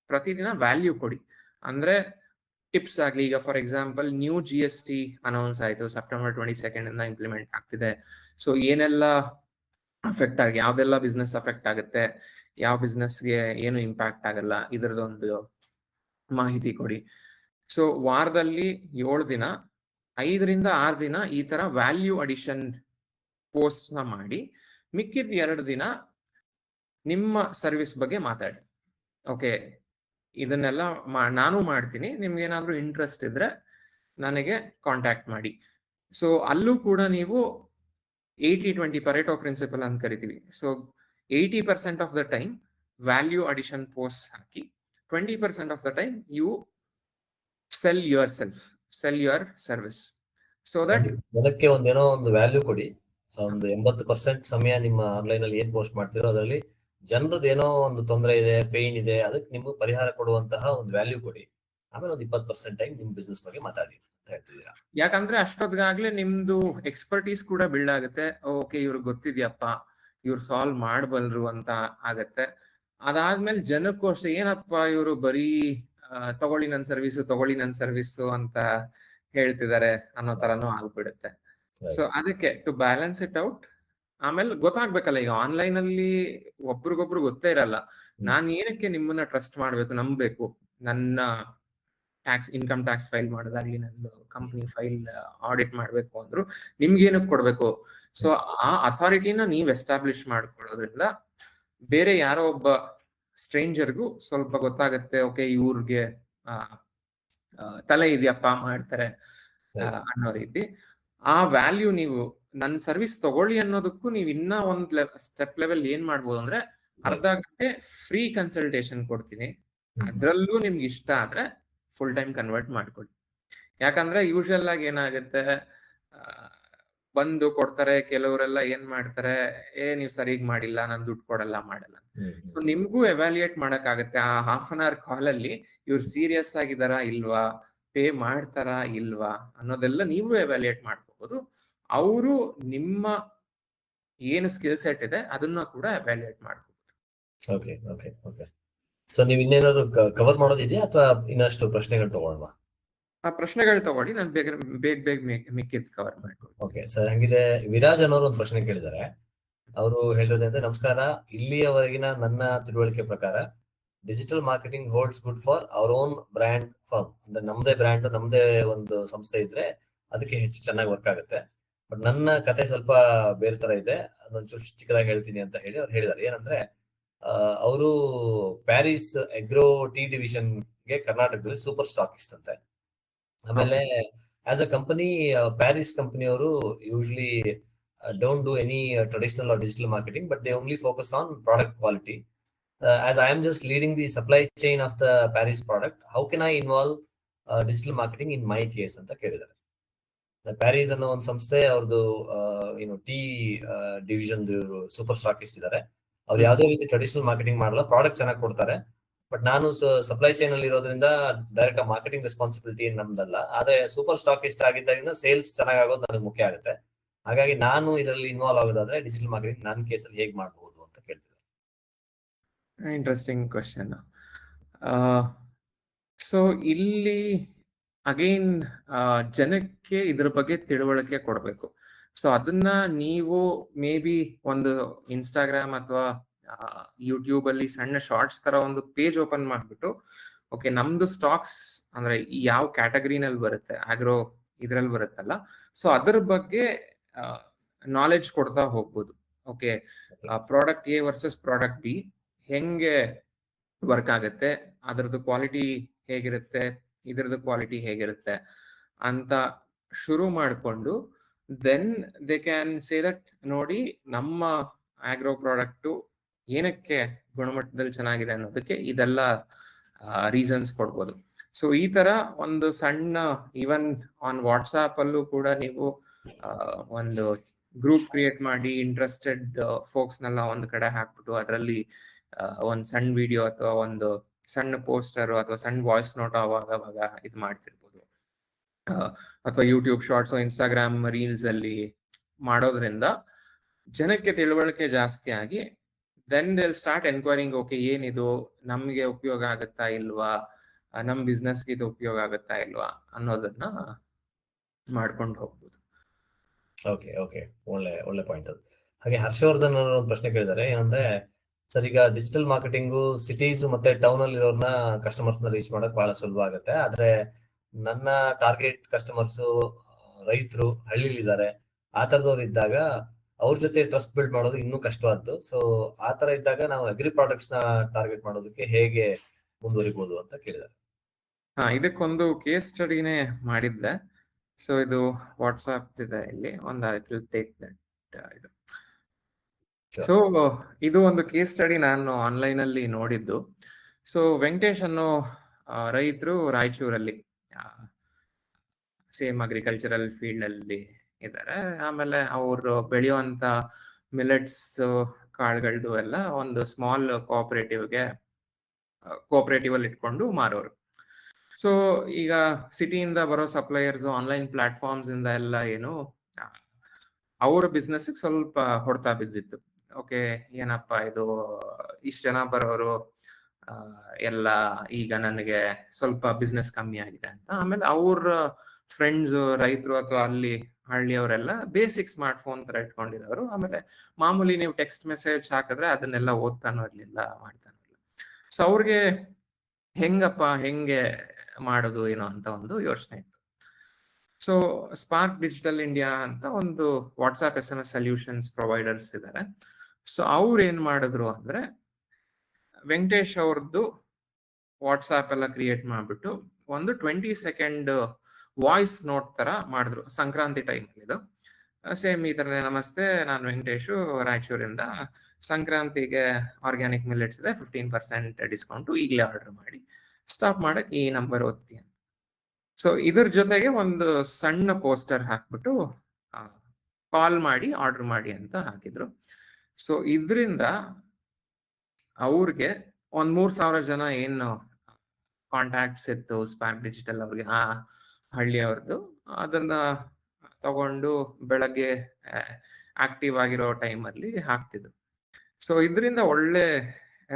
ಪ್ರತಿದಿನ ವ್ಯಾಲ್ಯೂ ಕೊಡಿ. ಅಂದ್ರೆ ಟಿಪ್ಸ್ ಆಗ್ಲಿ, ಈಗ for example new GST announce ಆಯ್ತು, September 22 ಇಂದ ಇಂಪ್ಲಿಮೆಂಟ್ ಆಗ್ತಿದೆ. ಸೊ ಏನೆಲ್ಲ ಅಫೆಕ್ಟ್ ಆಗಿ, ಯಾವ್ದೆಲ್ಲ ಬಿಸ್ನೆಸ್ ಅಫೆಕ್ಟ್ ಆಗುತ್ತೆ, ಯಾವ ಬಿಸ್ನೆಸ್ಗೆ ಏನು ಇಂಪ್ಯಾಕ್ಟ್ ಆಗಲ್ಲ, ಇದರದೊಂದು ಮಾಹಿತಿ ಕೊಡಿ. ಸೊ ವಾರದಲ್ಲಿ 7 ದಿನ 5-6 ದಿನ ಈ ತರ ವ್ಯಾಲ್ಯೂ ಅಡಿಷನ್ ಪೋಸ್ಟ್ ನ ಮಾಡಿ, ಮಿಕ್ಕಿದ 2 ದಿನ ನಿಮ್ಮ ಸರ್ವಿಸ್ ಬಗ್ಗೆ ಮಾತಾಡಿ. ಓಕೆ, ಇದನ್ನೆಲ್ಲ ನಾನು ಮಾಡ್ತೀನಿ, ನಿಮ್ಗೆ ಏನಾದ್ರೂ ಇಂಟ್ರೆಸ್ಟ್ ಇದ್ರೆ ನನಗೆ ಕಾಂಟ್ಯಾಕ್ಟ್ ಮಾಡಿ. ಸೊ ಅಲ್ಲೂ ಕೂಡ ನೀವು 80-20 ಪರೆಟೋ ಪ್ರಿನ್ಸಿಪಲ್ ಅಂತ ಕರಿತೀವಿ. So 80% of the time value addition post ಹಾಕಿ, 20% of the time you sell yourself, sell your service. So that ಅದಕ್ಕೆ ಒಂದೇನೋ ಒಂದು ವ್ಯಾಲ್ಯೂ ಕೊಡಿ. ಒಂದು 80% ಸಮಯ ನಿಮ್ಮ ಆನ್ಲೈನ್ ಅಲ್ಲಿ ಏನ್ ಪೋಸ್ಟ್ ಮಾಡ್ತಿರೋ ಅದರಲ್ಲಿ ಜನರದ್ದು ಏನೋ ಒಂದು ತೊಂದರೆ ಇದೆ, ಪೇನ್ ಇದೆ, ಅದಕ್ಕೆ ನಿಮ್ಗೆ ಪರಿಹಾರ ಕೊಡುವಂತಹ ಒಂದು ವ್ಯಾಲ್ಯೂ ಕೊಡಿ. ಆಮೇಲೆ ಒಂದು 20% ಟೈಮ್ ನಿಮ್ ಬಿಸ್ನೆಸ್ ಬಗ್ಗೆ ಮಾತಾಡಿ ಅಂತ ಹೇಳ್ತಿದ್ದೀರಾ. ಯಾಕಂದ್ರೆ ಅಷ್ಟೊತ್ತಿಗಾಗ್ಲೇ ನಿಮ್ದು ಎಕ್ಸ್ಪರ್ಟೀಸ್ ಕೂಡ ಬಿಲ್ಡ್ ಆಗುತ್ತೆ. ಓಕೆ, ಇವ್ರಿಗೆ ಗೊತ್ತಿದ್ಯಪ್ಪ, ಇವ್ರು ಸಾಲ್ವ್ ಮಾಡಬಲ್ರು ಅಂತ ಆಗತ್ತೆ. ಅದಾದ್ಮೇಲೆ ಜನಕ್ಕೂ ಅಷ್ಟೇ, ಏನಪ್ಪ ಇವರು ಬರೀ ತಗೊಳ್ಳಿ ನನ್ ಸರ್ವಿಸು ಅಂತ ಹೇಳ್ತಿದ್ದಾರೆ ಅನ್ನೋ ತರನೂ ಆಗ್ಬಿಡುತ್ತೆ. ಸೊ ಅದಕ್ಕೆ ಟು ಬ್ಯಾಲೆನ್ಸ್ ಇಟ್ ಔಟ್. ಆಮೇಲೆ ಗೊತ್ತಾಗ್ಬೇಕಲ್ಲ, ಈಗ ಆನ್ಲೈನ್ ಅಲ್ಲಿ ಒಬ್ರಿಗೊಬ್ರು ಗೊತ್ತೇ ಇರಲ್ಲ. ನಾನ್ ಏನಕ್ಕೆ ನಿಮ್ಮನ್ನ ಟ್ರಸ್ಟ್ ಮಾಡ್ಬೇಕು, ನಂಬಬೇಕು? ನನ್ನ ಇನ್ಕಮ್ ಟ್ಯಾಕ್ಸ್ ಫೈಲ್ ಮಾಡೋದಾಗ್ಲಿ, ನಂದು ಕಂಪ್ನಿ ಫೈಲ್ ಆಡಿಟ್ ಮಾಡ್ಬೇಕು ಅಂದ್ರು ನಿಮ್ಗೆ ಏನಕ್ಕೆ ಕೊಡ್ಬೇಕು? ಸೊ ಆ ಅಥಾರಿಟಿನ ನೀವ್ ಎಸ್ಟಾಬ್ಲಿಷ್ ಮಾಡ್ಕೊಳ್ಳೋದ್ರಿಂದ ಬೇರೆ ಯಾರೋ ಒಬ್ಬ ಸ್ಟ್ರೇಂಜರ್ಗೂ ಸ್ವಲ್ಪ ಗೊತ್ತಾಗತ್ತೆ, ಓಕೆ ಇವ್ರಿಗೆ ತಲೆ ಇದೆಯಪ್ಪ, ಮಾಡ್ತಾರೆ ಅನ್ನೋ ರೀತಿ. ಆ ವ್ಯಾಲ್ಯೂ ನೀವು ನನ್ನ ಸರ್ವಿಸ್ ತಗೊಳ್ಳಿ ಅನ್ನೋದಕ್ಕೂ ನೀವು ಇನ್ನ ಒಂದ್ ಸ್ಟೆಪ್ ಲೆವೆಲ್ ಏನ್ ಮಾಡ್ಬೋದು ಅಂದ್ರೆ, ಅರ್ಧ ಗಂಟೆ ಫ್ರೀ ಕನ್ಸಲ್ಟೇಷನ್ ಕೊಡ್ತೀನಿ, ಅದ್ರಲ್ಲೂ ನಿಮ್ಗೆ ಇಷ್ಟ ಆದ್ರೆ ಫುಲ್ ಟೈಮ್ ಕನ್ವರ್ಟ್ ಮಾಡ್ಕೊಳ್ಳಿ. ಯಾಕಂದ್ರೆ ಯೂಶಲ್ ಆಗಿ ಏನಾಗುತ್ತೆ, ಬಂದು ಕೊಡ್ತಾರೆ, ಕೆಲವರೆಲ್ಲ ಏನ್ ಮಾಡ್ತಾರೆ, ನೀವು ಸರಿಗ್ ಮಾಡಿಲ್ಲ, ನಾನು ದುಡ್ಡು ಕೊಡಲ್ಲ, ಮಾಡಲ್ಲ. ಸೊ ನಿಮ್ಗೂ ಎವ್ಯಾಲ್ಯೂಯೇಟ್ ಮಾಡಕ್ ಆಗತ್ತೆ ಆ ಹಾಫ್ ಅನ್ ಅವರ್ ಕಾಲ್ ಅಲ್ಲಿ, ಇವ್ರು ಸೀರಿಯಸ್ ಆಗಿದಾರಾ ಇಲ್ವಾ, ಪೇ ಮಾಡ್ತಾರಾ ಇಲ್ವಾ ಅನ್ನೋದೆಲ್ಲ ನೀವು ಎವ್ಯಾಲ್ಯೂಯೇಟ್ ಮಾಡ್ಕೋಬಹುದು. ಅವರು ನಿಮ್ಮ ಏನು ಸ್ಕಿಲ್ ಸೆಟ್ ಇದೆ ಅದನ್ನ ಕೂಡ ಎವ್ಯಾಲ್ಯೂಯೇಟ್ ಮಾಡ್ಕೋಬಹುದು. Okay okay okay. ಸೊ ನೀವು ಇನ್ನೇನಾದ್ರು ಕವರ್ ಮಾಡೋದಿದೆಯಾ ಅಥವಾ ಇನ್ನಷ್ಟು ಪ್ರಶ್ನೆಗಳು ತಗೊಳ್ವಾ? ಆ ಪ್ರಶ್ನೆಗಳು ತಗೊಳ್ಳಿ, ನಾನು ಬೇಗ ಮಿಕ್ಕಿದ್ ಕವರ್ ಮಾಡ್ಕೊಳ್ಳಿ. ಓಕೆ ಸರ್, ಹಂಗಿದ್ರೆ ವಿರಾಜ್ ಅನ್ನೋರು ಒಂದು ಪ್ರಶ್ನೆ ಕೇಳಿದ್ದಾರೆ. ಅವರು ಹೇಳಿರೋದಂದ್ರೆ, ನಮಸ್ಕಾರ, ಇಲ್ಲಿಯವರೆಗಿನ ನನ್ನ ತಿಳುವಳಿಕೆ ಪ್ರಕಾರ digital marketing holds good for our own brand firm. ಅಂದ್ರೆ ನಮ್ದೇ ಬ್ರ್ಯಾಂಡ್, ನಮ್ದೇ ಒಂದು ಸಂಸ್ಥೆ ಇದ್ರೆ ಅದಕ್ಕೆ ಹೆಚ್ಚು ಚೆನ್ನಾಗಿ ವರ್ಕ್ ಆಗುತ್ತೆ. ಬಟ್ ನನ್ನ ಕತೆ ಸ್ವಲ್ಪ ಬೇರೆ ತರ ಇದೆ, ಅದೊಂಚೂರು ಚಿಕ್ಕದಾಗಿ ಹೇಳ್ತೀನಿ ಅಂತ ಹೇಳಿ ಅವ್ರು ಹೇಳಿದ್ದಾರೆ. ಏನಂದ್ರೆ, ಅವರು ಪ್ಯಾರಿಸ್ ಎಗ್ರೋ ಟೀ ಡಿವಿಷನ್ ಗೆ ಕರ್ನಾಟಕದಲ್ಲಿ ಸೂಪರ್ ಸ್ಟಾಕಿಸ್ಟ್ ಅಂತೆ. ಆಮೇಲೆ ಆಸ್ ಅ ಕಂಪನಿ, ಪ್ಯಾರಿಸ್ ಕಂಪನಿಯವರು usually don't do any traditional or digital marketing, but they only focus on product quality. as I am just leading the supply chain of the Paris product, how can I involve digital marketing in my case ಅಂತ ಕೇಳಿದ್ದಾರೆ. ಪ್ಯಾರೀಸ್ ಅನ್ನೋ ಒಂದು ಸಂಸ್ಥೆ ಅವ್ರದ್ದು ಟೀ ಡಿವಿಷನ್ ಸೂಪರ್ ಸ್ಟಾಕಿಸ್ಟ್ ಇದ್ದಾರೆ. ಅವ್ರು ಯಾವುದೇ ರೀತಿ ಟ್ರೆಡಿಷನಲ್ ಮಾರ್ಕೆಟಿಂಗ್ ಮಾಡಲ್ಲ, ಪ್ರಾಡಕ್ಟ್ ಚೆನ್ನಾಗಿ ಕೊಡ್ತಾರೆ. ಬಟ್ ನಾನು ಸಪ್ಲೈ ಚೈನ್ ಅಲ್ಲಿ ಇರೋದ್ರಿಂದ ಡೈರೆಕ್ಟ್ ಮಾರ್ಕೆಟಿಂಗ್ ರೆಸ್ಪಾನ್ಸಿಬಿಲಿಟಿ ನಮ್ದಲ್ಲ. ಆದ್ರೆ ಸೂಪರ್ ಸ್ಟಾಕಿಸ್ಟ್ ಆಗಿದ್ದರಿಂದ ಸೇಲ್ಸ್ ಚೆನ್ನಾಗಿ ಆಗೋದು ನನಗೆ ಮುಖ್ಯ ಆಗುತ್ತೆ. ಹಾಗಾಗಿ ನಾನು ಇದರಲ್ಲಿ ಇನ್ವಾಲ್ವ್ ಆಗೋದಾದ್ರೆ ಡಿಜಿಟಲ್ ಮಾರ್ಕೆಟಿಂಗ್ ನನ್ನ ಕೇಸಲ್ಲಿ ಹೇಗೆ ಮಾಡಬಹುದು ಅಂತ ಕೇಳ್ತಿದ್ದಾರೆ. Interesting question. ಸೊ ಇಲ್ಲಿ ಅಗೈನ್ ಜನಕ್ಕೆ ಇದ್ರ ಬಗ್ಗೆ ತಿಳುವಳಿಕೆ ಕೊಡಬೇಕು. ಸೊ ಅದನ್ನ ನೀವು ಮೇ ಬಿ ಒಂದು ಇನ್ಸ್ಟಾಗ್ರಾಮ್ ಅಥವಾ ಯೂಟ್ಯೂಬ್ ಅಲ್ಲಿ ಸಣ್ಣ ಶಾರ್ಟ್ಸ್ ತರ ಒಂದು ಪೇಜ್ ಓಪನ್ ಮಾಡ್ಬಿಟ್ಟು, ಓಕೆ ನಮ್ದು ಸ್ಟಾಕ್ಸ್ ಅಂದ್ರೆ ಯಾವ ಕ್ಯಾಟಗರಿನಲ್ಲಿ ಬರುತ್ತೆ, ಆಗ್ರೋ ಇದ್ರಲ್ಲಿ ಬರುತ್ತಲ್ಲ, ಸೊ ಅದ್ರ ಬಗ್ಗೆ ನಾಲೆಡ್ಜ್ ಕೊಡ್ತಾ ಹೋಗ್ಬೋದು. Okay product A versus product B ಹೆಂಗೆ ವರ್ಕ್ ಆಗುತ್ತೆ, ಅದರದ್ದು ಕ್ವಾಲಿಟಿ ಹೇಗಿರುತ್ತೆ, ಇದರದ್ದು ಕ್ವಾಲಿಟಿ ಹೇಗಿರುತ್ತೆ ಅಂತ ಶುರು ಮಾಡಿಕೊಂಡು then they can say that ನೋಡಿ ನಮ್ಮ ಆಗ್ರೋ ಪ್ರಾಡಕ್ಟು ಏನಕ್ಕೆ ಗುಣಮಟ್ಟದಲ್ಲಿ ಚೆನ್ನಾಗಿದೆ ಅನ್ನೋದಕ್ಕೆ ಇದೆಲ್ಲ ರೀಸನ್ಸ್ ಕೊಡ್ಬೋದು. ಸೊ ಈ ತರ ಒಂದು ಸಣ್ಣ ಈವನ್ ಆನ್ ವಾಟ್ಸಾಪ್ ಅಲ್ಲೂ ಕೂಡ ನೀವು ಒಂದು ಗ್ರೂಪ್ ಕ್ರಿಯೇಟ್ ಮಾಡಿ ಇಂಟ್ರೆಸ್ಟೆಡ್ ಫೋಕ್ಸ್ನೆಲ್ಲ ಒಂದು ಕಡೆ ಹಾಕ್ಬಿಟ್ಟು ಅದರಲ್ಲಿ ಒಂದು ಸಣ್ಣ ವಿಡಿಯೋ ಅಥವಾ ಒಂದು ಸಣ್ಣ ಪೋಸ್ಟರ್ ಅಥವಾ ಸಣ್ಣ ವಾಯ್ಸ್ ನೋಟ್ ಅವಾಗ ಇದು ಮಾಡ್ತಿರ್ಬೋದು. ಅಥವಾ ಯೂಟ್ಯೂಬ್ ಶಾರ್ಟ್ಸ್, ಇನ್ಸ್ಟಾಗ್ರಾಮ್ ರೀಲ್ಸ್ ಅಲ್ಲಿ ಮಾಡೋದ್ರಿಂದ ಜನಕ್ಕೆ ತಿಳುವಳಿಕೆ ಜಾಸ್ತಿ ಆಗಿ then they start enquiring, okay ಏನಿದು ನಮ್ಗೆ ಉಪಯೋಗ ಆಗುತ್ತಾ ಇಲ್ವಾ, ನಮ್ ಬಿಸ್ನೆಸ್ಗೆ ಇದು ಉಪಯೋಗ ಆಗುತ್ತಾ ಇಲ್ವಾ ಅನ್ನೋದನ್ನ ಮಾಡ್ಕೊಂಡು ಹೋಗ್ಬೋದು. ಓಕೆ ಓಕೆ ಒಳ್ಳೆ ಪಾಯಿಂಟ್ ಅದು. ಹಾಗೆ ಹರ್ಷವರ್ಧನ್ ಅವರು ಒಂದು ಪ್ರಶ್ನೆ ಕೇಳಿದ್ದಾರೆ, ಏನಂದ್ರೆ ಸರ್ ಈಗ ಡಿಜಿಟಲ್ ಮಾರ್ಕೆಟಿಂಗು ಸಿಟೀಸ್ ಮತ್ತೆ ಟೌನ್ ಅಲ್ಲಿ ಇರೋರ್ನ ಕಸ್ಟಮರ್ಸ್ ನ ರೀಚ್ ಮಾಡಕ್ ಬಹಳ ಸುಲಭ ಆಗುತ್ತೆ. ಆದ್ರೆ ನನ್ನ ಟಾರ್ಗೆಟ್ ಕಸ್ಟಮರ್ಸ್ ರೈತರು ಹಳ್ಳಿಲಿದ್ದಾರೆ, ಆ ತರದವ್ರು ಇದ್ದಾಗ ಅವ್ರ ಜೊತೆ ಟ್ರಸ್ಟ್ ಬಿಲ್ಡ್ ಮಾಡೋದು ಇನ್ನೂ ಕಷ್ಟವಾದ್ದು. ಸೊ ಆ ತರ ಇದ್ದಾಗ ನಾವು ಅಗ್ರಿ ಪ್ರಾಡಕ್ಟ್ಸ್ ನ ಟಾರ್ಗೆಟ್ ಮಾಡೋದಕ್ಕೆ ಹೇಗೆ ಮುಂದುವರಿಬಹುದು ಅಂತ ಕೇಳಿದ್ದಾರೆ. ಇದಕ್ಕೊಂದು ಕೇಸ್ ಸ್ಟಡಿನೇ ಮಾಡಿದ್ದೆ. ಸೊ ಇದು ವಾಟ್ಸ್ಆಪ್ ಇದೆ, ಇಲ್ಲಿ ಒಂದು ಟೇಕ್ ದಟ್ ಇದು. ಸೊ ಇದು ಒಂದು ಕೇಸ್ ಸ್ಟಡಿ ನಾನು ಆನ್ಲೈನ್ ಅಲ್ಲಿ ನೋಡಿದ್ದು. ಸೊ ವೆಂಕಟೇಶ್ ಅನ್ನೋ ರೈತರು ರಾಯಚೂರಲ್ಲಿ ಸೇಮ್ ಅಗ್ರಿಕಲ್ಚರಲ್ ಫೀಲ್ಡ್ ಅಲ್ಲಿ ಇದ್ದಾರೆ. ಆಮೇಲೆ ಅವರು ಬೆಳೆಯುವಂತ ಮಿಲೆಟ್ಸ್ ಕಾಳುಗಳದ್ದು ಎಲ್ಲ ಒಂದು ಸ್ಮಾಲ್ ಕೋಆಪರೇಟಿವ್ ಅಲ್ಲಿ ಇಟ್ಕೊಂಡು ಮಾರೋರು. ಸೊ ಈಗ ಸಿಟಿಯಿಂದ ಬರೋ ಸಪ್ಲೈಯರ್ಸ್ ಆನ್ಲೈನ್ ಪ್ಲಾಟ್ಫಾರ್ಮ್ಸ್ ಇಂದ ಎಲ್ಲ ಏನು ಅವ್ರ ಬಿಸ್ನೆಸ್ ಸ್ವಲ್ಪ ಹೊಡ್ತಾ ಬಿದ್ದಿತ್ತು. ಓಕೆ ಏನಪ್ಪಾ ಇದು ಇಷ್ಟು ಜನ ಬರೋರು ಎಲ್ಲ ಈಗ ನನಗೆ ಸ್ವಲ್ಪ ಬಿಸ್ನೆಸ್ ಕಮ್ಮಿ ಆಗಿದೆ ಅಂತ. ಆಮೇಲೆ ಅವ್ರ ಫ್ರೆಂಡ್ಸ್ ರೈತರು ಅಥವಾ ಅಲ್ಲಿ ಹಳ್ಳಿಯವರೆಲ್ಲ ಬೇಸಿಕ್ ಸ್ಮಾರ್ಟ್ ಫೋನ್ ತರ ಇಟ್ಕೊಂಡಿರೋರು. ಆಮೇಲೆ ಮಾಮೂಲಿ ನೀವು ಟೆಕ್ಸ್ಟ್ ಮೆಸೇಜ್ ಹಾಕಿದ್ರೆ ಅದನ್ನೆಲ್ಲ ಓದ್ತಾನೂ ಇರ್ಲಿಲ್ಲ, ಮಾಡ್ತಾನೂ ಇಲ್ಲ. ಸೊ ಅವ್ರಿಗೆ ಹೆಂಗೆ ಮಾಡೋದು ಏನೋ ಅಂತ ಒಂದು ಯೋಚನೆ ಇತ್ತು. ಸೊ ಸ್ಪಾರ್ಕ್ ಡಿಜಿಟಲ್ ಇಂಡಿಯಾ ಅಂತ ಒಂದು ವಾಟ್ಸ್ಆಪ್ SMS ಸೊಲ್ಯೂಷನ್ಸ್ ಪ್ರೊವೈಡರ್ಸ್ ಇದ್ದಾರೆ. ಸೊ ಅವ್ರು ಏನ್ ಮಾಡಿದ್ರು ಅಂದ್ರೆ ವೆಂಕಟೇಶ್ ಅವ್ರದ್ದು ವಾಟ್ಸ್ಆಪ್ ಎಲ್ಲ ಕ್ರಿಯೇಟ್ ಮಾಡ್ಬಿಟ್ಟು ಒಂದು 20 ಸೆಕೆಂಡ್ ವಾಯ್ಸ್ ನೋಟ್ ತರ ಮಾಡಿದ್ರು. ಸಂಕ್ರಾಂತಿ ಟೈಮ್ ಇದು ಸೇಮ್ ಈ ತರನೇ, ನಮಸ್ತೆ ನಾನು ವೆಂಕಟೇಶು ರಾಯಚೂರಿಂದ, ಸಂಕ್ರಾಂತಿಗೆ ಆರ್ಗ್ಯಾನಿಕ್ ಮಿಲೆಟ್ಸ್ ಇದೆ, 15% ಡಿಸ್ಕೌಂಟು, ಈಗಲೇ ಆರ್ಡರ್ ಮಾಡಿ, ಸ್ಟಾಪ್ ಮಾಡಕ್ ಈ ನಂಬರ್ ಓದ್ತಿ ಅಂತ. ಸೊ ಇದ್ರ ಜೊತೆಗೆ ಒಂದು ಸಣ್ಣ ಪೋಸ್ಟರ್ ಹಾಕ್ಬಿಟ್ಟು ಕಾಲ್ ಮಾಡಿ ಆರ್ಡರ್ ಮಾಡಿ ಅಂತ ಹಾಕಿದ್ರು. ಸೊ ಇದರಿಂದ ಅವ್ರಿಗೆ ಒಂದ್ 3,000 ಜನ ಏನು ಕಾಂಟ್ಯಾಕ್ಟ್ಸ್ ಇತ್ತು ಸ್ಪಾರ್ಕ್ ಡಿಜಿಟಲ್ ಅವ್ರಿಗೆ, ಆ ಹಳ್ಳಿಯವ್ರದ್ದು, ಅದನ್ನ ತಗೊಂಡು ಬೆಳಗ್ಗೆ ಆಕ್ಟಿವ್ ಆಗಿರೋ ಟೈಮಲ್ಲಿ ಹಾಕ್ತಿದ್ರು. ಸೊ ಇದರಿಂದ ಒಳ್ಳೆ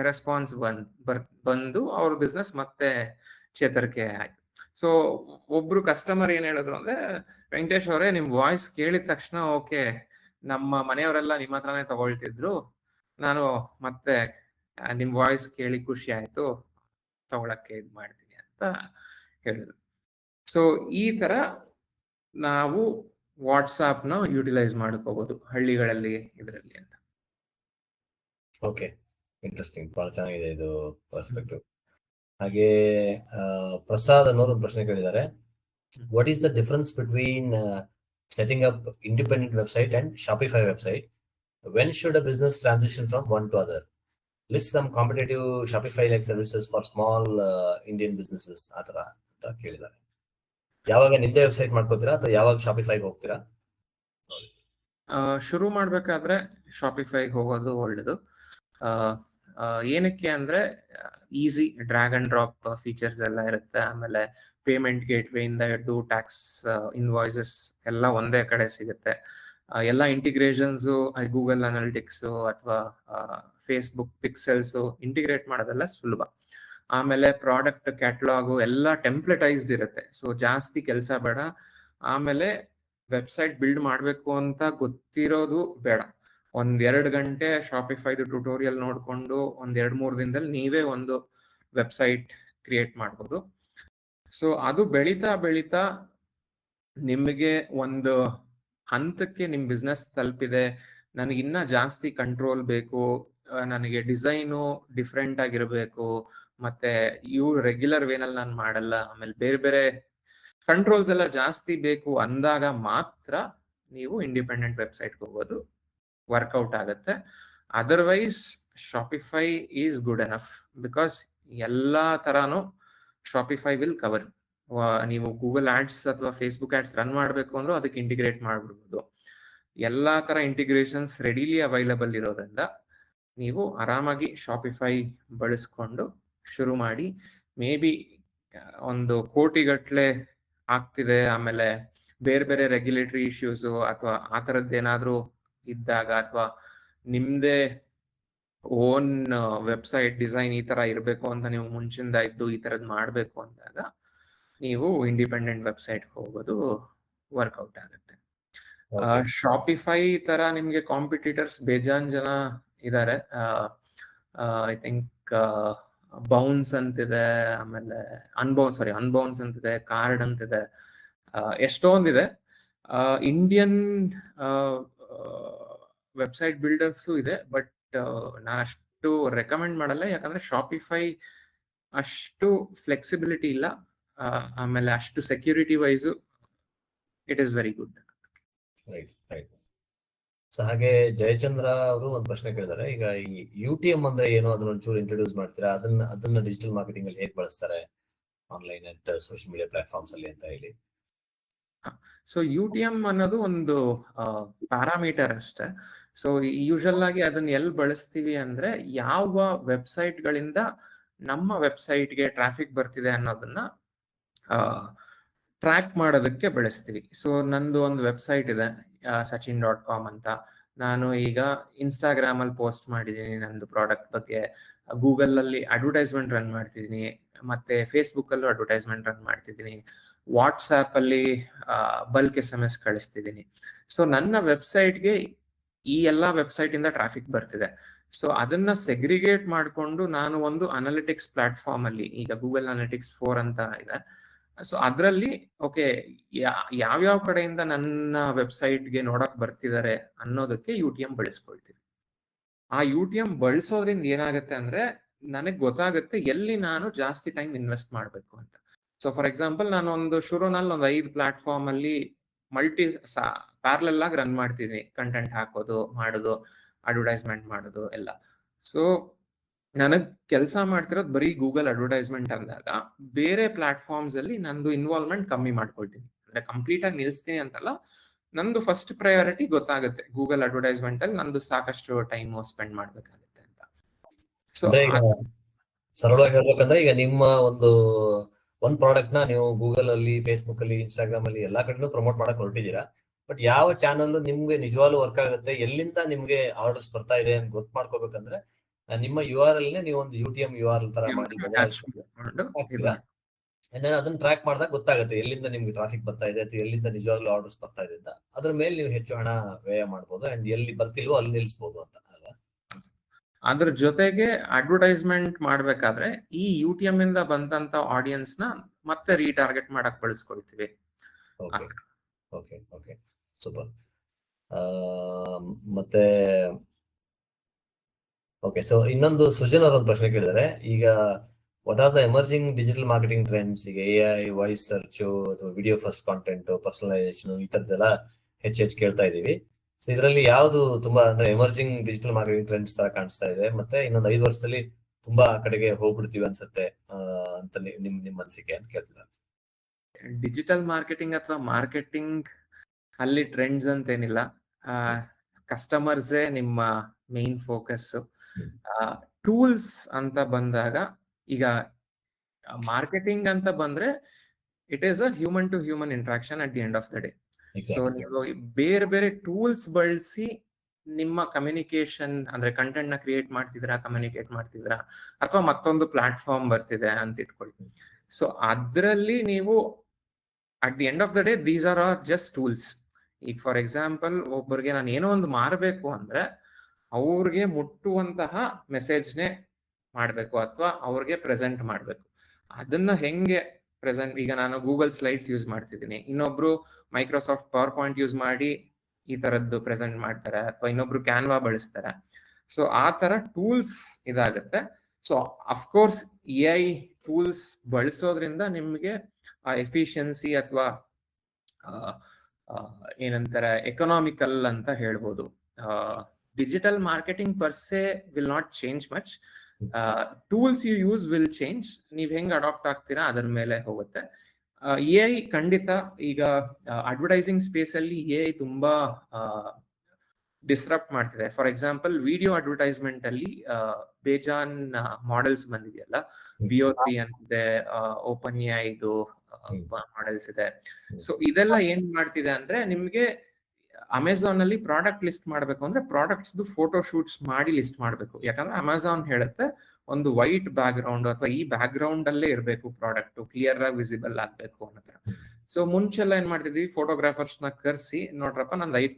ರೆಸ್ಪಾನ್ಸ್ ಬಂದು ಅವ್ರ ಬಿಸ್ನೆಸ್ ಮತ್ತೆ ಚೇತರಿಕೆ ಆಯ್ತು. ಸೊ ಒಬ್ರು ಕಸ್ಟಮರ್ ಏನ್ ಹೇಳಿದ್ರು ಅಂದ್ರೆ, ವೆಂಕಟೇಶ್ ಅವರೇ ನಿಮ್ ವಾಯ್ಸ್ ಕೇಳಿದ ತಕ್ಷಣ ಓಕೆ ನಮ್ಮ ಮನೆಯವರೆಲ್ಲ ನಿಮ್ಮ ಹತ್ರನೇ ತಗೊಳ್ತಿದ್ರು, ನಾನು ಮತ್ತೆ ನಿಮ್ ವಾಯ್ಸ್ ಕೇಳಿ ಖುಷಿ ಆಯ್ತು, ತಗೊಳಕ್ಕೆ ಇದು ಮಾಡ್ತೀನಿ ಅಂತ ಹೇಳಿದ್ರು. ಸೊ ಈ ತರ ನಾವು ವಾಟ್ಸಾಪ್ ನ ಯುಟಿಲೈಸ್ ಮಾಡ್ಕೋಬಹುದು ಹಳ್ಳಿಗಳಲ್ಲಿ ಇದರಲ್ಲಿ ಅಂತ. ಓಕೆ, ಇಂಟ್ರೆಸ್ಟಿಂಗ್, ಬಹಳ ಚೆನ್ನಾಗಿದೆ ಇದು ಪರ್ಸ್ಪೆಕ್ಟಿವ್. ಹಾಗೆ ಪ್ರಸಾದ್ ಅನ್ನೋರು ಒಂದು ಪ್ರಶ್ನೆ ಕೇಳಿದ್ದಾರೆ, what is the difference between setting up independent website and Shopify website? When should a business transition from one to other? List some competitive Shopify like services for small Indian businesses ಆ ತರ ಅಂತ ಕೇಳಿದ್ದಾರೆ. ಯಾವಾಗ ನಿಮ್ದೇ ವೆಬ್ಸೈಟ್ ಮಾಡ್ಕೋತೀರಾ ಅಥವಾ ಯಾವಾಗ ಶಾಪಿಫೈಗೆ ಹೋಗ್ತೀರಾ? ಶುರು ಮಾಡ್ಬೇಕಾದ್ರೆ ಶಾಪಿಫೈಗೆ ಹೋಗೋದು ಒಳ್ಳೇದು. ಏನಕ್ಕೆ ಅಂದ್ರೆ easy drag and drop features ಎಲ್ಲ ಇರುತ್ತೆ. ಆಮೇಲೆ ಪೇಮೆಂಟ್ ಗೇಟ್ವೇ ಇಂದ ಹಿಡಿದು ಟ್ಯಾಕ್ಸ್ ಇನ್ವಾಯ್ಸಸ್ ಎಲ್ಲ ಒಂದೇ ಕಡೆ ಸಿಗುತ್ತೆ. ಎಲ್ಲ ಇಂಟಿಗ್ರೇಷನ್ಸ್ ಗೂಗಲ್ ಅನಾಲಿಟಿಕ್ಸ್ ಅಥವಾ ಫೇಸ್ಬುಕ್ ಪಿಕ್ಸೆಲ್ಸ್ ಇಂಟಿಗ್ರೇಟ್ ಮಾಡೋದೆಲ್ಲ ಸುಲಭ. ಆಮೇಲೆ ಪ್ರಾಡಕ್ಟ್ ಕ್ಯಾಟಲಾಗು ಎಲ್ಲ ಟೆಂಪ್ಲೆಟೈಸ್ಡ್ ಇರುತ್ತೆ, ಸೊ ಜಾಸ್ತಿ ಕೆಲಸ ಬೇಡ. ಆಮೇಲೆ ವೆಬ್ಸೈಟ್ ಬಿಲ್ಡ್ ಮಾಡಬೇಕು ಅಂತ ಗೊತ್ತಿರೋದು ಬೇಡ. 1-2 ಗಂಟೆ ಶಾಪಿಫೈದು ಟ್ಯುಟೋರಿಯಲ್ ನೋಡಿಕೊಂಡು 1-2-3 ದಿನದಲ್ಲಿ ನೀವೇ ಒಂದು ವೆಬ್ಸೈಟ್ ಕ್ರಿಯೇಟ್ ಮಾಡ್ಬೋದು. ಸೊ ಅದು ಬೆಳೀತಾ ಬೆಳೀತಾ ನಿಮಗೆ ಒಂದು ಹಂತಕ್ಕೆ ನಿಮ್ಮ ಬಿಸ್ನೆಸ್ ತಲುಪಿದೆ, ನನಗಿನ್ನ ಜಾಸ್ತಿ ಕಂಟ್ರೋಲ್ ಬೇಕು, ನನಗೆ ಡಿಸೈನು ಡಿಫ್ರೆಂಟ್ ಆಗಿರಬೇಕು, ಮತ್ತೆ ಇವು ರೆಗ್ಯುಲರ್ ವೇನಲ್ಲಿ ನಾನು ಮಾಡಲ್ಲ, ಆಮೇಲೆ ಬೇರೆ ಬೇರೆ ಕಂಟ್ರೋಲ್ಸ್ ಎಲ್ಲ ಜಾಸ್ತಿ ಬೇಕು ಅಂದಾಗ ಮಾತ್ರ ನೀವು ಇಂಡಿಪೆಂಡೆಂಟ್ ವೆಬ್ಸೈಟ್ಗೆ ಹೋಗೋದು ವರ್ಕೌಟ್ ಆಗುತ್ತೆ. Otherwise Shopify is good enough because ಎಲ್ಲಾ ತರಾನು ಶಾಪಿಫೈ ವಿಲ್ ಕವರ್. ನೀವು ಗೂಗಲ್ ಆಡ್ಸ್ ಅಥವಾ ಫೇಸ್ಬುಕ್ ಆಡ್ಸ್ ರನ್ ಮಾಡಬೇಕು ಅಂದ್ರೂ ಅದಕ್ಕೆ ಇಂಟಿಗ್ರೇಟ್ ಮಾಡ್ಬಿಡ್ಬೋದು. ಎಲ್ಲಾ ತರ ಇಂಟಿಗ್ರೇಷನ್ಸ್ ರೆಡಿಲಿ ಅವೈಲಬಲ್ ಇರೋದ್ರಿಂದ ನೀವು ಆರಾಮಾಗಿ ಶಾಪಿಫೈ ಬಳಸ್ಕೊಂಡು ಶುರು ಮಾಡಿ. ಮೇ ಬಿ 1 ಕೋಟಿಗಟ್ಲೆ ಆಗ್ತಿದೆ, ಆಮೇಲೆ ಬೇರೆ ಬೇರೆ ರೆಗ್ಯುಲೇಟರಿ ಇಶ್ಯೂಸ್ ಅಥವಾ ಆ ಥರದ್ದು ಏನಾದರೂ ಇದ್ದಾಗ, ಅಥವಾ ನಿಮ್ದೇ ಓನ್ ವೆಬ್ಸೈಟ್ ಡಿಸೈನ್ ಈ ತರ ಇರಬೇಕು ಅಂತ ನೀವು ಮುಂಚಿಂದ ಇದ್ದು ಈ ತರದ್ ಮಾಡಬೇಕು ಅಂದಾಗ ನೀವು ಇಂಡಿಪೆಂಡೆಂಟ್ ವೆಬ್ಸೈಟ್ ಹೋಗೋದು ವರ್ಕೌಟ್ ಆಗುತ್ತೆ. ಶಾಪಿಫೈ ತರ ನಿಮ್ಗೆ ಕಾಂಪಿಟೇಟರ್ಸ್ ಬೇಜಾನ್ ಜನ ಇದ್ದಾರೆ. ಐ ಥಿಂಕ್ ಬೌನ್ಸ್ ಅಂತಿದೆ, ಆಮೇಲೆ ಅನ್ಬೌನ್ಸ್ ಅಂತಿದೆ, ಕಾರ್ಡ್ ಅಂತಿದೆ, ಎಷ್ಟೊಂದಿದೆ. ಇಂಡಿಯನ್ ವೆಬ್ಸೈಟ್ ಬಿಲ್ಡರ್ಸು ಇದೆ, ಬಟ್ ನಾನು ಅಷ್ಟು ರೆಕಮೆಂಡ್ ಮಾಡಲ್ಲ. ಯಾಕಂದ್ರೆ ಶಾಪಿಫೈ ಅಷ್ಟು ಫ್ಲೆಕ್ಸಿಬಿಲಿಟಿ ಇಲ್ಲ, ಆಮೇಲೆ ಅಷ್ಟು security wise it is very good. Right. So ಹಾಗೆ ಜಯಚಂದ್ರ ಅವರು ಒಂದು ಪ್ರಶ್ನೆ ಕೇಳಿದ್ದಾರೆ, ಈಗ ಈ UTM ಅಂದ್ರೆ ಏನು, ಅದನ್ನ ಒಂಚೂರು ಇಂಟ್ರೊಡ್ಯೂಸ್ ಮಾಡ್ತೀರಾ? ಅದನ್ನ ಡಿಜಿಟಲ್ ಮಾರ್ಕೆಟಿಂಗ್ ಅಲ್ಲಿ ಹೇಗೆ ಬಳಸ್ತಾರೆ online and social media platforms ಅಲ್ಲಿ ಅಂತ ಹೇಳಿ. ಸೊ UTM ಅನ್ನೋದು ಒಂದು ಪ್ಯಾರಾಮೀಟರ್ ಅಷ್ಟೇ. ಸೊ ಯೂಶಲ್ ಆಗಿ ಅದನ್ನ ಎಲ್ಲಿ ಬಳಸ್ತೀವಿ ಅಂದ್ರೆ, ಯಾವ ವೆಬ್ಸೈಟ್ ಗಳಿಂದ ನಮ್ಮ ವೆಬ್ಸೈಟ್ಗೆ ಟ್ರಾಫಿಕ್ ಬರ್ತಿದೆ ಅನ್ನೋದನ್ನ ಟ್ರ್ಯಾಕ್ ಮಾಡೋದಕ್ಕೆ ಬಳಸ್ತೀವಿ. ಸೊ ನಂದು ಒಂದು ವೆಬ್ಸೈಟ್ ಇದೆ sachin.com ಅಂತ. ನಾನು ಈಗ ಇನ್ಸ್ಟಾಗ್ರಾಮ್ ಅಲ್ಲಿ ಪೋಸ್ಟ್ ಮಾಡಿದ್ದೀನಿ ನಂದು ಪ್ರಾಡಕ್ಟ್ ಬಗ್ಗೆ, ಗೂಗಲ್ ಅಲ್ಲಿ ಅಡ್ವರ್ಟೈಸ್ಮೆಂಟ್ ರನ್ ಮಾಡ್ತಿದ್ದೀನಿ, ಮತ್ತೆ ಫೇಸ್ಬುಕ್ ಅಲ್ಲೂ ಅಡ್ವರ್ಟೈಸ್ಮೆಂಟ್ ರನ್ ಮಾಡ್ತಿದ್ದೀನಿ, ವಾಟ್ಸ್ಆಪ್ ಅಲ್ಲಿ ಬಲ್ಕ್ SMS ಕಳಿಸ್ತಿದ್ದೀನಿ. ಸೊ ನನ್ನ ವೆಬ್ಸೈಟ್ಗೆ ಈ ಎಲ್ಲಾ ವೆಬ್ಸೈಟ್ ಇಂದ ಟ್ರಾಫಿಕ್ ಬರ್ತಿದೆ. ಸೊ ಅದನ್ನ ಸೆಗ್ರಿಗೇಟ್ ಮಾಡಿಕೊಂಡು ನಾನು ಒಂದು ಅನಾಲಿಟಿಕ್ಸ್ ಪ್ಲಾಟ್ಫಾರ್ಮ್ ಅಲ್ಲಿ, ಈಗ ಗೂಗಲ್ ಅನಾಲಿಟಿಕ್ಸ್ 4 ಅಂತ ಇದೆ, ಸೊ ಅದರಲ್ಲಿ ಓಕೆ ಯಾವ್ಯಾವ ಕಡೆಯಿಂದ ನನ್ನ ವೆಬ್ಸೈಟ್ಗೆ ನೋಡಕ್ ಬರ್ತಿದ್ದಾರೆ ಅನ್ನೋದಕ್ಕೆ UTM ಬಳಸ್ಕೊಳ್ತೀವಿ. ಆ UTM ಬಳಸೋದ್ರಿಂದ ಏನಾಗುತ್ತೆ ಅಂದ್ರೆ, ನನಗೆ ಗೊತ್ತಾಗುತ್ತೆ ಎಲ್ಲಿ ನಾನು ಜಾಸ್ತಿ ಟೈಮ್ ಇನ್ವೆಸ್ಟ್ ಮಾಡಬೇಕು ಅಂತ. ಸೊ ಫಾರ್ ಎಕ್ಸಾಂಪಲ್, ನಾನು ಒಂದು ಶುರುನಲ್ಲಿ ಒಂದು 5 ಪ್ಲಾಟ್ಫಾರ್ಮ್ ಅಲ್ಲಿ ಪ್ಯಾರಲಲ್ ಆಗಿ ರನ್ ಮಾಡ್ತಿದ್ದೀನಿ, ಕಂಟೆಂಟ್ ಹಾಕೋದು, ಮಾಡೋದು, ಅಡ್ವರ್ಟೈಸ್ಮೆಂಟ್ ಮಾಡೋದು ಎಲ್ಲ. ಸೊ ನನಗ್ ಕೆಲಸ ಮಾಡ್ತಿರೋದು ಬರೀ ಗೂಗಲ್ ಅಡ್ವರ್ಟೈಸ್ಮೆಂಟ್ ಅಂದಾಗ, ಬೇರೆ ಪ್ಲಾಟ್ಫಾರ್ಮ್ಸ್ ಅಲ್ಲಿ ನಂದು ಇನ್ವಾಲ್ವ್ಮೆಂಟ್ ಕಮ್ಮಿ ಮಾಡ್ಕೊಳ್ತೀನಿ. ಅಂದ್ರೆ ಕಂಪ್ಲೀಟ್ ಆಗಿ ನಿಲ್ಸ್ತೀನಿ ಅಂತಲ್ಲ, ನಂದು ಫಸ್ಟ್ ಪ್ರಯಾರಿಟಿ ಗೊತ್ತಾಗುತ್ತೆ ಗೂಗಲ್ ಅಡ್ವರ್ಟೈಸ್ಮೆಂಟ್ ಅಲ್ಲಿ ನಂದು ಸಾಕಷ್ಟು ಟೈಮ್ ಸ್ಪೆಂಡ್ ಮಾಡ್ಬೇಕಾಗುತ್ತೆ ಅಂತ. ಸೊ ಸರಳವಾಗಿ ಹೇಳ್ಬೇಕಂದ್ರೆ, ಈಗ ನಿಮ್ಮ ಒಂದ್ ಪ್ರಾಡಕ್ಟ್ ನ ನೀವು ಗೂಗಲ್ ಅಲ್ಲಿ, ಫೇಸ್ಬುಕ್ ಅಲ್ಲಿ, ಇನ್ಸ್ಟಾಗ್ರಾಮ್ ಅಲ್ಲಿ ಎಲ್ಲಾ ಕಡೆನೂ ಪ್ರಮೋಟ್ ಮಾಡಕ್ ಹೊರಟಿದ್ದೀರಾ. ಬಟ್ ಯಾವ ಚಾನಲ್ ನಿಮ್ಗೆ ನಿಜವಾಗ್ಲೂ ವರ್ಕ್ ಆಗುತ್ತೆ, ಎಲ್ಲಿಂದ ನಿಮ್ಗೆ ಆರ್ಡರ್ಸ್ ಬರ್ತಾ ಇದೆ ಅಂತ ಗೊತ್ತು ಮಾಡ್ಕೋಬೇಕಂದ್ರೆ, ನಿಮ್ಮ URL ನೀವು ಒಂದು UTM URL ತರ ಮಾಡಿ ಅದನ್ನ ಟ್ರ್ಯಾಕ್ ಮಾಡಿದಾಗ ಗೊತ್ತಾಗುತ್ತೆ ಎಲ್ಲಿಂದ ನಿಮ್ಗೆ ಟ್ರಾಫಿಕ್ ಬರ್ತಾ ಇದೆ ಅಥವಾ ಎಲ್ಲಿಂದ ನಿಜವಾಗ್ಲೂ ಆರ್ಡರ್ಸ್ ಬರ್ತಾ ಇದೆ ಅಂತ. ಅದ್ರ ಮೇಲೆ ನೀವು ಹೆಚ್ಚು ಹಣ ವ್ಯಯ ಮಾಡ್ಬೋದು ಅಂಡ್ ಎಲ್ಲಿ ಬರ್ತಿಲ್ವೋ ಅಲ್ಲಿ ನಿಲ್ಸ್ಬೋದು ಅಂತ ಅಲ್ವಾ? ಅದ್ರ ಜೊತೆಗೆ ಅಡ್ವರ್ಟೈಸ್ಮೆಂಟ್ ಮಾಡ್ಬೇಕಾದ್ರೆ ಈ UTM ಇಂದ ಬಂದಂತ ಆಡಿಯನ್ಸ್ ನ ಮತ್ತೆ ರೀಟಾರ್ಗೆಟ್ ಮಾಡಕ್ ಬಳಸ್ಕೊಳ್ತೀವಿ. Okay super. ಮತ್ತೆ ಓಕೆ, ಸೊ ಇನ್ನೊಂದು ಸುಜನ್ ಅವ್ರ ಒಂದು ಪ್ರಶ್ನೆ ಕೇಳಿದ್ದಾರೆ, ಈಗ what are the emerging digital marketing trends? ಈಗ AI, ವಾಯ್ಸ್ ಸರ್ಚ್ ಅಥವಾ ವಿಡಿಯೋ ಫಸ್ಟ್ ಕಾಂಟೆಂಟ್, ಪರ್ಸನಲೈಸೇಷನ್ ಈ ತರದ್ದೆಲ್ಲ ಹೆಚ್ಚು ಕೇಳ್ತಾ ಇದೀವಿ. ಸೊ ಇದರಲ್ಲಿ ಯಾವ್ದು ತುಂಬಾ ಅಂದ್ರೆ ಎಮರ್ಜಿಂಗ್ ಡಿಜಿಟಲ್ ಮಾರ್ಕೆಟಿಂಗ್ ಟ್ರೆಂಡ್ಸ್ ತರ ಕಾಣಿಸ್ತಾ ಇದೆ, ಮತ್ತೆ ಇನ್ನೊಂದು 5 ವರ್ಷದಲ್ಲಿ ತುಂಬಾ ಆ ಕಡೆಗೆ ಹೋಗ್ಬಿಡ್ತೀವಿ ಅನ್ಸುತ್ತೆ ಅಂತ ನಿಮ್ ಅನ್ಸಿಕೆ ಅಂತ ಕೇಳ್ತಿದ್ದಾರೆ. ಡಿಜಿಟಲ್ ಮಾರ್ಕೆಟಿಂಗ್ ಅಥವಾ ಮಾರ್ಕೆಟಿಂಗ್ ಅಲ್ಲಿ ಟ್ರೆಂಡ್ಸ್ ಅಂತ ಏನಿಲ್ಲ, ಕಸ್ಟಮರ್ಸೇ ನಿಮ್ಮ ಮೇನ್ ಫೋಕಸ್. ಟೂಲ್ಸ್ ಅಂತ ಬಂದಾಗ, ಈಗ ಮಾರ್ಕೆಟಿಂಗ್ ಅಂತ ಬಂದ್ರೆ it is a human to human interaction at the end of the day. So ನೀವು ಬೇರೆ ಬೇರೆ ಟೂಲ್ಸ್ ಬಳಸಿ ನಿಮ್ಮ ಕಮ್ಯುನಿಕೇಶನ್ ಅಂದ್ರೆ ಕಂಟೆಂಟ್ ನ ಕ್ರಿಯೇಟ್ ಮಾಡ್ತಿದ್ರಾ, ಕಮ್ಯುನಿಕೇಟ್ ಮಾಡ್ತಿದ್ರಾ, ಅಥವಾ ಮತ್ತೊಂದು ಪ್ಲಾಟ್ಫಾರ್ಮ್ ಬರ್ತಿದೆ ಅಂತ ಇಟ್ಕೊಳ್ಳಿ. ಸೊ ಅದ್ರಲ್ಲಿ ನೀವು at the end of the day these are just tools. ಈಗ ಫಾರ್ ಎಕ್ಸಾಂಪಲ್, ಒಬ್ಬರಿಗೆ ನಾನು ಏನೋ ಒಂದು ಮಾರಬೇಕು ಅಂದ್ರೆ ಅವ್ರಿಗೆ ಮುಟ್ಟುವಂತಹ ಮೆಸೇಜ್ನೇ ಮಾಡಬೇಕು ಅಥವಾ ಅವ್ರಿಗೆ ಪ್ರೆಸೆಂಟ್ ಮಾಡಬೇಕು. ಅದನ್ನ ಹೆಂಗೆ ಪ್ರೆಸೆಂಟ್, ಈಗ ನಾನು ಗೂಗಲ್ ಸ್ಲೈಡ್ಸ್ ಯೂಸ್ ಮಾಡ್ತಿದ್ದೀನಿ, ಇನ್ನೊಬ್ರು ಮೈಕ್ರೋಸಾಫ್ಟ್ ಪವರ್ ಪಾಯಿಂಟ್ ಯೂಸ್ ಮಾಡಿ ಈ ತರದ್ದು ಪ್ರೆಸೆಂಟ್ ಮಾಡ್ತಾರೆ, ಅಥವಾ ಇನ್ನೊಬ್ರು ಕ್ಯಾನ್ವಾ ಬಳಸ್ತಾರೆ. ಸೊ ಆ ತರ ಟೂಲ್ಸ್ ಇದಾಗುತ್ತೆ. ಸೊ ಅಫ್ಕೋರ್ಸ್ AI ಟೂಲ್ಸ್ ಬಳಸೋದ್ರಿಂದ ನಿಮಗೆ ಆ ಎಫಿಷಿಯನ್ಸಿ ಅಥವಾ ಏನಂತಾರೆ ಎಕನಾಮಿಕಲ್ ಅಂತ ಹೇಳ್ಬೋದು. Digital marketing per se will not change much. Tools you use will change. ನೀವ್ ಹೆಂಗ್ ಅಡಾಪ್ಟ್ ಆಗ್ತೀರಾ ಅದ್ರ ಮೇಲೆ ಹೋಗುತ್ತೆ. AI ಖಂಡಿತ ಈಗ ಅಡ್ವರ್ಟೈಸಿಂಗ್ ಸ್ಪೇಸ್ ಅಲ್ಲಿ AI ತುಂಬಾ ಡಿಸ್ರಪ್ಟ್ ಮಾಡ್ತಿದೆ. ಫಾರ್ ಎಕ್ಸಾಂಪಲ್, ವಿಡಿಯೋ ಅಡ್ವರ್ಟೈಸ್ಮೆಂಟ್ ಅಲ್ಲಿ ಬೇಜಾನ್ ಮಾಡೆಲ್ಸ್ ಬಂದಿದೆಯಲ್ಲ, VO3 ಅಂತಿದೆ, ಓಪನ್ AI ಇದು ಮಾಡೆಲ್ಸ್ ಇದೆ. ಸೊ ಇದೆಲ್ಲ ಏನ್ ಮಾಡ್ತಿದೆ ಅಂದ್ರೆ, ನಿಮ್ಗೆ ಅಮೆಝಾನ್ ಅಲ್ಲಿ ಪ್ರಾಡಕ್ಟ್ ಲಿಸ್ಟ್ ಮಾಡ್ಬೇಕು ಅಂದ್ರೆ ಪ್ರಾಡಕ್ಟ್ಸ್ ಫೋಟೋ ಶೂಟ್ಸ್ ಮಾಡಿ ಲಿಸ್ಟ್ ಮಾಡ್ಬೇಕು. ಯಾಕಂದ್ರೆ ಅಮೆಝಾನ್ ಹೇಳುತ್ತೆ ಒಂದು ವೈಟ್ ಬ್ಯಾಕ್ ಗ್ರೌಂಡ್ ಅಥವಾ ಈ ಬ್ಯಾಕ್ ಗ್ರೌಂಡ್ ಅಲ್ಲೇ ಇರಬೇಕು, ಪ್ರಾಡಕ್ಟ್ ಕ್ಲಿಯರ್ ಆಗಿ ವಿಸಿಬಲ್ ಆಗ್ಬೇಕು ಅನ್ನೋ. ಸೊ ಮುಂಚೆಲ್ಲ ಏನ್ ಮಾಡ್ತಿದ್ವಿ, ಫೋಟೋಗ್ರಾಫರ್ಸ್ ನ ಕರ್ಸಿ, ನೋಡ್ರಪ್ಪ ನಂದು 5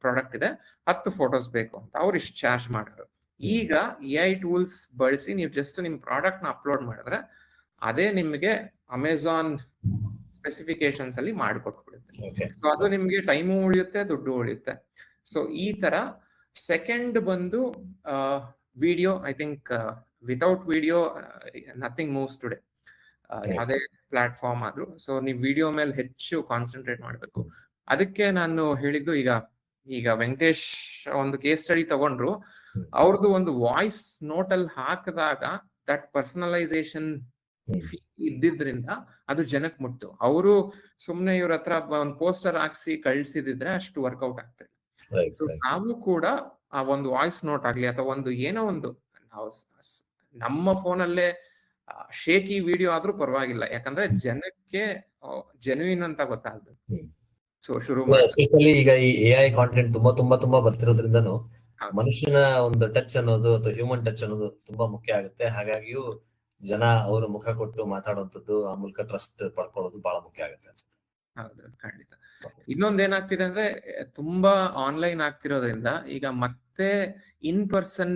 ಪ್ರಾಡಕ್ಟ್ ಇದೆ, 10 ಫೋಟೋಸ್ ಬೇಕು ಅಂತ ಅವ್ರು ಇಷ್ಟು ಚಾರ್ಜ್ ಮಾಡೋರು. ಈಗ AI ಟೂಲ್ಸ್ ಬಳಸಿ ನೀವು ಜಸ್ಟ್ ನಿಮ್ ಪ್ರಾಡಕ್ಟ್ ನ ಅಪ್ಲೋಡ್ ಮಾಡಿದ್ರೆ ಅದೇ ನಿಮ್ಗೆ ಅಮೆಝಾನ್ ಸ್ಪೆಸಿಫಿಕೇಶನ್ಸ್ ಅಲ್ಲಿ ಮಾಡಿಕೊಟ್ಬಿಡುತ್ತೆ. ಸೊ ಅದು ನಿಮ್ಗೆ ಟೈಮು ಉಳಿಯುತ್ತೆ, ದುಡ್ಡು ಉಳಿಯುತ್ತೆ. ಸೊ ಈ ತರ. ಸೆಕೆಂಡ್ ಬಂದು video. I think without video nothing moves today, ಯಾವುದೇ ಪ್ಲಾಟ್ಫಾರ್ಮ್ ಆದ್ರೂ. ಸೊ ನೀವು ವಿಡಿಯೋ ಮೇಲೆ ಹೆಚ್ಚು ಕಾನ್ಸಂಟ್ರೇಟ್ ಮಾಡಬೇಕು. ಅದಕ್ಕೆ ನಾನು ಹೇಳಿದ್ದು, ಈಗ ವೆಂಕಟೇಶ್ ಒಂದು ಕೇಸ್ ಸ್ಟಡಿ ತಗೊಂಡ್ರು, ಅವ್ರದ್ದು ಒಂದು ವಾಯ್ಸ್ ನೋಟ್ ಅಲ್ಲಿ ಹಾಕಿದಾಗ ದಟ್ ಪರ್ಸನಲೈಸೇಷನ್ ಇದ್ದಿದ್ರಿಂದ ಅದು ಜನಕ್ಕೆ ಮುಟ್ತು. ಅವರು ಸುಮ್ನೆ ಇವ್ರ ಹತ್ರ ಒಂದು ಪೋಸ್ಟರ್ ಹಾಕ್ಸಿ ಕಳ್ಸಿದಿದ್ರೆ ಅಷ್ಟು ವರ್ಕೌಟ್ ಆಗ್ತಿಲ್ಲ. ನಾವು ಕೂಡ ಆ ಒಂದು ವಾಯ್ಸ್ ನೋಟ್ ಆಗ್ಲಿ ಅಥವಾ ಒಂದು ಏನೋ ಒಂದು, ನಾವು ನಮ್ಮ ಫೋನಲ್ಲೇ ಶೇಕಿ ವಿಡಿಯೋ ಆದ್ರೂ ಪರವಾಗಿಲ್ಲ, ಯಾಕಂದ್ರೆ ಜನಕ್ಕೆ ಜೆನ್ಯೂನ್ ಅಂತ ಗೊತ್ತಾಗ್ಬೇಕು. ಸೊ ಶುರು ಎಸ್ಪೆಷಲಿ ಈಗ ಈ AI ಕಾಂಟೆಂಟ್ ತುಂಬಾ ಬರ್ತಿರೋದ್ರಿಂದನು ಮನುಷ್ಯನ ಒಂದು ಟಚ್ ಅನ್ನೋದು ಅಥವಾ ಹ್ಯೂಮನ್ ಟಚ್ ಅನ್ನೋದು ತುಂಬಾ ಮುಖ್ಯ ಆಗುತ್ತೆ. ಹಾಗಾಗಿಯೂ ಜನ ಅವರ ಮುಖ ಕೊಟ್ಟು ಮಾತಾಡುವಂಥದ್ದು, ಆ ಮೂಲಕ ಟ್ರಸ್ಟ್ ಪಡ್ಕೊಳ್ಳೋದು ಬಹಳ ಮುಖ್ಯ ಆಗುತ್ತೆ ಅನ್ಸುತ್ತೆ. ಹೌದು, ಖಂಡಿತ. ಇನ್ನೊಂದ್ ಏನಾಗ್ತಿದೆ ಅಂದ್ರೆ, ತುಂಬಾ ಆನ್ಲೈನ್ ಆಗ್ತಿರೋದ್ರಿಂದ ಈಗ ಮತ್ತೆ ಇನ್ ಪರ್ಸನ್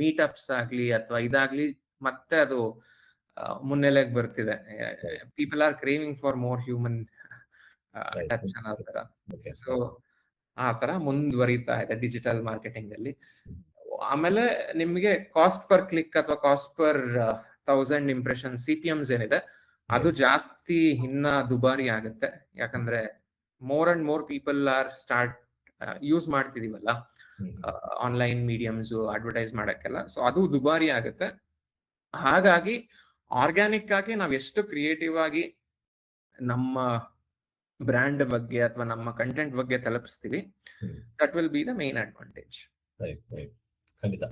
ಮೀಟಪ್ಸ್ ಆಗ್ಲಿ ಅಥವಾ ಇದಾಗ್ಲಿ ಮತ್ತೆ ಅದು ಮುನ್ನೆಲೆಗೆ ಬರ್ತಿದೆ. People are craving for more human touch ಅನ್ನೋ ತರ. ಸೊ ಆ ತರ ಮುಂದುವರಿತಾ ಇದೆ ಡಿಜಿಟಲ್ ಮಾರ್ಕೆಟಿಂಗ್ ಅಲ್ಲಿ. ಆಮೇಲೆ ನಿಮ್ಗೆ ಕಾಸ್ಟ್ ಪರ್ ಕ್ಲಿಕ್ ಅಥವಾ ಕಾಸ್ಟ್ ಪರ್ 1000 ಇಂಪ್ರೆಷನ್ CPMs ಏನಿದೆ, ಅದು ಜಾಸ್ತಿ ಇನ್ನ ದುಬಾರಿ ಆಗುತ್ತೆ. ಯಾಕಂದ್ರೆ more and more people are use ಮಾಡ್ತಿದೀವಲ್ಲ ಆನ್ಲೈನ್ ಮೀಡಿಯಮ್ಸ್ ಅಡ್ವರ್ಟೈಸ್ ಮಾಡಕ್ಕೆಲ್ಲ. ಸೊ ಅದು ದುಬಾರಿ ಆಗುತ್ತೆ. ಹಾಗಾಗಿ ಆರ್ಗ್ಯಾನಿಕ್ ಆಗಿ ನಾವ್ ಎಷ್ಟು ಕ್ರಿಯೇಟಿವ್ ಆಗಿ ನಮ್ಮ ಬ್ರ್ಯಾಂಡ್ ಬಗ್ಗೆ ಅಥವಾ ನಮ್ಮ ಕಂಟೆಂಟ್ ಬಗ್ಗೆ ತಲುಪಿಸ್ತೀವಿ, that will be the main advantage. ಖಂಡಿತ.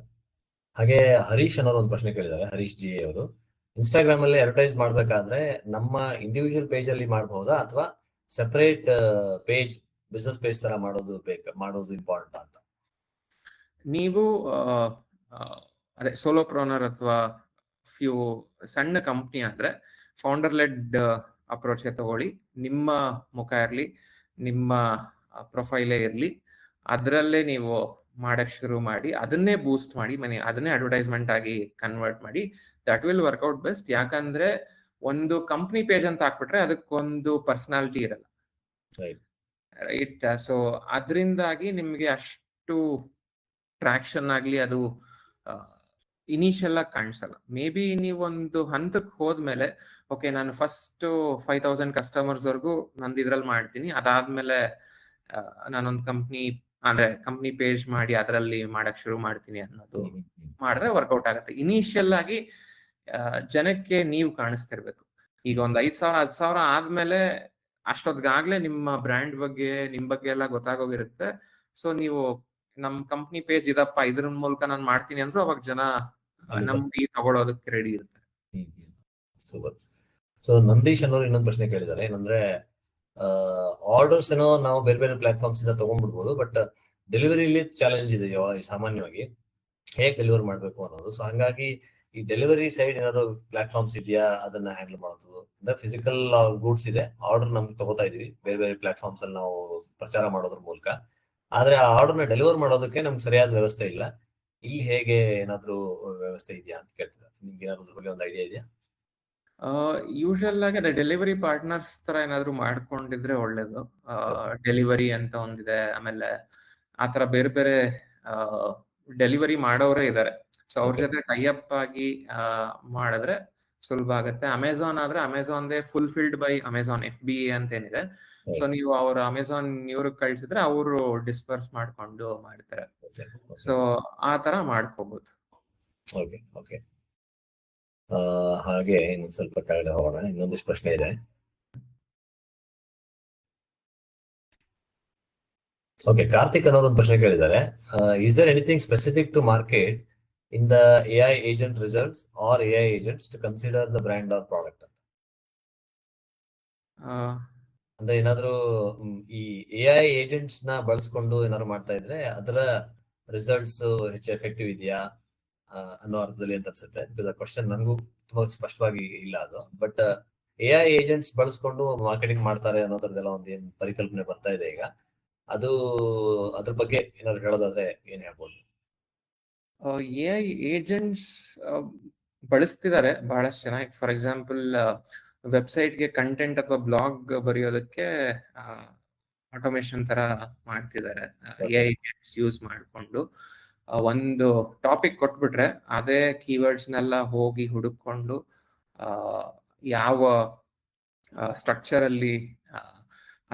ಹಾಗೆ ಹರೀಶ್ ಅನ್ನೋರು ಒಂದು ಪ್ರಶ್ನೆ ಕೇಳಿದ್ದಾರೆ. ಹರೀಶ್ ಜಿ ಅವರು, ಇನ್ಸ್ಟಾಗ್ರಾಮ್ ಅಲ್ಲಿ ಅಡ್ವರ್ಟೈಸ್ ಮಾಡ್ಬೇಕಾದ್ರೆ ನಮ್ಮ ಇಂಡಿವಿಜುವಲ್ ಪೇಜ್ ಅಲ್ಲಿ ಮಾಡಬಹುದಾ ಅಥವಾ ಸೆಪರೇಟ್ ಪೇಜ್, ಬಿಸ್ನೆಸ್ ಪೇಜ್ ತರ ಮಾಡೋದು ಇಂಪಾರ್ಟೆಂಟ್ ಅಂತ? ನೀವು ಅದೇ ಸೋಲೋಪ್ರೋನರ್ ಅಥವಾ ಫ್ಯೂ ಸಣ್ಣ ಕಂಪ್ನಿ ಆದ್ರೆ ಫೌಂಡರ್ ಲೆಡ್ ಅಪ್ರೋಚ್ ತಗೊಳ್ಳಿ. ನಿಮ್ಮ ಮುಖ ಇರ್ಲಿ, ನಿಮ್ಮ ಪ್ರೊಫೈಲೇ ಇರ್ಲಿ, ಅದರಲ್ಲೇ ನೀವು ಮಾಡಕ್ ಶುರು ಮಾಡಿ, ಅದನ್ನೇ ಬೂಸ್ಟ್ ಮಾಡಿ, ಅದನ್ನೇ ಅಡ್ವರ್ಟೈಸ್ಮೆಂಟ್ ಆಗಿ ಕನ್ವರ್ಟ್ ಮಾಡಿ. That will work out best. ಯಾಕಂದ್ರೆ ಒಂದು ಕಂಪ್ನಿ ಪೇಜ್ ಅಂತ ಹಾಕ್ಬಿಟ್ರೆ ಅದಕ್ಕೊಂದು ಪರ್ಸನಾಲಿಟಿ ಇರಲ್ಲ, ರೈಟ್? ಸೊ ಅದರಿಂದಾಗಿ ನಿಮ್ಗೆ ಅಷ್ಟು ಟ್ರಾಕ್ಷನ್ ಆಗ್ಲಿ ಅದು ಇನಿಷಿಯಲ್ ಆಗಿ ಕಾಣಿಸಲ್ಲ. ಮೇ ಬಿ ನೀವು ಒಂದು ಹಂತಕ್ಕೆ ಹೋದ್ಮೇಲೆ, ಓಕೆ ನಾನು ಫಸ್ಟ್ 5000 ಕಸ್ಟಮರ್ಸ್ ವರ್ಗು ನಂದು ಇದ್ರಲ್ಲಿ ಮಾಡ್ತೀನಿ, ಅದಾದ್ಮೇಲೆ ನಾನೊಂದು ಕಂಪ್ನಿ ಪೇಜ್ ಮಾಡಿ ಅದರಲ್ಲಿ ಮಾಡಕ್ ಶುರು ಮಾಡ್ತೀನಿ ಅನ್ನೋದು ಮಾಡಿದ್ರೆ ವರ್ಕೌಟ್ ಆಗುತ್ತೆ. ಇನಿಷಿಯಲ್ ಆಗಿ ಜನಕ್ಕೆ ನೀವು ಕಾಣಿಸ್ತಿರ್ಬೇಕು. ಈಗ ಒಂದ್ 5,000 10,000 ಆದ್ಮೇಲೆ ಅಷ್ಟೊತ್ತಿಗಾಗ್ಲೇ ನಿಮ್ಮ ಬ್ರ್ಯಾಂಡ್ ಬಗ್ಗೆ ನಿಮ್ ಬಗ್ಗೆ ಎಲ್ಲ ಗೊತ್ತಾಗೋಗಿರುತ್ತೆ. ಸೊ ನೀವು ನಮ್ ಕಂಪ್ನಿ ಪೇಜ್ ಇದಪ್ಪ, ಇದ್ರ ಮೂಲಕ ನಾನು ಮಾಡ್ತೀನಿ ಅಂದ್ರು ಅವಾಗ ಜನ ನಮ್ಗೆ ತಗೊಳೋದಕ್ಕೆ ರೆಡಿ ಇರುತ್ತೆ. ಸೂಪರ್. ಸೊ ನಂದೀಶ್ ಅನ್ನೋರು ಇನ್ನೊಂದು ಪ್ರಶ್ನೆ ಕೇಳಿದ್ದಾರೆ, ಏನಂದ್ರೆ ಆರ್ಡರ್ಸ್ ಏನೋ ನಾವು ಬೇರೆ ಬೇರೆ ಪ್ಲಾಟ್ಫಾರ್ಮ್ಸ್ ಇಂದ ತಗೊಂಡ್ಬಿಡ್ಬೋದು, ಬಟ್ ಡೆಲಿವರಿಲಿ ಚಾಲೆಂಜ್ ಇದೆ ಸಾಮಾನ್ಯವಾಗಿ ಹೇಗೆ ಡೆಲಿವರ್ ಮಾಡ್ಬೇಕು ಅನ್ನೋದು. ಸೊ ಹಂಗಾಗಿ ಈ ಡೆಲಿವರಿ ಸೈಡ್ ಏನಾದ್ರು ಪ್ಲಾಟ್ಫಾರ್ಮ್ಸ್ ಇದೆಯಾ ಅದನ್ನ ಹ್ಯಾಂಡಲ್ ಮಾಡೋದು? ಅಂದ್ರೆ ಫಿಸಿಕಲ್ ಗೂಡ್ಸ್ ಇದೆ, ಆರ್ಡರ್ ನಮ್ಗೆ ತಗೋತಾ ಇದೀವಿ ಬೇರೆ ಬೇರೆ ಪ್ಲಾಟ್ಫಾರ್ಮ್ಸ್ ಅಲ್ಲಿ ನಾವು ಪ್ರಚಾರ ಮಾಡೋದ್ರ ಮೂಲಕ, ಆದ್ರೆ ಆ ಆರ್ಡರ್ ನ ಡೆಲಿವರ್ ಮಾಡೋದಕ್ಕೆ ನಮ್ಗೆ ಸರಿಯಾದ ವ್ಯವಸ್ಥೆ ಇಲ್ಲ. ಇಲ್ಲಿ ಹೇಗೆ ಏನಾದ್ರು ವ್ಯವಸ್ಥೆ ಇದೆಯಾ ಅಂತ ಕೇಳ್ತಾರೆ. ನಿಮ್ಗೆ ಏನಾದ್ರು ಬಗ್ಗೆ ಒಂದು ಐಡಿಯಾ ಇದೆಯಾ? ಯೂಶಲ್ ಆಗಿ ಅದೇ ಡೆಲಿವರಿ ಪಾರ್ಟ್ನರ್ಸ್ ತರ ಏನಾದ್ರು ಮಾಡ್ಕೊಂಡಿದ್ರೆ ಒಳ್ಳೇದು. ಡೆಲಿವರಿ ಅಂತ ಒಂದಿದೆ, ಆಮೇಲೆ ಆತರ ಬೇರೆ ಬೇರೆ ಡೆಲಿವರಿ ಮಾಡೋರೇ ಇದ್ದಾರೆ. ಸೊ ಅವ್ರ ಜೊತೆ ಟೈಅಪ್ ಆಗಿ ಮಾಡಿದ್ರೆ ಸುಲಭ ಆಗುತ್ತೆ. ಅಮೆಝಾನ್ ಆದ್ರೆ ಅಮೆಝಾನ್ದೇ ಫುಲ್ಫಿಲ್ಡ್ ಬೈ ಅಮೆಝಾನ್ FBA ಅಂತ ಏನಿದೆ. ಸೊ ನೀವು ಅವ್ರ ಅಮೆಝಾನ್ ಇವ್ರಿಗೆ ಕಳ್ಸಿದ್ರೆ ಅವರು ಡಿಸ್ಪರ್ಸ್ ಮಾಡ್ಕೊಂಡು ಮಾಡ್ತಾರೆ. ಸೊ ಆ ತರ ಮಾಡ್ಕೋಬಹುದು. Okay okay. ಹಾಗೆ ಇನ್ನೊಂದು ಸ್ವಲ್ಪ ಕೆಳಗಡೆ ಹೋಗೋಣ, ಇನ್ನೊಂದಿಷ್ಟು ಪ್ರಶ್ನೆ ಇದೆ. ಓಕೆ, ಕಾರ್ತಿಕ್ ಅನ್ನೋದು ಒಂದು ಪ್ರಶ್ನೆ ಕೇಳಿದ್ದಾರೆ. Is there anything specific to market in the AI agent results or AI agents to consider the brand or product ಅಂತ? ಅಂದ್ರೆ ಏನಾದ್ರು ಈ AI ಏಜೆಂಟ್ಸ್ ನ ಬಳಸ್ಕೊಂಡು ಏನಾದ್ರು ಮಾಡ್ತಾ ಇದ್ರೆ ಅದರ ರಿಸಲ್ಟ್ಸ್ ಹೆಚ್ಚು ಎಫೆಕ್ಟಿವ್ ಇದೆಯಾ ಅನ್ನೋ ಅರ್ಥದಲ್ಲಿ ಅಂತ ಅನ್ಸುತ್ತೆ. ಬಿಕಾಸ್ ಆ ಕ್ವಶನ್ ನನಗೂ ತುಂಬಾ ಸ್ಪಷ್ಟವಾಗಿ ಇಲ್ಲ ಅದು. ಬಟ್ AI ಏಜೆಂಟ್ಸ್ ಬಳಸ್ಕೊಂಡು ಮಾರ್ಕೆಟಿಂಗ್ ಮಾಡ್ತಾರೆ ಅನ್ನೋದ್ರದ್ದೆಲ್ಲ ಒಂದು ಏನ್ ಪರಿಕಲ್ಪನೆ ಬರ್ತಾ ಇದೆ ಈಗ. ಅದು ಅದ್ರ ಬಗ್ಗೆ ಏನಾದ್ರು ಹೇಳೋದಾದ್ರೆ ಏನ್ ಹೇಳ್ಬೋದು? AI ಏಜೆಂಟ್ಸ್ ಬಳಸ್ತಿದ್ದಾರೆ ಬಹಳಷ್ಟು ಚೆನ್ನಾಗಿ. ಫಾರ್ ಎಕ್ಸಾಂಪಲ್ ವೆಬ್ಸೈಟ್ಗೆ ಕಂಟೆಂಟ್ ಅಥವಾ ಬ್ಲಾಗ್ ಬರೆಯೋದಕ್ಕೆ ಆಟೋಮೇಶನ್ ತರ ಮಾಡ್ತಿದ್ದಾರೆ. AI ಏಜೆಂಟ್ಸ್ ಯೂಸ್ ಮಾಡಿಕೊಂಡು ಒಂದು ಟಾಪಿಕ್ ಕೊಟ್ಬಿಟ್ರೆ ಅದೇ ಕೀವರ್ಡ್ಸ್ನೆಲ್ಲ ಹೋಗಿ ಹುಡುಕೊಂಡು ಯಾವ ಸ್ಟ್ರಕ್ಚರ್ ಅಲ್ಲಿ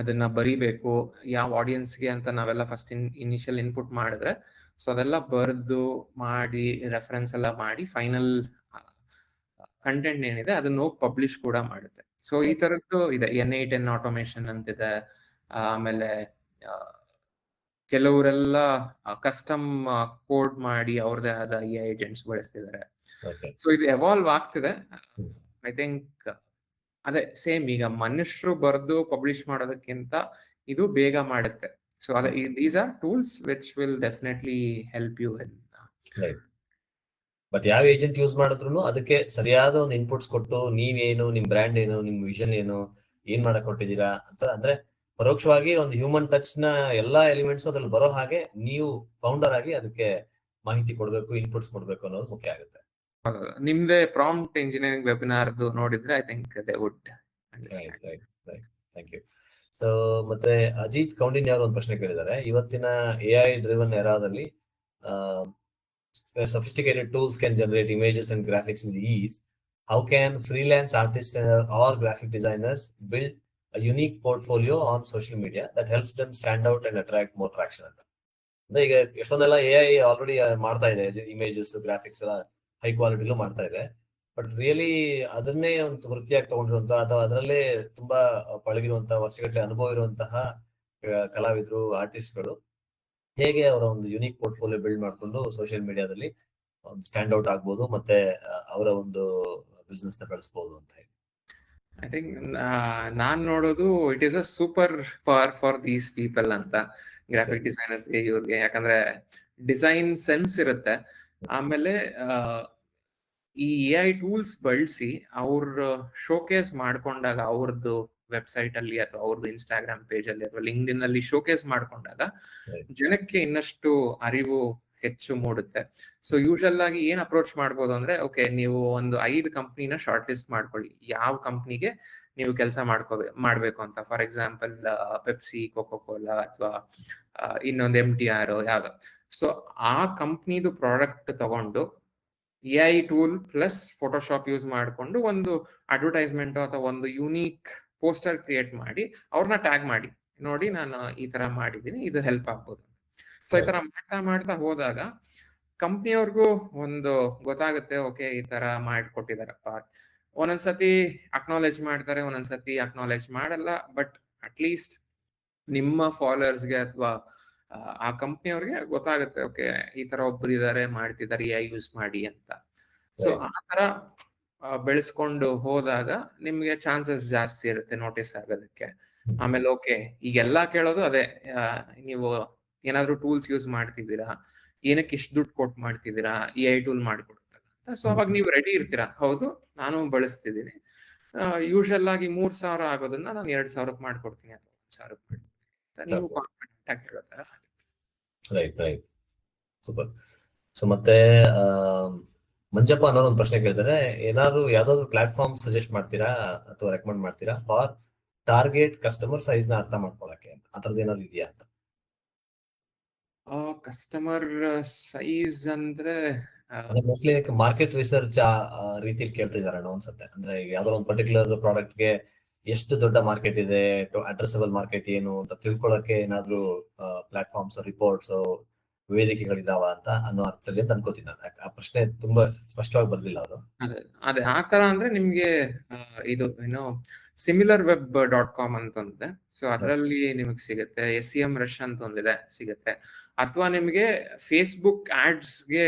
ಅದನ್ನ ಬರಿಬೇಕು, ಯಾವ ಆಡಿಯನ್ಸ್ಗೆ ಅಂತ ನಾವೆಲ್ಲ ಫಸ್ಟ್ ಇನಿಷಿಯಲ್ ಇನ್ಪುಟ್ ಮಾಡಿದ್ರೆ, ಸೊ ಅದೆಲ್ಲ ಬರೆದು ಮಾಡಿ ರೆಫರೆನ್ಸ್ ಎಲ್ಲ ಮಾಡಿ ಫೈನಲ್ ಕಂಟೆಂಟ್ ಏನಿದೆ ಅದನ್ನ ಹೋಗಿ ಪಬ್ಲಿಷ್ ಕೂಡ ಮಾಡುತ್ತೆ. ಸೊ ಈ ತರದ್ದು ಇದೆ. N8N ಆಟೋಮೇಶನ್ ಅಂತಿದೆ. ಆಮೇಲೆ ಕೆಲವರೆಲ್ಲ ಕಸ್ಟಮ್ ಕೋಡ್ ಮಾಡಿ ಅವ್ರದೇ ಆದ AI ಏಜೆಂಟ್ಸ್ ಬಳಸ್ತಿದ್ದಾರೆ. ಸೊ ಇದು ಎವಾಲ್ವ್ ಆಗ್ತಿದೆ. ಐ ಥಿಂಕ್ ಅದೇ ಸೇಮ್ ಈಗ ಮನುಷ್ಯರು ಬರೆದು ಪಬ್ಲಿಷ್ ಮಾಡೋದಕ್ಕಿಂತ ಇದು ಬೇಗ ಮಾಡುತ್ತೆ. ಸೊ ಅದೇ these are tools which will definitely help you in. But ಯಾವ ಏಜೆಂಟ್ ಯೂಸ್ ಮಾಡಿದ್ರು ಅದಕ್ಕೆ ಸರಿಯಾದ ಒಂದು ಇನ್ಪುಟ್ಸ್ ಕೊಟ್ಟು ನೀವೇನು, ನಿಮ್ ಬ್ರ್ಯಾಂಡ್ ಏನು, ನಿಮ್ ವಿಷನ್ ಏನು, ಏನ್ ಮಾಡಕ್ ಹೊಟ್ಟಿದ್ದೀರಾ ಅಂತ, ಅಂದ್ರೆ ಪರೋಕ್ಷವಾಗಿ ಒಂದು ಹ್ಯೂಮನ್ ಟಚ್ ನ ಎಲ್ಲಾ ಎಲಿಮೆಂಟ್ಸ್ ಅದ್ರಲ್ಲಿ ಬರೋ ಹಾಗೆ ನೀವು ಫೌಂಡರ್ ಆಗಿ ಅದಕ್ಕೆ ಮಾಹಿತಿ ಕೊಡ್ಬೇಕು, ಇನ್ಪುಟ್ಸ್ ಕೊಡ್ಬೇಕು ಅನ್ನೋದು ಮುಖ್ಯ ಆಗುತ್ತೆ. ನಿಮ್ದೇ ಪ್ರಾಂಪ್ಟ್ ಇಂಜಿನಿಯರಿಂಗ್ ವೆಬಿನಾರ್ ನೋಡಿದ್ರೆ I think they would understand. Right. Thank you. So ಮತ್ತೆ ಅಜಿತ್ ಕೌಂಡಿನ್ಯ ಅವರು ಒಂದು ಪ್ರಶ್ನೆ ಕೇಳಿದ್ದಾರೆ. ಇವತ್ತಿನ AI ಡ್ರಿವನ್ ಎರಾದಲ್ಲಿ sophisticated tools can generate images and graphics with ease. How can freelance artists or graphic designers build a unique portfolio on social media that helps them stand out and attract more traction ಅಂತ? ಅಂದ್ರೆ ಈಗ ಎಷ್ಟೊಂದೆಲ್ಲ AI ಆಲ್ರೆಡಿ ಮಾಡ್ತಾ ಇದೆ, ಇಮೇಜಸ್ ಗ್ರಾಫಿಕ್ಸ್ ಎಲ್ಲ ಹೈ ಕ್ವಾಲಿಟಿಲೂ ಮಾಡ್ತಾ ಇದೆ. ಬಟ್ ರಿಯಲಿ ಅದನ್ನೇ ಒಂದು ವೃತ್ತಿಯಾಗಿ ತಗೊಂಡಿರುವಂತಹ ಅಥವಾ ಅದರಲ್ಲೇ ತುಂಬಾ ಪಳಗಿರುವಂತಹ ವರ್ಷಗಟ್ಟಲೆ ಅನುಭವ ಇರುವಂತಹ ಕಲಾವಿದರು, ಆರ್ಟಿಸ್ಟ್ಗಳು ಹೇಗೆ ಅವರ ಒಂದು ಯುನೀಕ್ ಪೋರ್ಟ್ಫೋಲಿಯೋ ಬಿಲ್ಡ್ ಮಾಡ್ಕೊಂಡು ಸೋಷಿಯಲ್ ಮೀಡಿಯಾದಲ್ಲಿ ಒಂದು ಸ್ಟ್ಯಾಂಡ್ ಔಟ್ ಆಗ್ಬೋದು ಮತ್ತೆ ಅವರ ಒಂದು ಬಿಸ್ನೆಸ್ ನ ಬೆಳೆಸಬಹುದು ಅಂತ ಹೇಳಿ? ಐ ಥಿಂಕ್ ನಾನ್ ನೋಡೋದು it is a super power for these people ಅಂತ, ಗ್ರಾಫಿಕ್ ಡಿಸೈನರ್ಸ್ಗೆ, ಇವ್ರಿಗೆ. ಯಾಕಂದ್ರೆ ಡಿಸೈನ್ ಸೆನ್ಸ್ ಇರುತ್ತೆ. ಆಮೇಲೆ ಈ AI ಟೂಲ್ಸ್ ಬಳಸಿ ಅವ್ರ ಶೋಕೇಸ್ ಮಾಡ್ಕೊಂಡಾಗ ಅವ್ರದ್ದು ವೆಬ್ಸೈಟ್ ಅಲ್ಲಿ ಅಥವಾ ಅವ್ರದ್ದು ಇನ್ಸ್ಟಾಗ್ರಾಮ್ ಪೇಜ್ ಅಲ್ಲಿ ಅಥವಾ ಲಿಂಕ್ಡ್ಇನ್ ಅಲ್ಲಿ ಶೋಕೇಸ್ ಮಾಡ್ಕೊಂಡಾಗ ಜನಕ್ಕೆ ಇನ್ನಷ್ಟು ಅರಿವು ಹೆಚ್ಚು ಮೂಡುತ್ತೆ. ಸೊ ಯೂಶಲ್ ಆಗಿ ಏನ್ ಅಪ್ರೋಚ್ ಮಾಡ್ಬೋದು ಅಂದ್ರೆ, ಓಕೆ ನೀವು ಒಂದು 5 ಕಂಪ್ನಿನ ಶಾರ್ಟ್ ಲಿಸ್ಟ್ ಮಾಡ್ಕೊಳ್ಳಿ, ಯಾವ ಕಂಪ್ನಿಗೆ ನೀವು ಕೆಲಸ ಮಾಡ್ಬೇಕು ಅಂತ. For example Pepsi, cocoa Cola ಅಥವಾ ಇನ್ನೊಂದು MTR ಯಾವ್ದು. ಸೊ ಆ ಕಂಪ್ನಿದು ಪ್ರಾಡಕ್ಟ್ ತಗೊಂಡು AI tool plus Photoshop use ಮಾಡಿಕೊಂಡು ಒಂದು ಅಡ್ವರ್ಟೈಸ್ಮೆಂಟ್ ಅಥವಾ ಒಂದು ಯೂನಿಕ್ ಪೋಸ್ಟರ್ ಕ್ರಿಯೇಟ್ ಮಾಡಿ ಅವ್ರನ್ನ ಟ್ಯಾಗ್ ಮಾಡಿ ನೋಡಿ ನಾನು ಈ ತರ ಮಾಡಿದ್ದೀನಿ, ಇದು ಹೆಲ್ಪ್ ಆಗ್ಬೋದು. ಸೊ ಈ ತರ ಮಾಡ್ತಾ ಮಾಡ್ತಾ ಹೋದಾಗ ಕಂಪ್ನಿಯವ್ರಿಗೂ ಒಂದು ಗೊತ್ತಾಗುತ್ತೆ, ಓಕೆ ಈ ತರ ಮಾಡ್ಕೊಟ್ಟಿದಾರಪ್ಪ. ಒಂದೊಂದ್ಸತಿ ಅಕ್ನಾಲೇಜ್ ಮಾಡ್ತಾರೆ, ಒಂದೊಂದ್ಸತಿ ಅಕ್ನಾಲೇಜ್ ಮಾಡಲ್ಲ. ಬಟ್ ಅಟ್ಲೀಸ್ಟ್ ನಿಮ್ಮ ಫಾಲೋವರ್ಸ್ಗೆ ಅಥವಾ ಆ ಕಂಪ್ನಿಯವ್ರಿಗೆ ಗೊತ್ತಾಗುತ್ತೆ, ಓಕೆ ಈ ತರ ಒಬ್ರು ಇದಾರೆ ಮಾಡ್ತಿದ್ದಾರೆ, AI ಯೂಸ್ ಮಾಡಿ ಅಂತ. ಸೊ ಆ ತರ ಬೆಳೆಸ್ಕೊಂಡು ಹೋದಾಗ ನಿಮ್ಗೆ ಚಾನ್ಸಸ್ ಜಾಸ್ತಿ ಇರುತ್ತೆ ನೋಟಿಸ್ ಆಗೋದಕ್ಕೆ. ಆಮೇಲೆ ಓಕೆ ಈಗೆಲ್ಲ ಕೇಳೋದು ಅದೇ, ನೀವು ಏನಾದ್ರು ಟೂಲ್ಸ್ ಯೂಸ್ ಮಾಡ್ತಿದ್ದೀರಾ, ಏನಕ್ಕೆ ಇಷ್ಟು ದುಡ್ಡು ಕೊಟ್ಟು ಮಾಡ್ತಿದ್ದೀರಾ, AI ಟೂಲ್ ಮಾಡಿಕೊಡುತ್ತಲ್ಲ ಅಂತ. ಸೊ ಅವಾಗ ನೀವು ರೆಡಿ ಇರ್ತೀರಾ, ಹೌದು ನಾನು ಬಳಸ್ತಿದ್ದೀನಿ, ಯೂಶಲ್ ಆಗಿ 3,000 ಆಗೋದನ್ನ ನಾನು 2,000ಕ್ಕೆ ಮಾಡ್ಕೊಡ್ತೀನಿ ಅಥವಾ 1,000ಕ್ಕೆ ಮಾಡ್ಕೊಡ್ತೀನಿ, ನೀವು ಕಾನ್ಫಿಡೆಂಟ್ ಆಗಿ ಹೇಳೋ ತರ. Right super. ಸೊ ಮತ್ತೆ ಮಂಜಪ್ಪ ಅನ್ನೋರು ಒಂದು ಪ್ರಶ್ನೆ ಕೇಳಿದರೆ, ಯಾವ್ದಾದ್ರು ಪ್ಲಾಟ್ಫಾರ್ಮ್ ಸಜೆಸ್ಟ್ ಮಾಡ್ತೀರಾ ಅಥವಾ ರೆಕಮೆಂಡ್ ಮಾಡ್ತೀರಾ ಫಾರ್ ಟಾರ್ಗೆಟ್ ಕಸ್ಟಮರ್ ಸೈಜ್ ನ ಅರ್ಥ ಮಾಡ್ಕೊಳಕ್ಕೆ? ಆ ಥರದ್ದು ಏನಾದ್ರು ಇದೆಯಾ ಅಂತ? ಕಸ್ಟಮರ್ ಸೈಜ್ ಅಂದ್ರೆ ಮೋಸ್ಟ್ಲಿ ಮಾರ್ಕೆಟ್ ರಿಸರ್ಚ್ ರೀತಿ ಕೇಳ್ತಿದಾರೆ ಅನ್ಸುತ್ತೆ. ಅಂದ್ರೆ ಯಾವ್ದೋ ಒಂದು ಪರ್ಟಿಕ್ಯುಲರ್ ಪ್ರಾಡಕ್ಟ್ ಗೆ ಎಷ್ಟು ದೊಡ್ಡ ಮಾರ್ಕೆಟ್ ಇದೆ, ಅಡ್ರೆಸಬಲ್ ಮಾರ್ಕೆಟ್ ಏನು ಅಂತ ತಿಳ್ಕೊಳಕ್ಕೆ ಏನಾದ್ರು ಪ್ಲಾಟ್ಫಾರ್ಮ್ಸ್, ರಿಪೋರ್ಟ್ಸ್, ವೇದಿಕೆಗಳಿದಾವ ಅಂತ ಅನ್ನೋ ಅರ್ಥದಲ್ಲಿ ಅಂತ ಅನ್ಕೋತೀನಿ ನಾನು. ಆ ಪ್ರಶ್ನೆ ತುಂಬಾ ಸ್ಪಷ್ಟವಾಗಿ ಬರ್ಲಿಲ್ಲ ಅವರು. ಅದೇ ಆ ತರ ಅಂದ್ರೆ ನಿಮ್ಗೆ ಇದು ಏನೋ similarweb.com ಅಂತ ಒಂದಿದೆ. ಸೊ ಅದರಲ್ಲಿ ನಿಮಗೆ ಸಿಗುತ್ತೆ. SEM Rush ಅಂತ ಒಂದಿದೆ, ಸಿಗುತ್ತೆ. ಅಥವಾ ನಿಮ್ಗೆ ಫೇಸ್ಬುಕ್ ಆಡ್ಸ್ ಗೆ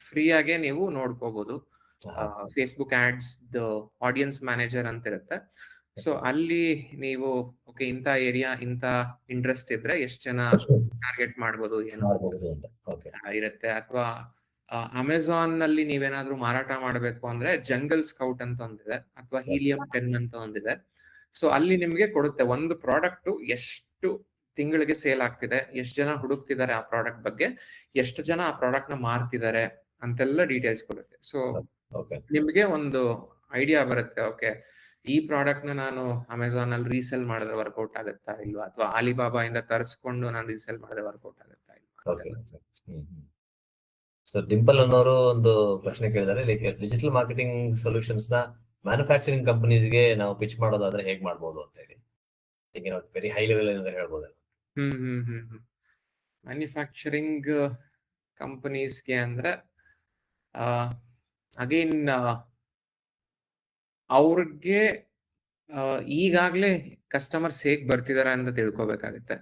ಫ್ರೀ ಆಗಿ ನೀವು ನೋಡ್ಕೋಬಹುದು. Facebook ads the audience manager ಅಂತ ಇರುತ್ತೆ. ಸೊ ಅಲ್ಲಿ ನೀವು ಓಕೆ ಇಂಥ ಏರಿಯಾ ಇಂಥ ಇಂಟ್ರೆಸ್ಟ್ ಇದ್ರೆ ಎಷ್ಟು ಜನ ಟಾರ್ಗೆಟ್ ಮಾಡ್ಬೋದು ಏನು ಇರುತ್ತೆ. ಅಥವಾ ಅಮೆಝಾನ್ ನಲ್ಲಿ ನೀವೇನಾದ್ರೂ ಮಾರಾಟ ಮಾಡಬೇಕು ಅಂದ್ರೆ ಜಂಗಲ್ ಸ್ಕೌಟ್ ಅಂತ ಒಂದಿದೆ, ಅಥವಾ ಹೀಲಿಯಂ 10 ಅಂತ ಒಂದಿದೆ. ಸೊ ಅಲ್ಲಿ ನಿಮ್ಗೆ ಕೊಡುತ್ತೆ ಒಂದು ಪ್ರಾಡಕ್ಟ್ ಎಷ್ಟು ತಿಂಗಳಿಗೆ ಸೇಲ್ ಆಗ್ತಿದೆ, ಎಷ್ಟು ಜನ ಹುಡುಕ್ತಿದ್ದಾರೆ ಆ ಪ್ರಾಡಕ್ಟ್ ಬಗ್ಗೆ, ಎಷ್ಟು ಜನ ಆ ಪ್ರಾಡಕ್ಟ್ ನ ಮಾರ್ತಿದ್ದಾರೆ ಅಂತೆಲ್ಲ ಡೀಟೇಲ್ಸ್ ಕೊಡುತ್ತೆ. ಸೊ ನಿಮ್ಗೆ ಒಂದು ಐಡಿಯಾ ಬರುತ್ತೆ, ಓಕೆ ಈ ಪ್ರಾಡಕ್ಟ್ ನ ನಾನು ಅಮೆಝಾನ್ ಅಲ್ಲಿ ರೀಸೆಲ್ ಮಾಡಿದ್ರೆ ವರ್ಕೌಟ್ ಆಗುತ್ತಾ ಇಲ್ವಾ, ಅಥವಾ ಆಲಿಬಾಬಾ ಇಂದ ತರಿಸ್ಕೊಂಡು ನಾನು ರೀಸೆಲ್ ಮಾಡಿದ್ರೆ ವರ್ಕೌಟ್ ಆಗುತ್ತಾ ಇಲ್ವಾ. ಸೊ ಡಿಂಪಲ್ ಅನ್ನೋರು ಒಂದು ಪ್ರಶ್ನೆ ಕೇಳಿದ್ದಾರೆ, ಲೈಕ್ ಡಿಜಿಟಲ್ ಮಾರ್ಕೆಟಿಂಗ್ ಸೊಲ್ಯೂಷನ್ಸ್ ನ ಮ್ಯಾನುಫ್ಯಾಕ್ಚರಿಂಗ್ ಕಂಪನೀಸ್ಗೆ ನಾವು ಪಿಚ್ ಮಾಡೋದಾದ್ರೆ ಹೇಗ್ ಮಾಡ್ಬೋದು ಅಂತ ಹೇಳಿ. ಈಗ ವೆರಿ ಹೈ ಲೆವೆಲ್ ಏನಾದ್ರು ಹೇಳ್ಬೋದು? ಮ್ಯಾನುಫ್ಯಾಕ್ಚರಿಂಗ್ ಕಂಪನೀಸ್ಗೆ ಅಂದ್ರೆ ಅಗೇನ್ ಅವ್ರಿಗೆ ಈಗಾಗ್ಲೇ ಕಸ್ಟಮರ್ಸ್ ಹೇಗ್ ಬರ್ತಿದಾರೆ ಅಂತ ತಿಳ್ಕೊಬೇಕಾಗುತ್ತೆ.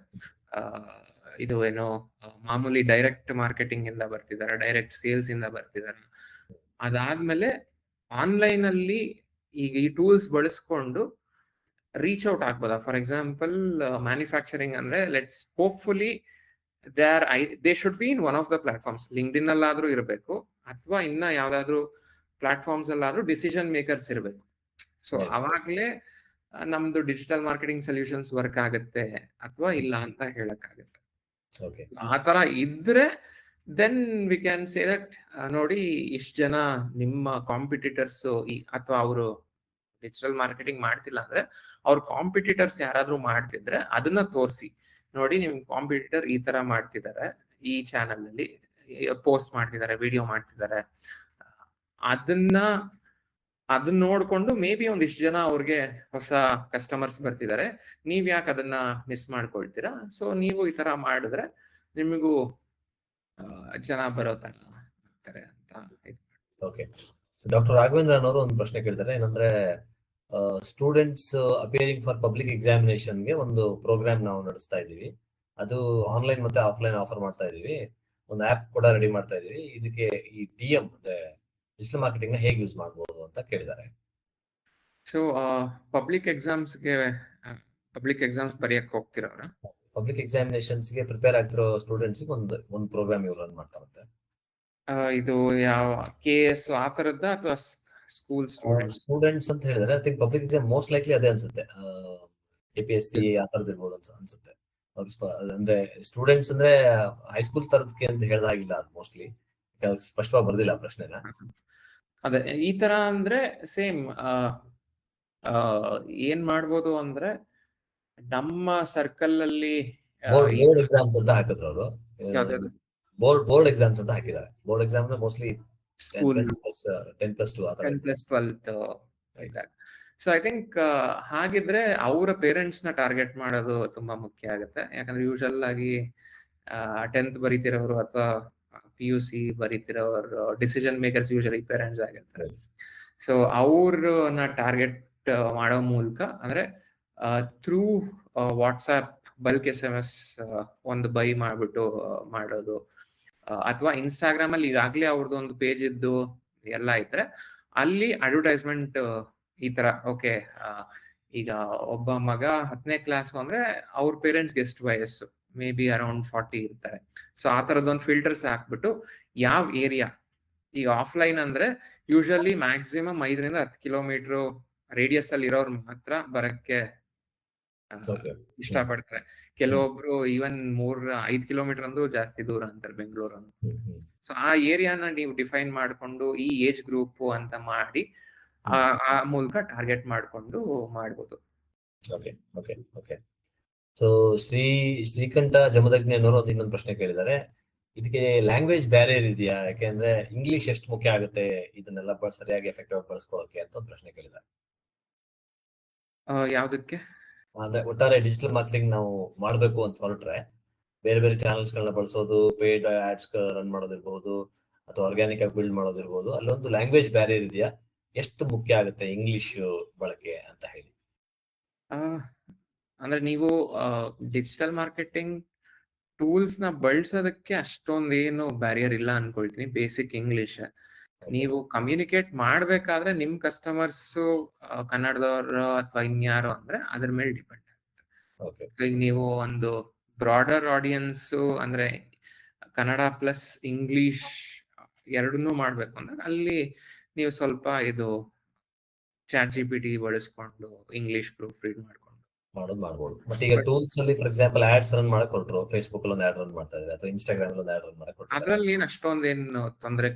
ಇದು ಏನೋ ಮಾಮೂಲಿ ಡೈರೆಕ್ಟ್ ಮಾರ್ಕೆಟಿಂಗ್ ಇಂದ ಬರ್ತಿದ್ದಾರೆ, ಡೈರೆಕ್ಟ್ ಸೇಲ್ಸ್ ಇಂದ ಬರ್ತಿದ್ದಾರೆ. ಅದಾದ್ಮೇಲೆ ಆನ್ಲೈನ್ ಅಲ್ಲಿ ಈಗ ಈ ಟೂಲ್ಸ್ ಬಳಸ್ಕೊಂಡು ರೀಚ್ ಔಟ್ ಆಗ್ಬೋದಾ. ಫಾರ್ ಎಕ್ಸಾಂಪಲ್ ಮ್ಯಾನುಫ್ಯಾಕ್ಚರಿಂಗ್ ಅಂದ್ರೆ let's hopefully they should be in one of the platforms. LinkedIn ಅಲ್ಲಾದ್ರೂ ಇರಬೇಕು, ಅಥವಾ ಇನ್ನ ಯಾವ್ದಾದ್ರು ಪ್ಲಾಟ್ಫಾರ್ಮ್ಸ್ ಅಲ್ಲಾದ್ರೂ ಡಿಸಿಷನ್ ಮೇಕರ್ಸ್ ಇರಬೇಕು. ಸೊ ಅವಾಗ್ಲೇ ನಮ್ದು ಡಿಜಿಟಲ್ ಮಾರ್ಕೆಟಿಂಗ್ ಸೊಲ್ಯೂಷನ್ಸ್ ವರ್ಕ್ ಆಗುತ್ತೆ ಅಥವಾ ಇಲ್ಲ ಅಂತ ಹೇಳಕ್ಕಾಗುತ್ತೆ. ಆ ತರ ಇದ್ರೆ then we can say that ನೋಡಿ ಇಷ್ಟು ಜನ ನಿಮ್ಮ ಕಾಂಪಿಟಿಟರ್ಸ್ ಅಥವಾ ಅವರು ಡಿಜಿಟಲ್ ಮಾರ್ಕೆಟಿಂಗ್ ಮಾಡ್ತಿಲ್ಲ ಅಂದ್ರೆ ಅವ್ರ ಕಾಂಪಿಟಿಟರ್ಸ್ ಯಾರಾದ್ರೂ ಮಾಡ್ತಿದ್ರೆ ಅದನ್ನ ತೋರಿಸಿ, ನೋಡಿ ನಿಮ್ ಕಾಂಪಿಟಿಟರ್ ಈ ತರ ಮಾಡ್ತಿದ್ದಾರೆ, ಈ ಚಾನಲ್ ಅಲ್ಲಿ ಪೋಸ್ಟ್ ಮಾಡ್ತಿದ್ದಾರೆ, ವಿಡಿಯೋ ಮಾಡ್ತಿದ್ದಾರೆ, ಅದನ್ನ ನೋಡ್ಕೊಂಡು ಮೇ ಬಿ ಒಂದಿಷ್ಟು ಜನ ಅವ್ರಿಗೆ ಹೊಸ ಕಸ್ಟಮರ್ಸ್ ಬರ್ತಿದ್ದಾರೆ, ನೀವ್ ಯಾಕೆ ಅದನ್ನ ಮಿಸ್ ಮಾಡ್ಕೊಳ್ತೀರಾ. ಸೊ ನೀವು ಈ ತರ ಮಾಡಿದ್ರೆ ನಿಮಗೂ ಜನ ಬರೋ ತರ ಆಗ್ತಾರೆ ಅಂತ. ಓಕೆ. ಡಾಕ್ಟರ್ ರಾಘವೇಂದ್ರನ್ ಅವರು ಒಂದು ಪ್ರಶ್ನೆ ಕೇಳಿದ್ದಾರೆ, ಏನಂದ್ರೆ students appearing for public examination ಗೆ ಒಂದು ಪ್ರೋಗ್ರಾಮ್ ನಾವು ನಡೆಸ್ತಾ ಇದೀವಿ. ಅದು ಆನ್ಲೈನ್ ಮತ್ತೆ ಆಫ್ಲೈನ್ ಆಫರ್ ಮಾಡ್ತಾ ಇದೀವಿ. ಒಂದು ಆಪ್ ಕೂಡ ರೆಡಿ ಮಾಡ್ತಾ ಇದೀವಿ. ಇದಕ್ಕೆ ಈ DM ಅಂದ್ರೆ ಡಿಜಿಟಲ್ ಮಾರ್ಕೆಟಿಂಗ್ ನ ಹೇಗೆ ಯೂಸ್ ಮಾಡಬಹುದು ಅಂತ ಕೇಳಿದ್ದಾರೆ. ಸೊ ಪಬ್ಲಿಕ್ ಎಕ್ಸಾಮ್ಸ್ ಬರೆಯಕ್ಕೆ ಹೋಗ್ತಿರೋರ ಪಬ್ಲಿಕ್ ಎಕ್ಸಾಮಿನೇಷನ್ಸ್ ಗೆ ಪ್ರಿಪೇರ್ ಆಗ್ತಿರೋ ಸ್ಟೂಡೆಂಟ್ಸ್ ಒಂದು ಪ್ರೋಗ್ರಾಮ್ ಇವ್ರು ರನ್ ಮಾಡ್ತಾರಂತೆ. ಇದು ಯಾವ KS ಆ ತರದ್ದ ಅಥವಾ ಸ್ಕೂಲ್ ಸ್ಟೂಡೆಂಟ್ಸ್ ಅಂತ ಹೇಳಿದ್ರೆ I think public exam most likely ಅದೇ ಅನ್ಸುತ್ತೆ. APSC ಆ ತರದ್ ಇರ್ಬೋದು ಅನ್ಸುತ್ತೆ. ಅಂದ್ರೆ ಸ್ಟೂಡೆಂಟ್ಸ್ ಅಂದ್ರೆ ಹೈಸ್ಕೂಲ್ ತರದಕ್ಕೆ ಅಂತ ಹೇಳ್ದಾಗಿಲ್ಲ, ಅದು ಮೋಸ್ಟ್ಲಿ ಸ್ಪಷ್ಟವಾಗಿ ಬರ್ದಿಲ್ಲ ಪ್ರಶ್ನೆನ. ಅದೇ ಈ ತರ ಅಂದ್ರೆ ಸೇಮ್ ಏನ್ ಮಾಡ್ಬೋದು ಅಂದ್ರೆ ನಮ್ಮ ಸರ್ಕಲ್ ಅಲ್ಲಿ ಬೋರ್ಡ್ ಎಕ್ಸಾಮ್ಸ್ ಅಂತ ಹಾಕಿದ್ರು ಅವರು. ಬೋರ್ಡ್ ಎಕ್ಸಾಮ್ಸ್ ಅಂತ ಹಾಕಿದ್ದಾರೆ. Board exam mostly school 10+2 10+12 so I think ಹಾಗಿದ್ರೆ ಅವರ ಪೇರೆಂಟ್ಸ್ ನ ಟಾರ್ಗೆಟ್ ಮಾಡೋದು ತುಂಬಾ ಮುಖ್ಯ ಆಗುತ್ತೆ. ಯಾಕಂದ್ರೆ ಯೂಶಲ್ ಆಗಿ 10th ಬರೀತಿರೋರು ಅಥವಾ PUC ಬರೀತಿರೋರು ಡಿಸಿಷನ್ ಮೇಕರ್ಸ್ ಯೂಶಲಿ ಪೇರೆಂಟ್ಸ್ ಆಗಿರ್ತಾರೆ. ಸೊ ಅವ್ರನ್ನ ಟಾರ್ಗೆಟ್ ಮಾಡೋ ಮೂಲಕ ಅಂದ್ರೆ ಥ್ರೂ ವಾಟ್ಸ್ಆಪ್ ಬಲ್ಕ್ SMS ಒಂದು ಬೈ ಮಾಡ್ಬಿಟ್ಟು ಮಾಡೋದು, ಅಥವಾ ಇನ್ಸ್ಟಾಗ್ರಾಮ್ ಅಲ್ಲಿ ಈಗಾಗ್ಲೇ ಅವ್ರದ್ದು ಒಂದು ಪೇಜ್ ಇದ್ದು ಎಲ್ಲ ಇದ್ರೆ ಅಲ್ಲಿ ಅಡ್ವರ್ಟೈಸ್ಮೆಂಟ್ ಈ ತರ ಓಕೆ ಈಗ ಒಬ್ಬ ಮಗ 10ನೇ ಕ್ಲಾಸ್ ಅಂದ್ರೆ ಅವ್ರ ಪೇರೆಂಟ್ಸ್ಗೆ ಎಷ್ಟು ವಯಸ್ಸು, ಮೇ ಬಿ ಅರೌಂಡ್ 40 ಇರ್ತಾರೆ. ಸೊ ಆ ತರದೊಂದು ಫಿಲ್ಟರ್ಸ್ ಹಾಕ್ಬಿಟ್ಟು ಯಾವ ಏರಿಯಾ, ಈಗ ಆಫ್ಲೈನ್ ಅಂದ್ರೆ ಯೂಶಲಿ ಮ್ಯಾಕ್ಸಿಮಮ್ 5ರಿಂದ 10 ಕಿಲೋಮೀಟರ್ ರೇಡಿಯಸ್ ಅಲ್ಲಿ ಇರೋರು ಮಾತ್ರ ಬರಕ್ಕೆ ಇಷ್ಟಪಡ್ತಾರೆ. ಕೆಲವೊಬ್ರು ಈವನ್ 3-5 ಕಿಲೋಮೀಟರ್ ಅಂದ್ರೂ ಜಾಸ್ತಿ ದೂರ ಅಂತಾರೆ ಬೆಂಗಳೂರು. ಸೊ ಆ ಏರಿಯಾನ ನೀವು ಡಿಫೈನ್ ಮಾಡ್ಕೊಂಡು ಈ ಏಜ್ ಗ್ರೂಪ್ ಅಂತ ಮಾಡಿ ಆ ಮೂಲಕ ಟಾರ್ಗೆಟ್ ಮಾಡ್ಕೊಂಡು ಮಾಡ್ಬೋದು. Okay okay okay. ಸೊ ಶ್ರೀಕಂಠ ಜಮದಗ್ನಿ ಅನ್ನೋರು ಒಂದು ಇನ್ನೊಂದು ಪ್ರಶ್ನೆ ಕೇಳಿದ್ದಾರೆ. ಇದಕ್ಕೆ ಲ್ಯಾಂಗ್ವೇಜ್ ಬ್ಯಾರಿಯರ್ ಇದೆಯಾ? ಯಾಕೆಂದ್ರೆ ಇಂಗ್ಲಿಷ್ ಎಷ್ಟು ಮುಖ್ಯ ಆಗುತ್ತೆ ಇದನ್ನೆಲ್ಲ ಸರಿಯಾಗಿ ಎಫೆಕ್ಟಿವ್ ಆಗಿ ಬಳಸ್ಕೊಳ್ಳೋಕೆ ಅಂತ ಒಂದು ಪ್ರಶ್ನೆ ಕೇಳಿದ್ದಾರೆ. ಯಾವ್ದಕ್ಕೆ ಅಂದ್ರೆ ಒಟ್ಟಾರೆ ಡಿಜಿಟಲ್ ಮಾರ್ಕೆಟಿಂಗ್ ನಾವು ಮಾಡ್ಬೇಕು ಅಂತ ಹೊರಟ್ರೆ ಬೇರೆ ಬೇರೆ ಚಾನಲ್ಸ್ ಗಳನ್ನ ಬಳಸೋದು, ಪೇಡ್ ಆಡ್ಸ್ ರನ್ ಮಾಡೋದಿರ್ಬಹುದು ಅಥವಾ ಆರ್ಗ್ಯಾನಿಕ್ ಆಗಿ ಬಿಲ್ಡ್ ಮಾಡೋದಿರ್ಬಹುದು, ಅಲ್ಲೊಂದು ಲ್ಯಾಂಗ್ವೇಜ್ ಬ್ಯಾರಿಯರ್ ಇದೆಯಾ? ಎಷ್ಟು ಮುಖ್ಯ ಆಗುತ್ತೆ ಇಂಗ್ಲಿಷ್ ಬಳಕೆ ಅಂತ ಹೇಳಿ. ಅಂದ್ರೆ ನೀವು ಡಿಜಿಟಲ್ ಮಾರ್ಕೆಟಿಂಗ್ ಟೂಲ್ಸ್ ನ ಬಳಸೋದಕ್ಕೆ ಅಷ್ಟೊಂದೇನು ಬ್ಯಾರಿಯರ್ ಇಲ್ಲ ಅನ್ಕೊಳ್ತೀನಿ. ಬೇಸಿಕ್ ಇಂಗ್ಲಿಷ್ ನೀವು ಕಮ್ಯುನಿಕೇಟ್ ಮಾಡ್ಬೇಕಾದ್ರೆ ನಿಮ್ ಕಸ್ಟಮರ್ಸ್ ಕನ್ನಡದವರು ಅಥವಾ ಇನ್ಯಾರು ಅಂದ್ರೆ ಅದ್ರ ಮೇಲೆ ಡಿಪೆಂಡ್ ಆಗುತ್ತೆ. ಈಗ ನೀವು ಒಂದು ಬ್ರಾಡರ್ ಆಡಿಯನ್ಸ್ ಅಂದ್ರೆ ಕನ್ನಡ ಪ್ಲಸ್ ಇಂಗ್ಲಿಷ್ ಎರಡನ್ನೂ ಮಾಡ್ಬೇಕು ಅಂದ್ರೆ ಅಲ್ಲಿ ನೀವು ಸ್ವಲ್ಪ ಇದು ChatGPT ಬಳಸ್ಕೊಂಡು ಇಂಗ್ಲಿಷ್ ಪ್ರೂಫ್ ರೀಡ್ ಮಾಡ್ಬೋದು. ಬಟ್ ಈಗ ಟೂಲ್ಸ್ ಅಲ್ಲಿ ಫಾರ್ ಎಕ್ಸಾಂಪಲ್ ಆಡ್ಸ್ ರನ್ ಮಾಡಕ್ ಹೊರಟ್ರು, ಫೇಸ್ಬುಕ್ ಅಲ್ಲಿ ಒಂದು ಆಡ್ ರನ್ ಮಾಡ್ತಾ ಇದ್ದಾರೆ ಅಥವಾ ಇನ್ಸ್ಟಾಗ್ರಾಮ್ ಅಲ್ಲಿ ಒಂದು ಆಡ್ ರನ್ ಮಾಡಕ್ ಹೊರಟ್ರು, ಅದ್ರಲ್ಲಿ ಏನ್ ಅಷ್ಟೊಂದೇನು ತೊಂದರೆ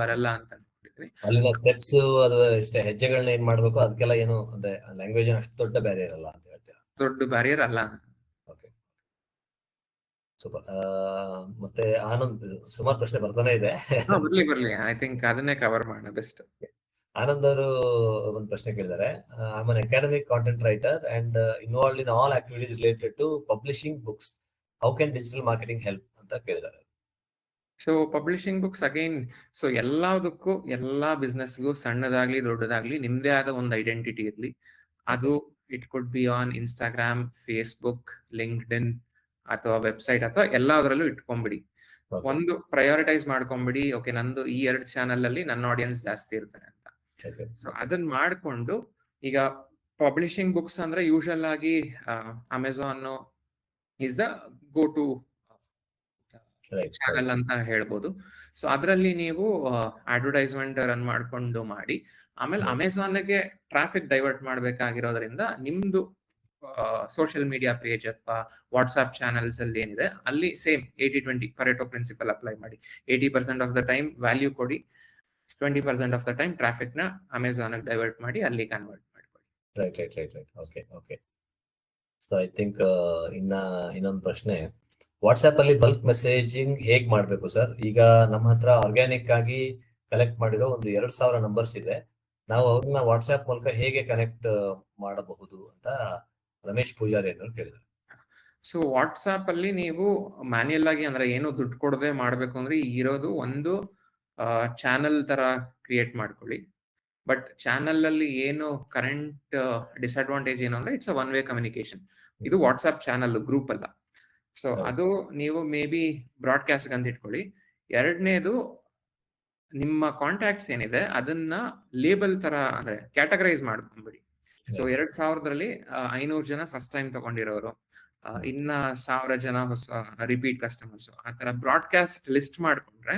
ಬರಲ್ಲ ಅಂತ ಅನ್ಕೊಂಡಿದ್ದೀನಿ. ಅಲ್ಲಿನ ಸ್ಟೆಪ್ಸ್ ಅಥವಾ ಹೆಜ್ಜೆಗಳನ್ನ ಏನ್ ಮಾಡ್ಬೇಕು ಅದಕ್ಕೆಲ್ಲ ಏನು ಅಂದ್ರೆ ಲ್ಯಾಂಗ್ವೇಜ್ ಅಷ್ಟು ದೊಡ್ಡ ಬ್ಯಾರಿಯರ್ ಅಲ್ಲ ಅಂತ ಹೇಳ್ತೀರಾ? ದೊಡ್ಡ ಬ್ಯಾರಿಯರ್ ಅಲ್ಲ. Okay super. ಮತ್ತೆ ಆನಂದ್ ಸುಮಾರು ಪ್ರಶ್ನೆ ಬರ್ತಾನೆ ಇದೆ. ಬರ್ಲಿ ಐ ಥಿಂಕ್ ಅದನ್ನೇ ಕವರ್ ಮಾಡೋಣ ಬೆಸ್ಟ್. ಆನಂದ್ ಅವರು ಒಂದು ಪ್ರಶ್ನೆ ಕೇಳಿದ್ದಾರೆ. I am an academic content writer and involved in all activities related to publishing books. How can digital marketing help ಅಂತ ಕೇಳಿದ್ದಾರೆ. So publishing books again, so ಎಲ್ಲದಕ್ಕೂ ಎಲ್ಲಾ ಬಿಸ್ನೆಸ್ಗೂ ಸಣ್ಣದಾಗ್ಲಿ ದೊಡ್ಡದಾಗ್ಲಿ ನಿಮ್ದೇ ಆದ ಒಂದು ಐಡೆಂಟಿಟಿ ಇರ್ಲಿ. ಅದು it could B on Instagram, Facebook, LinkedIn ಅಥವಾ ವೆಬ್ಸೈಟ್ ಅಥವಾ ಎಲ್ಲದರಲ್ಲೂ ಇಟ್ಕೊಂಡ್ಬಿಡಿ. ಒಂದು ಪ್ರಯಾರಿಟೈಸ್ ಮಾಡ್ಕೊಂಡ್ಬಿಡಿ. ಓಕೆ, ನಂದು ಈ 2 ಚಾನಲ್ ಅಲ್ಲಿ ನನ್ನ ಆಡಿಯನ್ಸ್ ಜಾಸ್ತಿ ಇರ್ತಾರೆ ಅಂತ. ಸೊ ಅದನ್ನ ಮಾಡ್ಕೊಂಡು ಈಗ ಪಬ್ಲಿಷಿಂಗ್ ಬುಕ್ಸ್ ಅಂದ್ರೆ ಯೂಶಲ್ ಆಗಿ Amazon is the go to channel ಅಂತ ಹೇಳ್ಬೋದು. ಸೊ ಅದರಲ್ಲಿ ನೀವು ಅಡ್ವರ್ಟೈಸ್ಮೆಂಟ್ ರನ್ ಮಾಡ್ಕೊಂಡು ಮಾಡಿ, ಆಮೇಲೆ ಅಮೆಝಾನ್ಗೆ ಟ್ರಾಫಿಕ್ ಡೈವರ್ಟ್ ಮಾಡ್ಬೇಕಾಗಿರೋದ್ರಿಂದ ನಿಮ್ದು ಸೋಷಿಯಲ್ ಮೀಡಿಯಾ ಪೇಜ್ ಅಥವಾ ವಾಟ್ಸ್ಆಪ್ ಚಾನಲ್ಸ್ ಅಲ್ಲಿ ಏನಿದೆ ಅಲ್ಲಿ ಸೇಮ್ 80-20 ಪರೆಟೋ ಪ್ರಿನ್ಸಿಪಲ್ ಅಪ್ಲೈ ಮಾಡಿ. 80% ಆಫ್ ದ ಟೈಮ್ ವ್ಯಾಲ್ಯೂ ಕೊಡಿ, 20% ಆಫ್ ದ ಟೈಮ್ ಟ್ರಾಫಿಕ್ ನ ಅಮೆಝಾನ್ ಡೈವರ್ಟ್ ಮಾಡಿ ಅಲ್ಲಿ ಕನ್ವರ್ಟ್ ಮಾಡ್ಕೊಳ್ಳಿ. Right. Okay. So I think ಇನ್ನೊಂದು ಪ್ರಶ್ನೆ, ವಾಟ್ಸ್ಆಪ್ ಅಲ್ಲಿ ಬಲ್ಕ್ ಮೆಸೇಜಿಂಗ್ ಹೇಗ್ ಮಾಡ್ಬೇಕು ಸರ್? ಈಗ ನಮ್ಮ ಹತ್ರ ಆರ್ಗ್ಯಾನಿಕ್ ಆಗಿ ಕಲೆಕ್ಟ್ ಮಾಡಿರೋ ಒಂದು 2000 ನಂಬರ್ಸ್ ಇದೆ, ನಾವು ಅವ್ರನ್ನ ವಾಟ್ಸ್ಆಪ್ ಮೂಲಕ ಹೇಗೆ ಕನೆಕ್ಟ್ ಮಾಡಬಹುದು ಅಂತ ರಮೇಶ್ ಪೂಜಾರಿ ಅನ್ನೋರು ಕೇಳಿದ್ರು. ಸೊ ವಾಟ್ಸ್ಆಪ್ ಅಲ್ಲಿ ನೀವು ಮ್ಯಾನ್ಯಲ್ ಆಗಿ ಅಂದ್ರೆ ಏನು ದುಡ್ಡು ಕೊಡದೆ ಮಾಡ್ಬೇಕು ಅಂದ್ರೆ ಇರೋದು ಒಂದು ಚಾನಲ್ ತರ ಕ್ರಿಯೇಟ್ ಮಾಡ್ಕೊಳ್ಳಿ. ಬಟ್ ಚಾನಲ್ ಅಲ್ಲಿ ಏನು ಕರೆಂಟ್ ಡಿಸ್ಅಡ್ವಾಂಟೇಜ್ ಏನು ಅಂದ್ರೆ it's a one way communication. ಇದು ವಾಟ್ಸ್ಆಪ್ ಚಾನಲ್, ಗ್ರೂಪ್ ಅಲ್ಲ. ಸೊ ಅದು ನೀವು ಮೇ ಬಿ ಬ್ರಾಡ್ಕಾಸ್ಟ್ ಅಂತ ಇಟ್ಕೊಳ್ಳಿ. ಎರಡನೇದು, ನಿಮ್ಮ ಕಾಂಟ್ಯಾಕ್ಟ್ಸ್ ಏನಿದೆ ಅದನ್ನ ಲೇಬಲ್ ತರ ಅಂದ್ರೆ ಕ್ಯಾಟಗರೈಸ್ ಮಾಡ್ಕೊಂಡ್ಬಿಡಿ. ಸೊ 2000ರಲ್ಲಿ 500 ಜನ ಫಸ್ಟ್ ಟೈಮ್ ತಗೊಂಡಿರೋರು, ಇನ್ನ 1000 ಜನ ಹೊಸ ರಿಪೀಟ್ ಕಸ್ಟಮರ್ಸ್, ಆ ತರ ಬ್ರಾಡ್ಕಾಸ್ಟ್ ಲಿಸ್ಟ್ ಮಾಡ್ಕೊಂಡ್ರೆ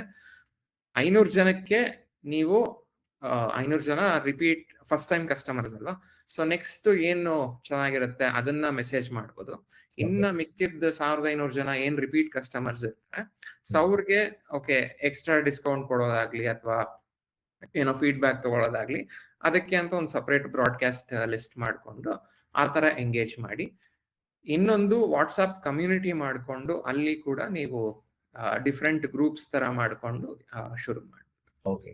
500 ಜನಕ್ಕೆ ನೀವು 500 ಜನ ರಿಪೀಟ್ ಫಸ್ಟ್ ಟೈಮ್ ಕಸ್ಟಮರ್ಸ್ ಅಲ್ವಾ. ಸೊ ನೆಕ್ಸ್ಟ್ ಏನು ಚೆನ್ನಾಗಿರುತ್ತೆ ಅದನ್ನ ಮೆಸೇಜ್ ಮಾಡ್ಬೋದು. ಇನ್ನ ಮಿಕ್ಕಿದ 1500 ಜನ ಏನ್ ರಿಪೀಟ್ ಕಸ್ಟಮರ್ಸ್ ಇರ್ತಾರೆ, ಸೊ ಅವ್ರಿಗೆ ಓಕೆ ಎಕ್ಸ್ಟ್ರಾ ಡಿಸ್ಕೌಂಟ್ ಕೊಡೋದಾಗ್ಲಿ ಅಥವಾ ಏನೋ ಫೀಡ್ಬ್ಯಾಕ್ ತಗೊಳ್ಳೋದಾಗ್ಲಿ ಅದಕ್ಕೆ ಅಂತ ಒಂದು ಸಪರೇಟ್ ಬ್ರಾಡ್ಕಾಸ್ಟ್ ಲಿಸ್ಟ್ ಮಾಡ್ಕೊಂಡು ಆ ತರ ಎಂಗೇಜ್ ಮಾಡಿ. ಇನ್ನೊಂದು ವಾಟ್ಸ್ಆಪ್ ಕಮ್ಯುನಿಟಿ ಮಾಡ್ಕೊಂಡು ಅಲ್ಲಿ ಕೂಡ ನೀವು ಡಿಫ್ರೆಂಟ್ ಗ್ರೂಪ್ಸ್ ತರ ಮಾಡ್ಕೊಂಡು ಶುರು ಮಾಡಿ. ಓಕೆ.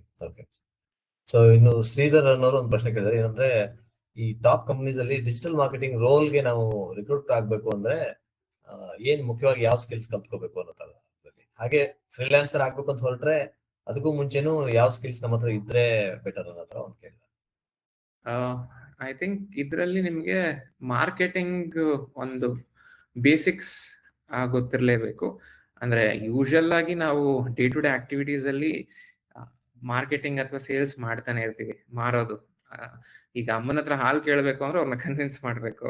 ಸೊ ಇನ್ನು ಶ್ರೀಧರ್ ಅನ್ನೋರು ಒಂದು ಪ್ರಶ್ನೆ ಕೇಳಿದ್ರೆ, ಏನಂದ್ರೆ ಈ ಟಾಪ್ ಕಂಪನೀಸ್ ಅಲ್ಲಿ ಡಿಜಿಟಲ್ ಮಾರ್ಕೆಟಿಂಗ್ ರೋಲ್ಗೆ ನಾವು ರಿಕ್ರೂಟ್ ಆಗ್ಬೇಕು ಅಂದ್ರೆ ಏನ್ ಮುಖ್ಯವಾಗಿ ಯಾವ ಸ್ಕಿಲ್ಸ್ ಕಲ್ತ್ಕೋಬೇಕು ಅನ್ನೋದಲ್ಲ. ಹಾಗೆ ಫ್ರೀಲಾನ್ಸರ್ ಆಗ್ಬೇಕು ಅಂತ ಹೊರಟ್ರೆ ಅದಕ್ಕೂ ಮುಂಚೆನೂ ಯಾವ ಸ್ಕಿಲ್ಸ್ ನಮ್ಮ ಹತ್ರ ಇದ್ರೆ ಬೆಟರ್ ಅನ್ನೋ ಹತ್ರ ಒಂದು ಕೇಳಿದ. ಐ ಥಿಂಕ್ ಇದರಲ್ಲಿ ನಿಮಗೆ ಮಾರ್ಕೆಟಿಂಗ್ ಒಂದು ಬೇಸಿಕ್ಸ್ ಗೊತ್ತಿರಲೇಬೇಕು. ಅಂದ್ರೆ ಯೂಶಲ್ ಆಗಿ ನಾವು ಡೇ ಟು ಡೇ ಆಕ್ಟಿವಿಟೀಸ್ ಅಲ್ಲಿ ಮಾರ್ಕೆಟಿಂಗ್ ಅಥವಾ ಸೇಲ್ಸ್ ಮಾಡ್ತಾನೆ ಇರ್ತೀವಿ, ಮಾರೋದು. ಈಗ ಅಮ್ಮನ ಹತ್ರ ಹಾಲು ಕೇಳಬೇಕು ಅಂದ್ರೆ ಅವ್ರನ್ನ ಕನ್ವಿನ್ಸ್ ಮಾಡ್ಬೇಕು,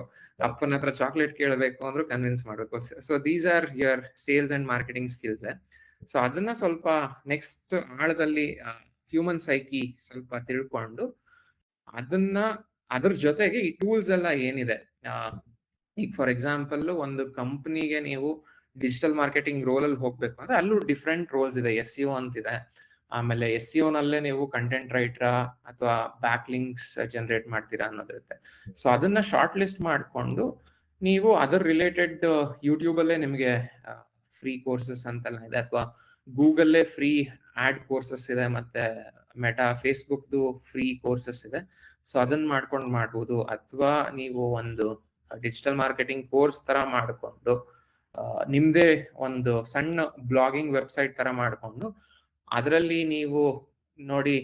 ಅಪ್ಪನ ಹತ್ರ ಚಾಕ್ಲೇಟ್ ಕೇಳಬೇಕು ಅಂದ್ರೂ ಕನ್ವಿನ್ಸ್ ಮಾಡ್ಬೇಕು. So these are your sales and marketing skills. So ಅದನ್ನ ಸ್ವಲ್ಪ ನೆಕ್ಸ್ಟ್ ಆಳದಲ್ಲಿ ಹ್ಯೂಮನ್ ಸೈಕಿ ಸ್ವಲ್ಪ ತಿಳ್ಕೊಂಡು ಅದ್ರ ಜೊತೆಗೆ ಈ ಟೂಲ್ಸ್ ಎಲ್ಲ ಏನಿದೆ, ಈಗ ಫಾರ್ ಎಕ್ಸಾಂಪಲ್ ಒಂದು ಕಂಪನಿಗೆ ನೀವು ಡಿಜಿಟಲ್ ಮಾರ್ಕೆಟಿಂಗ್ ರೋಲ್ ಅಲ್ಲಿ ಹೋಗ್ಬೇಕು ಅಂದ್ರೆ ಅಲ್ಲೂ ಡಿಫ್ರೆಂಟ್ ರೋಲ್ಸ್ ಇದೆ. SEO ಅಂತಿದೆ, ಆಮೇಲೆ SEO ನಲ್ಲೇ ನೀವು ಕಂಟೆಂಟ್ ರೈಟರಾ ಅಥವಾ ಬ್ಯಾಕ್ ಲಿಂಕ್ಸ್ ಜನರೇಟ್ ಮಾಡ್ತೀರಾ ಅನ್ನೋದಿರುತ್ತೆ. ಸೊ ಅದನ್ನ ಶಾರ್ಟ್ ಲಿಸ್ಟ್ ಮಾಡಿಕೊಂಡು ನೀವು ಅದರ್ ರಿಲೇಟೆಡ್ ಯೂಟ್ಯೂಬ್ ಅಲ್ಲೇ ನಿಮಗೆ ಫ್ರೀ ಕೋರ್ಸಸ್ ಅಂತೆಲ್ಲ ಇದೆ, ಅಥವಾ ಗೂಗಲ್ಲೇ ಫ್ರೀ ಆಡ್ ಕೋರ್ಸಸ್ ಇದೆ, ಮತ್ತೆ ಮೆಟಾ ಫೇಸ್ಬುಕ್ದು ಫ್ರೀ ಕೋರ್ಸಸ್ ಇದೆ. ಸೊ ಅದನ್ನ ಮಾಡ್ಬೋದು. ಅಥವಾ ನೀವು ಒಂದು ಡಿಜಿಟಲ್ ಮಾರ್ಕೆಟಿಂಗ್ ಕೋರ್ಸ್ ತರ ಮಾಡಿಕೊಂಡು ನಿಮ್ದೇ ಒಂದು ಸಣ್ಣ ಬ್ಲಾಗಿಂಗ್ ವೆಬ್ಸೈಟ್ ತರ ಮಾಡಿಕೊಂಡು ಅದರಲ್ಲಿ ನೀವು ನೋಡಿ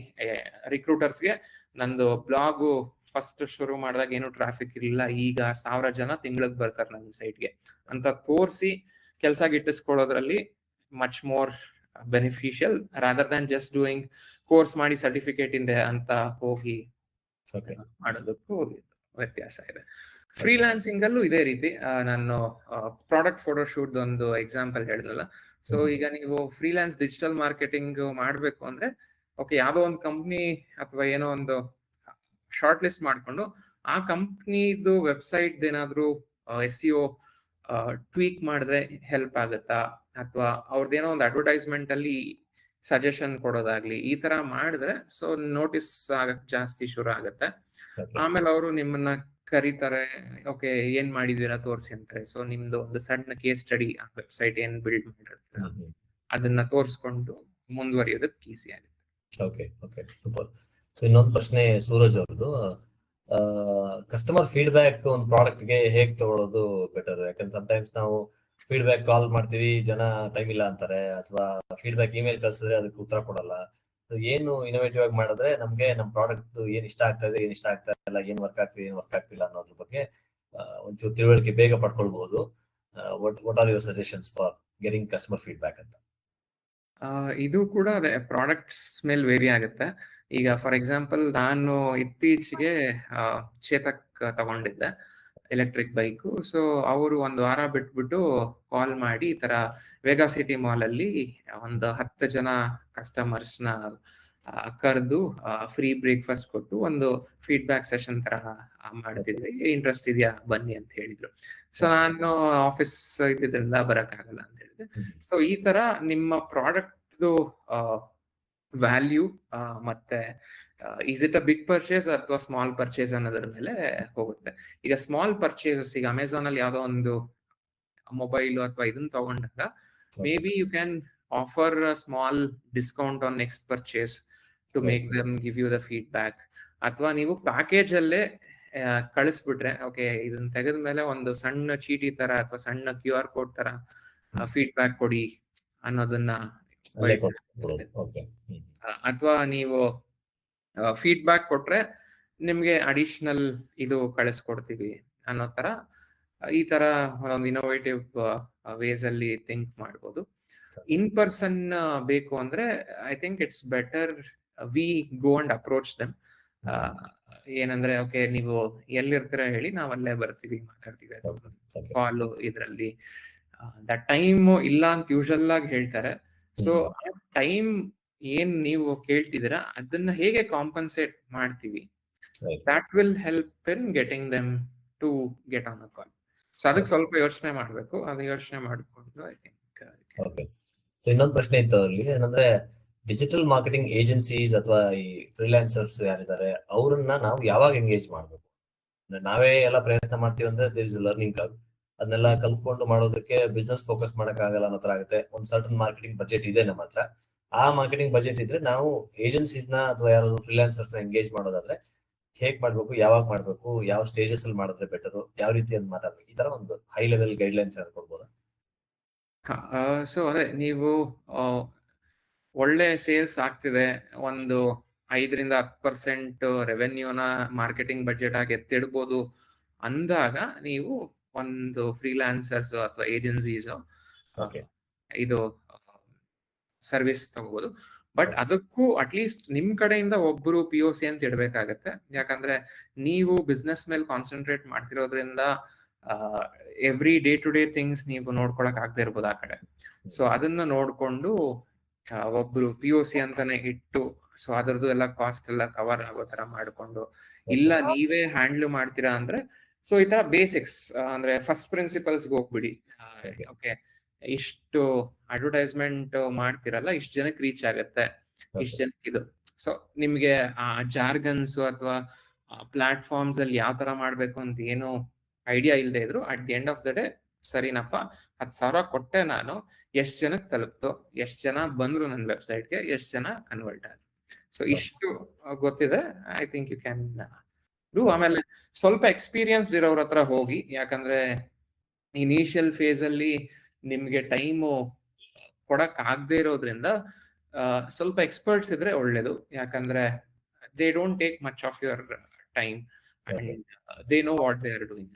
ರಿಕ್ರೂಟರ್ಸ್ಗೆ ನಂದು ಬ್ಲಾಗು ಫಸ್ಟ್ ಶುರು ಮಾಡಿದಾಗ ಏನು ಟ್ರಾಫಿಕ್ ಇರಲಿಲ್ಲ, ಈಗ 1000 ಜನ ತಿಂಗಳಿಗೆ ಬರ್ತಾರೆ ನನ್ನ ಸೈಟ್ಗೆ ಅಂತ ತೋರಿಸಿ ಕೆಲಸ ಗಿಟ್ಟಿಸ್ಕೊಳ್ಳೋದ್ರಲ್ಲಿ much more beneficial rather than just doing course ಮಾಡಿ ಸರ್ಟಿಫಿಕೇಟ್ ಇದೆ ಅಂತ ಹೋಗಿ ಮಾಡೋದಕ್ಕೂ ವ್ಯತ್ಯಾಸ ಇದೆ. ಫ್ರೀಲಾನ್ಸಿಂಗ್ ಅಲ್ಲೂ ಇದೇ ರೀತಿ. ನಾನು ಪ್ರಾಡಕ್ಟ್ ಫೋಟೋಶೂಟ್ ಒಂದು ಎಕ್ಸಾಂಪಲ್ ಹೇಳಿದ್ನಲ್ಲ. ಸೊ ಈಗ ನೀವು ಫ್ರೀಲಾನ್ಸ್ ಡಿಜಿಟಲ್ ಮಾರ್ಕೆಟಿಂಗ್ ಮಾಡ್ಬೇಕು ಅಂದ್ರೆ ಓಕೆ, ಯಾವ್ದೋ ಒಂದು ಕಂಪ್ನಿ ಅಥವಾ ಏನೋ ಒಂದು ಶಾರ್ಟ್ ಲಿಸ್ಟ್ ಮಾಡ್ಕೊಂಡು ಆ ಕಂಪ್ನಿದು ವೆಬ್ಸೈಟ್ ಏನಾದ್ರು SEO ಟ್ವೀಕ್ ಮಾಡಿದ್ರೆ ಹೆಲ್ಪ್ ಆಗುತ್ತಾ, ಅಥವಾ ಅವ್ರದ್ದೇನೋ ಒಂದು ಅಡ್ವರ್ಟೈಸ್ಮೆಂಟ್ ಅಲ್ಲಿ ಸಜೆಷನ್ ಕೊಡೋದಾಗ್ಲಿ, ಈ ತರ ಮಾಡಿದ್ರೆ ಸೊ ನೋಟಿಸ್ ಆಗಕ್ ಜಾಸ್ತಿ ಶುರು ಆಗತ್ತೆ. ಆಮೇಲೆ ಅವರು ನಿಮ್ಮನ್ನ ಕರೀತಾರೆ, ಓಕೆ ಏನ್ ಮಾಡಿದೀರಾ ತೋರಿಸಿ ಅಂತಾರೆ. ಸೊ ನಿಮ್ದು ಒಂದು ಸಣ್ಣ ಕೇಸ್ ಸ್ಟಡಿ ಆ ವೆಬ್ಸೈಟ್ ಏನ್ ಬಿಲ್ಡ್ ಮಾಡಿರ್ತೀರ ಅದನ್ನ ತೋರಿಸ್ಕೊಂಡು ಮುಂದುವರಿಯೋದಕ್ಕೆ ಈಸಿ ಆಗುತ್ತೆ. Okay okay super. ಸೊ ಇನ್ನೊಂದು ಪ್ರಶ್ನೆ ಸೂರಜ್ ಅವ್ರದ್ದು, ಕಸ್ಟಮರ್ ಫೀಡ್ಬ್ಯಾಕ್ ಒಂದು ಪ್ರಾಡಕ್ಟ್ ಗೆ ಹೇಗ್ ತಗೊಳ್ಳೋದು ಬೆಟರ್? ಯಾಕಂದ್ರೆ ಸಮ್ಟೈಮ್ಸ್ ನಾವು ಫೀಡ್ಬ್ಯಾಕ್ ಕಾಲ್ ಮಾಡ್ತೀವಿ, ಜನ ಟೈಮ್ ಇಲ್ಲ ಅಂತಾರೆ, ಅಥವಾ ಫೀಡ್ಬ್ಯಾಕ್ ಇಮೇಲ್ ಕಳ್ಸಿದ್ರೆ ಅದಕ್ಕೆ ಉತ್ತರ ಕೊಡಲ್ಲ. ಏನು ಇನೋವೇಟಿವ್ ಆಗಿ ಮಾಡಿದ್ರೆ ನಮ್ಗೆ ನಮ್ ಪ್ರಾಡಕ್ಟ್ ಏನ್ ಇಷ್ಟ ಆಗ್ತಾ ಇದೆ, ಏನ್ ಇಷ್ಟ ಆಗ್ತಾ ಇಲ್ಲ, ಏನ್ ವರ್ಕ್ ಆಗ್ತಿದೆ, ಏನ್ ವರ್ಕ್ ಆಗ್ತಿಲ್ಲ ಅನ್ನೋದ್ರ ಬಗ್ಗೆ ಒಂಚೂರು ತಿಳುವಳಿಕೆ ಬೇಗ ಪಡ್ಕೊಳ್ಬಹುದು. What are your suggestions for getting customer feedback ಅಂತ? ಇದು ಕೂಡ ಅದೇ ಪ್ರಾಡಕ್ಟ್ಸ್ ಮೇಲೆ ವೇರಿ ಆಗುತ್ತೆ. ಈಗ ಫಾರ್ ಎಕ್ಸಾಂಪಲ್ ನಾನು ಇತ್ತೀಚೆಗೆ ಚೇತಕ್ ತಗೊಂಡಿದ್ದೆ, ಎಲೆಕ್ಟ್ರಿಕ್ ಬೈಕು. ಸೊ ಅವರು ಒಂದು ವಾರ ಬಿಟ್ಬಿಟ್ಟು ಕಾಲ್ ಮಾಡಿ ಈ ತರ ವೇಗಾ ಸಿಟಿ ಮಾಲ್ ಅಲ್ಲಿ ಒಂದು 10 ಜನ ಕಸ್ಟಮರ್ಸ್ನ ಕರೆದು ಫ್ರೀ ಬ್ರೇಕ್ಫಾಸ್ಟ್ ಕೊಟ್ಟು ಒಂದು ಫೀಡ್ಬ್ಯಾಕ್ ಸೆಷನ್ ತರ ಮಾಡ್ತಿದ್ವಿ, ಇಂಟ್ರೆಸ್ಟ್ ಇದೆಯಾ ಬನ್ನಿ ಅಂತ ಹೇಳಿದ್ರು. ಸೊ ನಾನು ಆಫೀಸ್ ಇದ್ದಿದ್ರಿಂದ ಬರಕ್ಕಾಗಲ್ಲ ಅಂತ ಹೇಳಿದೆ. ಸೊ ಈ ತರ ನಿಮ್ಮ ಪ್ರಾಡಕ್ಟ್ ವ್ಯಾಲ್ಯೂ ಮತ್ತೆ is it a big purchase ಅಥವಾ ಸ್ಮಾಲ್ ಪರ್ಚೇಸ್ ಅನ್ನೋದ್ರ ಮೇಲೆ ಹೋಗುತ್ತೆ. ಈಗ ಸ್ಮಾಲ್ ಪರ್ಚೇಸಸ್, ಈಗ ಅಮೆಝಾನ್ ಅಲ್ಲಿ ಯಾವ್ದೋ ಒಂದು ಮೊಬೈಲ್ ಅಥವಾ ಇದನ್ನ ತಗೊಂಡಾಗ maybe you can offer a small discount on next purchase to make them give you the feedback. ಅಥವಾ ನೀವು ಪ್ಯಾಕೇಜ್ ಅಲ್ಲೇ ಕಳಿಸ್ಬಿಟ್ರೆ, ಓಕೆ ಇದನ್ನ ತೆಗೆದ ಮೇಲೆ ಒಂದು ಸಣ್ಣ ಚೀಟಿ ತರ ಅಥವಾ ಸಣ್ಣ QR ಕೋಡ್ ತರ ಫೀಡ್ಬ್ಯಾಕ್ ಕೊಡಿ ಅನ್ನೋದನ್ನ, ಅಥವಾ ನೀವು ಫೀಡ್ಬ್ಯಾಕ್ ಕೊಟ್ರೆ ನಿಮ್ಗೆ ಅಡಿಷನಲ್ ಇದು ಕಳಿಸ್ಕೊಡ್ತೀವಿ ಅನ್ನೋ ತರ, ಈ ತರ ಒಂದು ಇನೋವೇಟಿವ್ ವೇಸ್ ಅಲ್ಲಿ ಥಿಂಕ್ ಮಾಡ್ಬೋದು. ಇನ್ ಪರ್ಸನ್ ಬೇಕು ಅಂದ್ರೆ I think it's better we go and approach them. ಏನಂದ್ರೆ ಓಕೆ ನೀವು ಎಲ್ಲಿರ್ತೀರ ಹೇಳಿ, ನಾವ್ ಅಲ್ಲೇ ಬರ್ತೀವಿ, ಮಾತಾಡ್ತೀವಿ. ಕಾಲು ಇದ್ರಲ್ಲಿ ದಟ್ ಟೈಮ್ ಇಲ್ಲ ಅಂತ ಯೂಶಲ್ ಆಗಿ ಹೇಳ್ತಾರೆ. ಸೊ ಆ ಟೈಮ್ ಏನ್ ನೀವು ಕೇಳ್ತಿದ್ದೀರಾ ಅದನ್ನ ಹೇಗೆ ಕಾಂಪನ್ಸೇಟ್ ಮಾಡ್ತೀವಿ, that will help in getting them to get on a call. So ಅದಕ್ಕೆ ಸ್ವಲ್ಪ ಯೋಚನೆ ಮಾಡ್ಬೇಕು. ಅದು ಯೋಚನೆ ಮಾಡ್ಕೊಂಡು ಐ ಥಿಂಕ್. ಸೊ ಇನ್ನೊಂದು ಪ್ರಶ್ನೆ ಇತ್ತು ಅಲ್ಲಿ, ಏನಂದ್ರೆ ಡಿಜಿಟಲ್ ಮಾರ್ಕೆಟಿಂಗ್ ಏಜೆನ್ಸೀಸ್ ಅಥವಾ ಈ ಫ್ರೀಲಾನ್ಸರ್ಸ್ ಯಾರಿದ್ದಾರೆ ಅವ್ರನ್ನ ನಾವು ಯಾವಾಗ ಎಂಗೇಜ್ ಮಾಡ್ಬೇಕು? ನಾವೇ ಎಲ್ಲ ಪ್ರಯತ್ನ ಮಾಡ್ತೀವಿ ಅಂದ್ರೆ ದೇರ್ ಇಸ್ ಲರ್ನಿಂಗ್ ಕರ್ವ್. ಅದನ್ನೆಲ್ಲ ಕಲ್ತ್ಕೊಂಡು ಮಾಡೋದಕ್ಕೆ ಬಿಸ್ನೆಸ್ ಫೋಕಸ್ ಮಾಡಕ್ ಆಗಲ್ಲ ಅನ್ನೋ ತರ ಆಗುತ್ತೆ. ಒಂದು ಸರ್ಟನ್ ಮಾರ್ಕೆಟಿಂಗ್ ಬಜೆಟ್ ಇದೆ ನಮ್ಮ ಹತ್ರ, ಆ ಮಾರ್ಕೆಟಿಂಗ್ ಬಜೆಟ್ ಇದ್ರೆ ನಾವು ಏಜೆನ್ಸೀಸ್ ನ ಅಥವಾ ಯಾರಾದ್ರು ಫ್ರೀಲಾನ್ಸರ್ಸ್ ನ ಎಂಗೇಜ್ ಮಾಡೋದಾದ್ರೆ ಹೇಗ್ ಮಾಡ್ಬೇಕು, ಯಾವಾಗ ಮಾಡ್ಬೇಕು, ಯಾವ ಸ್ಟೇಜಸ್ ಅಲ್ಲಿ ಮಾಡಿದ್ರೆ ಬೆಟರ್, ಯಾವ ರೀತಿ ಅಂತ ಮಾತಾಡ್ಬೇಕು, ಈ ತರ ಒಂದು ಹೈ ಲೆವೆಲ್ ಗೈಡ್ಲೈನ್ಸ್ ಕೊಡ್ಬೋದಾ? ಸೊ ಅದೇ ನೀವು ಒಳ್ಳೆ ಸೇಲ್ಸ್ ಆಗ್ತಿದೆ, ಒಂದು 5-10% ರೆವೆನ್ಯೂನ ಮಾರ್ಕೆಟಿಂಗ್ ಬಜೆಟ್ ಆಗಿ ಎತ್ತಿಡ್ಬೋದು ಅಂದಾಗ ನೀವು ಒಂದು ಫ್ರೀಲಾನ್ಸರ್ಸ್ ಅಥವಾ ಏಜೆನ್ಸೀಸ್ ಓಕೆ. ಇದು ಸರ್ವಿಸ್ ತಗೋಬಹುದು. ಬಟ್ ಅದಕ್ಕೂ ಅಟ್ಲೀಸ್ಟ್ ನಿಮ್ ಕಡೆಯಿಂದ ಒಬ್ರು POC ಅಂತ ಇಡ್ಬೇಕಾಗತ್ತೆ. ಯಾಕಂದ್ರೆ ನೀವು ಬಿಸ್ನೆಸ್ ಮೇಲೆ ಕಾನ್ಸಂಟ್ರೇಟ್ ಮಾಡ್ತಿರೋದ್ರಿಂದ every day to day things ನೀವು ನೋಡ್ಕೊಳಕ್ ಆಗದೆ ಇರ್ಬೋದು ಆ ಕಡೆ. ಸೊ ಅದನ್ನ ನೋಡ್ಕೊಂಡು ಒಬ್ರು POC ಅಂತಾನೆ ಇಟ್ಟು, ಸೊ ಅದರದ್ದು ಎಲ್ಲ ಕಾಸ್ಟ್ ಎಲ್ಲ ಕವರ್ ಆಗೋ ತರ ಮಾಡ್ಕೊಂಡು, ಇಲ್ಲ ನೀವೇ ಹ್ಯಾಂಡ್ಲ್ ಮಾಡ್ತೀರಾ ಅಂದ್ರೆ ಸೊ ಈ ತರ ಬೇಸಿಕ್ಸ್ ಅಂದ್ರೆ ಫಸ್ಟ್ ಪ್ರಿನ್ಸಿಪಲ್ಸ್ ಹೋಗ್ಬಿಡಿ. ಓಕೆ, ಇಷ್ಟು ಅಡ್ವರ್ಟೈಸ್ಮೆಂಟ್ ಮಾಡ್ತಿರಲ್ಲ, ಇಷ್ಟು ಜನಕ್ಕೆ ರೀಚ್ ಆಗತ್ತೆ, ಇಷ್ಟು ಜನಕ್ಕೆ ಇದು. ಸೊ ನಿಮ್ಗೆ ಆ ಜಾರ್ಗನ್ಸ್ ಅಥವಾ ಪ್ಲಾಟ್ಫಾರ್ಮ್ಸ್ ಅಲ್ಲಿ ಯಾವ ತರ ಮಾಡ್ಬೇಕು ಅಂತ ಏನು ಐಡಿಯಾ ಇಲ್ಲದೆ ಇದ್ರು, at the end of the day ಸರಿನಪ್ಪ 10,000 ಕೊಟ್ಟೆ ನಾನು, ಎಷ್ಟು ಜನಕ್ಕೆ ತಲುಪ್ತು, ಎಷ್ಟು ಜನ ಬಂದ್ರು ನನ್ನ ವೆಬ್ಸೈಟ್ಗೆ, ಎಷ್ಟು ಜನ ಕನ್ವರ್ಟ್ ಆದ್ರು. ಸೊ ಇಷ್ಟು ಗೊತ್ತಿದೆ, I think you can do. ಆಮೇಲೆ ಸ್ವಲ್ಪ ಎಕ್ಸ್ಪೀರಿಯನ್ಸ್ ಇರೋರ ಹತ್ರ ಹೋಗಿ, ಯಾಕಂದ್ರೆ ಇನಿಷಿಯಲ್ ಫೇಸ್ ಅಲ್ಲಿ ನಿಮ್ಗೆ ಟೈಮು ಕೊಡಕ್ ಆಗದೆ ಇರೋದ್ರಿಂದ ಸ್ವಲ್ಪ ಎಕ್ಸ್ಪರ್ಟ್ಸ್ ಇದ್ರೆ ಒಳ್ಳೇದು. ಯಾಕಂದ್ರೆ they don't take much of your time and they know what they are doing.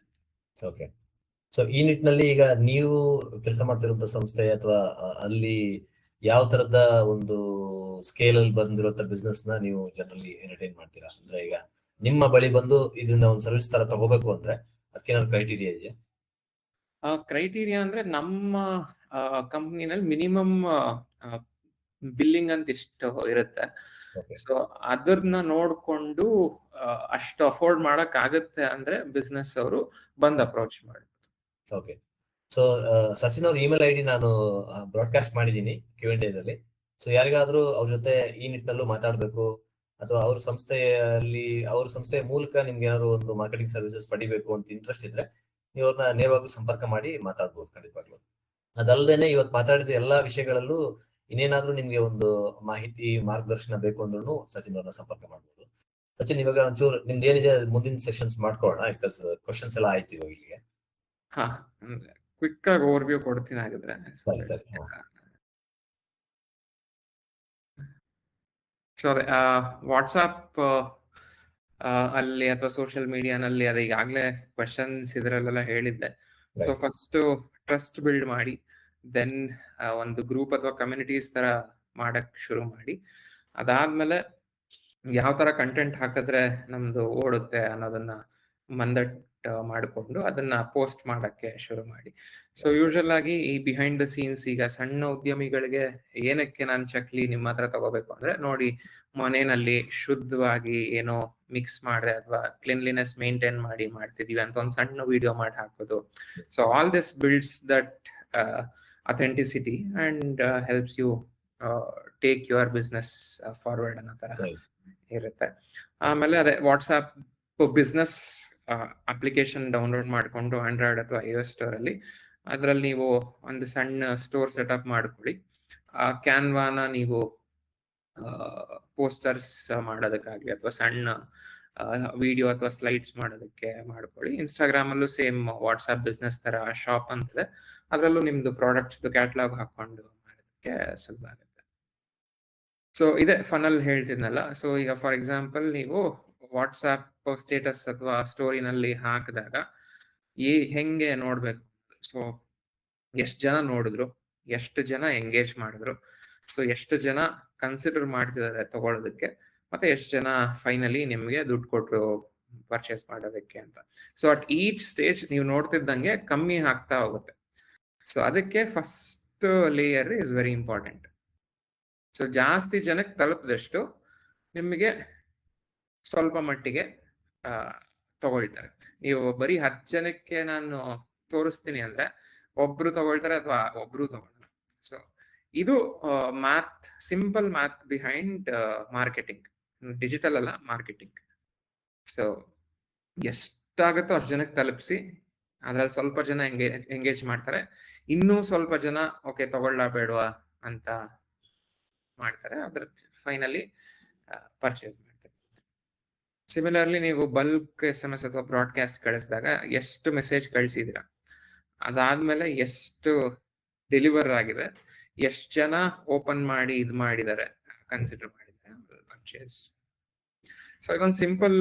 Okay. So ಈ ನಿಟ್ಟಿನಲ್ಲಿ ಈಗ ನೀವು ಕೆಲಸ ಮಾಡ್ತಿರುವಂತ ಸಂಸ್ಥೆ ಅಥವಾ ಅಲ್ಲಿ ಯಾವ ತರದ ಒಂದು ಸ್ಕೇಲ್ ಅಲ್ಲಿ ಬಂದಿರುವಂತ ಬಿಸ್ನೆಸ್ ನ ನೀವು ಜನರಲಿ ಎಂಟರ್ಟೈನ್ ಮಾಡ್ತೀರಾ? ಅಂದ್ರೆ ಈಗ ನಿಮ್ಮ ಬಳಿ ಬಂದು ಇದನ್ನ ಒಂದು ಸರ್ವಿಸ್ ತರ ತಗೋಬೇಕು ಅಂದ್ರೆ ಅದಕ್ಕೇನಾದ್ರು ಕ್ರೈಟೀರಿಯಾ ಇದೆಯಾ? ಕ್ರೈಟೀರಿಯಾ ಅಂದ್ರೆ ನಮ್ಮ ಕಂಪ್ನಿನಲ್ಲಿ ಮಿನಿಮಮ್ ಬಿಲ್ಲಿಂಗ್ ಅಂತ ಇಷ್ಟು ಇರುತ್ತೆ. ಸೊ ಅದನ್ನ ನೋಡ್ಕೊಂಡು ಅಷ್ಟು ಅಫೋರ್ಡ್ ಮಾಡಕ್ ಆಗತ್ತೆ ಅಂದ್ರೆ ಬಿಸ್ನೆಸ್ ಅವರು ಬಂದ್ ಅಪ್ರೋಚ್ ಮಾಡಿ. ಓಕೆ. ಸೊ ಸಚಿನ್ ಅವ್ರ ಇಮೇಲ್ ID ನಾನು ಬ್ರಾಡ್ಕಾಸ್ಟ್ ಮಾಡಿದ್ದೀನಿ Q&A ದಲ್ಲಿ. ಸೊ ಯಾರಿಗಾದ್ರೂ ಅವ್ರ ಜೊತೆ ಈ ನಿಟ್ಟಿನಲ್ಲೂ ಮಾತಾಡ್ಬೇಕು ಅಥವಾ ಅವ್ರ ಸಂಸ್ಥೆಯ ಮೂಲಕ ನಿಮ್ಗೆ ಏನಾದ್ರು ಒಂದು ಮಾರ್ಕೆಟಿಂಗ್ ಸರ್ವಿಸಸ್ ಪಡಿಬೇಕು ಅಂತ ಇಂಟ್ರೆಸ್ಟ್ ಇದ್ರೆ ನೀವು ಅವ್ರನ್ನ ನೇರವಾಗಿ ಸಂಪರ್ಕ ಮಾಡಿ ಮಾತಾಡ್ಬೋದು ಖಂಡಿತವಾಗ್ಲು. ಅದಲ್ಲದೇನೆ ಇವತ್ತು ಮಾತಾಡಿದ ಎಲ್ಲಾ ವಿಷಯಗಳಲ್ಲೂ ಇನ್ನೇನಾದ್ರೂ ನಿಮ್ಗೆ ಒಂದು ಮಾಹಿತಿ ಮಾರ್ಗದರ್ಶನ ಬೇಕು ಅಂದ್ರೂ ಸಚಿನ್ ಅವ್ರನ್ನ ಸಂಪರ್ಕ ಮಾಡ್ಬೋದು. ಸಚಿನ್, ಇವಾಗ ಒಂಚೂರು ನಿಮ್ದು ಏನಿದೆ ಮುಂದಿನ ಸೆಷನ್ಸ್ ಮಾಡ್ಕೊಳ್ಳೋಣ, ಬಿಕಾಸ್ ಕ್ವಶನ್ಸ್ ಎಲ್ಲ ಆಯ್ತು ಇವಾಗ ಇಲ್ಲಿಗೆ. ಕ್ವಿಕ್ ಆಗಿ ಓವರ್ವ್ಯೂ ಕೊಡ್ತೀನಿ ಆಗಿದ್ರೆ. ಸೊ ಅದೇ ವಾಟ್ಸಾಪ್ ಅಲ್ಲಿ ಅಥವಾ ಸೋಷಿಯಲ್ ಮೀಡಿಯಾನಲ್ಲಿ ಅದೇ ಈಗಾಗಲೇ ಕ್ವಶನ್ಸ್ ಇದರಲ್ಲೆಲ್ಲ ಹೇಳಿದ್ದೆ. ಸೊ ಫಸ್ಟ್ ಟ್ರಸ್ಟ್ ಬಿಲ್ಡ್ ಮಾಡಿ, ದೆನ್ ಒಂದು ಗ್ರೂಪ್ ಅಥವಾ ಕಮ್ಯುನಿಟೀಸ್ ತರ ಮಾಡಕ್ ಶುರು ಮಾಡಿ, ಅದಾದ್ಮೇಲೆ ಯಾವ ತರ ಕಂಟೆಂಟ್ ಹಾಕಿದ್ರೆ ನಮ್ದು ಓಡುತ್ತೆ ಅನ್ನೋದನ್ನ ಮಂದಟ್ ಮಾಡಿಕೊಂಡು ಅದನ್ನ ಪೋಸ್ಟ್ ಮಾಡಕ್ಕೆ ಶುರು ಮಾಡಿ. ಸೊ ಯೂಶಲ್ ಆಗಿ ಈ ಬಿಹೈಂಡ್ ದ ಸೀನ್ಸ್ ಈಗ ಸಣ್ಣ ಉದ್ಯಮಿಗಳಿಗೆ ಏನಕ್ಕೆ ನಾನು ಚಕ್ಲಿ ನಿಮ್ಮ ಹತ್ರ ತಗೋಬೇಕು ಅಂದ್ರೆ, ನೋಡಿ ಮನೆಯಲ್ಲಿ ಶುದ್ಧವಾಗಿ ಏನೋ ಮಿಕ್ಸ್ ಮಾಡಿದೆ ಅಥವಾ ಕ್ಲೀನ್ಲಿನೆಸ್ ಮೇಂಟೈನ್ ಮಾಡಿ ಮಾಡ್ತಿದೀವಿ ಅಂತ ಒಂದು ಸಣ್ಣ ವಿಡಿಯೋ ಮಾಡಿ ಹಾಕೋದು. So all this builds that authenticity and helps you take your business forward ಅನ್ನೋ ತರ ಇರುತ್ತೆ. ಆಮೇಲೆ ಅದೇ ವಾಟ್ಸ್ಆಪ್ ಬಿಸ್ನೆಸ್ ಅಪ್ಲಿಕೇಶನ್ ಡೌನ್ಲೋಡ್ ಮಾಡಿಕೊಂಡು ಆಂಡ್ರಾಯ್ಡ್ ಅಥವಾ iOS ಸ್ಟೋರ್ ಅಲ್ಲಿ ಅದರಲ್ಲಿ ನೀವು ಒಂದು ಸಣ್ಣ ಸ್ಟೋರ್ ಸೆಟಪ್ ಮಾಡ್ಕೊಳ್ಳಿ. ಕ್ಯಾನ್ವಾನ ನೀವು ಪೋಸ್ಟರ್ಸ್ ಮಾಡೋದಕ್ಕಾಗಲಿ ಅಥವಾ ಸಣ್ಣ ವಿಡಿಯೋ ಅಥವಾ ಸ್ಲೈಡ್ಸ್ ಮಾಡೋದಕ್ಕೆ ಮಾಡ್ಕೊಳ್ಳಿ. ಇನ್ಸ್ಟಾಗ್ರಾಮ್ ಅಲ್ಲೂ ಸೇಮ್ ವಾಟ್ಸ್ಆಪ್ ಬಿಸ್ನೆಸ್ ತರ ಶಾಪ್ ಅಂತಿದೆ, ಅದರಲ್ಲೂ ನಿಮ್ದು ಪ್ರಾಡಕ್ಟ್ಸ್ ಕ್ಯಾಟಲಾಗ್ ಹಾಕೊಂಡು ಮಾಡೋದಕ್ಕೆ ಸುಲಭ ಆಗುತ್ತೆ. ಸೊ ಇದೇ ಫನಲ್ ಹೇಳ್ತಿದ್ನಲ್ಲ. ಸೊ ಈಗ ಫಾರ್ ಎಕ್ಸಾಂಪಲ್ ನೀವು ವಾಟ್ಸ್ಆಪ್ ಸ್ಟೇಟಸ್ ಅಥವಾ ಸ್ಟೋರಿನಲ್ಲಿ ಹಾಕಿದಾಗ ಹೆಂಗೆ ನೋಡ್ಬೇಕು, ಸೊ ಎಷ್ಟು ಜನ ನೋಡಿದ್ರು, ಎಷ್ಟು ಜನ ಎಂಗೇಜ್ ಮಾಡಿದ್ರು, ಸೊ ಎಷ್ಟು ಜನ ಕನ್ಸಿಡರ್ ಮಾಡ್ತಿದ್ದಾರೆ ತಗೊಳ್ಳೋದಕ್ಕೆ, ಮತ್ತೆ ಎಷ್ಟು ಜನ ಫೈನಲಿ ನಿಮ್ಗೆ ದುಡ್ಡು ಕೊಟ್ಟರು ಪರ್ಚೇಸ್ ಮಾಡೋದಕ್ಕೆ ಅಂತ. ಸೊ ಅಟ್ ಈಚ್ ಸ್ಟೇಜ್ ನೀವು ನೋಡ್ತಿದ್ದಂಗೆ ಕಮ್ಮಿ ಆಗ್ತಾ ಹೋಗುತ್ತೆ. ಸೊ ಅದಕ್ಕೆ first layer is very important. So ಜಾಸ್ತಿ ಜನಕ್ಕೆ ತಲುಪಿದಷ್ಟು ನಿಮಗೆ ಸ್ವಲ್ಪ ಮಟ್ಟಿಗೆ ತಗೊಳ್ತಾರೆ. ನೀವು ಬರೀ 10 ಜನಕ್ಕೆ ನಾನು ತೋರಿಸ್ತೀನಿ ಅಂದ್ರೆ ಒಬ್ರು ತಗೊಳ್ತಾರೆ ಅಥವಾ ಒಬ್ರು ತಗೊಳ್ಳಲ್ಲ. ಸೊ ಇದು math, simple math behind marketing, digital ಅಲ್ಲ ಮಾರ್ಕೆಟಿಂಗ್. ಸೊ ಎಷ್ಟಾಗುತ್ತೋ ಅಷ್ಟು ಜನಕ್ಕೆ ತಲುಪಿಸಿ, ಅದ್ರಲ್ಲಿ ಸ್ವಲ್ಪ ಜನ ಎಂಗೇಜ್ ಮಾಡ್ತಾರೆ, ಇನ್ನೂ ಸ್ವಲ್ಪ ಜನ ಓಕೆ ತಗೊಳ್ಳ ಬೇಡವಾ ಅಂತ ಮಾಡ್ತಾರೆ, ಅದ್ರ ಫೈನಲಿ ಪರ್ಚೇಸ್ ಮಾಡ್ತಾರೆ. ಸಿಮಿಲರ್ಲಿ ನೀವು ಬಲ್ಕ್ SMS ಅಥವಾ ಬ್ರಾಡ್ಕಾಸ್ಟ್ ಕಳಿಸಿದಾಗ ಎಷ್ಟು ಮೆಸೇಜ್ ಕಳಿಸಿದಿರ, ಅದಾದ್ಮೇಲೆ ಎಷ್ಟು ಡೆಲಿವರ್ ಆಗಿದೆ, ಎಷ್ಟು ಜನ ಓಪನ್ ಮಾಡಿ ಇದು ಮಾಡಿದ್ದಾರೆ, ಕನ್ಸಿಡರ್ ಮಾಡಿದ್ದಾರೆ ಪರ್ಚೇಸ್. ಸೊ ಇದೊಂದು ಸಿಂಪಲ್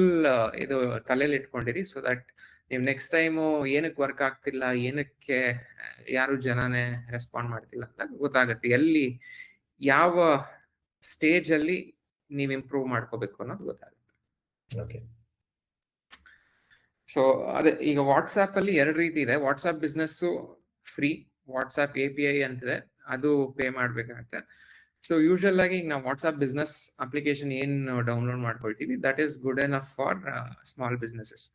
ಇದು ತಲೆಯಲ್ಲಿ ಇಟ್ಕೊಂಡಿರಿ. ಸೊ ದಟ್ ನೀವು ನೆಕ್ಸ್ಟ್ ಟೈಮು ಏನಕ್ಕೆ ವರ್ಕ್ ಆಗ್ತಿಲ್ಲ, ಏನಕ್ಕೆ ಯಾರು ಜನನೇ ರೆಸ್ಪಾಂಡ್ ಮಾಡ್ತಿಲ್ಲ ಅಂತ ಗೊತ್ತಾಗುತ್ತೆ, ಎಲ್ಲಿ ಯಾವ ಸ್ಟೇಜ್ ಅಲ್ಲಿ ನೀವು ಇಂಪ್ರೂವ್ ಮಾಡ್ಕೋಬೇಕು ಅನ್ನೋದು ಗೊತ್ತಾಗುತ್ತೆ. ಓಕೆ. ಸೊ ಅದೇ ಈಗ ವಾಟ್ಸ್ಆಪ್ ಅಲ್ಲಿ 2 ರೀತಿ ಇದೆ. WhatsApp business free, WhatsApp API ಅಂತಿದೆ, ಅದು ಪೇ ಮಾಡ್ಬೇಕಾಗತ್ತೆ. ಸೊ ಯೂಶಲ್ ಆಗಿ ನಾವು ವಾಟ್ಸ್ಆಪ್ ಬಿಸ್ನೆಸ್ ಅಪ್ಲಿಕೇಶನ್ ಏನು ಡೌನ್ಲೋಡ್ ಮಾಡ್ಕೊಳ್ತೀವಿ, that is good enough for small businesses.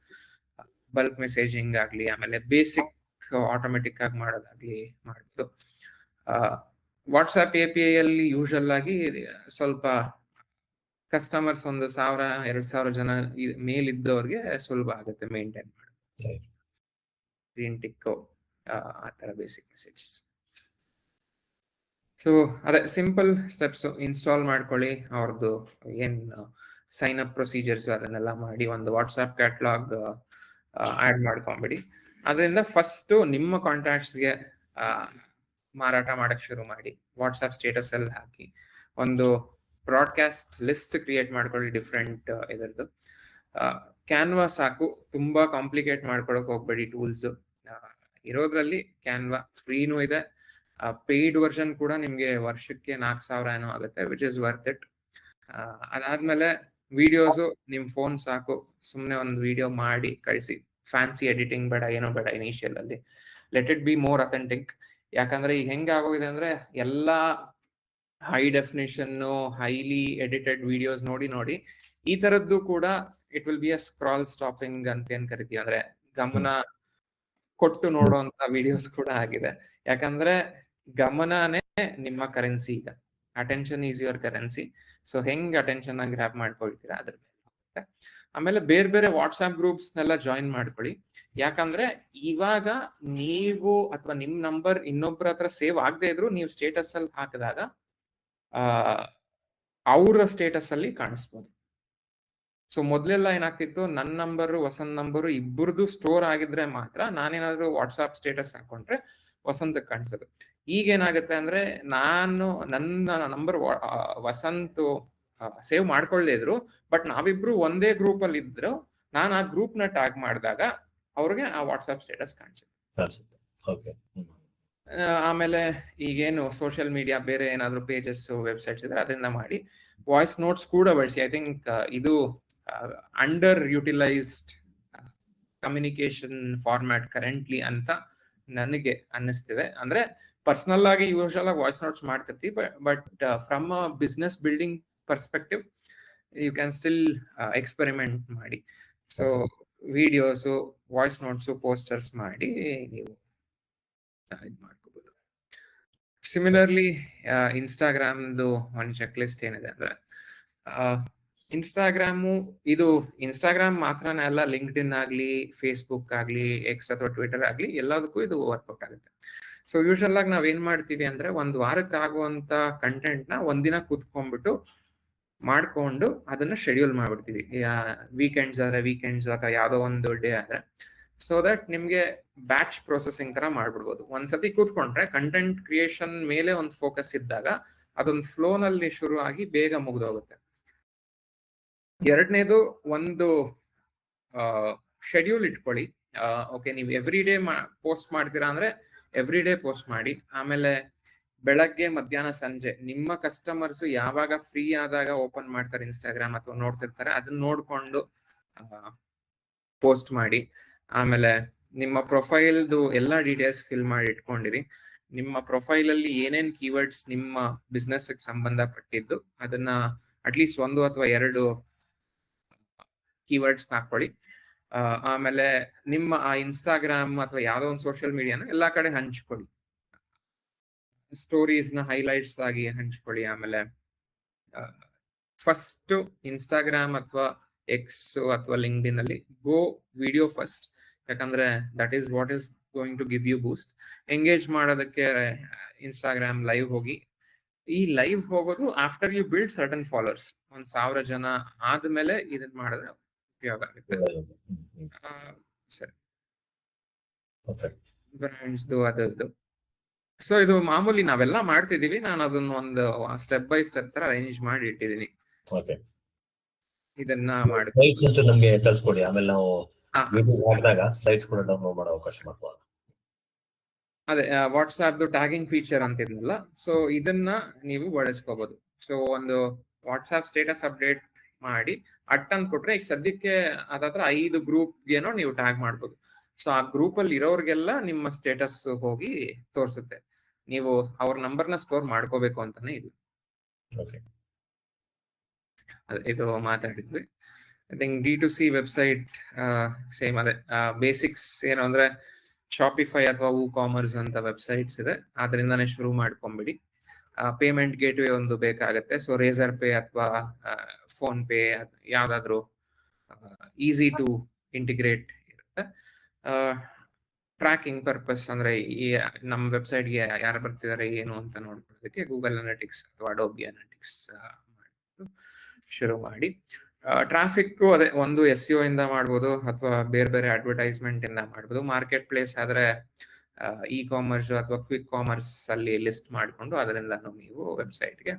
Bulk messaging ಆಗಲಿ, ಆಮೇಲೆ ಬೇಸಿಕ್ ಆಟೋಮೆಟಿಕ್ ಆಗಿ ಮಾಡೋದಾಗ್ಲಿ ಮಾಡ್ಬೋದು. ವಾಟ್ಸ್ಆಪ್ API ಅಲ್ಲಿ ಯೂಶಲ್ ಆಗಿ ಸ್ವಲ್ಪ ಕಸ್ಟಮರ್ಸ್ 1,000-2,000 ಜನ ಮೇಲಿದ್ದವ್ರಿಗೆ ಸುಲಭ ಆಗುತ್ತೆ ಮೇಂಟೈನ್ ಮಾಡೋದು. ಗ್ರೀನ್ ಟಿಕ್ ಆ ಥರ ಬೇಸಿಕ್ ಮೆಸೇಜಸ್. ಸೊ ಅದೇ ಸಿಂಪಲ್ ಸ್ಟೆಪ್ಸ್, ಇನ್ಸ್ಟಾಲ್ ಮಾಡ್ಕೊಳ್ಳಿ, ಅವ್ರದ್ದು ಏನು ಸೈನ್ ಅಪ್ ಪ್ರೊಸೀಜರ್ಸ್ ಅದನ್ನೆಲ್ಲ ಮಾಡಿ ಒಂದು ವಾಟ್ಸ್ಆಪ್ ಕ್ಯಾಟ್ಲಾಗ್ ಆ್ಯಡ್ ಮಾಡ್ಕೊಂಬಿಡಿ. ಅದರಿಂದ ಫಸ್ಟು ನಿಮ್ಮ ಕಾಂಟ್ಯಾಕ್ಟ್ಸ್ಗೆ ಮಾರಾಟ ಮಾಡಕ್ಕೆ ಶುರು ಮಾಡಿ. ವಾಟ್ಸ್ಆಪ್ ಸ್ಟೇಟಸ್ ಅಲ್ಲಿ ಹಾಕಿ ಒಂದು ಬ್ರಾಡ್ಕಾಸ್ಟ್ ಲಿಸ್ಟ್ ಕ್ರಿಯೇಟ್ ಮಾಡ್ಕೊಳ್ಳಿ ಡಿಫ್ರೆಂಟ್ ಇದರದ್ದು. ಕ್ಯಾನ್ವಾ ಸಾಕು, ತುಂಬಾ ಕಾಂಪ್ಲಿಕೇಟ್ ಮಾಡ್ಕೊಳಕ್ ಹೋಗ್ಬೇಡಿ. ಟೂಲ್ಸ್ ಇರೋದ್ರಲ್ಲಿ ಕ್ಯಾನ್ವಾ ಫ್ರೀನೂ ಇದೆ, ಪೇಯ್ಡ್ ವರ್ಷನ್ ಕೂಡ ನಿಮ್ಗೆ ವರ್ಷಕ್ಕೆ 4,000 ಏನೋ ಆಗುತ್ತೆ, ವಿಚ್ ಇಸ್ ವರ್ತ್ ಇಟ್. ಅದಾದ್ಮೇಲೆ ವಿಡಿಯೋಸು ನಿಮ್ ಫೋನ್ ಸಾಕು, ಸುಮ್ಮನೆ ಒಂದು ವಿಡಿಯೋ ಮಾಡಿ ಕಳಿಸಿ. ಫ್ಯಾನ್ಸಿ ಎಡಿಟಿಂಗ್ ಬೇಡ, ಏನೋ ಬೇಡ ಇನಿಷಿಯಲ್ ಅಲ್ಲಿ. Let it be more authentic. ಯಾಕಂದ್ರೆ ಈಗ ಹೆಂಗಾಗೋಗಿದೆ ಅಂದ್ರೆ ಎಲ್ಲಾ high definition highly edited videos ನೋಡಿ ಈ ತರದ್ದು ಕೂಡ it will be a scroll stopping ಅಂತ ಏನ್ ಕರಿತೀವಿ, ಅಂದ್ರೆ ಗಮನ ಕೊಟ್ಟು ನೋಡುವಂತ ವಿಡಿಯೋಸ್ ಕೂಡ ಆಗಿದೆ. ಯಾಕಂದ್ರೆ ಗಮನನೇ ನಿಮ್ಮ ಕರೆನ್ಸಿ. ಈಗ attention is your currency. So ಹೆಂಗ್ ಅಟೆನ್ಷನ್ ಗ್ರ್ಯಾಬ್ ಮಾಡ್ಕೊಳ್ತೀರಾ ಅದ್ರ ಮೇಲೆ. ಆಮೇಲೆ ಬೇರೆ ಬೇರೆ ವಾಟ್ಸ್ಆಪ್ ಗ್ರೂಪ್ಸ್ ನೆಲ್ಲ ಜಾಯಿನ್ ಮಾಡ್ಕೊಳ್ಳಿ. ಯಾಕಂದ್ರೆ ಇವಾಗ ನೀವು ಅಥವಾ ನಿಮ್ ನಂಬರ್ ಇನ್ನೊಬ್ಬರ ಹತ್ರ ಸೇವ್ ಆಗದೆ ಇದ್ರು ನೀವು ಸ್ಟೇಟಸ್ ಅಲ್ಲಿ ಹಾಕಿದಾಗ ಅವರ ಸ್ಟೇಟಸ್ ಅಲ್ಲಿ ಕಾಣಿಸ್ಬೋದು. ಸೊ ಮೊದ್ಲೆಲ್ಲ ಏನಾಗ್ತಿತ್ತು, ನನ್ನ ನಂಬರು ವಸಂತ್ ನಂಬರು ಇಬ್ಬರದು ಸ್ಟೋರ್ ಆಗಿದ್ರೆ ಮಾತ್ರ ನಾನೇನಾದ್ರು ವಾಟ್ಸ್ಆಪ್ ಸ್ಟೇಟಸ್ ಹಾಕೊಂಡ್ರೆ ವಸಂತಕ್ಕೆ ಕಾಣಿಸೋದು. ಈಗ ಏನಾಗುತ್ತೆ ಅಂದ್ರೆ ನಾನು ನನ್ನ ನಂಬರ್ ವಸಂತ್ ಸೇವ್ ಮಾಡ್ಕೊಳ್ಳೇ ಇದ್ರು, ಬಟ್ ನಾವಿಬ್ರು ಒಂದೇ ಗ್ರೂಪ್ ಅಲ್ಲಿ ಇದ್ರು, ನಾನು ಆ ಗ್ರೂಪ್ ನ ಟ್ಯಾಗ್ ಮಾಡಿದಾಗ ಅವ್ರಿಗೆ ಆ ವಾಟ್ಸ್ಆಪ್ ಸ್ಟೇಟಸ್ ಕಾಣಿಸುತ್ತೆ. ಆಮೇಲೆ ಈಗೇನು ಸೋಷಿಯಲ್ ಮೀಡಿಯಾ ಬೇರೆ ಏನಾದ್ರು ಪೇಜಸ್ ವೆಬ್ಸೈಟ್ಸ್ ಇದ್ರೆ ಅದರಿಂದ ಮಾಡಿ. ವಾಯ್ಸ್ ನೋಟ್ಸ್ ಕೂಡ ಬಳಸಿ. ಐ ಥಿಂಕ್ ಇದು underutilised communication format currently ಅಂತ ನನಗೆ ಅನ್ನಿಸ್ತಿದೆ. ಅಂದ್ರೆ ಪರ್ಸನಲ್ ಆಗಿ ಯೂಶಲ್ ಆಗಿ ವಾಯ್ಸ್ ನೋಟ್ಸ್ ಮಾಡ್ತಿರ್ತೀವಿ, but from a business building perspective you can still experiment ಮಾಡಿ. So videos, voice notes, posters ಮಾಡಿ ನೀವು ಇದು ಮಾಡ್ಕೋಬಹುದು. ಸಿಮಿಲರ್ಲಿ ಇನ್ಸ್ಟಾಗ್ರಾಮ್ದು ಒಂದು ಚೆಕ್ ಲಿಸ್ಟ್ ಏನಿದೆ ಅಂದ್ರೆ, ಇನ್ಸ್ಟಾಗ್ರಾಮ್ ಮಾತ್ರನೇ ಅಲ್ಲ, ಲಿಂಕ್ಡ್ಇನ್ ಆಗ್ಲಿ, ಫೇಸ್ಬುಕ್ ಆಗ್ಲಿ, ಎಕ್ಸ್ ಅಥವಾ ಟ್ವಿಟರ್ ಆಗ್ಲಿ, ಎಲ್ಲದಕ್ಕೂ ಇದು ವರ್ಕೌಟ್ ಆಗುತ್ತೆ. ಸೊ ಯೂಶಲ್ ಆಗಿ ನಾವ್ ಏನ್ ಮಾಡ್ತೀವಿ ಅಂದ್ರೆ, ಒಂದು ವಾರಕ್ಕೆ ಆಗುವಂತ ಕಂಟೆಂಟ್ ನ ಒಂದಿನ ಕೂತ್ಕೊಂಡ್ಬಿಟ್ಟು ಮಾಡ್ಕೊಂಡು ಅದನ್ನ ಶೆಡ್ಯೂಲ್ ಮಾಡ್ಬಿಡ್ತೀವಿ. ವೀಕೆಂಡ್ಸ್ ಅಥವಾ ಯಾವ್ದೋ ಒಂದು ಡೇ ಆದ್ರೆ, ಸೊ ದಟ್ ನಿಮ್ಗೆ ಬ್ಯಾಚ್ ಪ್ರೊಸೆಸಿಂಗ್ ತರ ಮಾಡ್ಬಿಡ್ಬೋದು. ಒಂದ್ಸತಿ ಕೂತ್ಕೊಂಡ್ರೆ ಕಂಟೆಂಟ್ ಕ್ರಿಯೇಷನ್ ಮೇಲೆ ಒಂದು ಫೋಕಸ್ ಇದ್ದಾಗ ಅದೊಂದು ಫ್ಲೋ ನಲ್ಲಿ ಶುರು ಆಗಿ ಬೇಗ ಮುಗ್ದೋಗುತ್ತೆ. ಎರಡನೇದು, ಒಂದು ಶೆಡ್ಯೂಲ್ ಇಟ್ಕೊಳ್ಳಿ. ಓಕೆ, ನೀವು ಎವ್ರಿ ಡೇ ಪೋಸ್ಟ್ ಮಾಡ್ತೀರಾ ಅಂದ್ರೆ ಎವ್ರಿ ಡೇ ಪೋಸ್ಟ್ ಮಾಡಿ. ಆಮೇಲೆ ಬೆಳಗ್ಗೆ, ಮಧ್ಯಾಹ್ನ, ಸಂಜೆ ನಿಮ್ಮ ಕಸ್ಟಮರ್ಸ್ ಯಾವಾಗ ಫ್ರೀ ಆದಾಗ ಓಪನ್ ಮಾಡ್ತಾರೆ ಇನ್ಸ್ಟಾಗ್ರಾಮ್ ಅಥವಾ ನೋಡ್ತಿರ್ತಾರೆ, ಅದನ್ನ ನೋಡ್ಕೊಂಡು ಪೋಸ್ಟ್ ಮಾಡಿ. ಆಮೇಲೆ ನಿಮ್ಮ ಪ್ರೊಫೈಲ್ದು ಎಲ್ಲ ಡೀಟೇಲ್ಸ್ ಫಿಲ್ ಮಾಡಿ ಇಟ್ಕೊಂಡಿರಿ. ನಿಮ್ಮ ಪ್ರೊಫೈಲ್ ಅಲ್ಲಿ ಏನೇನ್ ಕೀವರ್ಡ್ಸ್ ನಿಮ್ಮ ಬಿಸ್ನೆಸ್ ಸಂಬಂಧಪಟ್ಟಿದ್ದು ಅದನ್ನ ಅಟ್ಲೀಸ್ಟ್ 1 ಅಥವಾ 2 ಕೀವರ್ಡ್ಸ್ ಹಾಕೊಳ್ಳಿ. ಆಮೇಲೆ ನಿಮ್ಮ ಆ ಇನ್ಸ್ಟಾಗ್ರಾಮ್ ಅಥವಾ ಯಾವ್ದೋ ಒಂದು ಸೋಷಿಯಲ್ ಮೀಡಿಯಾನ ಎಲ್ಲಾ ಕಡೆ ಹಂಚ್ಕೊಳ್ಳಿ. ಸ್ಟೋರೀಸ್ ನ ಹೈಲೈಟ್ಸ್ ಆಗಿ ಹಂಚ್ಕೊಳ್ಳಿ. ಆಮೇಲೆ ಫಸ್ಟ್ ಇನ್ಸ್ಟಾಗ್ರಾಮ್ ಅಥವಾ ಎಕ್ಸ್ ಅಥವಾ ಲಿಂಕ್ಡ್ಇನ್ ಅಲ್ಲಿ ಗೋ ವಿಡಿಯೋ ಫಸ್ಟ್. ಯಾಕಂದ್ರೆ that is what is going to give you boost. Engage ಮಾಡೋದಕ್ಕೆ ಇನ್ಸ್ಟಾಗ್ರಾಮ್ ಲೈವ್ ಹೋಗಿ. ಈ ಲೈವ್ ಹೋಗೋದು after you build certain followers. 1,000 ಜನ ಆದ್ಮೇಲೆ ಇದನ್ನ ಮಾಡಿದ್ರೆ ಉಪಯೋಗ ಆಗುತ್ತೆ. ಸರಿ, ಬ್ರಾಂಡ್ಸ್ದು ಅದು. ಸೊ ಇದು ಮಾಮೂಲಿ ನಾವೆಲ್ಲ ಮಾಡ್ತಿದೀವಿ. ನಾನು ಅದನ್ನ ಒಂದು ಸ್ಟೆಪ್ ಬೈ ಸ್ಟೆಪ್ ತರ ಅರೇಂಜ್ ಮಾಡಿ ಇಟ್ಟಿದ್ದೀನಿ. ಇದನ್ನ ಮಾಡಿ ನಮ್ಗೆ ಕಳ್ಸ್ಕೊಡಿ, ಆಮೇಲೆ ನಾವು ಹಾಕಿದಾಗ ಸ್ಲೈಡ್ಸ್ ಕೂಡ ಡೌನ್ಲೋಡ್ ಮಾಡೋ ಅವಕಾಶ ಮಾಡ್ಬೋದು. ಅದೇ ವಾಟ್ಸ್ಆಪ್ ಟ್ಯಾಗಿಂಗ್ ಫೀಚರ್ ಅಂತಿದ್ನಲ್ಲ, ಸೊ ಇದನ್ನ ನೀವು ಬಳಸ್ಕೋಬಹುದು. ಸೊ ಒಂದು ವಾಟ್ಸ್ಆಪ್ ಸ್ಟೇಟಸ್ ಅಪ್ಡೇಟ್ ಮಾಡಿ ಅಂತ ಕೊಟ್ರೆ, ಈಗ ಸದ್ಯಕ್ಕೆ ಅದತ್ರ 5 ಗ್ರೂಪ್ಗೇನೋ ನೀವು ಟ್ಯಾಗ್ ಮಾಡ್ಬೋದು. ಸೊ ಆ ಗ್ರೂಪ್ ಅಲ್ಲಿ ಇರೋರ್ಗೆಲ್ಲ ನಿಮ್ಮ ಸ್ಟೇಟಸ್ ಹೋಗಿ ತೋರಿಸುತ್ತೆ. ನೀವು ಅವ್ರ ನಂಬರ್ನ ಸ್ಟೋರ್ ಮಾಡ್ಕೋಬೇಕು ಅಂತಾನೆ ಇಲ್ಲ. ಇದು ಮಾತಾಡಿದ್ವಿ. I think D2C website same ಅದೇ ಬೇಸಿಕ್ಸ್ ಏನು ಅಂದ್ರೆ ಶಾಪಿಫೈ ಅಥವಾ ಕಾಮರ್ಸ್ ಅಂತ ವೆಬ್ಸೈಟ್ಸ್ ಇದೆ, ಅದರಿಂದಾನೇ ಶುರು ಮಾಡ್ಕೊಂಬಿಡಿ. ಪೇಮೆಂಟ್ ಗೇಟ್ವೇ ಒಂದು ಬೇಕಾಗತ್ತೆ. ಸೊ ರೇಸರ್ ಪೇ ಅಥವಾ ಫೋನ್ ಪೇ ಯಾವ್ದಾದ್ರು ಈಸಿ ಟು ಇಂಟಿಗ್ರೇಟ್ ಇರುತ್ತೆ. ಟ್ರ್ಯಾಕಿಂಗ್ ಪರ್ಪಸ್ ಅಂದ್ರೆ ಈ ನಮ್ಮ ವೆಬ್ಸೈಟ್ಗೆ ಯಾರು ಬರ್ತಿದ್ದಾರೆ ಏನು ಅಂತ ನೋಡ್ಕೊಳ್ಳೋದಕ್ಕೆ ಗೂಗಲ್ ಅನಾಲಿಟಿಕ್ಸ್ ಅಥವಾ ಅಡೋಬಿ ಅನಾಲಿಟಿಕ್ಸ್ ಶುರು ಮಾಡಿ. ಟ್ರಾಫಿಕ್ ಅದೇ ಒಂದು SEO ಇಂದ ಮಾಡ್ಬೋದು ಅಥವಾ ಬೇರೆ ಬೇರೆ ಅಡ್ವರ್ಟೈಸ್ಮೆಂಟ್ ಇಂದ ಮಾಡ್ಬೋದು. ಮಾರ್ಕೆಟ್ ಪ್ಲೇಸ್ ಆದ್ರೆ ಕಾಮರ್ಸ್ ಅಥವಾ ಕ್ವಿಕ್ ಕಾಮರ್ಸ್ ಅಲ್ಲಿ ಲಿಸ್ಟ್ ಮಾಡಿಕೊಂಡು ಅದರಿಂದ ನೀವು ವೆಬ್ಸೈಟ್ಗೆ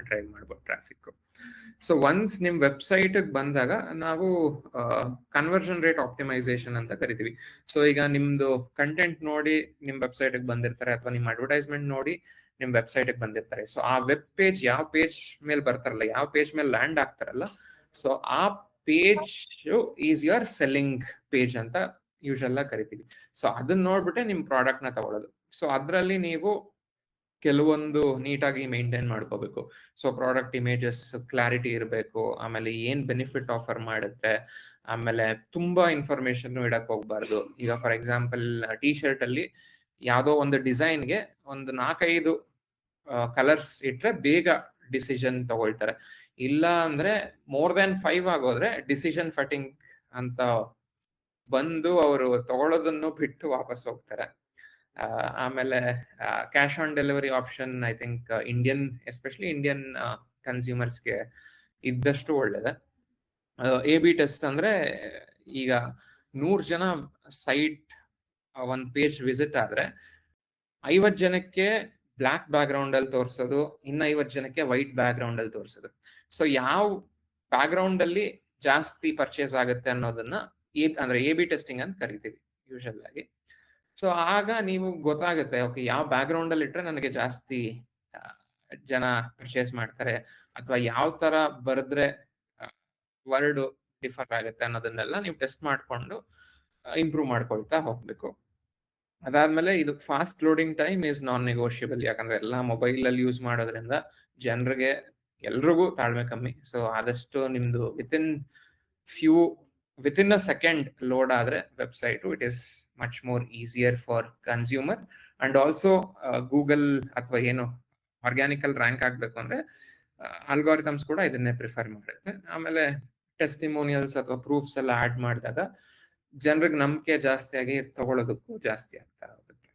ಡ್ರೈವ್ ಮಾಡ್ಬೋದು ಟ್ರಾಫಿಕ್. ಸೊ ಒನ್ಸ್ ನಿಮ್ ವೆಬ್ಸೈಟ್ ಬಂದಾಗ ನಾವು ಕನ್ವರ್ಷನ್ ರೇಟ್ ಆಪ್ಟಿಮೈಸೇಷನ್ ಅಂತ ಕರಿತೀವಿ. ಸೊ ಈಗ ನಿಮ್ದು ಕಂಟೆಂಟ್ ನೋಡಿ ನಿಮ್ ವೆಬ್ಸೈಟ್ ಬಂದಿರ್ತಾರೆ ಅಥವಾ ನಿಮ್ ಅಡ್ವರ್ಟೈಸ್ಮೆಂಟ್ ನೋಡಿ ನಿಮ್ ವೆಬ್ಸೈಟ್ ಬಂದಿರ್ತಾರೆ. ಸೊ ಆ ವೆಬ್ ಪೇಜ್ ಯಾವ ಪೇಜ್ ಮೇಲೆ ಬರ್ತಾರಲ್ಲ, ಯಾವ ಪೇಜ್ ಮೇಲೆ ಲ್ಯಾಂಡ್ ಆಗ್ತಾರಲ್ಲ, ಸೊ ಆ page is your selling page ಅಂತ ಯೂಶಲ್ ಕರಿತೀವಿ. ಸೊ ಅದನ್ನ ನೋಡ್ಬಿಟ್ಟೆ ನಿಮ್ ಪ್ರಾಡಕ್ಟ್ ನ ತಗೊಳ್ಳೋದು. ಸೊ ಅದ್ರಲ್ಲಿ ನೀವು ಕೆಲವೊಂದು ನೀಟಾಗಿ ಮೇಂಟೈನ್ ಮಾಡ್ಕೋಬೇಕು. ಸೊ ಪ್ರಾಡಕ್ಟ್ ಇಮೇಜಸ್ ಕ್ಲಾರಿಟಿ ಇರಬೇಕು, ಆಮೇಲೆ ಏನ್ ಬೆನಿಫಿಟ್ ಆಫರ್ ಮಾಡುತ್ತೆ, ಆಮೇಲೆ ತುಂಬಾ ಇನ್ಫಾರ್ಮೇಶನ್ ಇಡಕ್ ಹೋಗ್ಬಾರ್ದು. ಈಗ ಫಾರ್ ಎಕ್ಸಾಂಪಲ್ ಟಿ ಶರ್ಟ್ ಅಲ್ಲಿ ಯಾವ್ದೋ ಒಂದು ಡಿಸೈನ್ಗೆ ಒಂದು 4-5 ಕಲರ್ಸ್ ಇಟ್ರೆ ಬೇಗ ಡಿಸಿಷನ್ ತಗೊಳ್ತಾರೆ. ಇಲ್ಲ ಅಂದ್ರೆ ಮೋರ್ ದೆನ್ 5 ಆಗೋದ್ರೆ ಡಿಸಿಷನ್ ಫಟಿಂಗ್ ಅಂತ ಬಂದು ಅವರು ತಗೊಳ್ಳೋದನ್ನು ಬಿಟ್ಟು ವಾಪಸ್ ಹೋಗ್ತಾರೆ. ಆಮೇಲೆ cash on delivery option I think especially Indian ಕನ್ಸ್ಯೂಮರ್ಸ್ಗೆ ಇದ್ದಷ್ಟು ಒಳ್ಳೇದೆ. AB ಟೆಸ್ಟ್ ಅಂದ್ರೆ ಈಗ 100 ಜನ ಸೈಟ್ ಒಂದ್ ಪೇಜ್ ವಿಸಿಟ್ ಆದ್ರೆ 50 ಜನಕ್ಕೆ ಬ್ಲಾಕ್ ಬ್ಯಾಕ್ ಗ್ರೌಂಡ್ ಅಲ್ಲಿ ತೋರಿಸೋದು, ಇನ್ನು 50 ಜನಕ್ಕೆ ವೈಟ್ ಬ್ಯಾಕ್ ಗ್ರೌಂಡ್ ಅಲ್ಲಿ ತೋರಿಸೋದು. ಸೊ ಯಾವ ಬ್ಯಾಕ್ ಗ್ರೌಂಡ್ ಅಲ್ಲಿ ಜಾಸ್ತಿ ಪರ್ಚೇಸ್ ಆಗುತ್ತೆ ಅನ್ನೋದನ್ನ ಅಂದ್ರೆ AB ಟೆಸ್ಟಿಂಗ್ ಅಂತ ಕರಿತೀವಿ ಯೂಶಲ್ ಆಗಿ. ಸೊ ಆಗ ನೀವು ಗೊತ್ತಾಗುತ್ತೆ, ಓಕೆ ಯಾವ ಬ್ಯಾಕ್ ಗ್ರೌಂಡ್ ಅಲ್ಲಿ ಇಟ್ರೆ ನನಗೆ ಜಾಸ್ತಿ ಜನ ಪರ್ಚೇಸ್ ಮಾಡ್ತಾರೆ, ಅಥವಾ ಯಾವ ತರ ಬರೆದ್ರೆ ವರ್ಡ್ ಡಿಫರ್ ಆಗುತ್ತೆ ಅನ್ನೋದನ್ನೆಲ್ಲ ನೀವು ಟೆಸ್ಟ್ ಮಾಡ್ಕೊಂಡು ಇಂಪ್ರೂವ್ ಮಾಡ್ಕೊಳ್ತಾ ಹೋಗ್ಬೇಕು. ಅದಾದ್ಮೇಲೆ ಇದು fast loading time is non negotiable. ಯಾಕಂದ್ರೆ ಎಲ್ಲ ಮೊಬೈಲ್ ಅಲ್ಲಿ ಯೂಸ್ ಮಾಡೋದ್ರಿಂದ ಜನರಿಗೆ ಎಲ್ರಿಗೂ ತಾಳ್ಮೆ ಕಮ್ಮಿ. ಸೊ ಆದಷ್ಟು ನಿಮ್ದು ವಿತಿನ್ ಅ ಸೆಕೆಂಡ್ ಲೋಡ್ ಆದ್ರೆ website it is much more easier for consumer. And also Google ಅಥವಾ ಏನು ಆರ್ಗ್ಯಾನಿಕಲ್ ರ್ಯಾಂಕ್ ಆಗ್ಬೇಕು ಅಂದ್ರೆ ಅಲ್ಗಾರಿಥಮ್ಸ್ ಕೂಡ ಇದನ್ನೇ ಪ್ರಿಫರ್ ಮಾಡುತ್ತೆ. ಆಮೇಲೆ ಟೆಸ್ಟಿಮೋನಿಯಲ್ಸ್ ಅಥವಾ ಪ್ರೂಫ್ಸ್ ಎಲ್ಲ ಆಡ್ ಮಾಡಿದಾಗ ಜನರಿಗೆ ನಂಬಿಕೆ ಜಾಸ್ತಿ ಆಗಿ ತಗೊಳ್ಳೋದಕ್ಕೂ ಜಾಸ್ತಿ ಆಗ್ತಾ ಹೋಗುತ್ತೆ.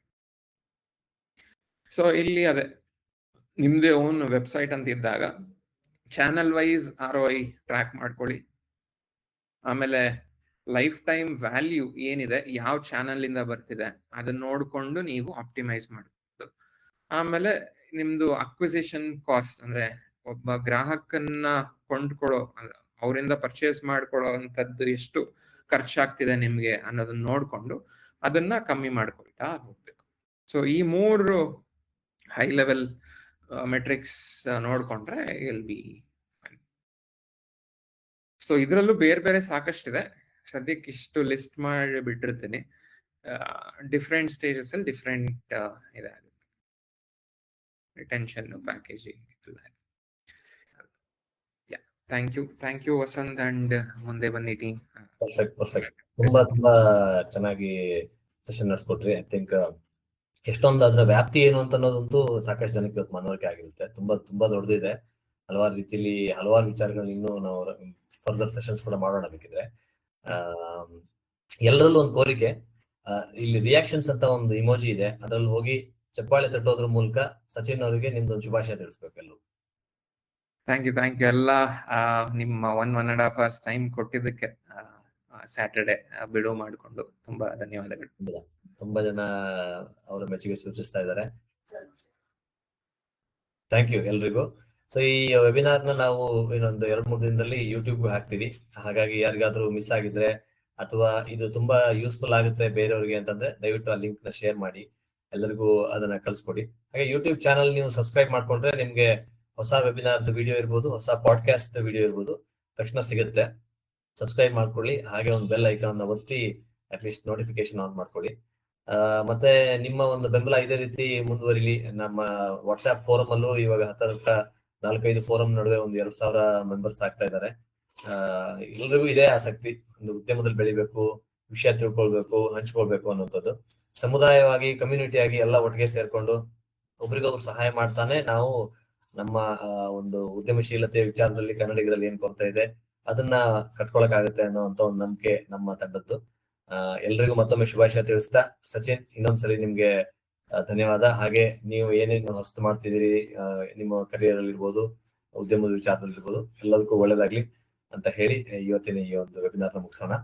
ಸೊ ಇಲ್ಲಿ ಅದೇ ನಿಮ್ದೇ ಓನ್ ವೆಬ್ಸೈಟ್ ಅಂತ ಇದ್ದಾಗ ಚಾನಲ್ ವೈಸ್ ROI ಟ್ರ್ಯಾಕ್ ಮಾಡ್ಕೊಳ್ಳಿ. ಆಮೇಲೆ ಲೈಫ್ ಟೈಮ್ ವ್ಯಾಲ್ಯೂ ಏನಿದೆ, ಯಾವ ಚಾನಲ್ ಇಂದ ಬರ್ತಿದೆ ಅದನ್ನ ನೋಡ್ಕೊಂಡು ನೀವು ಆಪ್ಟಿಮೈಸ್ ಮಾಡಬಹುದು. ಆಮೇಲೆ ನಿಮ್ದು ಅಕ್ವಿಸಿಷನ್ ಕಾಸ್ಟ್ ಅಂದ್ರೆ ಒಬ್ಬ ಗ್ರಾಹಕನ್ನ ಕೊಂಡ್ಕೊಳ್ಳೋ ಅವರಿಂದ ಪರ್ಚೇಸ್ ಮಾಡ್ಕೊಳ್ಳೋ ಅಂತದ್ದು ಎಷ್ಟು ಖರ್ಚಾಗ್ತಿದೆ ನಿಮ್ಗೆ ಅನ್ನೋದನ್ನ ನೋಡ್ಕೊಂಡು ಅದನ್ನ ಕಮ್ಮಿ ಮಾಡ್ಕೊಳ್ತಾ ಹೋಗ್ಬೇಕು. ಸೊ ಈ 3 ಹೈ ಲೆವೆಲ್ ಮೆಟ್ರಿಕ್ಸ್ ನೋಡ್ಕೊಂಡ್ರೆ ವಿಲ್ ಬಿ ಫೈನ್. ಸೊ ಇದರಲ್ಲೂ ಬೇರೆ ಬೇರೆ ಸಾಕಷ್ಟಿದೆ, ಸದ್ಯಕ್ಕೆ ಇಷ್ಟು ಲಿಸ್ಟ್ ಮಾಡಿ ಬಿಟ್ಟಿರ್ತೀನಿ. ಡಿಫ್ರೆಂಟ್ ಸ್ಟೇಜಸ್ ಅಲ್ಲಿ ಡಿಫ್ರೆಂಟ್ ಇದಾಗುತ್ತೆ, retention, packaging. Thank you Vasant and ಮುಂದೆ ಬನ್ನಿ ಟೀಮ್. ಪರ್ಫೆಕ್ಟ್. ತುಂಬಾ ಚೆನ್ನಾಗಿ ಸೆಷನ್ ನಡೆಸ್ಕೊಟ್ರಿ. ಐ ಥಿಂಕ್ ಎಷ್ಟೊಂದು ಅದರ ವ್ಯಾಪ್ತಿ ಏನು ಅಂತ ಅನ್ನೋದಂತೂ ಸಾಕಷ್ಟು ಜನಕ್ಕೆ ಇವತ್ತು ಮನವರಿಕೆ ಆಗಿರುತ್ತೆ. ತುಂಬಾ ದೊಡ್ಡದಿದೆ. ಹಲವಾರು ರೀತಿಯಲ್ಲಿ ಹಲವಾರು ವಿಚಾರಗಳು ಇನ್ನೂ ನಾವು ಫರ್ದರ್ ಸೆಷನ್ಸ್ ಕೂಡ ಮಾಡೋಣ ಬೇಕಿದ್ರೆ. ಎಲ್ಲರಲ್ಲೂ ಒಂದು ಕೋರಿಕೆ, ಇಲ್ಲಿ ರಿಯಾಕ್ಷನ್ಸ್ ಅಂತ ಒಂದು ಇಮೋಜಿ ಇದೆ, ಅದ್ರಲ್ಲಿ ಹೋಗಿ ಚಪ್ಪಾಳೆ ತಟ್ಟೋದ್ರ ಮೂಲಕ ಸಚಿನ್ ಅವರಿಗೆ ನಿಮ್ದೊಂದು ಶುಭಾಶಯ ತಿಳಿಸ್ಬೇಕು ಎಲ್ಲರೂ. ಥ್ಯಾಂಕ್ ಯು ಎಲ್ಲ ನಿಮ್ಮ 1.5 hours ಟೈಮ್ ಕೊಟ್ಟಿದ್ದಕ್ಕೆ ಸ್ಯಾಟರ್ಡೆ ಬಿಡುವು ಮಾಡಿಕೊಂಡು ತುಂಬಾ ಧನ್ಯವಾದಗಳು. ತುಂಬಾ ಜನ ಅವರ ಮೆಚ್ಚುಗೆ ಸೂಚಿಸ್ತಾ ಇದ್ದಾರೆ. ಥ್ಯಾಂಕ್ ಯು ಎಲ್ರಿಗೂ. ಸೊ ಈ ವೆಬಿನಾರ್ ನ ನಾವು ಇನ್ನೊಂದು 2-3 ದಿನದಲ್ಲಿ ಯೂಟ್ಯೂಬ್ ಹಾಕ್ತಿವಿ. ಹಾಗಾಗಿ ಯಾರಿಗಾದ್ರೂ ಮಿಸ್ ಆಗಿದ್ರೆ ಅಥವಾ ಇದು ತುಂಬಾ ಯೂಸ್ಫುಲ್ ಆಗುತ್ತೆ ಬೇರೆಯವ್ರಿಗೆ ಅಂತಂದ್ರೆ ದಯವಿಟ್ಟು ಆ ಲಿಂಕ್ ನ ಶೇರ್ ಮಾಡಿ, ಎಲ್ಲರಿಗೂ ಅದನ್ನ ಕಳ್ಸ್ಕೊಡಿ. ಹಾಗೆ ಯೂಟ್ಯೂಬ್ ಚಾನಲ್ ನೀವು ಸಬ್ಸ್ಕ್ರೈಬ್ ಮಾಡ್ಕೊಂಡ್ರೆ ನಿಮ್ಗೆ ಹೊಸ ವೆಬಿನಾರ್ ವಿಡಿಯೋ ಇರ್ಬೋದು, ಹೊಸ ಪಾಡ್ಕಾಸ್ಟ್ ವಿಡಿಯೋ ಇರ್ಬೋದು, ತಕ್ಷಣ ಸಿಗುತ್ತೆ. ಸಬ್ಸ್ಕ್ರೈಬ್ ಮಾಡ್ಕೊಳ್ಳಿ. ಹಾಗೆ ಒಂದು ಬೆಲ್ ಐಕಾನ್ ಒತ್ತಿ ಅಟ್ಲೀಸ್ಟ್ ನೋಟಿಫಿಕೇಶನ್ ಆನ್ ಮಾಡ್ಕೊಳ್ಳಿ. ಮತ್ತೆ ನಿಮ್ಮ ಒಂದು ಬೆಂಬಲ ಇದೇ ರೀತಿ ಮುಂದುವರಿಲಿ. ನಮ್ಮ ವಾಟ್ಸ್ಆಪ್ ಫೋರಂ ಅಲ್ಲೂ ಇವಾಗ ಹತ್ರ 4-5 ಫೋರಂ ನಡುವೆ ಒಂದು 2,000 ಮೆಂಬರ್ಸ್ ಆಗ್ತಾ ಇದ್ದಾರೆ. ಎಲ್ರಿಗೂ ಇದೇ ಆಸಕ್ತಿ, ಒಂದು ಉದ್ಯಮದಲ್ಲಿ ಬೆಳಿಬೇಕು, ವಿಷಯ ತಿಳ್ಕೊಳ್ಬೇಕು, ಹಂಚ್ಕೊಳ್ಬೇಕು ಅನ್ನುವಂಥದ್ದು. ಸಮುದಾಯವಾಗಿ, ಕಮ್ಯುನಿಟಿಯಾಗಿ ಎಲ್ಲ ಒಟ್ಟಿಗೆ ಸೇರ್ಕೊಂಡು ಒಬ್ರಿಗೊಬ್ರು ಸಹಾಯ ಮಾಡ್ತಾನೆ ನಾವು ನಮ್ಮ ಒಂದು ಉದ್ಯಮಶೀಲತೆ ವಿಚಾರದಲ್ಲಿ ಕನ್ನಡಿಗರಲ್ಲಿ ಏನ್ ಕೊರತೆ ಇದೆ ಅದನ್ನ ಕಟ್ಕೊಳಕಾಗತ್ತೆ ಅನ್ನೋಂತ ಒಂದು ನಂಬಿಕೆ ನಮ್ಮ ತಂಡದ್ದು. ಎಲ್ರಿಗೂ ಮತ್ತೊಮ್ಮೆ ಶುಭಾಶಯ ತಿಳಿಸ್ತಾ, ಸಚಿನ್ ಇನ್ನೊಂದ್ಸರಿ ನಿಮ್ಗೆ ಧನ್ಯವಾದ. ಹಾಗೆ ನೀವು ಏನೇನು ಹೊಸ್ತು ಮಾಡ್ತಿದ್ದೀರಿ ನಿಮ್ಮ ಕರಿಯರ್ ಅಲ್ಲಿ ಇರ್ಬೋದು, ಉದ್ಯಮದ ವಿಚಾರದಲ್ಲಿ ಇರ್ಬೋದು, ಎಲ್ಲದಕ್ಕೂ ಒಳ್ಳೇದಾಗ್ಲಿ ಅಂತ ಹೇಳಿ ಇವತ್ತಿನ ಈ ಒಂದು ವೆಬಿನಾರ್ ನ ಮುಗಿಸೋಣ.